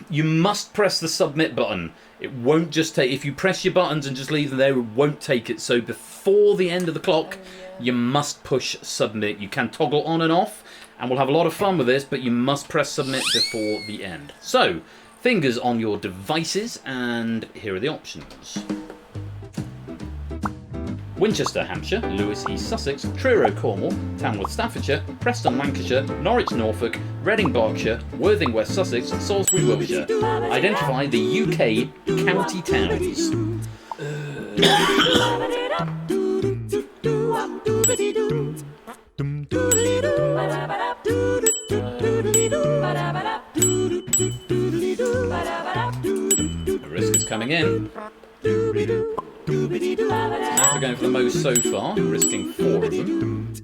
you must press the submit button. It won't just take... If you press your buttons and just leave them there, it won't take it. So before the end of the clock, you must push submit. You can toggle on and off, and we'll have a lot of fun with this, but you must press submit before the end. So, fingers on your devices, and here are the options. Winchester, Hampshire, Lewis, East Sussex, Truro, Cornwall, Tamworth, Staffordshire, Preston, Lancashire, Norwich, Norfolk, Reading, Berkshire, Worthing, West Sussex, Salisbury, Wiltshire. Identify the UK county towns. The risk is coming in. After going for the most so far, risking 4 of them.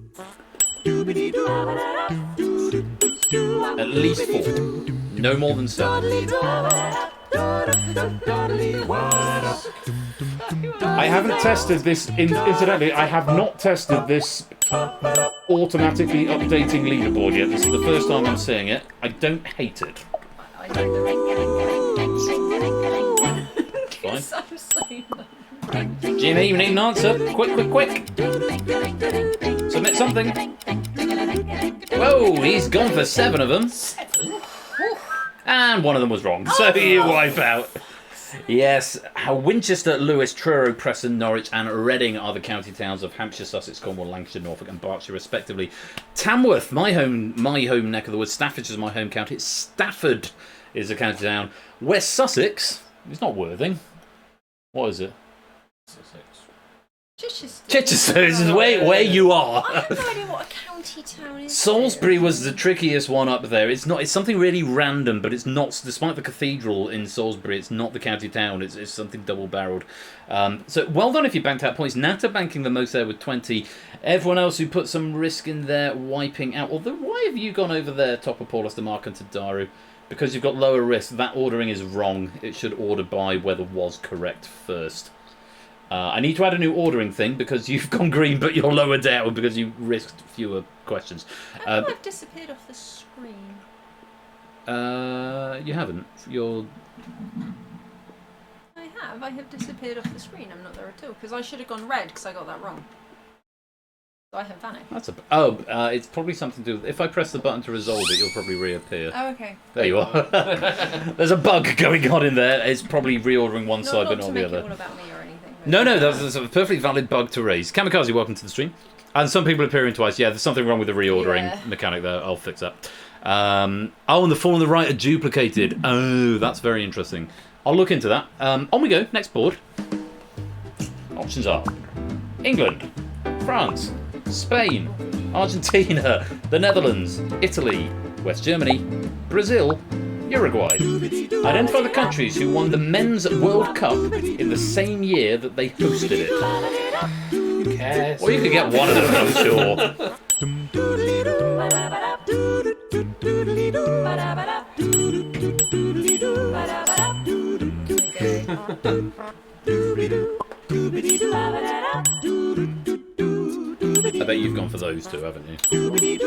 At least 4. No more than 7. I haven't tested this, incidentally, I have not tested this automatically updating leaderboard yet. This is the first time I'm seeing it. I don't hate it. Fine. Jimmy, you need an answer. Quick. Submit something. Whoa, he's gone for 7 of them. And one of them was wrong, so you wipe out. Yes, Winchester, Lewis, Truro, Preston, Norwich and Reading are the county towns of Hampshire, Sussex, Cornwall, Lancashire, Norfolk and Berkshire respectively. Tamworth, my home neck of the woods. Staffordshire is my home county. Stafford is a county town. West Sussex is not Worthing. What is it? Chichester is where you are. I have no idea what a county town is. Salisbury was the trickiest one up there. It's something really random, but it's not. Despite the cathedral in Salisbury, it's not the county town. It's something double-barreled. So well done if you banked out points. Nata banking the most there with 20. Everyone else who put some risk in there wiping out. Although why have you gone over there, top of Paul Mark and Tadaru? Because you've got lower risk. That ordering is wrong. It should order by whether was correct first. I need to add a new ordering thing because you've gone green, but you're lower down because you risked fewer questions. I've disappeared off the screen. You haven't. You're. I have disappeared off the screen. I'm not there at all because I should have gone red because I got that wrong. So I have vanished. It's probably something to do with. If I press the button to resolve it, you'll probably reappear. Oh, okay. There you are. There's a bug going on in there. It's probably reordering one side but not the other. It all about me or anything. No, that's a perfectly valid bug to raise. Kamikaze, welcome to the stream. And some people appearing twice. Yeah, there's something wrong with the reordering mechanic there. I'll fix that. And the four on the right are duplicated. Oh, that's very interesting. I'll look into that. On we go. Next board. Options are England, France, Spain, Argentina, the Netherlands, Italy, West Germany, Brazil, Uruguay. Identify the countries who won the Men's World Cup in the same year that they hosted it. Who cares? Or you could get one of them, I'm sure. I bet you've gone for those two, haven't you?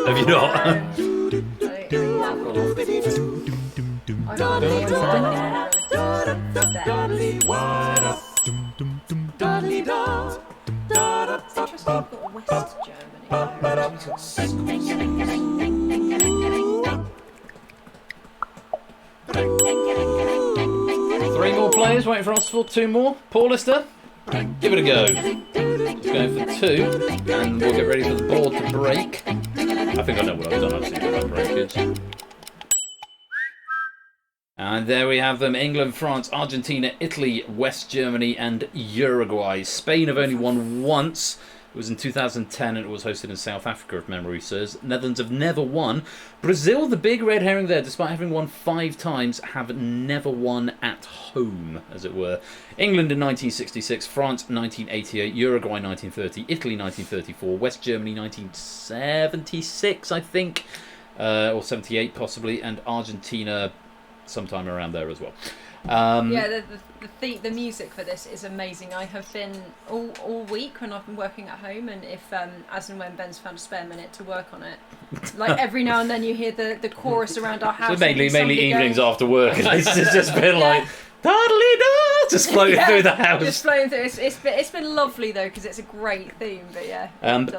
Have you not? Three more players waiting for us for 2 more. Paul Lister, give it a go. Just going for 2, and we'll get ready for the board to break. I think I know what I've done. I've seen the right breakage. And there we have them. England, France, Argentina, Italy, West Germany and Uruguay. Spain have only won once. It was in 2010 and it was hosted in South Africa, if memory serves. Netherlands have never won. Brazil, the big red herring there, despite having won 5 times, have never won at home, as it were. England in 1966, France 1988, Uruguay 1930, Italy 1934, West Germany 1976, I think, or 78 possibly, and Argentina sometime around there as well. The music for this is amazing. I have been all week when I've been working at home, and if as and when Ben's found a spare minute to work on it, like every now and then you hear the chorus around our house. So mainly evenings after work. It's just been like just floating through the house. Just floating through. It's been lovely though because it's a great theme. But yeah.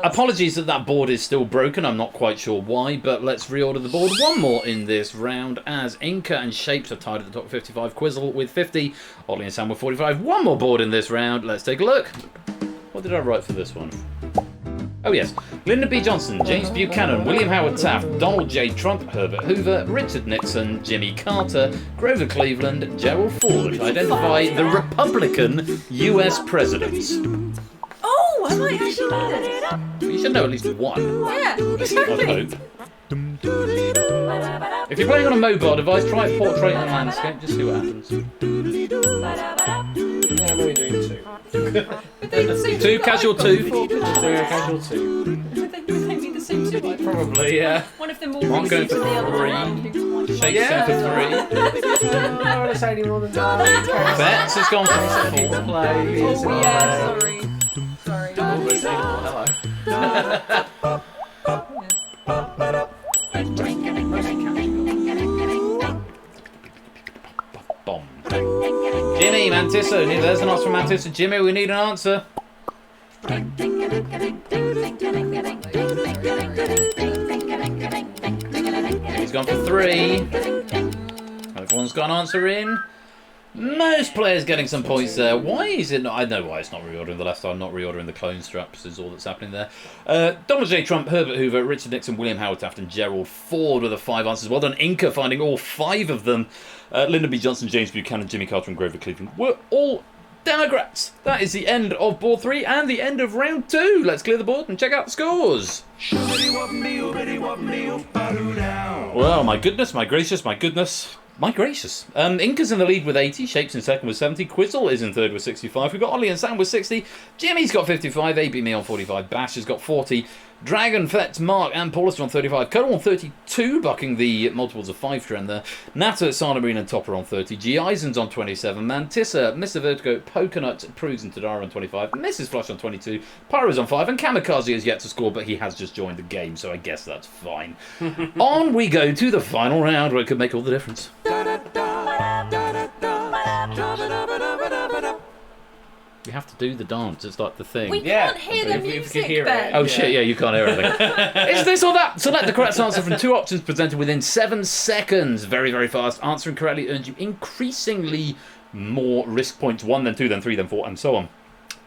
Apologies that board is still broken. I'm not quite sure why, but let's reorder the board one more in this round as Inca and Shapes are tied at the top of 55. Quizzle with 50. Ollie and Sam with 45. One more board in this round. Let's take a look. What did I write for this one? Oh yes, Lyndon B. Johnson, James Buchanan, William Howard Taft, Donald J. Trump, Herbert Hoover, Richard Nixon, Jimmy Carter, Grover Cleveland, Gerald Ford. Identify the Republican US presidents. Oh, I might actually know this. You should know at least one. Yeah, exactly. I hope. If you're playing on a mobile device, try portrait and landscape, just see what happens. Yeah, I'm only doing 2. 2, casual 2. Doing a casual 2. Would they be the same 2 Probably, yeah. One of them will I'm going receive to for the other three. one. Shake's going for 3. I don't want to say any more than that. Bets has gone for 4. Oh yeah, sorry. Bomb. Jimmy, Mantissa, there's an answer from Mantissa. Jimmy, we need an answer. He's gone for 3. Everyone's got an answer in. Most players getting some points there. Why is it not? I know why it's not reordering the left side, not reordering the clone straps is all that's happening there. Donald J. Trump, Herbert Hoover, Richard Nixon, William Howard Taft and Gerald Ford with the 5 answers. Well done, Inca, finding all 5 of them. Lyndon B. Johnson, James Buchanan, Jimmy Carter and Grover Cleveland were all Democrats. That is the end of board 3 and the end of round 2. Let's clear the board and check out the scores. Well, my goodness, my gracious, my goodness. My gracious. Inca's in the lead with 80, Shapes in second with 70, Quizzle is in third with 65, we've got Ollie and Sam with 60, Jimmy's got 55, AB me on 45, Bash has got 40, Dragon, Fetz, Mark and Paulus on 35, Colonel on 32, bucking the multiples of 5 trend there, Natter, Sana Marine and Topper on 30, G. Eisen's on 27, Mantissa, Mr. Vertigo, Pokenut, Prudes and Tadara on 25, Mrs. Flush on 22, Pyro's on 5, and Kamikaze has yet to score, but he has just joined the game, so I guess that's fine. On we go to the final round, where it could make all the difference. You have to do the dance, it's like the thing. We can't hear the music, Ben. Oh shit, yeah, you can't hear anything. Is this or that? Select the correct answer from 2 options presented within 7 seconds. Very, very fast. Answering correctly earns you increasingly more risk points. 1, then 2, then 3, then 4, and so on.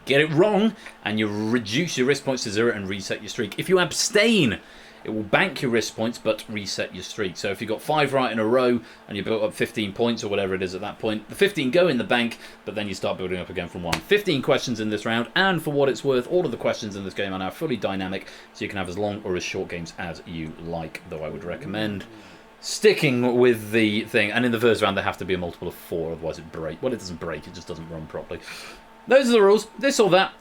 Get it wrong, and you reduce your risk points to 0 and reset your streak. If you abstain, it will bank your risk points but reset your streak. So if you got 5 right in a row and you built up 15 points or whatever it is at that point, the 15 go in the bank, but then you start building up again from 1. 15 questions in this round, and for what it's worth, all of the questions in this game are now fully dynamic, so you can have as long or as short games as you like, though I would recommend sticking with the thing. And in the first round, there have to be a multiple of 4, otherwise it breaks. Well, it doesn't break, it just doesn't run properly. Those are the rules. This or that.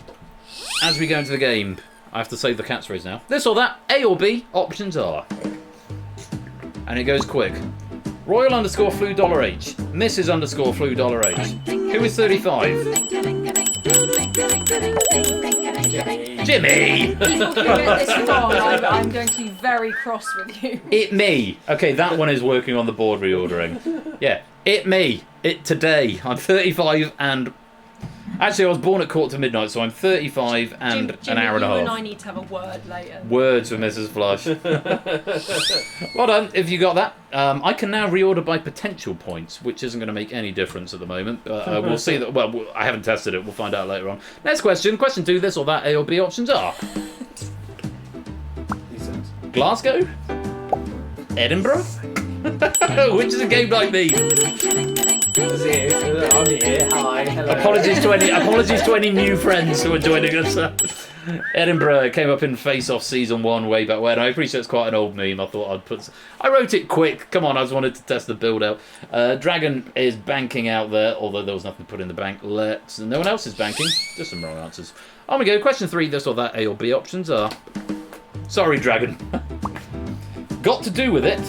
As we go into the game, I have to save the catchphrase now. This or that, A or B, options are. And it goes quick. Royal _ flu $H. Mrs. _ flu $H. Who is 35? Jimmy! People who get this wrong, I'm going to be very cross with you. It me. Okay, that one is working on the board reordering. Yeah, it me. It today. I'm 35 and... Actually, I was born at midnight, so I'm 35 and Jimmy, an hour and a half. you and I need to have a word later. Words for Mrs. Flush. Well done, if you got that. I can now reorder by potential points, which isn't going to make any difference at the moment. We'll see that. Well, I haven't tested it. We'll find out later on. Next question. Question 2, this or that, A or B options are. Glasgow? Edinburgh? Which is a game like me. I'm here. Hi. Hello. Apologies to any new friends who are joining us. Edinburgh came up in Face Off Season 1 way back when. I appreciate it's quite an old meme. I thought I'd put... I wrote it quick. Come on, I just wanted to test the build out. Dragon is banking out there, although there was nothing to put in the bank. No one else is banking. Just some wrong answers. On we go. Question 3, this or that, A or B options are... Sorry, Dragon. Got to do with it.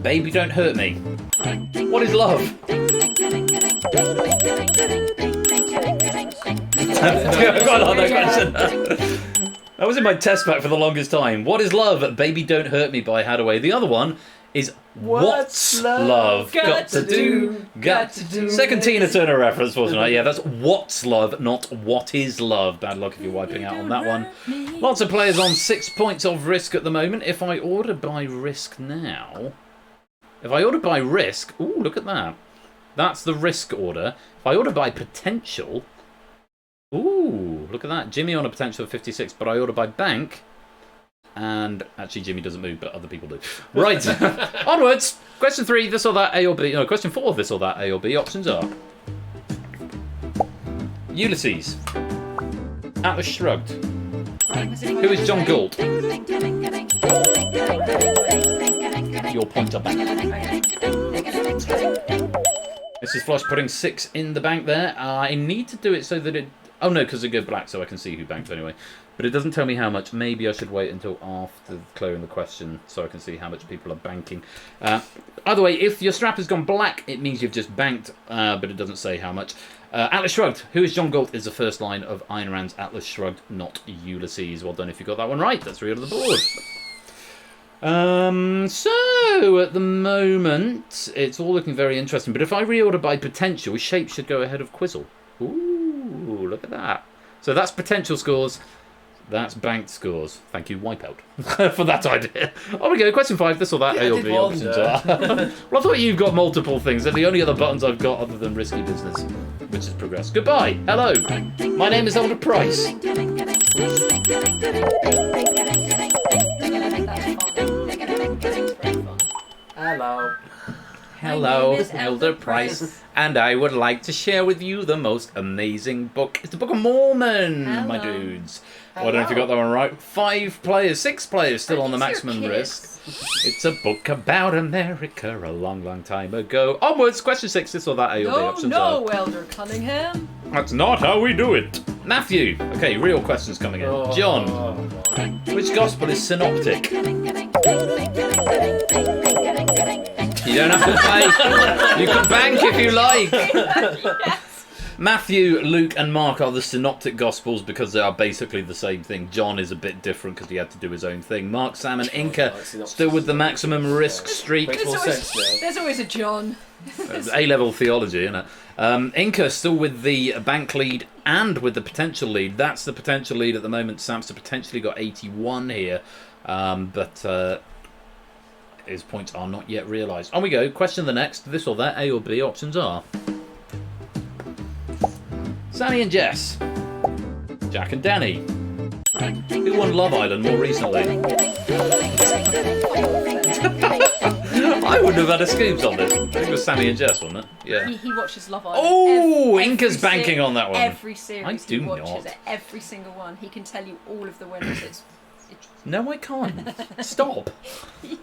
Baby, don't hurt me. What is love? That was in my test pack for the longest time. What is love? Baby, don't hurt me by Hadaway. The other one is What's love got to do? Got to do. Second Tina Turner reference, wasn't it? Yeah, that's What's love, not What is love. Bad luck if you're wiping out on that one. Lots of players on 6 points of risk at the moment. If I order by risk now... If I order by risk... Ooh, look at that. That's the risk order. If I order by potential... Ooh, look at that. Jimmy on a potential of 56, but I order by bank... And actually, Jimmy doesn't move, but other people do. Right, onwards. Question 3, this or that, A or B. No, question 4, this or that, A or B. Options are... Ulysses. Atlas Shrugged. Who is John Galt? Your points are back. Mrs. Flush putting 6 in the bank there. I need to do it so that it... Oh no, because they go black, so I can see who banked anyway. But it doesn't tell me how much. Maybe I should wait until after clearing the question so I can see how much people are banking. Either way, if your strap has gone black, it means you've just banked, but it doesn't say how much. Atlas Shrugged. Who is John Galt is the first line of Ayn Rand's Atlas Shrugged, not Ulysses. Well done if you got that one right. That's reorder the board. So, at the moment, it's all looking very interesting. But if I reorder by potential, Shape should go ahead of Quizzle. Ooh, look at that. So that's potential scores. That's banked scores. Thank you, Wipeout, for that idea. On we go. Question 5. This or that. A or B options are. Well, I thought you've got multiple things. They're the only other buttons I've got other than Risky Business, which has progressed. Goodbye. Hello. My name is Elder Price. Hello. Hello, Elder Price, and I would like to share with you the most amazing book. It's the Book of Mormon, my dudes. Well, I don't know if you got that one right. 5 players, 6 players still on the maximum risk. It's a book about America a long, long time ago. Onwards, question 6, this or that A or B options are. No, Elder Cunningham. That's not how we do it. Matthew. Okay, real questions coming in. John. Which gospel is synoptic? You don't have to pay. You can bank if you like. Yes. Matthew, Luke, and Mark are the synoptic gospels because they are basically the same thing. John is a bit different because he had to do his own thing. Mark, Sam, and Inca still with the maximum risk streak. There's always a John. A-level theology, isn't it? Inca still with the bank lead and with the potential lead. That's the potential lead at the moment. Sam's potentially got 81 here, but his points are not yet realised. On we go. Question the next. This or that. A or B options are. Sammy and Jess. Jack and Danny. Who won Love Island more recently? I wouldn't have had a scoops on this. I think it was Sammy and Jess, wasn't it? Yeah. He watches Love Island. Oh, Inca's banking on that one. Every series I do he watches not. it. Every single one. He can tell you all of the winners. No, I can't. Stop.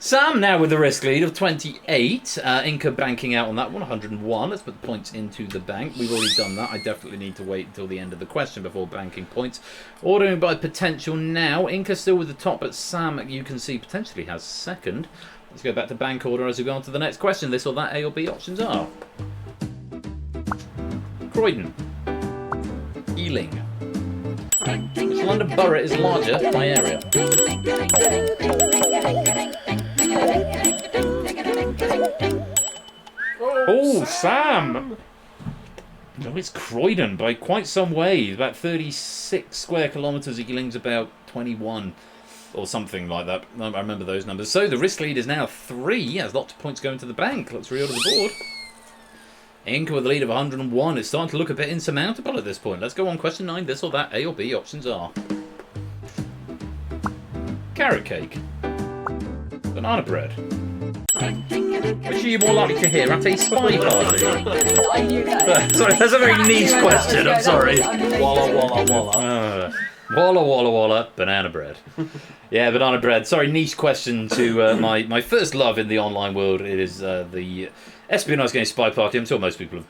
Sam now with the risk lead of 28. Inca banking out on that one, 101. Let's put the points into the bank. We've already done that. I definitely need to wait until the end of the question before banking points. Ordering by potential now. Inca still with the top, but Sam, you can see, potentially has second. Let's go back to bank order as we go on to the next question. This or that A or B options are. Croydon. Ealing. Which London borough is larger by area? Oh, Sam! No, it's Croydon by quite some way. About 36 square kilometres. Ealing's about 21 or something like that. I remember those numbers. So the risk lead is now 3. Has lots of points going to the bank. Let's reorder the board. Inca with a lead of 101. It's starting to look a bit insurmountable at this point. Let's go on question 9. This or that. A or B options are. Carrot cake. Banana bread. Which are you more likely to hear at a spy party? I knew that. Sorry, that's a very niche question. I'm sorry. Walla walla walla. Walla walla walla. Banana bread. Yeah, banana bread. Sorry, niche question to my first love in the online world. It is the espionage game Spy Party. I'm sure most people have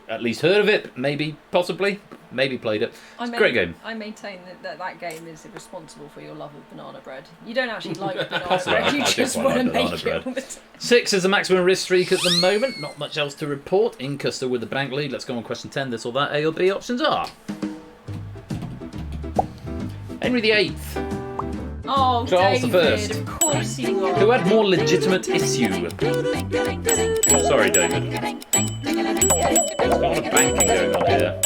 at least heard of it, maybe, possibly, maybe played it. It's a great game. I maintain that game is responsible for your love of banana bread. You don't actually like banana bread, you just want to make it all the time. 6 is the maximum risk streak at the moment. Not much else to report. Inca still with the bank lead. Let's go on question 10. This or that. A or B options are. Henry VIII. Oh, Charles David, I. Of course you are. Who had more legitimate issue? Sorry, David. There's a lot of banking going on here.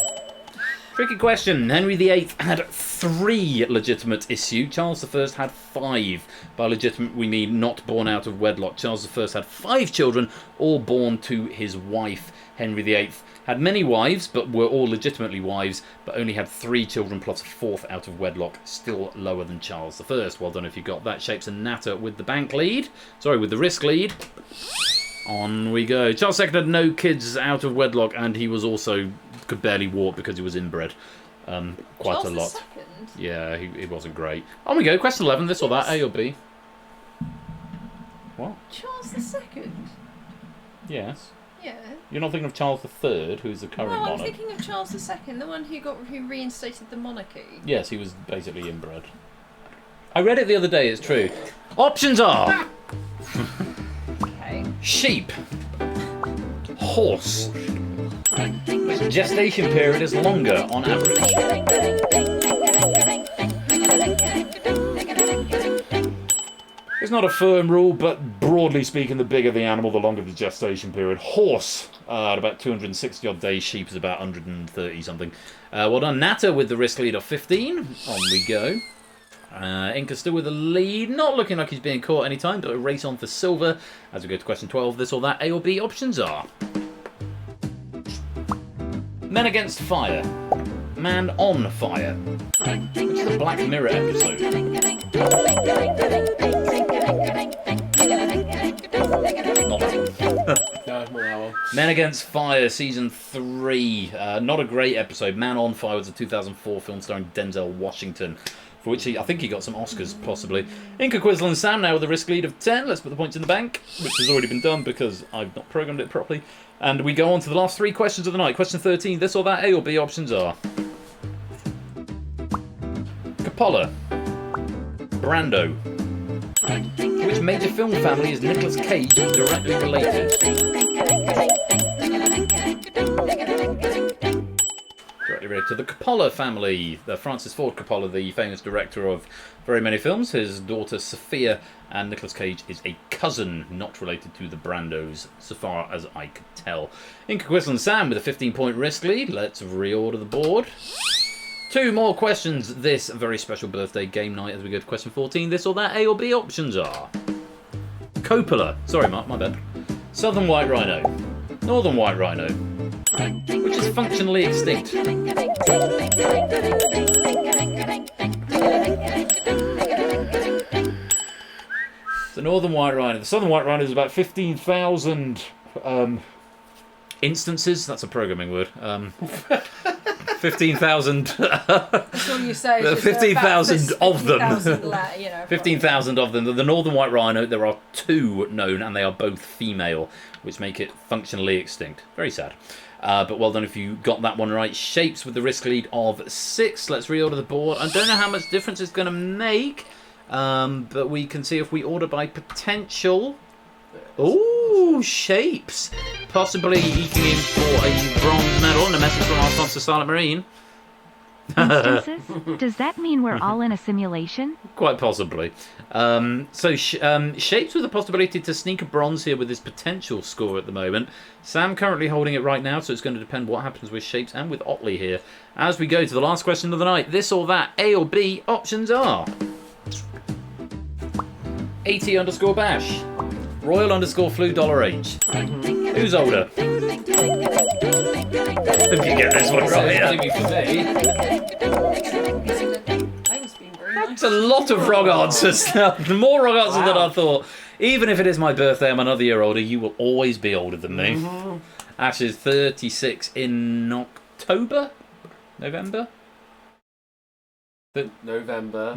Tricky question. Henry VIII had 3 legitimate issue. Charles I had 5. By legitimate, we mean not born out of wedlock. Charles I had 5 children, all born to his wife. Henry VIII had many wives, but were all legitimately wives, but only had 3 children plus a 4th out of wedlock, still lower than Charles I. Well done if you got that. Shapes and Natter with the bank lead. Sorry, with the risk lead. On we go. Charles II had no kids out of wedlock, and he was also could barely walk because he was inbred. Quite a lot. Yeah, he wasn't great. On we go. Question 11. This or that. A or B? What? Charles II? Yes. Yeah. You're not thinking of Charles III, who's the current No, I'm monarch? thinking of Charles II, the one who reinstated the monarchy. Yes, he was basically inbred. I read it the other day, it's true. Options are... Okay. Sheep. Horse. Gestation period is longer on average. It's not a firm rule, but broadly speaking, the bigger the animal, the longer the gestation period. Horse, at about 260 odd days. Sheep is about 130 something. Well done, Natter, with the risk lead of 15. On we go. Inca still with the lead, not looking like he's being caught anytime, but a race on for silver. As we go to question 12, this or that, A or B options are... Men Against Fire. Man on Fire. Which is the Black Mirror episode. Not that one. No, more that one. Men Against Fire, Season 3. Not a great episode. Man on Fire was a 2004 film starring Denzel Washington, for which I think he got some Oscars, possibly. Inca, Quizzle and Sam now with a risk lead of 10. Let's put the points in the bank, which has already been done because I've not programmed it properly. And we go on to the last 3 questions of the night. Question 13, this or that, A or B options are... Coppola. Brando. Which major film family is Nicolas Cage directly related? Directly related to the Coppola family. Francis Ford Coppola, the famous director of very many films. His daughter Sophia, and Nicolas Cage is a cousin, not related to the Brandos, so far as I could tell. Inca, Quizzle and Sam with a 15-point risk lead. Let's reorder the board. 2 more questions this very special birthday game night as we go to question 14. This or that, A or B options are... Coppola. Sorry, Mark, my bad. Southern white rhino. Northern white rhino. Which is functionally extinct. The northern white rhino. The southern white rhino is about 15,000 instances. That's a programming word. 15,000. That's all you say. 15,000 of them. 15,000 of them. The northern white rhino, there are 2 known, and they are both female, which make it functionally extinct. Very sad. But well done if you got that one right. Shapes with the risk lead of 6. Let's reorder the board. I don't know how much difference it's going to make, but we can see if we order by potential. Ooh, Shapes. Possibly eking in for a bronze medal, and a message from our sponsor, Silent Marine. Instances? Does that mean we're all in a simulation? Quite possibly. Shapes with the possibility to sneak a bronze here with his potential score at the moment. Sam currently holding it right now, so it's going to depend what happens with Shapes and with Otley here. As we go to the last question of the night, this or that, A or B, options are... 80_Bash. Royal_Flu $H. Who's older? Hope you get this one right. That's a lot of wrong answers now. More wrong answers than I thought. Even if it is my birthday, I'm another year older, you will always be older than me. Ash is 36 in October? November? November.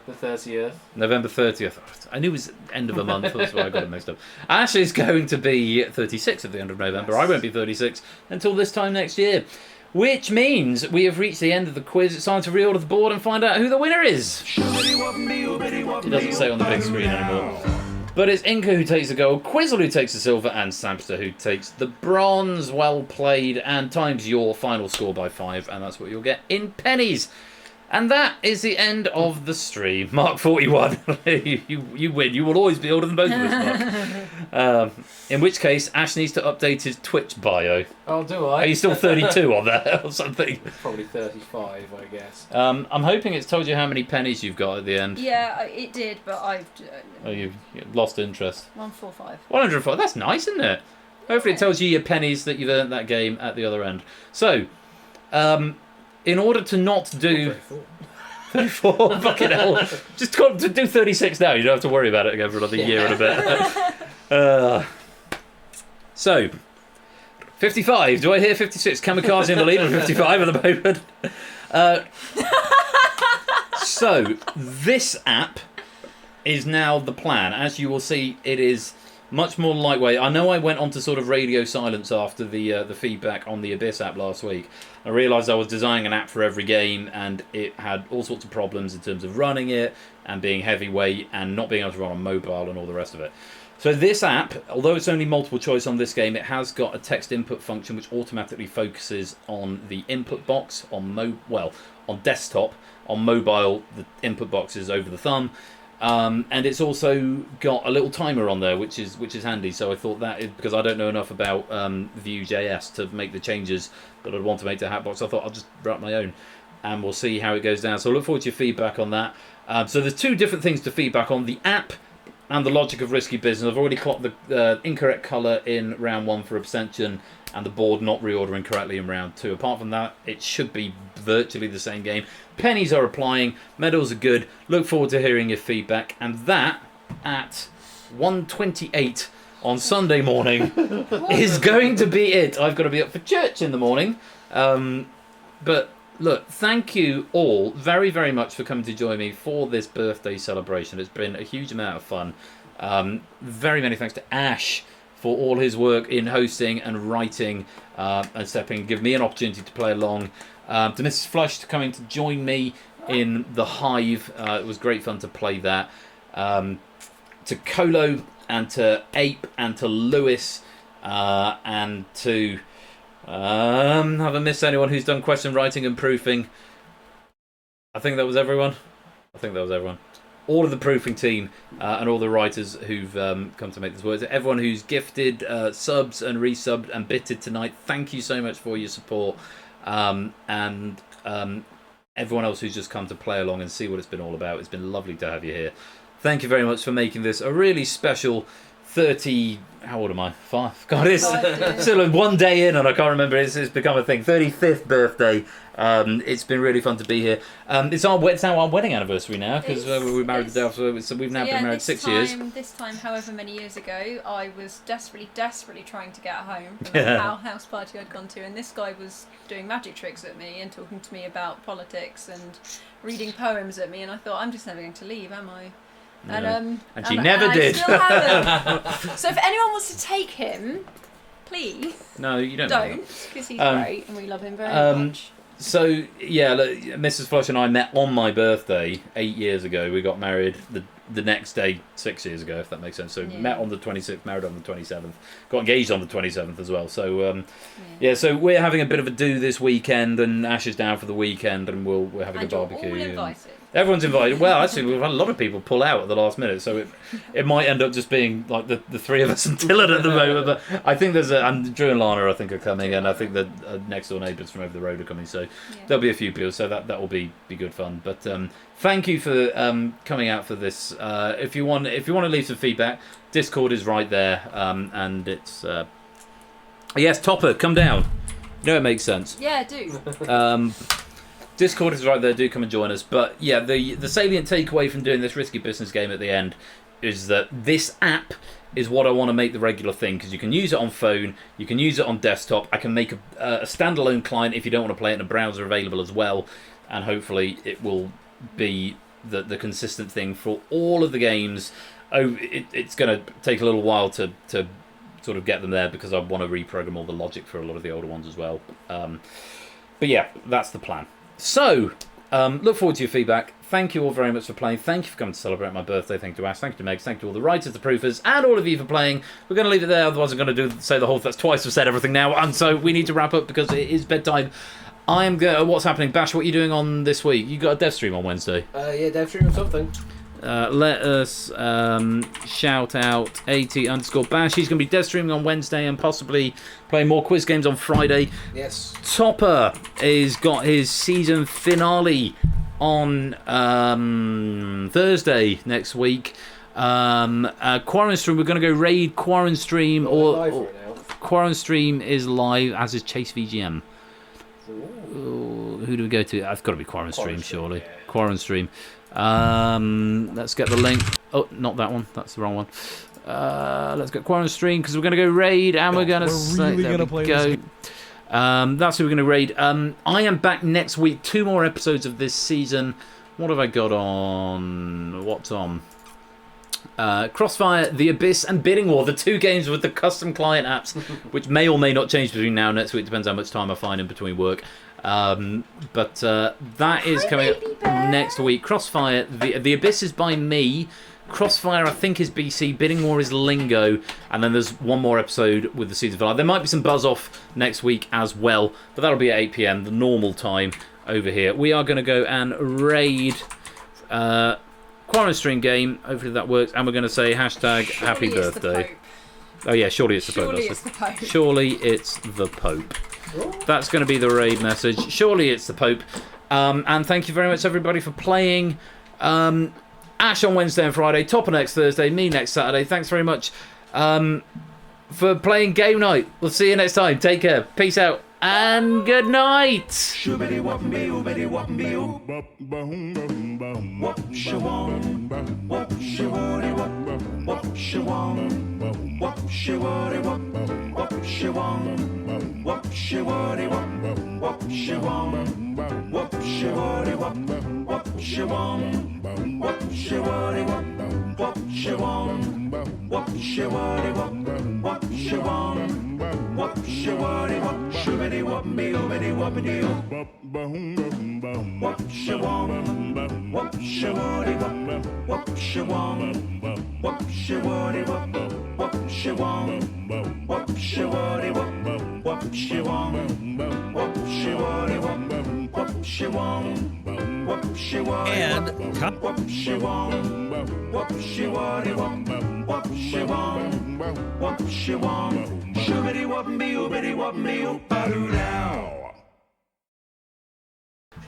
The 30th. November 30th. I knew it was end of a month, that's why I got it mixed up. Ash is going to be 36 at the end of November. Yes. I won't be 36 until this time next year. Which means we have reached the end of the quiz. It's time to reorder the board and find out who the winner is. It doesn't say on the big screen anymore. But it's Inca who takes the gold, Quizzle who takes the silver, and Samster who takes the bronze. Well played, and times your final score by 5, and that's what you'll get in pennies. And that is the end of the stream. Mark 41. you win. You will always be older than both of us, Mark. In which case, Ash needs to update his Twitch bio. Oh, do I? Are you still 32 on there or something? Probably 35, I guess. I'm hoping it's told you how many pennies you've got at the end. Yeah, it did, but I've... Oh, you've lost interest. 145. 105. That's nice, isn't it? Hopefully it tells you your pennies that you've earned that game at the other end. So, in order to not do... 34, fucking hell. Just got to do 36 now. You don't have to worry about it again for another year and a bit. So, 55. Do I hear 56? Kamikaze in the lead with 55 at the moment. So, this app is now the plan. As you will see, it is much more lightweight. I know I went on to sort of radio silence after the feedback on the Abyss app last week. I realised I was designing an app for every game, and it had all sorts of problems in terms of running it and being heavyweight and not being able to run on mobile and all the rest of it. So this app, although it's only multiple choice on this game, it has got a text input function which automatically focuses on the input box on on desktop. On mobile, the input box is over the thumb. And it's also got a little timer on there, which is handy. So I thought that, because I don't know enough about Vue.js to make the changes that I'd want to make to Hatbox, I thought I'll just write my own, and we'll see how it goes down. So I look forward to your feedback on that. So there's two different things to feedback on: the app and the logic of Risky Business. I've already clocked the incorrect colour in round 1 for Abstention, and the board not reordering correctly in round 2. Apart from that, it should be virtually the same game. Pennies are applying, medals are good. Look forward to hearing your feedback. And that, at 1:28 on Sunday morning, is going to be it. I've got to be up for church in the morning. But look, thank you all very, very much for coming to join me for this birthday celebration. It's been a huge amount of fun. Very many thanks to Ash for all his work in hosting and writing and stepping, give me an opportunity to play along. To Mrs. Flush to coming to join me in the Hive. It was great fun to play that. To Colo and to Ape and to Lewis and to... have I missed anyone who's done question writing and proofing? I think that was everyone. All of the proofing team and all the writers who've come to make this work. Everyone who's gifted subs and resubbed and bitted tonight, thank you so much for your support. And everyone else who's just come to play along and see what it's been all about. It's been lovely to have you here. Thank you very much for making this a really special 30... How old am I? 5? God, it's still one day in and I can't remember. It's become a thing. 35th birthday. It's been really fun to be here. It's now our wedding anniversary now, because we were married the day after, so we've now been married 6 years. This time, however many years ago, I was desperately trying to get home from a house party I'd gone to, and this guy was doing magic tricks at me and talking to me about politics and reading poems at me, and I thought, I'm just never going to leave, am I? And she never did. I still haven't. So if anyone wants to take him, please. No, you don't. Because he's great and we love him very much. So yeah, look, Mrs. Flush and I met on my birthday 8 years ago. We got married the next day 6 years ago, if that makes sense. So met on the 26th, married on the 27th, got engaged on the 27th as well. So so we're having a bit of a do this weekend, and Ash is down for the weekend, and we're having a barbecue. All invited. Everyone's invited. Well, actually, we've had a lot of people pull out at the last minute, so it might end up just being like the three of us and Dylan at the moment. But I think and Drew and Lana, I think, are coming, and I think the next door neighbours from over the road are coming. So there'll be a few people, so that will be good fun. But thank you for coming out for this. If you want to leave some feedback, Discord is right there, and it's yes, Topper, come down. No, it makes sense. Yeah, do. Discord is right there, do come and join us. But yeah, the salient takeaway from doing this Risky Business game at the end is that this app is what I want to make the regular thing, because you can use it on phone, you can use it on desktop. I can make a standalone client if you don't want to play it in a browser available as well, and hopefully it will be the consistent thing for all of the games. It's going to take a little while to sort of get them there, because I want to reprogram all the logic for a lot of the older ones as well. But yeah, that's the plan. So, look forward to your feedback. Thank you all very much for playing. Thank you for coming to celebrate my birthday. Thank you to Ash. Thank you to Meg. Thank you to all the writers, the proofers, and all of you for playing. We're going to leave it there, otherwise I'm going to say the whole... That's twice I've said everything now, and so we need to wrap up because it is bedtime. What's happening? Bash, what are you doing on this week? You got a dev stream on Wednesday? Yeah, dev stream or something. Let us shout out AT_Bash. He's going to be dev streaming on Wednesday and possibly playing more quiz games on Friday. Yes. Topper has got his season finale on Thursday next week. Quarren Stream, we're going to go raid Quarren Stream. Quarren Stream is live, as is Chase VGM. Ooh, who do we go to? It's got to be Quarren Stream, surely. Yeah. Quarren Stream. Let's get the link. Oh, not that one. That's the wrong one. Let's get Quarren Stream, because we're going to go raid, and we're going to say, there we go. That's who we're going to raid. I am back next week. 2 more episodes of this season. What have I got on? What's on? Crossfire, The Abyss, and Bidding War, the 2 games with the custom client apps, which may or may not change between now and next week. Depends how much time I find in between work. But that is coming up next week. Crossfire, the Abyss is by me. Crossfire, I think, is BC. Bidding War is Lingo. And then there's one more episode with the Seeds of Valor. There might be some buzz off next week as well, but that'll be at 8 PM, the normal time over here. We are going to go and raid Quarren Stream game. Hopefully that works. And we're going to say hashtag happy birthday. Oh yeah, surely it's the Pope. Surely it's the Pope. That's going to be the raid message. Surely it's the Pope. And thank you very much, everybody, for playing. Ash on Wednesday and Friday. Topper next Thursday. Me next Saturday. Thanks very much for playing game night. We'll see you next time. Take care. Peace out. And good night.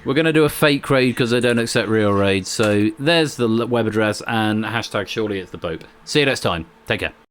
We're going to do a fake raid because they don't accept real raids. So there's the web address and hashtag surely it's the Pope. See you next time. Take care.